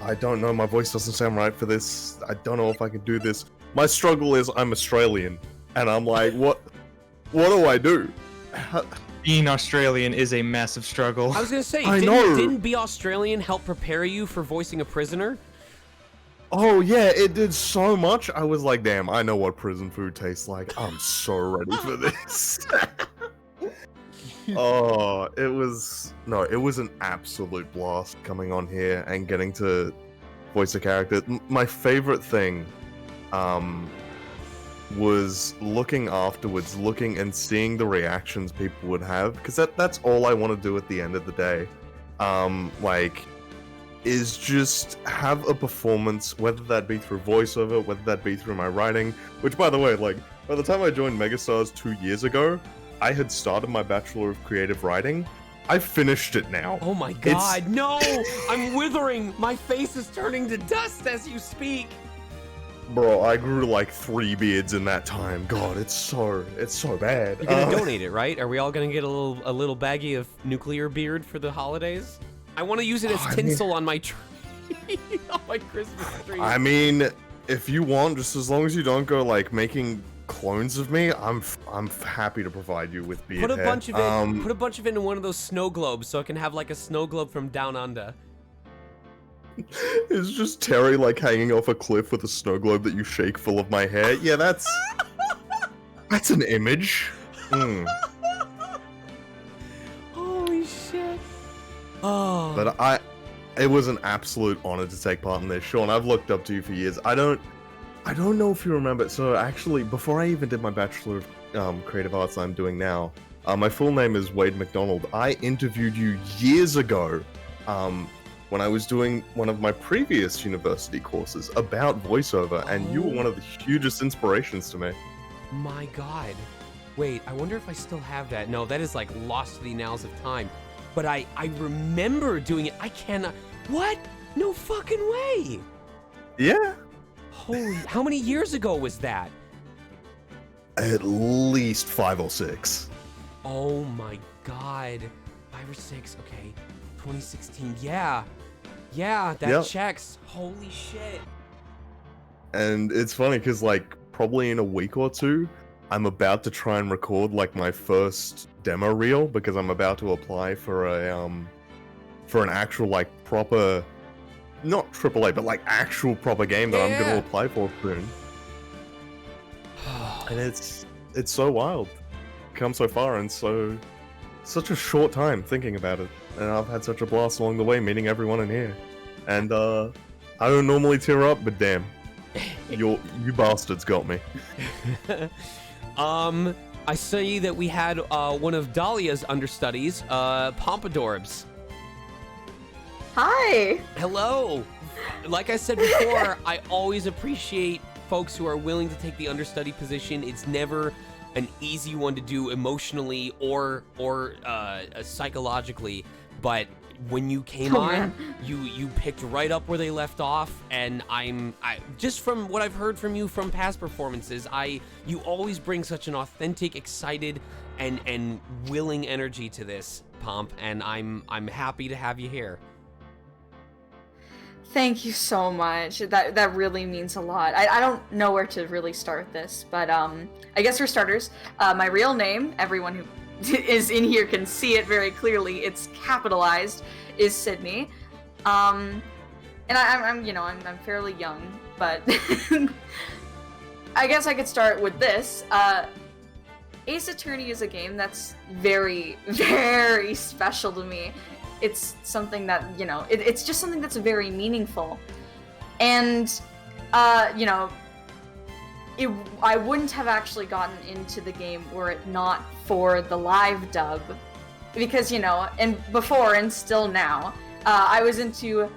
S18: I don't know, my voice doesn't sound right for this. I don't know if I can do this. My struggle is I'm Australian, and I'm like, what do I do?
S7: Being Australian is a massive struggle.
S2: I was gonna say,
S18: I
S2: didn't Be Australian help prepare you for voicing a prisoner?
S18: Oh yeah, it did so much. I was like, damn, I know what prison food tastes like. I'm so ready for this. Oh, it was an absolute blast coming on here and getting to voice a character. My favorite thing was looking afterwards, looking and seeing the reactions people would have, because that's all I want to do at the end of the day. Is just have a performance, whether that be through voiceover, whether that be through my writing, which, by the way, like, by the time I joined Megastars 2 years ago, I had started my Bachelor of Creative Writing. I finished it now.
S2: Oh my god, no! I'm withering! My face is turning to dust as you speak!
S18: Bro, I grew like 3 beards in that time. God, it's so bad.
S2: You're gonna donate it, right? Are we all gonna get a little baggie of nuclear beard for the holidays? I want to use it as tinsel on my tree, on my Christmas tree.
S18: I mean, if you want, just as long as you don't go like making clones of me, I'm happy to provide you with beard
S2: Put a
S18: hair.
S2: bunch of it. Put a bunch of it in one of those snow globes, so I can have like a snow globe from down under.
S18: It's just Terry like hanging off a cliff with a snow globe that you shake full of my hair. Yeah, that's an image. But it was an absolute honor to take part in this. Sean, I've looked up to you for years. I don't know if you remember. So actually, before I even did my Bachelor of Creative Arts I'm doing now, my full name is Wade McDonald. I interviewed you years ago when I was doing one of my previous university courses about voiceover, and you were one of the hugest inspirations to me.
S2: My God. Wait, I wonder if I still have that. No, that is like lost to the annals of time. But I remember doing it. I cannot. What? No fucking way.
S18: Yeah.
S2: Holy, how many years ago was that?
S18: At least 5 or 6.
S2: Oh my God. 5 or 6, okay. 2016, yeah. Yeah, that
S18: Yep.
S2: checks. Holy shit.
S18: And it's funny because, like, probably in a week or two, I'm about to try and record like my first demo reel because I'm about to apply for an actual like proper, not AAA, but like actual proper game that I'm going to apply for soon. And it's so wild, come so far in such a short time thinking about it, and I've had such a blast along the way meeting everyone in here. And I don't normally tear up, but damn, you bastards got me.
S2: I see that we had one of Dahlia's understudies, Pompadorbs.
S14: Hi.
S2: Hello. Like I said before, I always appreciate folks who are willing to take the understudy position. It's never an easy one to do emotionally or psychologically, but when you came on, you picked right up where they left off, and I just from what I've heard from you from past performances, you always bring such an authentic, excited, and willing energy to this, Pomp, and I'm happy to have you here.
S14: Thank you so much. That really means a lot. I don't know where to really start this, but I guess for starters, my real name, everyone who is in here can see it very clearly. It's capitalized. Is Sydney, and I'm fairly young, but I guess I could start with this. Ace Attorney is a game that's very, very special to me. It's something that it's just something that's very meaningful, and I wouldn't have actually gotten into the game were it not for the live dub, because and before and still now, I was into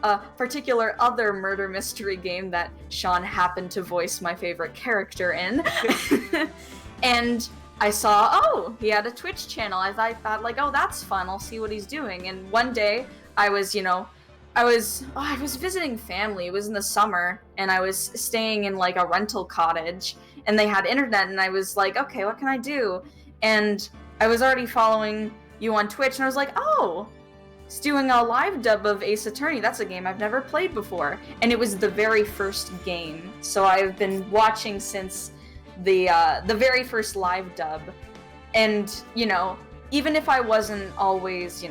S14: a particular other murder mystery game that Sean happened to voice my favorite character in, and I saw, he had a Twitch channel. I thought like, oh, that's fun. I'll see what he's doing. And one day I was visiting family. It was in the summer, and I was staying in like a rental cottage, and they had internet, and I was like, okay, what can I do? And I was already following you on Twitch, and I was like, oh, it's doing a live dub of Ace Attorney. That's a game I've never played before. And it was the very first game. So I've been watching since the very first live dub. And, even if I wasn't always,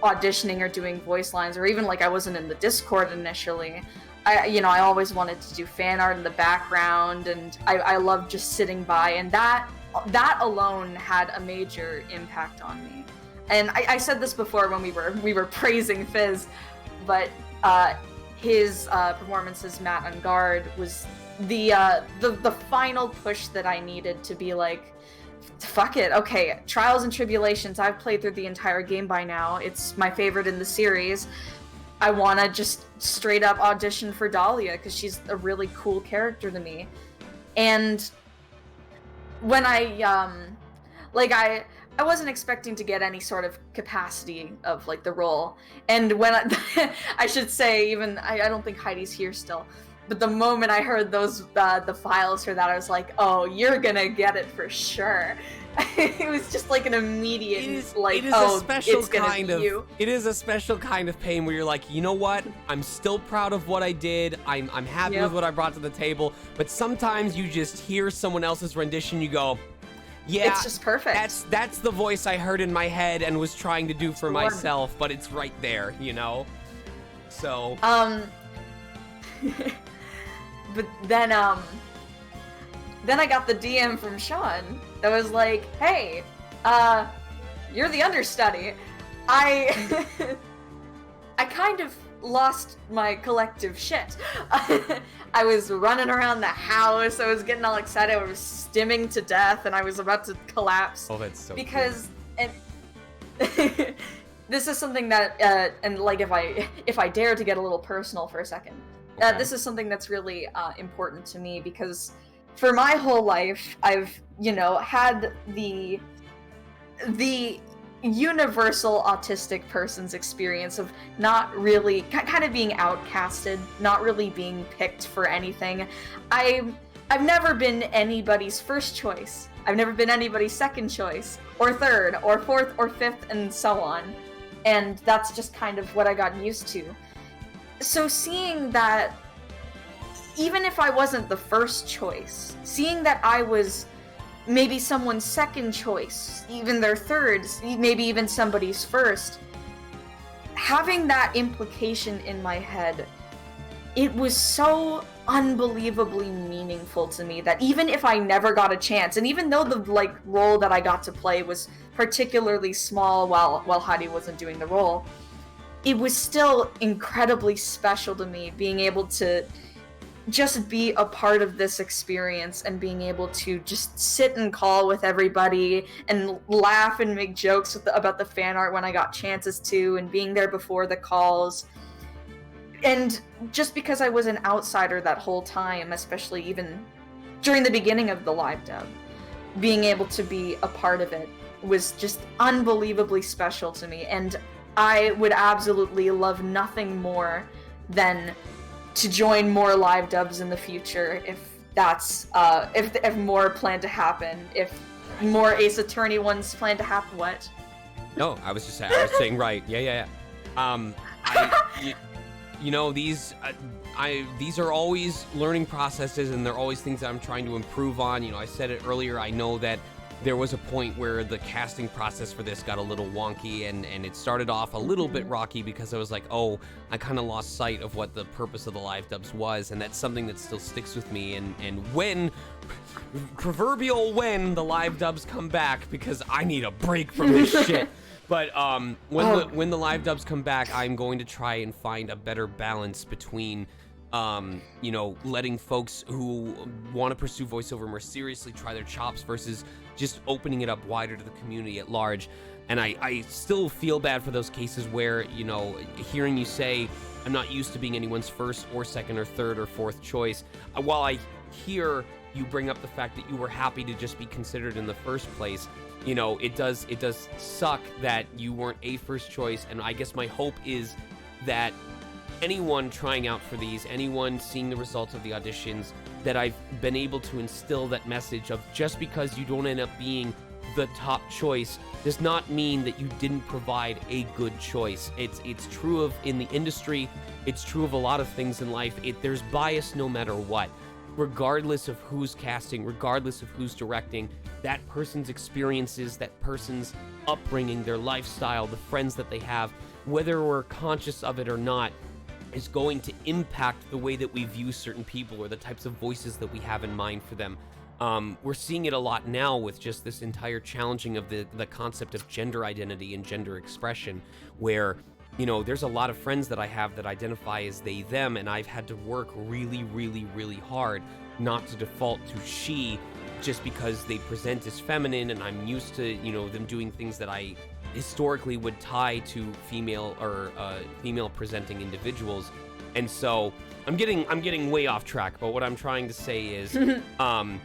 S14: auditioning or doing voice lines, or even like I wasn't in the Discord initially, I always wanted to do fan art in the background, and I loved just sitting by, and that alone had a major impact on me. And I said this before when we were praising Fizz, but his performance as Matt on Guard was the final push that I needed to be like, fuck it, okay, Trials and Tribulations, I've played through the entire game by now, it's my favorite in the series, I want to just straight up audition for Dahlia, because she's a really cool character to me. And when I wasn't expecting to get any sort of capacity of like the role, and when I should say, even I don't think Heidi's here still, but the moment I heard those the files for that, I was like, oh, you're gonna get it for sure. It was just like an immediate it's
S2: a special kind of pain where you're like, you know what, I'm still proud of what I did, I'm happy with what I brought to the table, but sometimes you just hear someone else's rendition, you go, yeah,
S14: it's just perfect.
S2: That's the voice I heard in my head and was trying to do for myself, but it's right there, so
S14: but then I got the DM from Sean that was like, hey, you're the understudy. I kind of lost my collective shit. I was running around the house, I was getting all excited, I was stimming to death, and I was about to collapse.
S2: Oh, that's so
S14: because and this is something that and like if I dare to get a little personal for a second,
S2: Okay.
S14: this is something that's really important to me, because for my whole life I've had the universal autistic person's experience of not really kind of being outcasted, not really being picked for anything. I've never been anybody's first choice. I've never been anybody's second choice, or third, or fourth, or fifth, and so on. And that's just kind of what I got used to. So seeing that, even if I wasn't the first choice, seeing that I was maybe someone's second choice, even their third, maybe even somebody's first, having that implication in my head, it was so unbelievably meaningful to me that even if I never got a chance, and even though the role that I got to play was particularly small while Heidi wasn't doing the role, it was still incredibly special to me being able to just be a part of this experience and being able to just sit and call with everybody and laugh and make jokes about the fan art when I got chances to, and being there before the calls. And just because I was an outsider that whole time, especially even during the beginning of the live dub, being able to be a part of it was just unbelievably special to me. And I would absolutely love nothing more than to join more live dubs in the future, if that's if more plan to happen, if more Ace Attorney ones plan to happen. What?
S2: No, I was saying right. Yeah. These are always learning processes, and they're always things that I'm trying to improve on. I said it earlier. I know that there was a point where the casting process for this got a little wonky, and it started off a little bit rocky because I was like, oh, I kind of lost sight of what the purpose of the live dubs was, and that's something that still sticks with me. And when the live dubs come back, because I need a break from this shit. But when the live dubs come back, I'm going to try and find a better balance between letting folks who want to pursue voiceover more seriously try their chops versus just opening it up wider to the community at large. And I still feel bad for those cases where, hearing you say, I'm not used to being anyone's first or second or third or fourth choice, while I hear you bring up the fact that you were happy to just be considered in the first place, it does suck that you weren't a first choice. And I guess my hope is that anyone trying out for these, anyone seeing the results of the auditions, that I've been able to instill that message of just because you don't end up being the top choice does not mean that you didn't provide a good choice. It's true of in the industry, it's true of a lot of things in life. There's bias no matter what. Regardless of who's casting, regardless of who's directing, that person's experiences, that person's upbringing, their lifestyle, the friends that they have, whether we're conscious of it or not, is going to impact the way that we view certain people or the types of voices that we have in mind for them. We're seeing it a lot now with just this entire challenging of the concept of gender identity and gender expression, where, there's a lot of friends that I have that identify as they, them, and I've had to work really, really, really hard not to default to she just because they present as feminine, and I'm used to, them doing things that I historically would tie to female or female presenting individuals. And so I'm getting way off track, but what I'm trying to say is I'm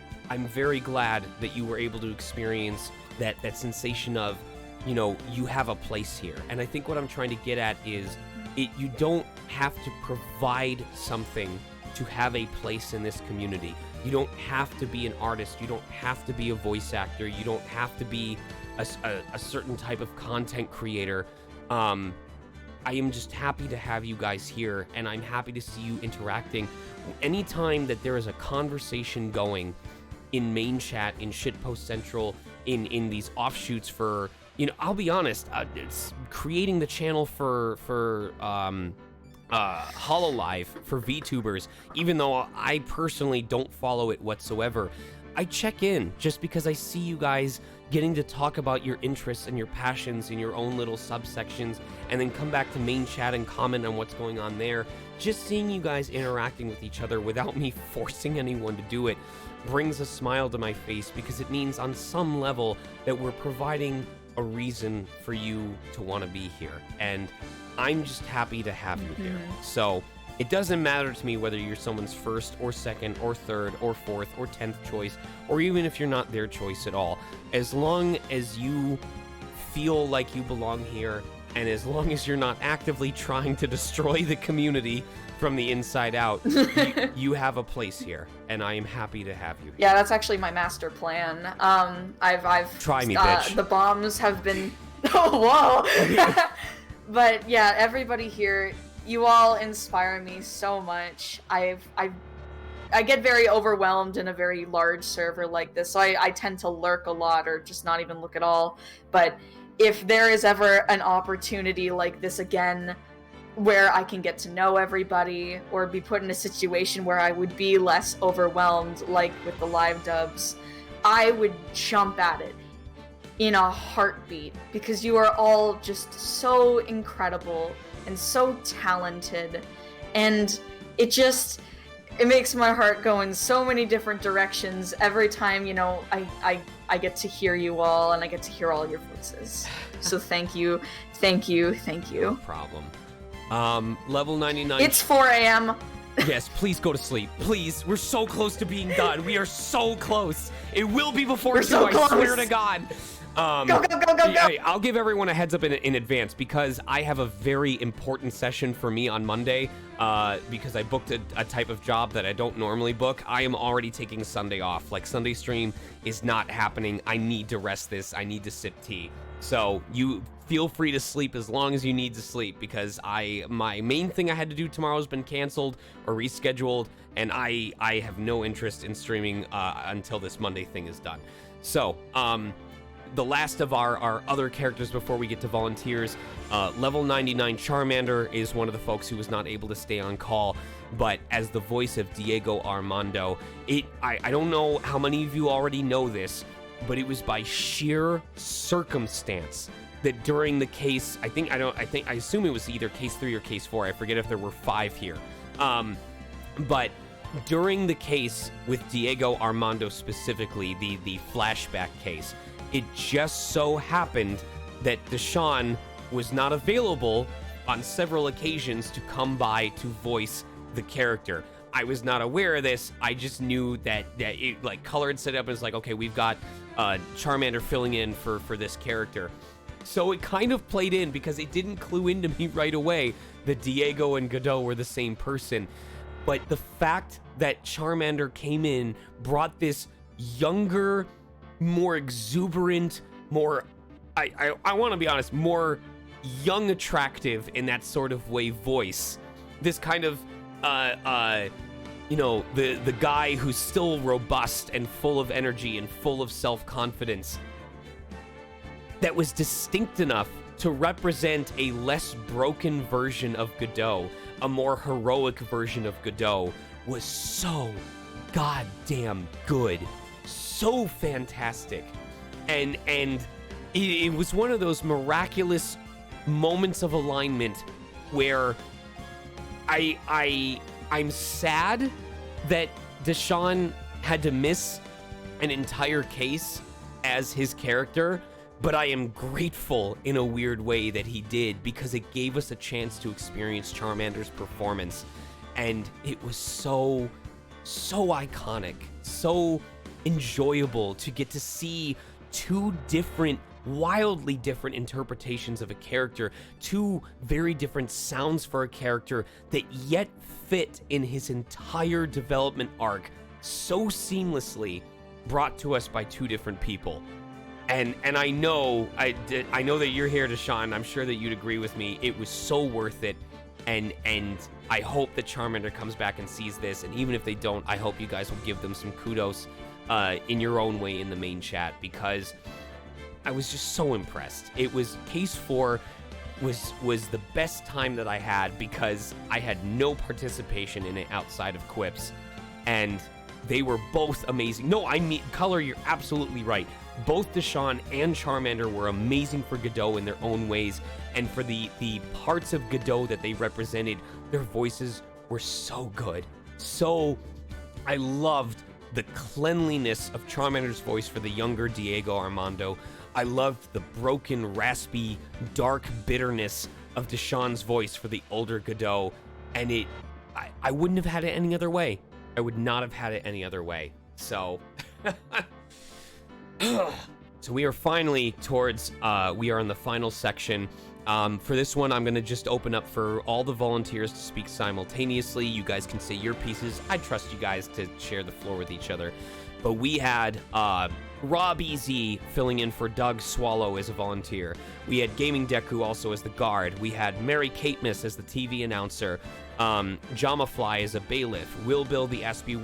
S2: very glad that you were able to experience that sensation of, you have a place here. And I think what I'm trying to get at is you don't have to provide something to have a place in this community. You don't have to be an artist. You don't have to be a voice actor. You don't have to be a certain type of content creator. I am just happy to have you guys here, and I'm happy to see you interacting. Anytime that there is a conversation going in main chat, in Shitpost Central, in these offshoots for, I'll be honest, it's creating the channel for Hololive for VTubers, even though I personally don't follow it whatsoever. I check in just because I see you guys getting to talk about your interests and your passions in your own little subsections, and then come back to main chat and comment on what's going on there. Just seeing you guys interacting with each other without me forcing anyone to do it brings a smile to my face, because it means on some level that we're providing a reason for you to want to be here. And I'm just happy to have you here. So it doesn't matter to me whether you're someone's first or second or third or fourth or 10th choice, or even if you're not their choice at all. As long as you feel like you belong here, and as long as you're not actively trying to destroy the community from the inside out, you have a place here, and I am happy to have you here.
S14: Yeah, that's actually my master plan. I've
S2: Try me, bitch.
S14: The bombs have been whoa. But yeah, everybody here, you all inspire me so much. I get very overwhelmed in a very large server like this, so I tend to lurk a lot or just not even look at all. But if there is ever an opportunity like this again, where I can get to know everybody or be put in a situation where I would be less overwhelmed, like with the live dubs, I would jump at it in a heartbeat, because you are all just so incredible and so talented, and it makes my heart go in so many different directions every time, I get to hear you all, and I get to hear all your voices. So thank you.
S2: No problem. Level 99.
S14: It's 4 a.m.
S2: Yes, please go to sleep. Please, we're so close to being done. We are so close. It will be before
S14: We're
S2: 2,
S14: so
S2: I
S14: close.
S2: swear to God.
S14: Go.
S2: I'll give everyone a heads up in advance, because I have a very important session for me on Monday, because I booked a type of job that I don't normally book. I am already taking Sunday off. Like, Sunday stream is not happening. I need to rest this. I need to sip tea. So you feel free to sleep as long as you need to sleep, because my main thing I had to do tomorrow has been canceled or rescheduled, and I have no interest in streaming until this Monday thing is done. So, the last of our other characters before we get to volunteers, level 99 Charmander is one of the folks who was not able to stay on call, but as the voice of Diego Armando, I don't know how many of you already know this, but it was by sheer circumstance that during the case, I assume it was either case 3 or case 4. I forget if there were 5 here. But during the case with Diego Armando specifically, the flashback case, it just so happened that Deshaun was not available on several occasions to come by to voice the character. I was not aware of this. I just knew that it, like, colored set up, and it's like, okay, we've got Charmander filling in for this character. So it kind of played in, because it didn't clue into me right away that Diego and Godot were the same person. But the fact that Charmander came in brought this younger, more exuberant, more, I want to be honest, more young, attractive in that sort of way voice. This kind of, the guy who's still robust and full of energy and full of self-confidence, that was distinct enough to represent a less broken version of Godot, a more heroic version of Godot, was so goddamn good. So fantastic. And it was one of those miraculous moments of alignment where I'm sad that Deshaun had to miss an entire case as his character, but I am grateful in a weird way that he did, because it gave us a chance to experience Charmander's performance, and it was so iconic, so enjoyable to get to see 2 different, wildly different interpretations of a character, 2 very different sounds for a character that yet fit in his entire development arc so seamlessly, brought to us by 2 different people. And I know that you're here, Deshaun. I'm sure that you'd agree with me. It was so worth it, and I hope that Charmander comes back and sees this. And even if they don't, I hope you guys will give them some kudos in your own way in the main chat, because I was just so impressed. It was case 4 was the best time that I had, because I had no participation in it outside of quips, and They were both amazing. No, I mean, Color, you're absolutely right. Both Deshaun and Charmander were amazing for Godot in their own ways, and for the parts of Godot that they represented, their voices were so good. So, I loved the cleanliness of Charmander's voice for the younger Diego Armando. I loved the broken, raspy, dark bitterness of Deshaun's voice for the older Godot, and I wouldn't have had it any other way. I would not have had it any other way. So, so we are finally towards, we are in the final section. For this one, I'm going to just open up for all the volunteers to speak simultaneously. You guys can say your pieces. I trust you guys to share the floor with each other. But we had Rob Easy filling in for Doug Swallow as a volunteer. We had Gaming Deku also as the guard. We had Mary Caitmas as the TV announcer. Jamafly as a bailiff. Will Bill the Aspie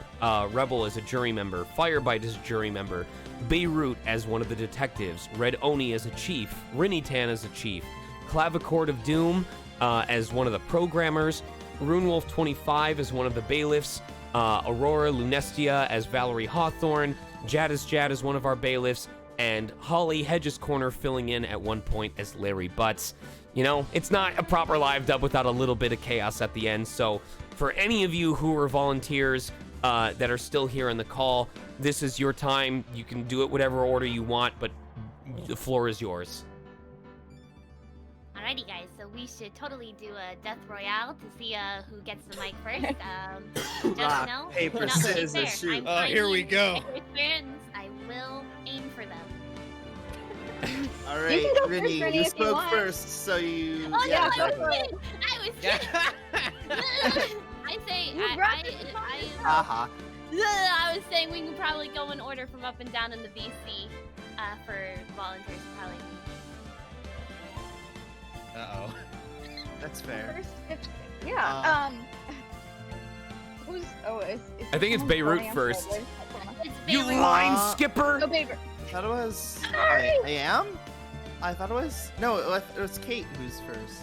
S2: Rebel as a jury member. Firebite as a jury member. Beirut as one of the detectives. Red Oni as a chief. Rinitan as a chief. Clavichord of Doom as one of the programmers. Runewolf 25 as one of the bailiffs. Aurora Lunestia as Valerie Hawthorne. Jadis Jad as one of our bailiffs. And Holly Hedges Corner filling in at one point as Larry Butts. You know, it's not a proper live dub without a little bit of chaos at the end. So for any of you who are volunteers that are still here in the call, this is your time. You can do it whatever order you want, but the floor is yours.
S9: Alrighty, guys. So we should totally do a death royale to see who gets the mic first. Just
S16: Rock,
S9: no,
S16: paper,
S9: not being
S16: scissors,
S9: fair.
S16: shoot.
S9: I'm
S16: Here we
S9: tiny.
S16: go.
S9: If it wins, I will aim for them.
S16: All
S9: You
S16: right,
S9: can go
S16: Rini,
S9: first, Rini,
S16: you
S9: if you
S16: spoke
S9: want.
S16: first, so you.
S9: Oh
S16: yeah,
S9: no, I
S16: exactly.
S9: was kidding. I was kidding. I say
S16: Haha.
S9: I was saying we can probably go in order from up and down in the VC for volunteers. Probably.
S16: Uh-oh. That's fair.
S22: Yeah. Who's? Is
S2: I think it's
S22: someone
S2: Beirut
S22: going on
S2: first.
S22: forward?
S2: You line skipper!
S22: Oh, Beirut.
S16: I thought it was. I am? I thought it was. No, it was Kate who's first.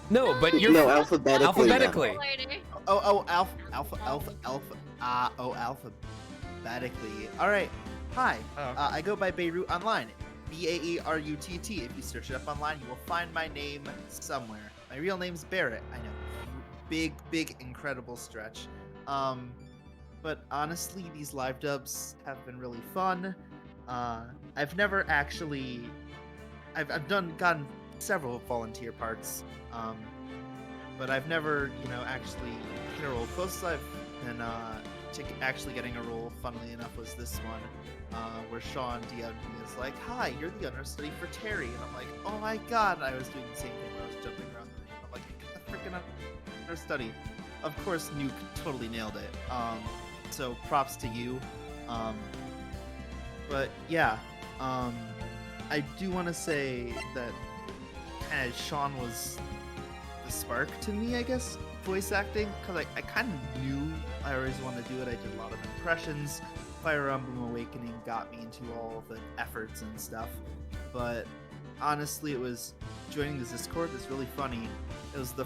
S2: No, but you're
S23: No, alphabetically.
S2: Alphabetically.
S16: Alphabetically. All right. Hi. I go by Beirut online. Baerutt. If you search it up online, you will find my name somewhere. My real name's Barrett. I know. Big, incredible stretch. But honestly, these live dubs have been really fun. I've never actually. I've gotten several volunteer parts. But I've never, actually hit a role. Closest I've been to actually getting a role, funnily enough, was this one, where Sean DM'd me is like, "Hi, you're the understudy for Terry," and I'm like, "Oh my god!" I was doing the same thing where I was jumping around the room. I'm like, "I got the freaking understudy." Of course, Nuke totally nailed it. So props to you. But yeah, I do want to say that kind of Sean was the spark to me, I guess, voice acting, because I kind of knew I always wanted to do it. I did a lot of impressions. Fire Emblem Awakening got me into all of the efforts and stuff, but honestly, it was joining this Discord that's really funny. It was the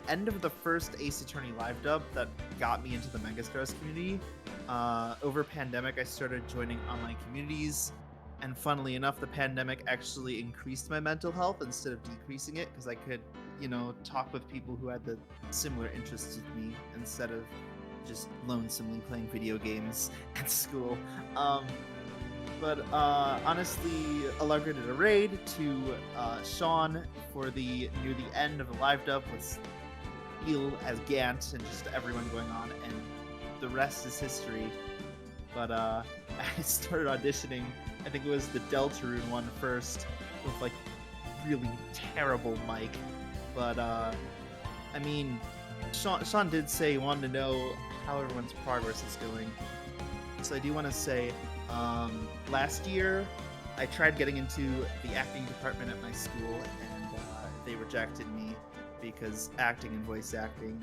S16: end of the first Ace Attorney live dub that got me into the Megastars community. Over pandemic, I started joining online communities, and funnily enough, the pandemic actually increased my mental health instead of decreasing it, because I could, talk with people who had the similar interests with me instead of just lonesomely playing video games at school. But honestly, Allegra did a raid to Sean for near the end of the live dub with Eel as Gant and just everyone going on, and the rest is history. But I started auditioning. I think it was the Deltarune one first, with like really terrible mic. But I mean, Sean did say he wanted to know how everyone's progress is going. So I do want to say, last year I tried getting into the acting department at my school, and they rejected me because acting and voice acting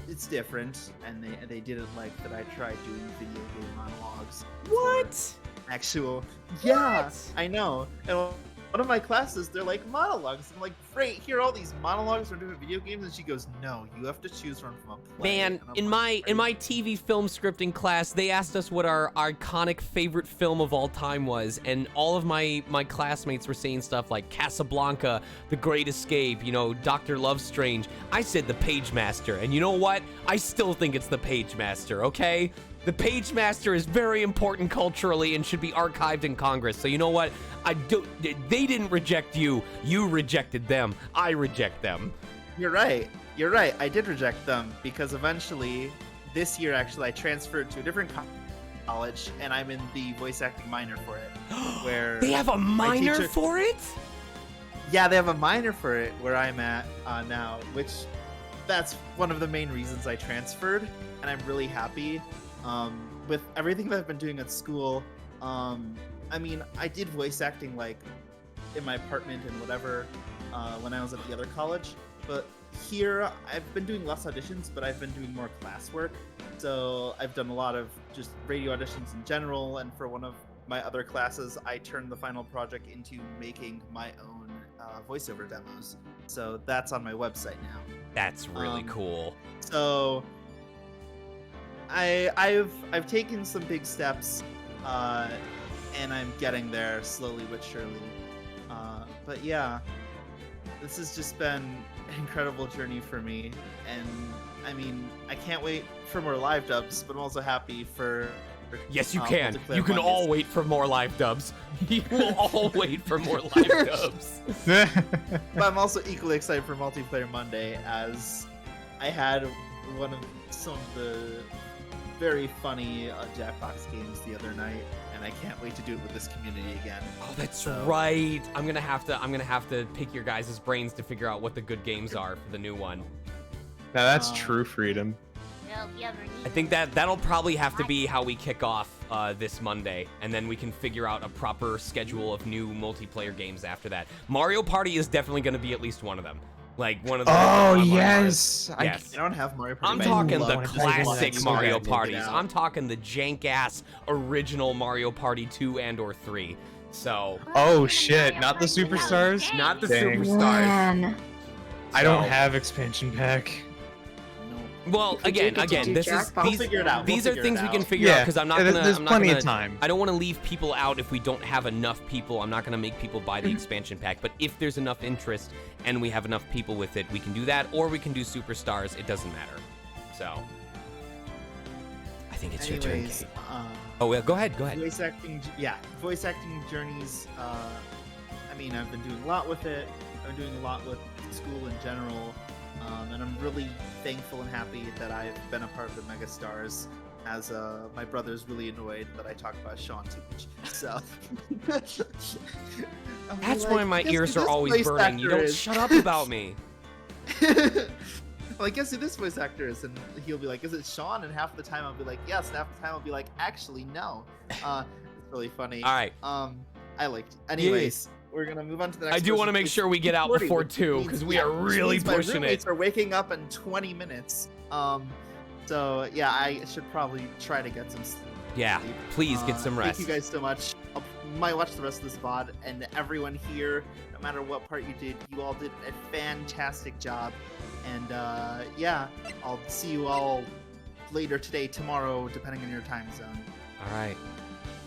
S16: it's different, and they didn't like that I tried doing video game monologues.
S2: What?
S16: Actual. Yeah, I know.
S1: one of my classes, they're like monologues. I'm like, great, here are all these monologues from different video games, and she goes, no, you have to choose one from a play.
S2: Man, in my TV film scripting class, they asked us what our iconic favorite film of all time was, and all of my classmates were saying stuff like Casablanca, The Great Escape, you know, Dr. Lovestrange. I said The Pagemaster, and you know what? I still think it's The Pagemaster, okay? The Pagemaster is very important culturally and should be archived in Congress. So you know what? They didn't reject you. You rejected them. I reject them.
S1: You're right. You're right. I did reject them because eventually, this year actually, I transferred to a different college, and I'm in the voice acting minor for it. Where
S2: They have a
S1: my
S2: minor
S1: teacher-
S2: for it?
S1: Yeah, they have a minor for it where I'm at now, which that's one of the main reasons I transferred, and I'm really happy. With everything that I've been doing at school, I mean, I did voice acting like in my apartment and whatever when I was at the other college, but here I've been doing less auditions, but I've been doing more classwork. So I've done a lot of just radio auditions in general, and for one of my other classes, I turned the final project into making my own voiceover demos. So that's on my website now.
S2: That's really cool.
S1: So I've taken some big steps, and I'm getting there slowly but surely. But yeah, this has just been an incredible journey for me, and I mean, I can't wait for more live dubs, but I'm also happy for.
S2: Yes, you can.
S1: Multiplayer
S2: You can
S1: Mondays.
S2: all wait for more live dubs. You will all wait for more live dubs.
S1: But I'm also equally excited for Multiplayer Monday, as I had one of some of the very funny Jackbox games the other night, and I can't wait to do it with this community again.
S2: Oh, that's
S1: So-
S2: right. I'm gonna have to pick your guys' brains to figure out what the good games are for the new one.
S7: Now that's true freedom.
S2: I think that'll probably have to be how we kick off this Monday, and then we can figure out a proper schedule of new multiplayer games after that. Mario Party is definitely going to be at least one of them. Like one of the.
S7: Oh,
S2: online
S7: yes.
S2: parties. Yes.
S1: I don't have Mario Party.
S2: I'm
S1: but I
S2: talking
S1: love
S2: the
S1: it.
S2: classic
S1: So
S2: Mario
S1: good.
S2: parties.
S1: Get it out.
S2: I'm talking the jank-ass original Mario Party 2 and/or 3. So.
S7: Oh shit! Not the superstars.
S2: Not the
S7: Dang.
S2: superstars.
S7: I don't
S2: So-
S7: have expansion pack.
S2: Well, again, this is
S1: We'll figure it out.
S2: these
S1: We'll
S2: are
S1: figure
S2: things
S1: it
S2: we can
S1: out.
S2: figure out because I'm not gonna.
S7: There's
S2: I'm not
S7: plenty
S2: gonna,
S7: of time.
S2: I don't want to leave people out if we don't have enough people. I'm not gonna make people buy the expansion pack. But if there's enough interest and we have enough people with it, we can do that, or we can do superstars. It doesn't matter. So, I think it's your turn,
S1: Anyways,
S2: Kate. Oh, well, go ahead.
S1: Voice acting journeys. I mean, I've been doing a lot with it. I've been doing a lot with school in general, and I'm really thankful and happy that I've been a part of the Megastars. As my brother's really annoyed that I talk about Sean too much. So I'll be
S2: That's
S1: like,
S2: why my
S1: "Guess
S2: ears
S1: who
S2: are
S1: this
S2: always
S1: voice
S2: burning. You
S1: actor
S2: don't
S1: is?"
S2: shut up about me.
S1: Well, I guess who this voice actor is, and he'll be like, "Is it Sean?" And half the time I'll be like, "Yes," and half the time I'll be like, "Actually, no." It's really funny.
S2: All right.
S1: I liked. Anyways, we're gonna move on to the next.
S2: I do want to
S1: person,
S2: make
S1: which
S2: sure we
S1: is
S2: get out
S1: 40,
S2: before
S1: which
S2: 2
S1: means-
S2: because we
S1: yeah,
S2: are
S1: which
S2: really
S1: means my
S2: pushing
S1: roommates
S2: it.
S1: are waking up in 20 minutes. So yeah, I should probably try to get some sleep.
S2: Yeah, please get some rest.
S1: Thank you guys so much. I might watch the rest of this VOD, and everyone here, no matter what part you did, you all did a fantastic job. And yeah, I'll see you all later today, tomorrow, depending on your time zone.
S2: All right.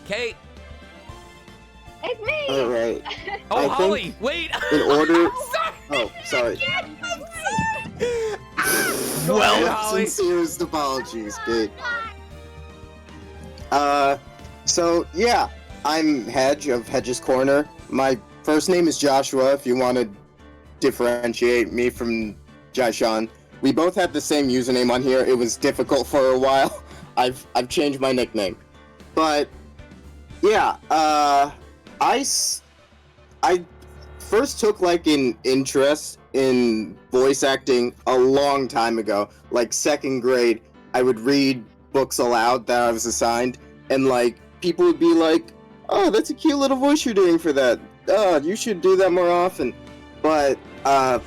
S2: Kate.
S22: It's me.
S3: All right.
S2: Oh,
S3: I
S2: Holly,
S3: think
S2: wait.
S3: In order. Oh, sorry.
S2: Well,
S3: Holly. Sincerest apologies, Kate. So yeah, I'm Hedge of Hedge's Corner. My first name is Joshua, if you want to differentiate me from Jaishan. We both had the same username on here. It was difficult for a while. I've changed my nickname. But yeah, I first took like an interest in voice acting a long time ago. Like 2nd grade, I would read books aloud that I was assigned, and like people would be like, "Oh, that's a cute little voice you're doing for that. Oh, you should do that more often." But I've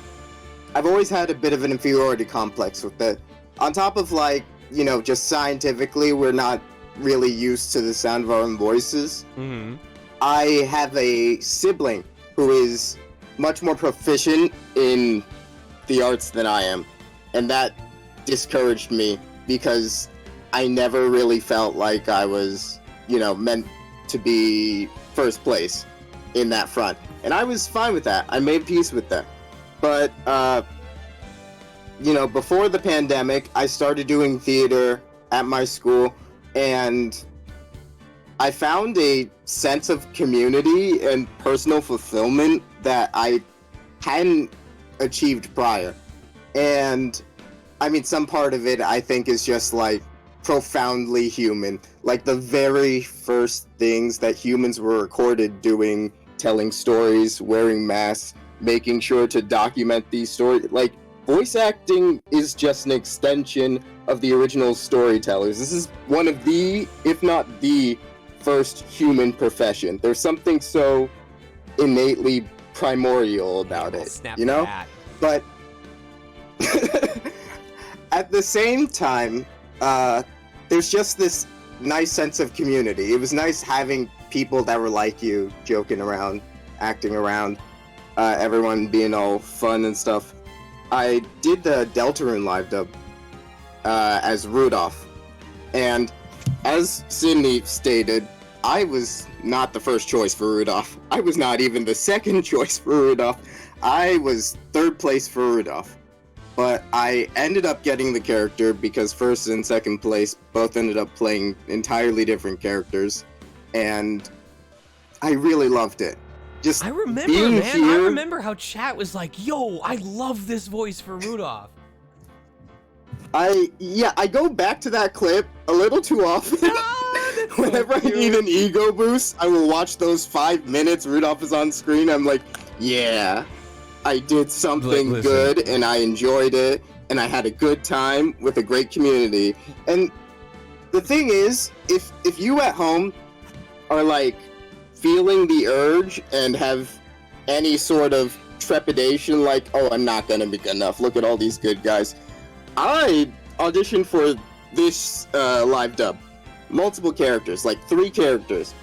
S3: always had a bit of an inferiority complex with it. On top of like, you know, just scientifically, we're not really used to the sound of our own voices.
S2: Mm-hmm.
S3: I have a sibling who is much more proficient in the arts than I am. And that discouraged me because I never really felt like I was, meant to be first place in that front. And I was fine with that. I made peace with that. But, before the pandemic, I started doing theater at my school, and I found a sense of community and personal fulfillment that I hadn't achieved prior. And I mean, some part of it I think is just like profoundly human. Like the very first things that humans were recorded doing, telling stories, wearing masks, making sure to document these stories. Like, voice acting is just an extension of the original storytellers. This is one of the, if not the, first human profession. There's something so innately primordial about it, But at the same time, there's just this nice sense of community. It was nice having people that were like you, joking around, acting around, everyone being all fun and stuff. I did the Deltarune live dub as Rudolph, and as Sydney stated, I was not the first choice for Rudolph. I was not even the second choice for Rudolph. I was third place for Rudolph. But I ended up getting the character because first and second place both ended up playing entirely different characters, and I really loved it. Just
S2: I remember,
S3: being
S2: man. I
S3: here,
S2: remember how chat was like, "Yo, I love this voice for Rudolph."
S3: I go back to that clip a little too often. Whenever I need an ego boost, I will watch those 5 minutes Rudolph is on screen. I'm like, yeah, I did something good, and I enjoyed it, and I had a good time with a great community. And the thing is, if you at home are like feeling the urge and have any sort of trepidation, like, oh, I'm not gonna be good enough, look at all these good guys. I auditioned for this live dub. Multiple characters, like 3 characters.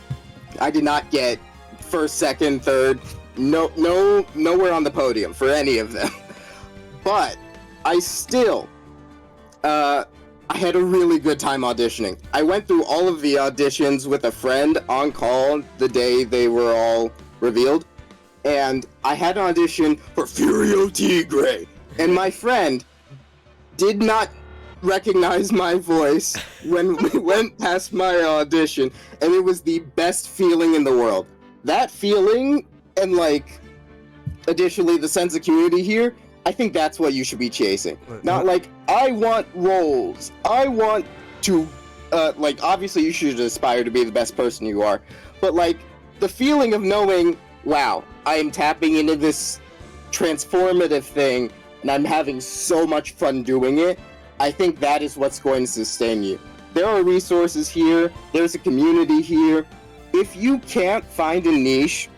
S3: I did not get first, second, third, nowhere on the podium for any of them. But I still, I had a really good time auditioning. I went through all of the auditions with a friend on call the day they were all revealed, and I had an audition for Furio Tigre, and my friend did not recognize my voice when we went past my audition, and it was the best feeling in the world. That feeling, and like additionally the sense of community here, I think that's what you should be chasing. Not like, I want roles, I want to like, obviously you should aspire to be the best person you are, but like the feeling of knowing, wow, I am tapping into this transformative thing and I'm having so much fun doing it, I think that is what's going to sustain you. There are resources here, there's a community here. If you can't find a niche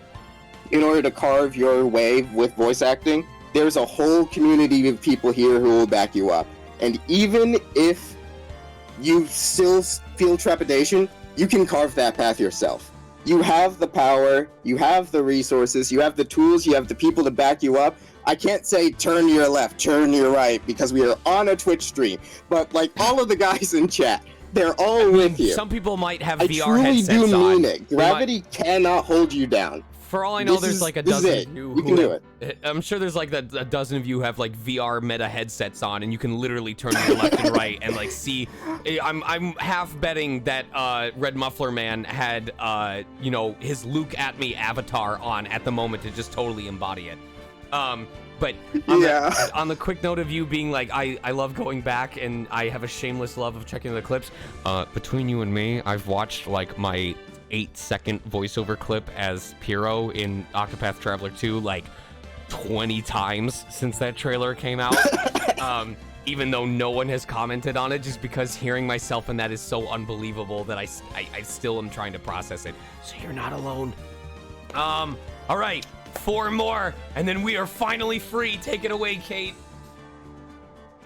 S3: in order to carve your way with voice acting, there's a whole community of people here who will back you up. And even if you still feel trepidation, you can carve that path yourself. You have the power, you have the resources, you have the tools, you have the people to back you up. I can't say turn your left, turn your right, because we are on a Twitch stream. But like all of the guys in chat, they're all with you.
S2: Some people might have
S3: I
S2: VR
S3: truly
S2: headsets
S3: do
S2: on.
S3: mean it. Gravity cannot hold you down.
S2: For all I know, there's like a dozen of you
S3: You can do
S2: it. I'm sure there's like a dozen of you who have like VR meta headsets on, and you can literally turn to your left and right and like see. I'm half betting that Red Muffler Man had his Luke at me avatar on at the moment to just totally embody it. But on the quick note of you being like, I love going back and I have a shameless love of checking the clips. Between you and me, I've watched like my 8-second voiceover clip as Pyro in Octopath Traveler 2 like 20 times since that trailer came out. Even though no one has commented on it, just because hearing myself in that is so unbelievable that I still am trying to process it. So you're not alone. All right, 4 more, and then we are finally free. Take it away, Kate.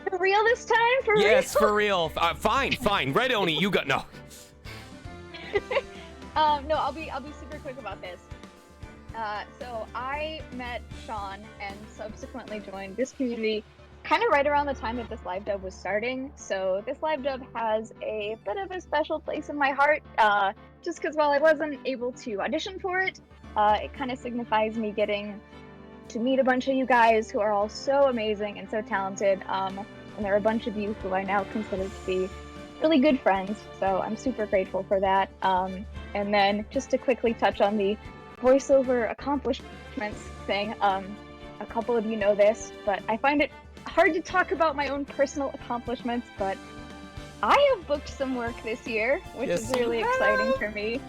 S22: For real this time? For real?
S2: Yes, for real. Fine. Red Oni, you got no.
S22: No, I'll be super quick about this. So I met Sean and subsequently joined this community kind of right around the time that this live dub was starting. So this live dub has a bit of a special place in my heart, just because while I wasn't able to audition for it, it kind of signifies me getting to meet a bunch of you guys who are all so amazing and so talented. And there are a bunch of you who I now consider to be really good friends. So I'm super grateful for that. And then just to quickly touch on the voiceover accomplishments thing, a couple of you know this, but I find it hard to talk about my own personal accomplishments, but I have booked some work this year, which is really exciting for me.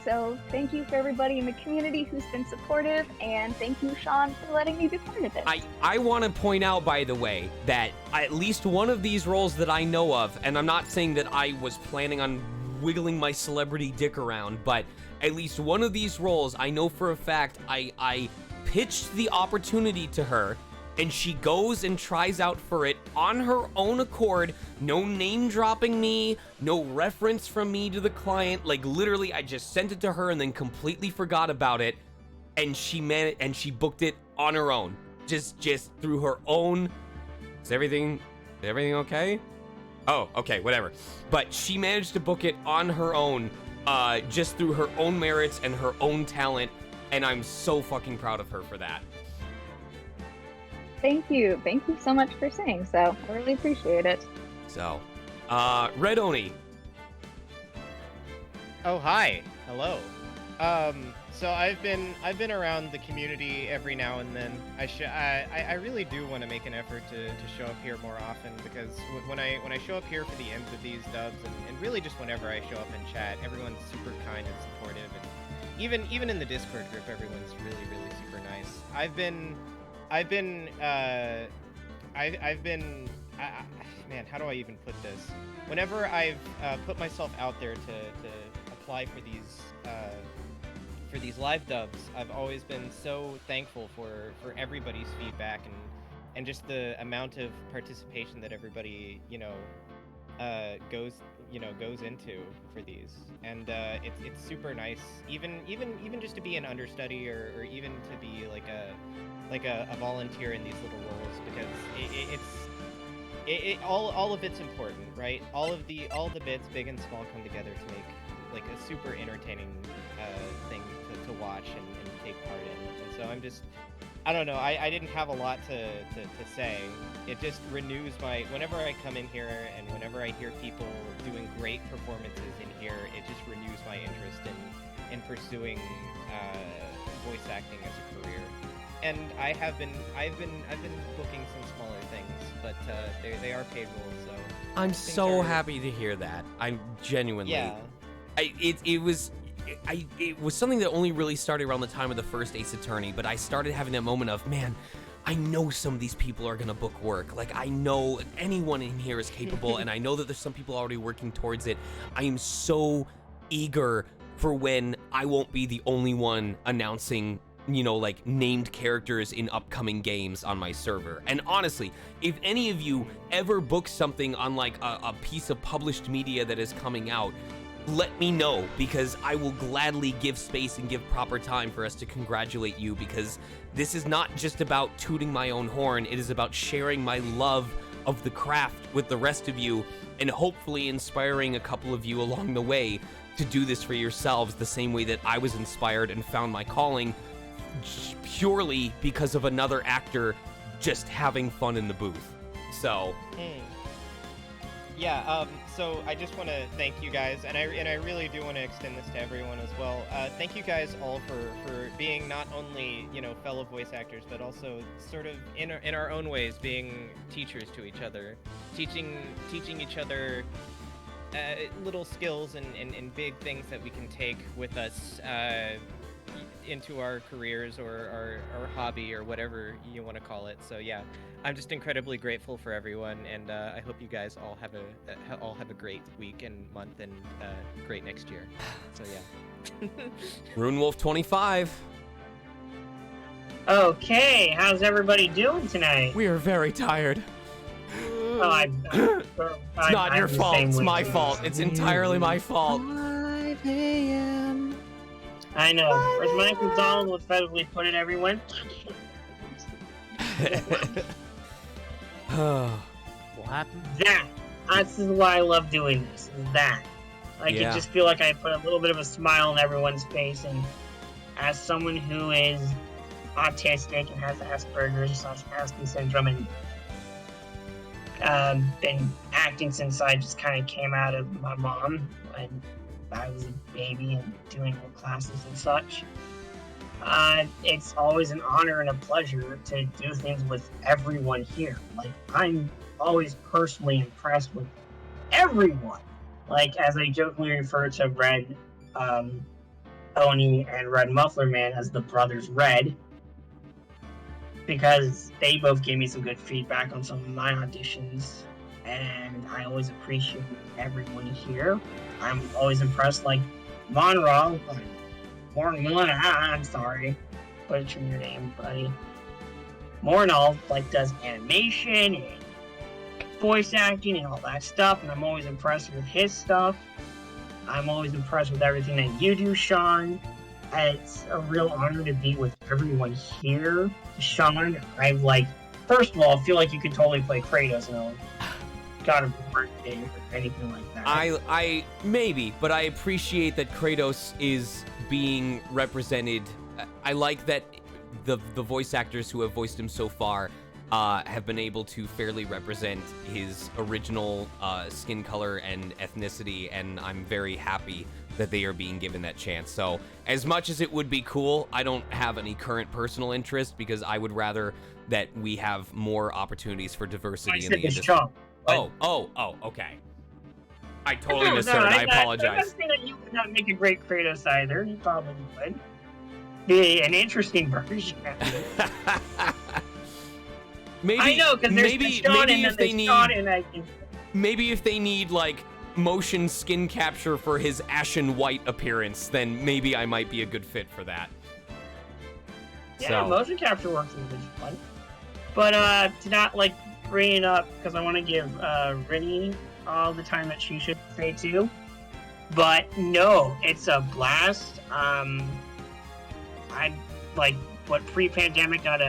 S22: So thank you for everybody in the community who's been supportive, and thank you, Sean, for letting me be part of this.
S2: I want to point out, by the way, that at least one of these roles that I know of, and I'm not saying that I was planning on wiggling my celebrity dick around, but at least one of these roles, I know for a fact, I pitched the opportunity to her, and she goes and tries out for it on her own accord. No name dropping me, no reference from me to the client. Like, literally, I just sent it to her and then completely forgot about it, and she booked it on her own, just through her own. Is everything okay? Oh, okay, whatever. But she managed to book it on her own, just through her own merits and her own talent, and I'm so fucking proud of her for that.
S22: Thank you so much for saying so. I really appreciate it.
S2: So, Red Oni.
S13: Oh, hi. Hello. So I've been around the community every now and then. I really do want to make an effort to show up here more often, because when I show up here for the ends of these dubs, and really just whenever I show up in chat, everyone's super kind and supportive, and even in the Discord group, everyone's really super nice. Man, how do I even put this? Whenever I've put myself out there to apply for these live dubs, I've always been so thankful for everybody's feedback and just the amount of participation that everybody goes into for these, and it's super nice, even just to be an understudy or even to be like a volunteer in these little roles, because all of it's important, right? All the bits, big and small, come together to make like a super entertaining thing to watch and take part in. And so I'm just, I don't know, I didn't have a lot to say. It just renews whenever I come in here and whenever I hear people doing great performances in here, it just renews my interest in pursuing voice acting as a career. And I've been booking some smaller things, but they are paid roles, so
S2: I'm so happy to hear that. I'm genuinely.
S13: Yeah.
S2: It was something that only really started around the time of the first Ace Attorney, but I started having that moment of, man, I know some of these people are gonna book work. Like, I know anyone in here is capable, and I know that there's some people already working towards it. I am so eager for when I won't be the only one announcing, like, named characters in upcoming games on my server. And honestly, if any of you ever book something on like a piece of published media that is coming out, let me know, because I will gladly give space and give proper time for us to congratulate you, because this is not just about tooting my own horn, it is about sharing my love of the craft with the rest of you, and hopefully inspiring a couple of you along the way to do this for yourselves the same way that I was inspired and found my calling, purely because of another actor just having fun in the booth. So
S13: yeah, so I just want to thank you guys, and I really do want to extend this to everyone as well. Thank you guys all for being not only fellow voice actors, but also sort of in our own ways being teachers to each other, teaching each other little skills and big things that we can take with us into our careers or our hobby or whatever you want to call it. So yeah, I'm just incredibly grateful for everyone, and I hope you guys all have a great week and month and great next year. So yeah.
S2: RuneWolf 25.
S21: Okay, how's everybody doing tonight?
S2: We are very tired.
S21: It's
S2: not your fault. It's my fault. It's entirely my fault.
S21: 5 a.m. I know. Where's my Gonzalez would featherly put it, everyone?
S6: What happened?
S21: That. This is why I love doing this. Is that. I
S2: Yeah.
S21: can just feel like I put a little bit of a smile on everyone's face, and as someone who is autistic and has Asperger's / Aspen syndrome and been acting since I just kind of came out of my mom when I was a baby and doing little classes and such. It's always an honor and a pleasure to do things with everyone here. Like, I'm always personally impressed with everyone. Like, as I jokingly refer to Red, Oni, and Red Muffler Man as the brothers Red, because they both gave me some good feedback on some of my auditions, and I always appreciate everyone here. I'm always impressed, like, Monroe, I'm sorry, butchering your name, buddy. Mornall, like, does animation and voice acting and all that stuff, and I'm always impressed with his stuff. I'm always impressed with everything that you do, Sean. It's a real honor to be with everyone here. Sean, I'm like, first of all, I feel like you could totally play Kratos in a God of War game or anything like that.
S2: I maybe, but I appreciate that Kratos is being represented. I like that the voice actors who have voiced him so far have been able to fairly represent his original skin color and ethnicity, and I'm very happy that they are being given that chance. So as much as it would be cool, I don't have any current personal interest because I would rather that we have more opportunities for diversity in the industry. Oh, okay. I totally misheard. I apologize.
S21: I'm not saying that you would not make a great Kratos either. You probably would. Be an interesting version.
S2: Maybe,
S21: I know, because there's the Sean and then there's Sean and I can...
S2: Maybe if they need, like, motion skin capture for his ashen white appearance, then maybe I might be a good fit for that.
S21: Yeah, motion capture works in this fun. But to not, like, bring it up, because I want to give Rinny all the time that she should say too. But no, it's a blast. I like what pre-pandemic got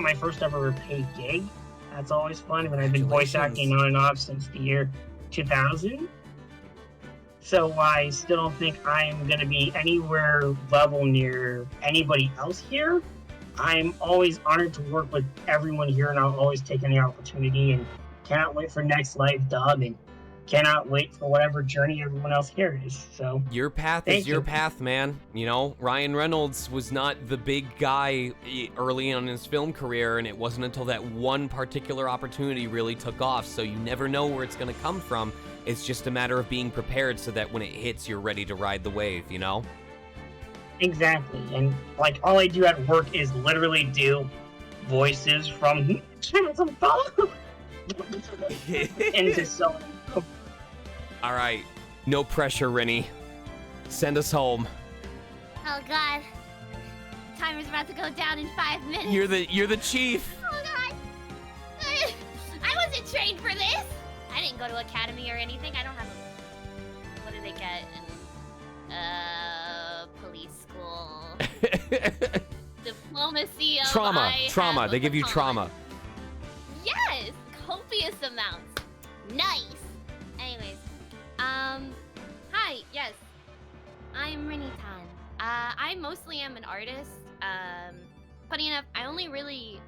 S21: my first ever paid gig. That's always fun. And I've been voice acting on and off since the year 2000. So I still don't think I'm going to be anywhere level near anybody else here. I'm always honored to work with everyone here, and I'll always take any opportunity, and cannot wait for next live dub, and cannot wait for whatever journey everyone else here is. So
S2: your path is your path, man. You know, Ryan Reynolds was not the big guy early on in his film career, and it wasn't until that one particular opportunity really took off. So you never know where it's going to come from. It's just a matter of being prepared so that when it hits, you're ready to ride the wave, you know?
S21: Exactly. And like all I do at work is literally do voices from and just so.
S2: All right, no pressure, Rennie. Send us home.
S9: Oh God, timer's about to go down in 5 minutes.
S2: You're the chief.
S9: Oh God, I wasn't trained for this. I didn't go to academy or anything. I don't have a. What did they get in police school? Diplomacy of
S2: trauma. They give you trauma.
S9: Yes, copious amounts. Nice. Anyways, hi. Yes, I'm Rinny Tan. I mostly am an artist. Funny enough, I only really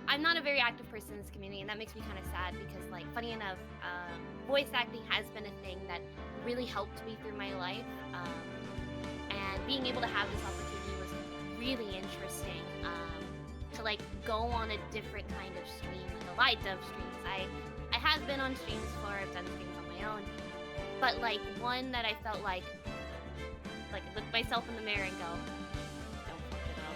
S9: I'm not a very active person in this community, and that makes me kind of sad because, like, funny enough, voice acting has been a thing that really helped me through my life, and being able to have this opportunity was really interesting, to, like, go on a different kind of stream, like a live dub stream, because I have been on streams before, I've done streams on my own, but, like, one that I felt like look myself in the mirror and go, don't fuck it up.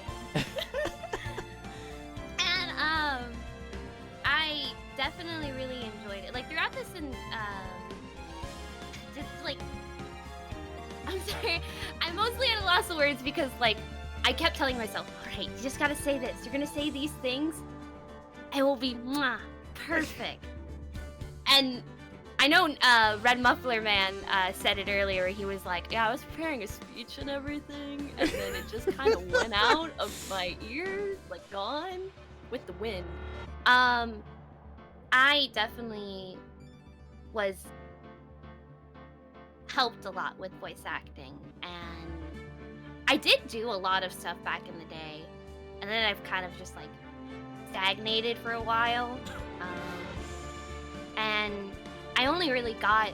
S9: I definitely really enjoyed it. Like, throughout this, and just like, I'm sorry, I'm mostly at a loss of words because, like, I kept telling myself, all right, you just gotta say this. You're gonna say these things. It will be perfect. And I know Red Muffler Man said it earlier. He was like, yeah, I was preparing a speech and everything, and then it just kind of went out of my ears, like gone with the wind. I definitely was helped a lot with voice acting, and I did do a lot of stuff back in the day, and then I've kind of just like stagnated for a while, and I only really got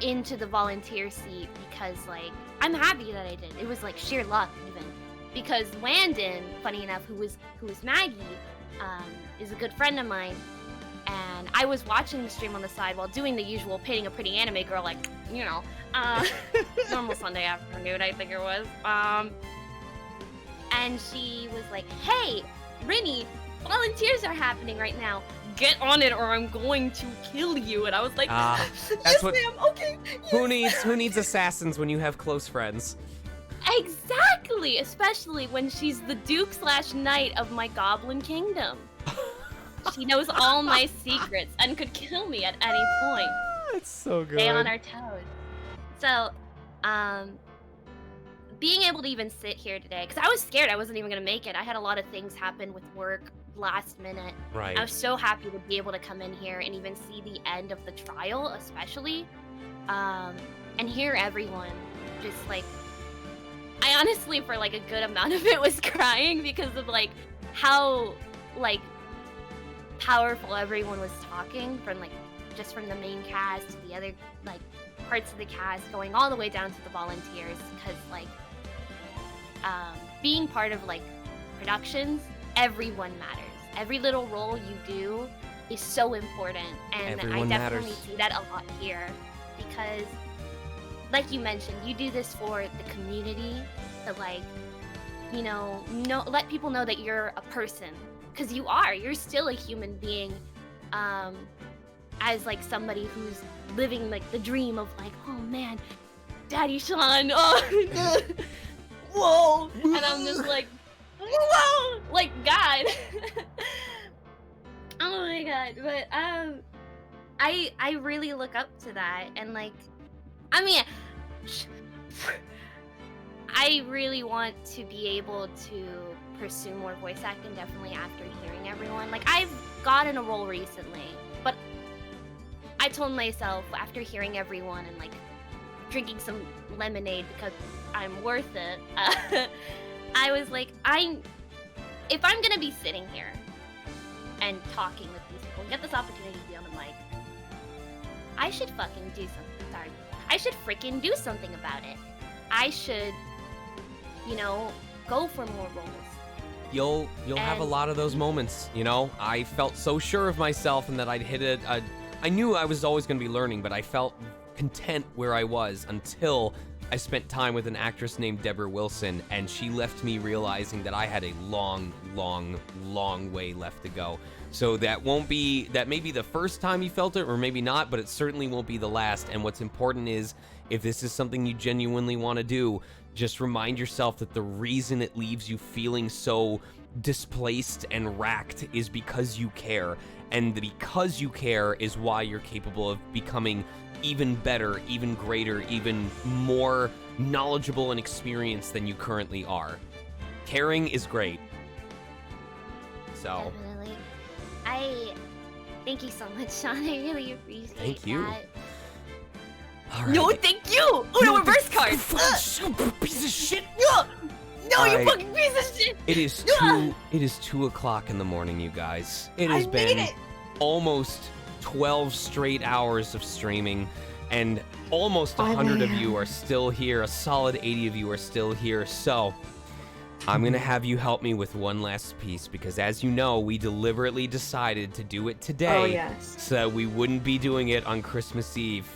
S9: into the volunteer seat because, like, I'm happy that I did. It was like sheer luck, even, because Landon, funny enough, who was Maggie, is a good friend of mine, and I was watching the stream on the side while doing the usual painting a pretty anime girl, like, you know, normal Sunday afternoon, I think it was. And she was like, "Hey, Rinny, volunteers are happening right now. Get on it, or I'm going to kill you." And I was like,
S2: that's
S9: "Yes,
S2: what-
S9: ma'am. Okay."
S2: Who needs assassins when you have close friends?
S9: Exactly, especially when she's the Duke/Knight of my Goblin Kingdom. She knows all my secrets and could kill me at any point.
S2: It's so good.
S9: Stay on our toes. So, being able to even sit here today, because I was scared I wasn't even gonna make it. I had a lot of things happen with work last minute.
S2: Right.
S9: I was so happy to be able to come in here and even see the end of the trial, especially, and hear everyone just like. I honestly, for like a good amount of it, was crying because of like how like powerful everyone was talking, from like just from the main cast to the other like parts of the cast, going all the way down to the volunteers, because like being part of like productions, everyone matters. Every little role you do is so important, and
S2: Everyone
S9: I definitely
S2: matters.
S9: see that a lot here, because like you mentioned, you do this for the community, to like, you know, let people know that you're a person, because you're still a human being, as like somebody who's living like the dream of like, oh man, Daddy Sean, oh, whoa, and I'm just like, whoa, like God. Oh my God, but I really look up to that, and like, I mean, I really want to be able to pursue more voice acting, definitely after hearing everyone. Like, I've gotten a role recently, but I told myself after hearing everyone and like drinking some lemonade because I'm worth it, I was like, if I'm gonna be sitting here and talking with these people, get this opportunity to be on the mic, I should fucking do something. Sorry. I should freaking do something about it. I should, you know, go for more roles.
S2: You'll have a lot of those moments, you know? I felt so sure of myself and that I'd hit it. I knew I was always going to be learning, but I felt content where I was until I spent time with an actress named Deborah Wilson, and she left me realizing that I had a long, long, long way left to go. So that may be the first time you felt it, or maybe not, but it certainly won't be the last. And what's important is, if this is something you genuinely want to do, just remind yourself that the reason it leaves you feeling so displaced and racked is because you care. And because you care is why you're capable of becoming even better, even greater, even more knowledgeable and experienced than you currently are. Caring is great. So,
S9: Definitely. I thank you so much, Sean. I really appreciate
S2: Thank you.
S9: that.
S2: all right.
S9: No, thank you! Uno reverse card!
S2: Piece of shit!
S9: No, you
S2: Alright.
S9: fucking piece of shit!
S2: It is 2 o'clock in the morning, you guys. It has
S9: I
S2: been
S9: made it!
S2: almost 12 straight hours of streaming, and almost 100 of you are still here. A solid 80 of you are still here. So I'm gonna have you help me with one last piece, because as you know, we deliberately decided to do it today.
S14: Oh, yes.
S2: So we wouldn't be doing it on Christmas Eve.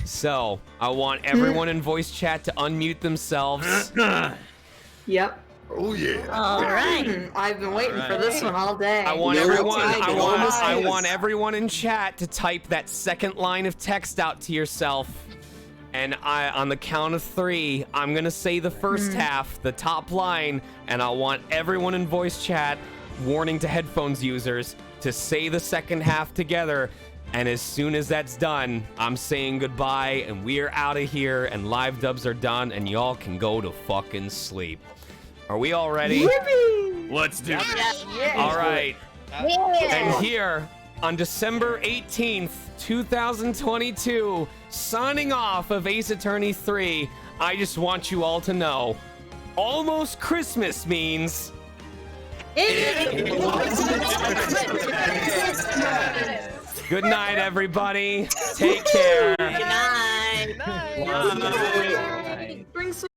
S2: So I want everyone in voice chat to unmute themselves.
S14: Yep.
S18: Oh yeah.
S14: All right. I've been waiting for this one all day.
S2: I want everyone in chat to type that second line of text out to yourself. And on the count of 3, I'm gonna say the first half, the top line, and I want everyone in voice chat, warning to headphones users, to say the second half together. And as soon as that's done, I'm saying goodbye, and we're out of here, and live dubs are done, and y'all can go to fucking sleep. Are we all ready?
S19: Let's do this.
S2: All right.
S22: Yeah.
S2: And here on December 18th, 2022, signing off of Ace Attorney 3, I just want you all to know, almost Christmas means... Good night, everybody. Take care.
S20: Good night.
S21: Good night.
S20: Bring some